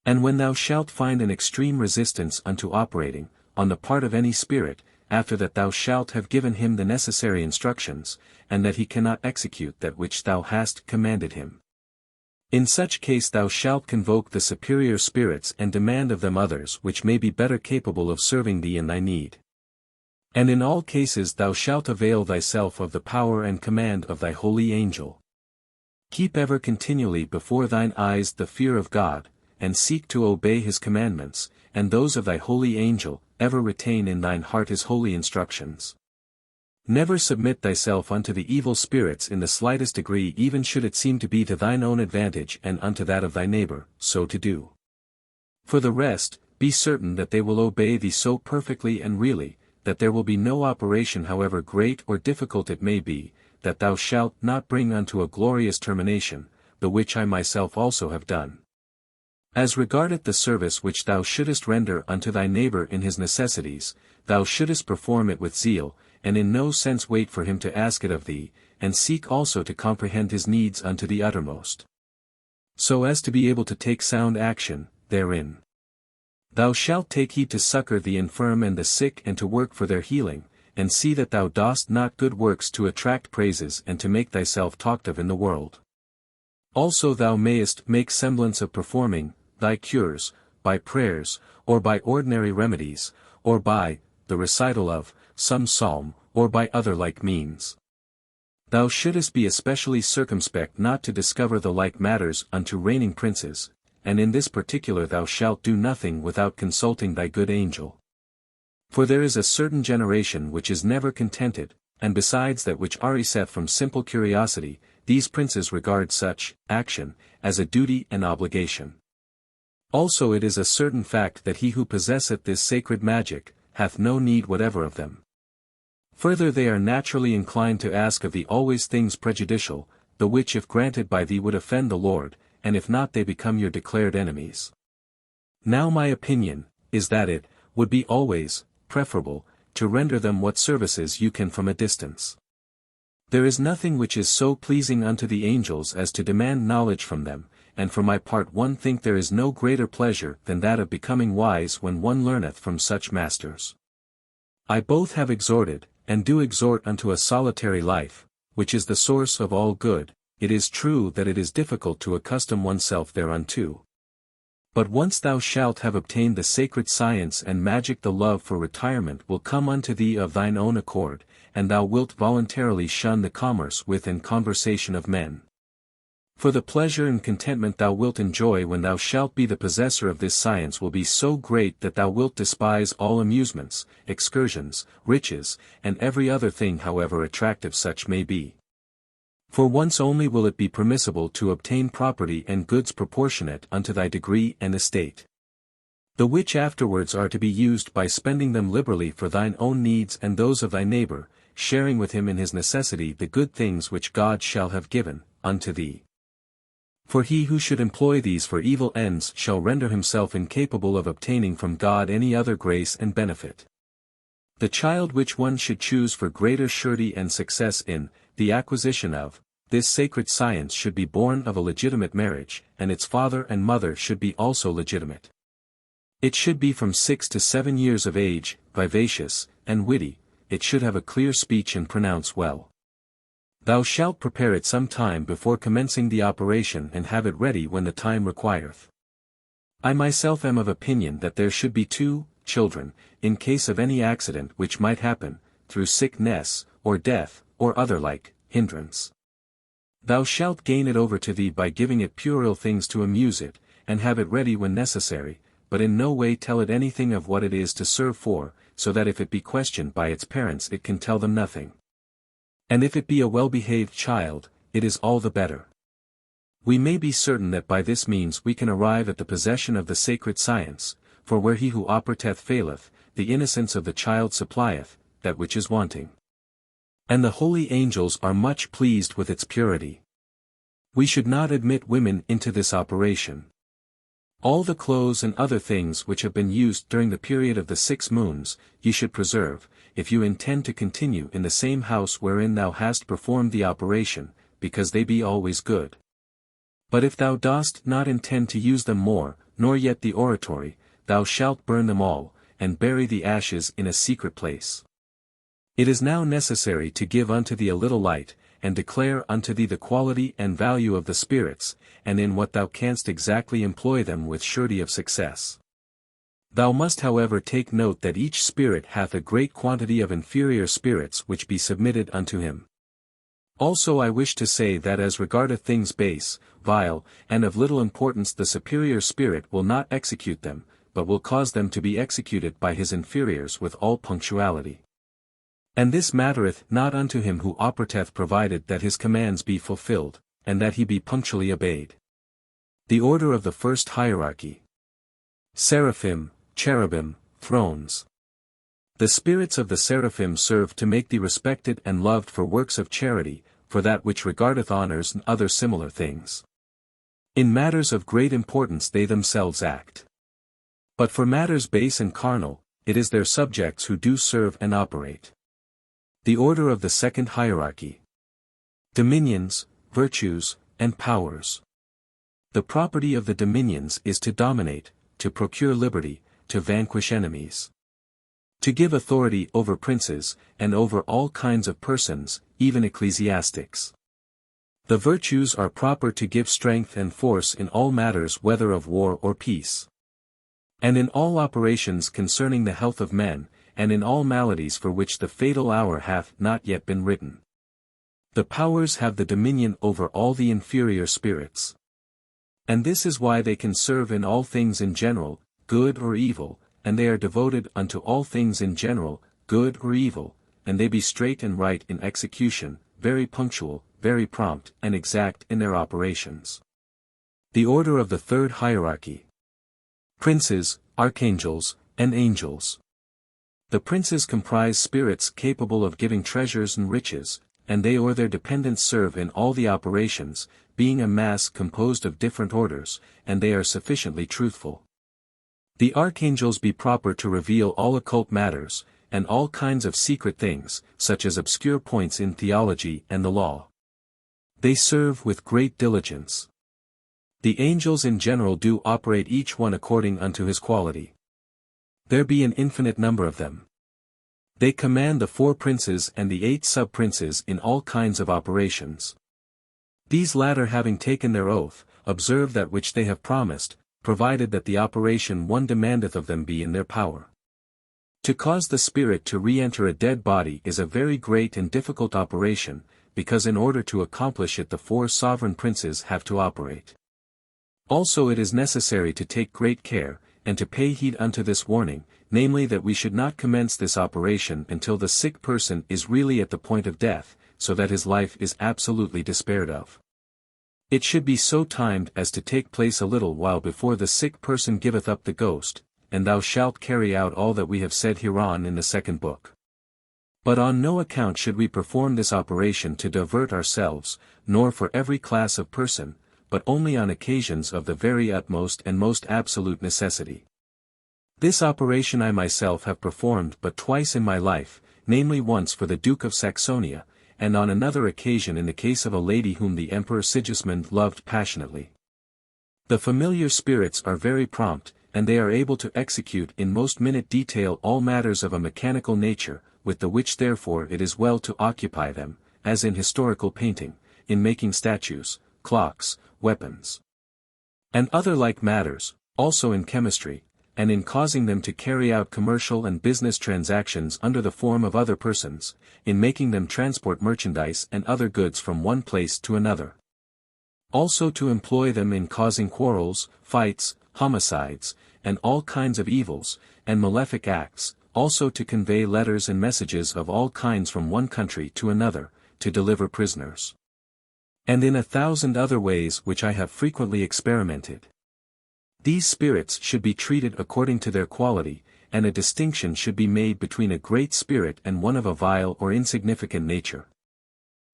And when thou shalt find an extreme resistance unto operating, on the part of any spirit, after that thou shalt have given him the necessary instructions, and that he cannot execute that which thou hast commanded him, in such case thou shalt convoke the superior spirits and demand of them others which may be better capable of serving thee in thy need. And in all cases thou shalt avail thyself of the power and command of thy holy angel. Keep ever continually before thine eyes the fear of God, and seek to obey his commandments, and those of thy holy angel, ever retain in thine heart his holy instructions. Never submit thyself unto the evil spirits in the slightest degree, even should it seem to be to thine own advantage and unto that of thy neighbor, so to do. For the rest, be certain that they will obey thee so perfectly and really, that there will be no operation however great or difficult it may be, that thou shalt not bring unto a glorious termination, the which I myself also have done. As regardeth the service which thou shouldest render unto thy neighbor in his necessities, thou shouldest perform it with zeal, and in no sense wait for him to ask it of thee, and seek also to comprehend his needs unto the uttermost, so as to be able to take sound action therein. Thou shalt take heed to succor the infirm and the sick and to work for their healing, and see that thou dost not good works to attract praises and to make thyself talked of in the world. Also thou mayest make semblance of performing thy cures, by prayers, or by ordinary remedies, or by the recital of some psalm, or by other like means. Thou shouldest be especially circumspect not to discover the like matters unto reigning princes, and in this particular thou shalt do nothing without consulting thy good angel. For there is a certain generation which is never contented, and besides that which ariseth from simple curiosity, these princes regard such action as a duty and obligation. Also it is a certain fact that he who possesseth this sacred magic, hath no need whatever of them. Further they are naturally inclined to ask of thee always things prejudicial, the which if granted by thee would offend the Lord, and if not they become your declared enemies. Now my opinion, is that it would be always preferable, to render them what services you can from a distance. There is nothing which is so pleasing unto the angels as to demand knowledge from them, and for my part one think there is no greater pleasure than that of becoming wise when one learneth from such masters. I both have exhorted, and do exhort unto a solitary life, which is the source of all good. It is true that it is difficult to accustom oneself thereunto. But once thou shalt have obtained the sacred science and magic, the love for retirement will come unto thee of thine own accord, and thou wilt voluntarily shun the commerce with and conversation of men. For the pleasure and contentment thou wilt enjoy when thou shalt be the possessor of this science will be so great that thou wilt despise all amusements, excursions, riches, and every other thing however attractive such may be. For once only will it be permissible to obtain property and goods proportionate unto thy degree and estate. The which afterwards are to be used by spending them liberally for thine own needs and those of thy neighbor, sharing with him in his necessity the good things which God shall have given unto thee. For he who should employ these for evil ends shall render himself incapable of obtaining from God any other grace and benefit. The child which one should choose for greater surety and success in the acquisition of this sacred science should be born of a legitimate marriage, and its father and mother should be also legitimate. It should be from 6 to 7 years of age, vivacious, and witty. It should have a clear speech and pronounce well. Thou shalt prepare it some time before commencing the operation and have it ready when the time requireth. I myself am of opinion that there should be 2 children, in case of any accident which might happen, through sickness, or death, or other like hindrance. Thou shalt gain it over to thee by giving it puerile things to amuse it, and have it ready when necessary, but in no way tell it anything of what it is to serve for, so that if it be questioned by its parents it can tell them nothing. And if it be a well-behaved child, it is all the better. We may be certain that by this means we can arrive at the possession of the sacred science, for where he who operateth faileth, the innocence of the child supplieth that which is wanting. And the holy angels are much pleased with its purity. We should not admit women into this operation. All the clothes and other things which have been used during the period of the 6 moons, ye should preserve, if you intend to continue in the same house wherein thou hast performed the operation, because they be always good. But if thou dost not intend to use them more, nor yet the oratory, thou shalt burn them all, and bury the ashes in a secret place. It is now necessary to give unto thee a little light, and declare unto thee the quality and value of the spirits, and in what thou canst exactly employ them with surety of success. Thou must however take note that each spirit hath a great quantity of inferior spirits which be submitted unto him. Also I wish to say that as regardeth things base, vile, and of little importance the superior spirit will not execute them, but will cause them to be executed by his inferiors with all punctuality. And this mattereth not unto him who operateth provided that his commands be fulfilled, and that he be punctually obeyed. The order of the first hierarchy. Seraphim, cherubim, thrones. The spirits of the seraphim serve to make thee respected and loved for works of charity, for that which regardeth honors and other similar things. In matters of great importance they themselves act. But for matters base and carnal, it is their subjects who do serve and operate. The order of the second hierarchy. Dominions, virtues, and powers. The property of the dominions is to dominate, to procure liberty, to vanquish enemies. To give authority over princes, and over all kinds of persons, even ecclesiastics. The virtues are proper to give strength and force in all matters whether of war or peace. And in all operations concerning the health of men, and in all maladies for which the fatal hour hath not yet been written. The powers have the dominion over all the inferior spirits. And this is why they can serve in all things in general, good or evil, and they are devoted unto all things in general, good or evil, and they be straight and right in execution, very punctual, very prompt and exact in their operations. The order of the third hierarchy. Princes, archangels, and angels. The princes comprise spirits capable of giving treasures and riches, and they or their dependents serve in all the operations, being a mass composed of different orders, and they are sufficiently truthful. The archangels be proper to reveal all occult matters, and all kinds of secret things, such as obscure points in theology and the law. They serve with great diligence. The angels in general do operate each one according unto his quality. There be an infinite number of them. They command the 4 princes and the 8 sub-princes in all kinds of operations. These latter having taken their oath, observe that which they have promised, provided that the operation one demandeth of them be in their power. To cause the spirit to re-enter a dead body is a very great and difficult operation, because in order to accomplish it the 4 sovereign princes have to operate. Also it is necessary to take great care, and to pay heed unto this warning, namely that we should not commence this operation until the sick person is really at the point of death, so that his life is absolutely despaired of. It should be so timed as to take place a little while before the sick person giveth up the ghost, and thou shalt carry out all that we have said hereon in the 2nd book. But on no account should we perform this operation to divert ourselves, nor for every class of person, but only on occasions of the very utmost and most absolute necessity. This operation I myself have performed but twice in my life, namely once for the Duke of Saxonia, and on another occasion in the case of a lady whom the Emperor Sigismund loved passionately. The familiar spirits are very prompt, and they are able to execute in most minute detail all matters of a mechanical nature, with the which therefore it is well to occupy them, as in historical painting, in making statues, clocks, weapons, and other like matters, also in chemistry, and in causing them to carry out commercial and business transactions under the form of other persons, in making them transport merchandise and other goods from one place to another. Also to employ them in causing quarrels, fights, homicides, and all kinds of evils, and malefic acts, also to convey letters and messages of all kinds from one country to another, to deliver prisoners. And in 1,000 other ways which I have frequently experimented. These spirits should be treated according to their quality, and a distinction should be made between a great spirit and one of a vile or insignificant nature.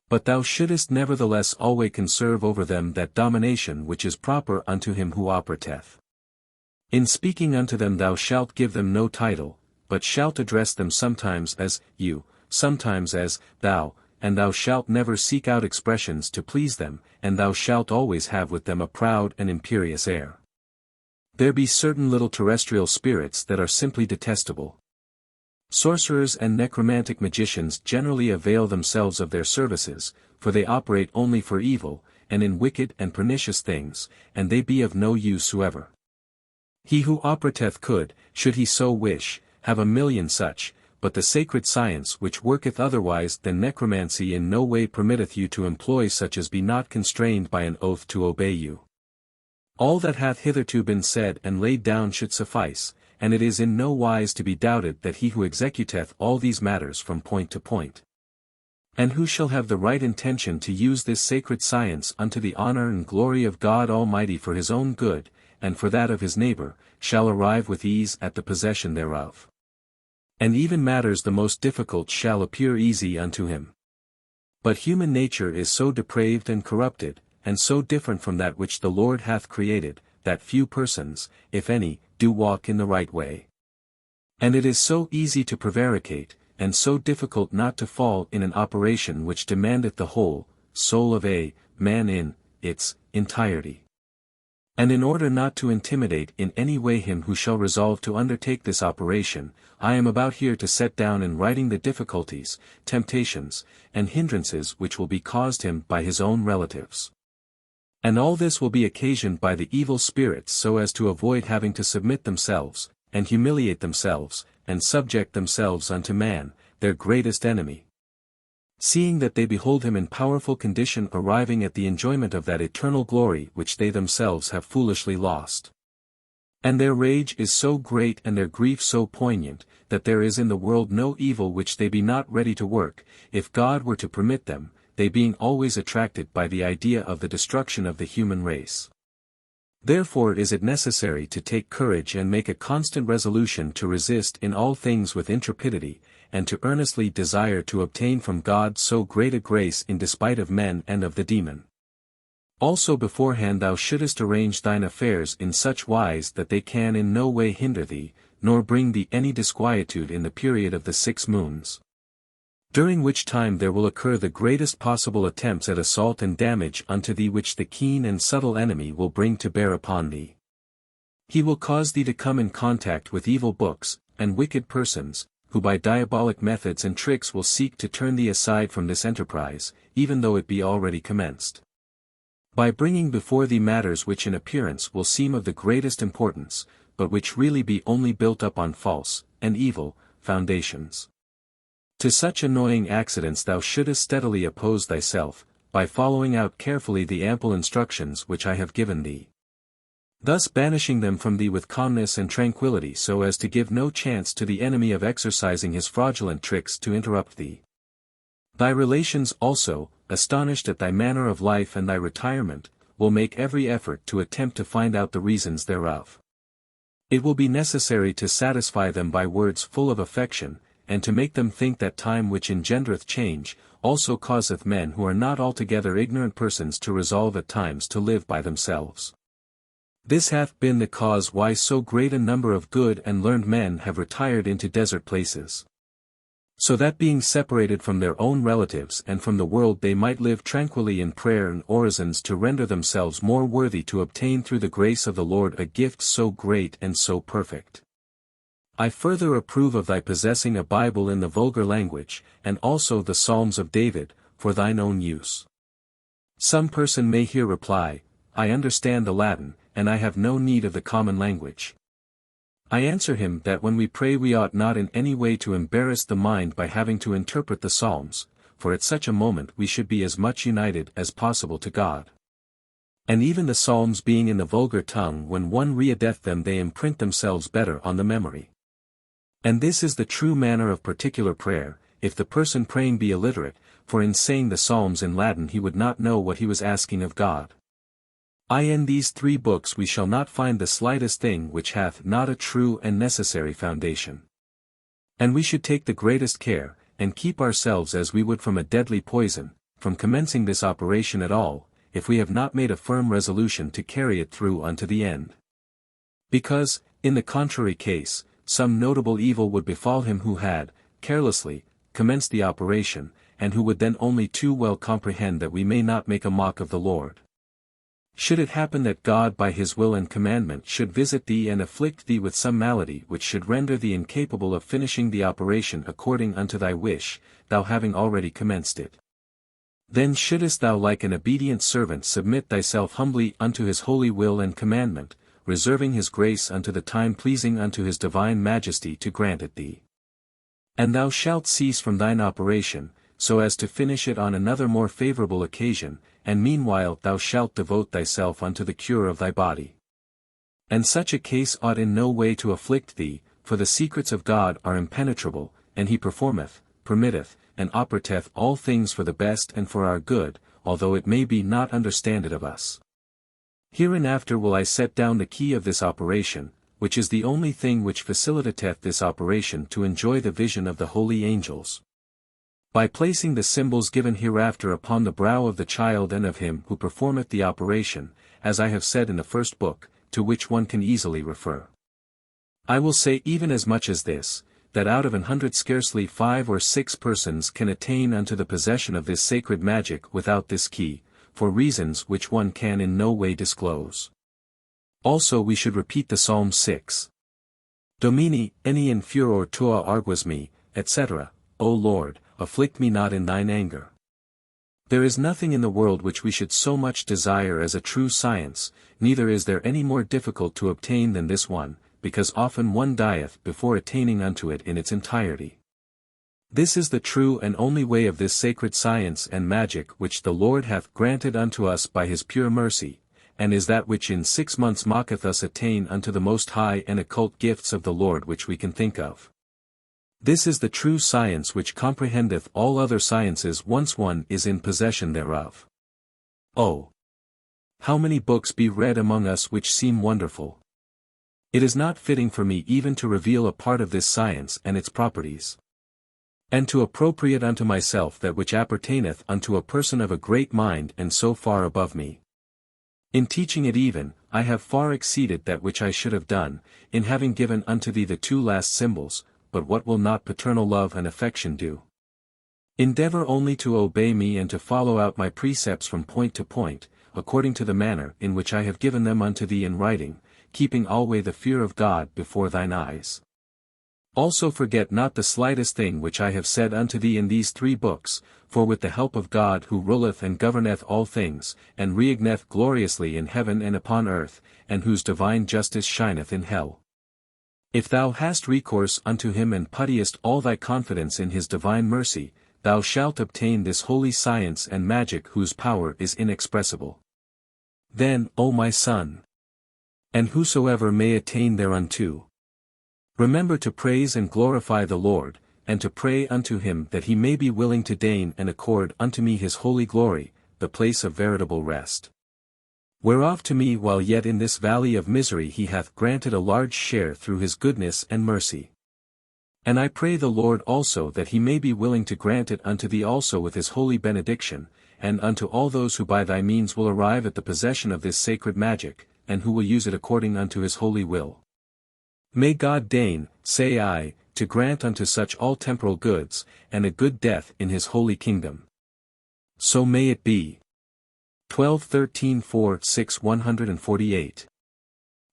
But thou shouldest nevertheless always conserve over them that domination which is proper unto him who operateth. In speaking unto them thou shalt give them no title, but shalt address them sometimes as you, sometimes as thou, and thou shalt never seek out expressions to please them, and thou shalt always have with them a proud and imperious air. There be certain little terrestrial spirits that are simply detestable. Sorcerers and necromantic magicians generally avail themselves of their services, for they operate only for evil, and in wicked and pernicious things, and they be of no use whoever. He who operateth could, should he so wish, have 1,000,000 such, but the sacred science which worketh otherwise than necromancy in no way permitteth you to employ such as be not constrained by an oath to obey you. All that hath hitherto been said and laid down should suffice, and it is in no wise to be doubted that he who executeth all these matters from point to point, and who shall have the right intention to use this sacred science unto the honor and glory of God Almighty for his own good, and for that of his neighbor, shall arrive with ease at the possession thereof. And even matters the most difficult shall appear easy unto him. But human nature is so depraved and corrupted, and so different from that which the Lord hath created, that few persons, if any, do walk in the right way. And it is so easy to prevaricate, and so difficult not to fall in an operation which demandeth the whole soul of a man in its entirety. And in order not to intimidate in any way him who shall resolve to undertake this operation, I am about here to set down in writing the difficulties, temptations, and hindrances which will be caused him by his own relatives. And all this will be occasioned by the evil spirits so as to avoid having to submit themselves, and humiliate themselves, and subject themselves unto man, their greatest enemy. Seeing that they behold him in powerful condition arriving at the enjoyment of that eternal glory which they themselves have foolishly lost. And their rage is so great and their grief so poignant, that there is in the world no evil which they be not ready to work, if God were to permit them, they being always attracted by the idea of the destruction of the human race. Therefore is it necessary to take courage and make a constant resolution to resist in all things with intrepidity, and to earnestly desire to obtain from God so great a grace in despite of men and of the demon. Also beforehand thou shouldest arrange thine affairs in such wise that they can in no way hinder thee, nor bring thee any disquietude in the period of the 6 moons. During which time there will occur the greatest possible attempts at assault and damage unto thee which the keen and subtle enemy will bring to bear upon thee. He will cause thee to come in contact with evil books, and wicked persons, who by diabolic methods and tricks will seek to turn thee aside from this enterprise, even though it be already commenced. By bringing before thee matters which in appearance will seem of the greatest importance, but which really be only built up on false, and evil, foundations. To such annoying accidents thou shouldest steadily oppose thyself, by following out carefully the ample instructions which I have given thee. Thus banishing them from thee with calmness and tranquillity so as to give no chance to the enemy of exercising his fraudulent tricks to interrupt thee. Thy relations also, astonished at thy manner of life and thy retirement, will make every effort to attempt to find out the reasons thereof. It will be necessary to satisfy them by words full of affection, and to make them think that time which engendereth change, also causeth men who are not altogether ignorant persons to resolve at times to live by themselves. This hath been the cause why so great a number of good and learned men have retired into desert places. So that being separated from their own relatives and from the world they might live tranquilly in prayer and orisons to render themselves more worthy to obtain through the grace of the Lord a gift so great and so perfect. I further approve of thy possessing a Bible in the vulgar language, and also the Psalms of David, for thine own use. Some person may here reply, I understand the Latin, and I have no need of the common language. I answer him that when we pray we ought not in any way to embarrass the mind by having to interpret the Psalms, for at such a moment we should be as much united as possible to God. And even the Psalms being in the vulgar tongue, when one readeth them they imprint themselves better on the memory. And this is the true manner of particular prayer, if the person praying be illiterate, for in saying the Psalms in Latin he would not know what he was asking of God. In these 3 books we shall not find the slightest thing which hath not a true and necessary foundation. And we should take the greatest care, and keep ourselves as we would from a deadly poison, from commencing this operation at all, if we have not made a firm resolution to carry it through unto the end. Because, in the contrary case, some notable evil would befall him who had, carelessly, commenced the operation, and who would then only too well comprehend that we may not make a mock of the Lord. Should it happen that God by his will and commandment should visit thee and afflict thee with some malady which should render thee incapable of finishing the operation according unto thy wish, thou having already commenced it, then shouldest thou like an obedient servant submit thyself humbly unto his holy will and commandment, reserving his grace unto the time pleasing unto his divine majesty to grant it thee. And thou shalt cease from thine operation, so as to finish it on another more favorable occasion, and meanwhile thou shalt devote thyself unto the cure of thy body. And such a case ought in no way to afflict thee, for the secrets of God are impenetrable, and he performeth, permitteth, and operateth all things for the best and for our good, although it may be not understanded of us. Hereinafter will I set down the key of this operation, which is the only thing which facilitateth this operation to enjoy the vision of the holy angels. By placing the symbols given hereafter upon the brow of the child and of him who performeth the operation, as I have said in the first book, to which one can easily refer. I will say even as much as this, that out of 100 scarcely 5 or 6 persons can attain unto the possession of this sacred magic without this key, for reasons which one can in no way disclose. Also we should repeat the Psalm 6. Domini, eni in furor tua arguas me, etc., O Lord, afflict me not in thine anger. There is nothing in the world which we should so much desire as a true science, neither is there any more difficult to obtain than this one, because often one dieth before attaining unto it in its entirety. This is the true and only way of this sacred science and magic which the Lord hath granted unto us by his pure mercy, and is that which in 6 months maketh us attain unto the most high and occult gifts of the Lord which we can think of. This is the true science which comprehendeth all other sciences once one is in possession thereof. Oh! How many books be read among us which seem wonderful! It is not fitting for me even to reveal a part of this science and its properties, and to appropriate unto myself that which appertaineth unto a person of a great mind and so far above me. In teaching it even, I have far exceeded that which I should have done, in having given unto thee the 2 last symbols, but what will not paternal love and affection do? Endeavor only to obey me and to follow out my precepts from point to point, according to the manner in which I have given them unto thee in writing, keeping alway the fear of God before thine eyes. Also forget not the slightest thing which I have said unto thee in these 3 books, for with the help of God who ruleth and governeth all things, and reigneth gloriously in heaven and upon earth, and whose divine justice shineth in hell. If thou hast recourse unto him and puttiest all thy confidence in his divine mercy, thou shalt obtain this holy science and magic whose power is inexpressible. Then, O my son, and whosoever may attain thereunto, remember to praise and glorify the Lord, and to pray unto him that he may be willing to deign and accord unto me his holy glory, the place of veritable rest. Whereof to me while yet in this valley of misery he hath granted a large share through his goodness and mercy. And I pray the Lord also that he may be willing to grant it unto thee also with his holy benediction, and unto all those who by thy means will arrive at the possession of this sacred magic, and who will use it according unto his holy will. May God deign, say I, to grant unto such all temporal goods, and a good death in his holy kingdom. So may it be. 12 13 4 6 148.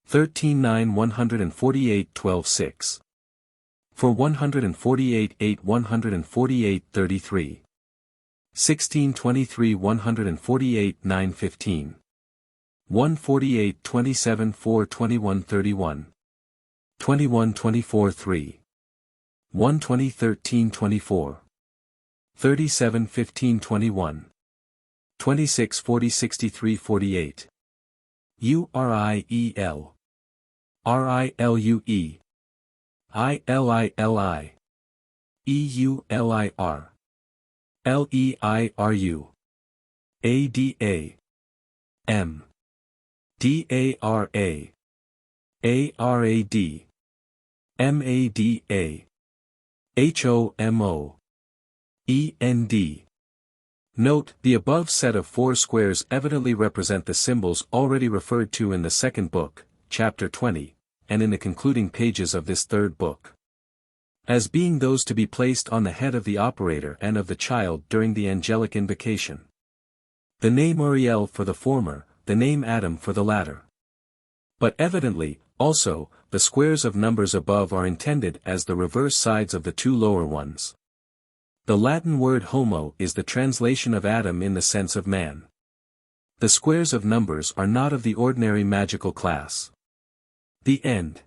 13 9 148 12 6. For 148 8 148 33. 16 23 148 9 15. 148 27 4 21 31. 21 24 3. 120 13 24. 37 15 21. 26 40 63 48. URIEL. RILUE. ILILI. EULIR. LEIRU. ADA. M. DARA. ARAD. MADA. HOMO. END. Note, the above set of 4 squares evidently represent the symbols already referred to in the 2nd book, chapter 20, and in the concluding pages of this 3rd book, as being those to be placed on the head of the operator and of the child during the angelic invocation. The name Uriel for the former, the name Adam for the latter. But evidently, also, the squares of numbers above are intended as the reverse sides of the 2 lower ones. The Latin word homo is the translation of Adam in the sense of man. The squares of numbers are not of the ordinary magical class. The end.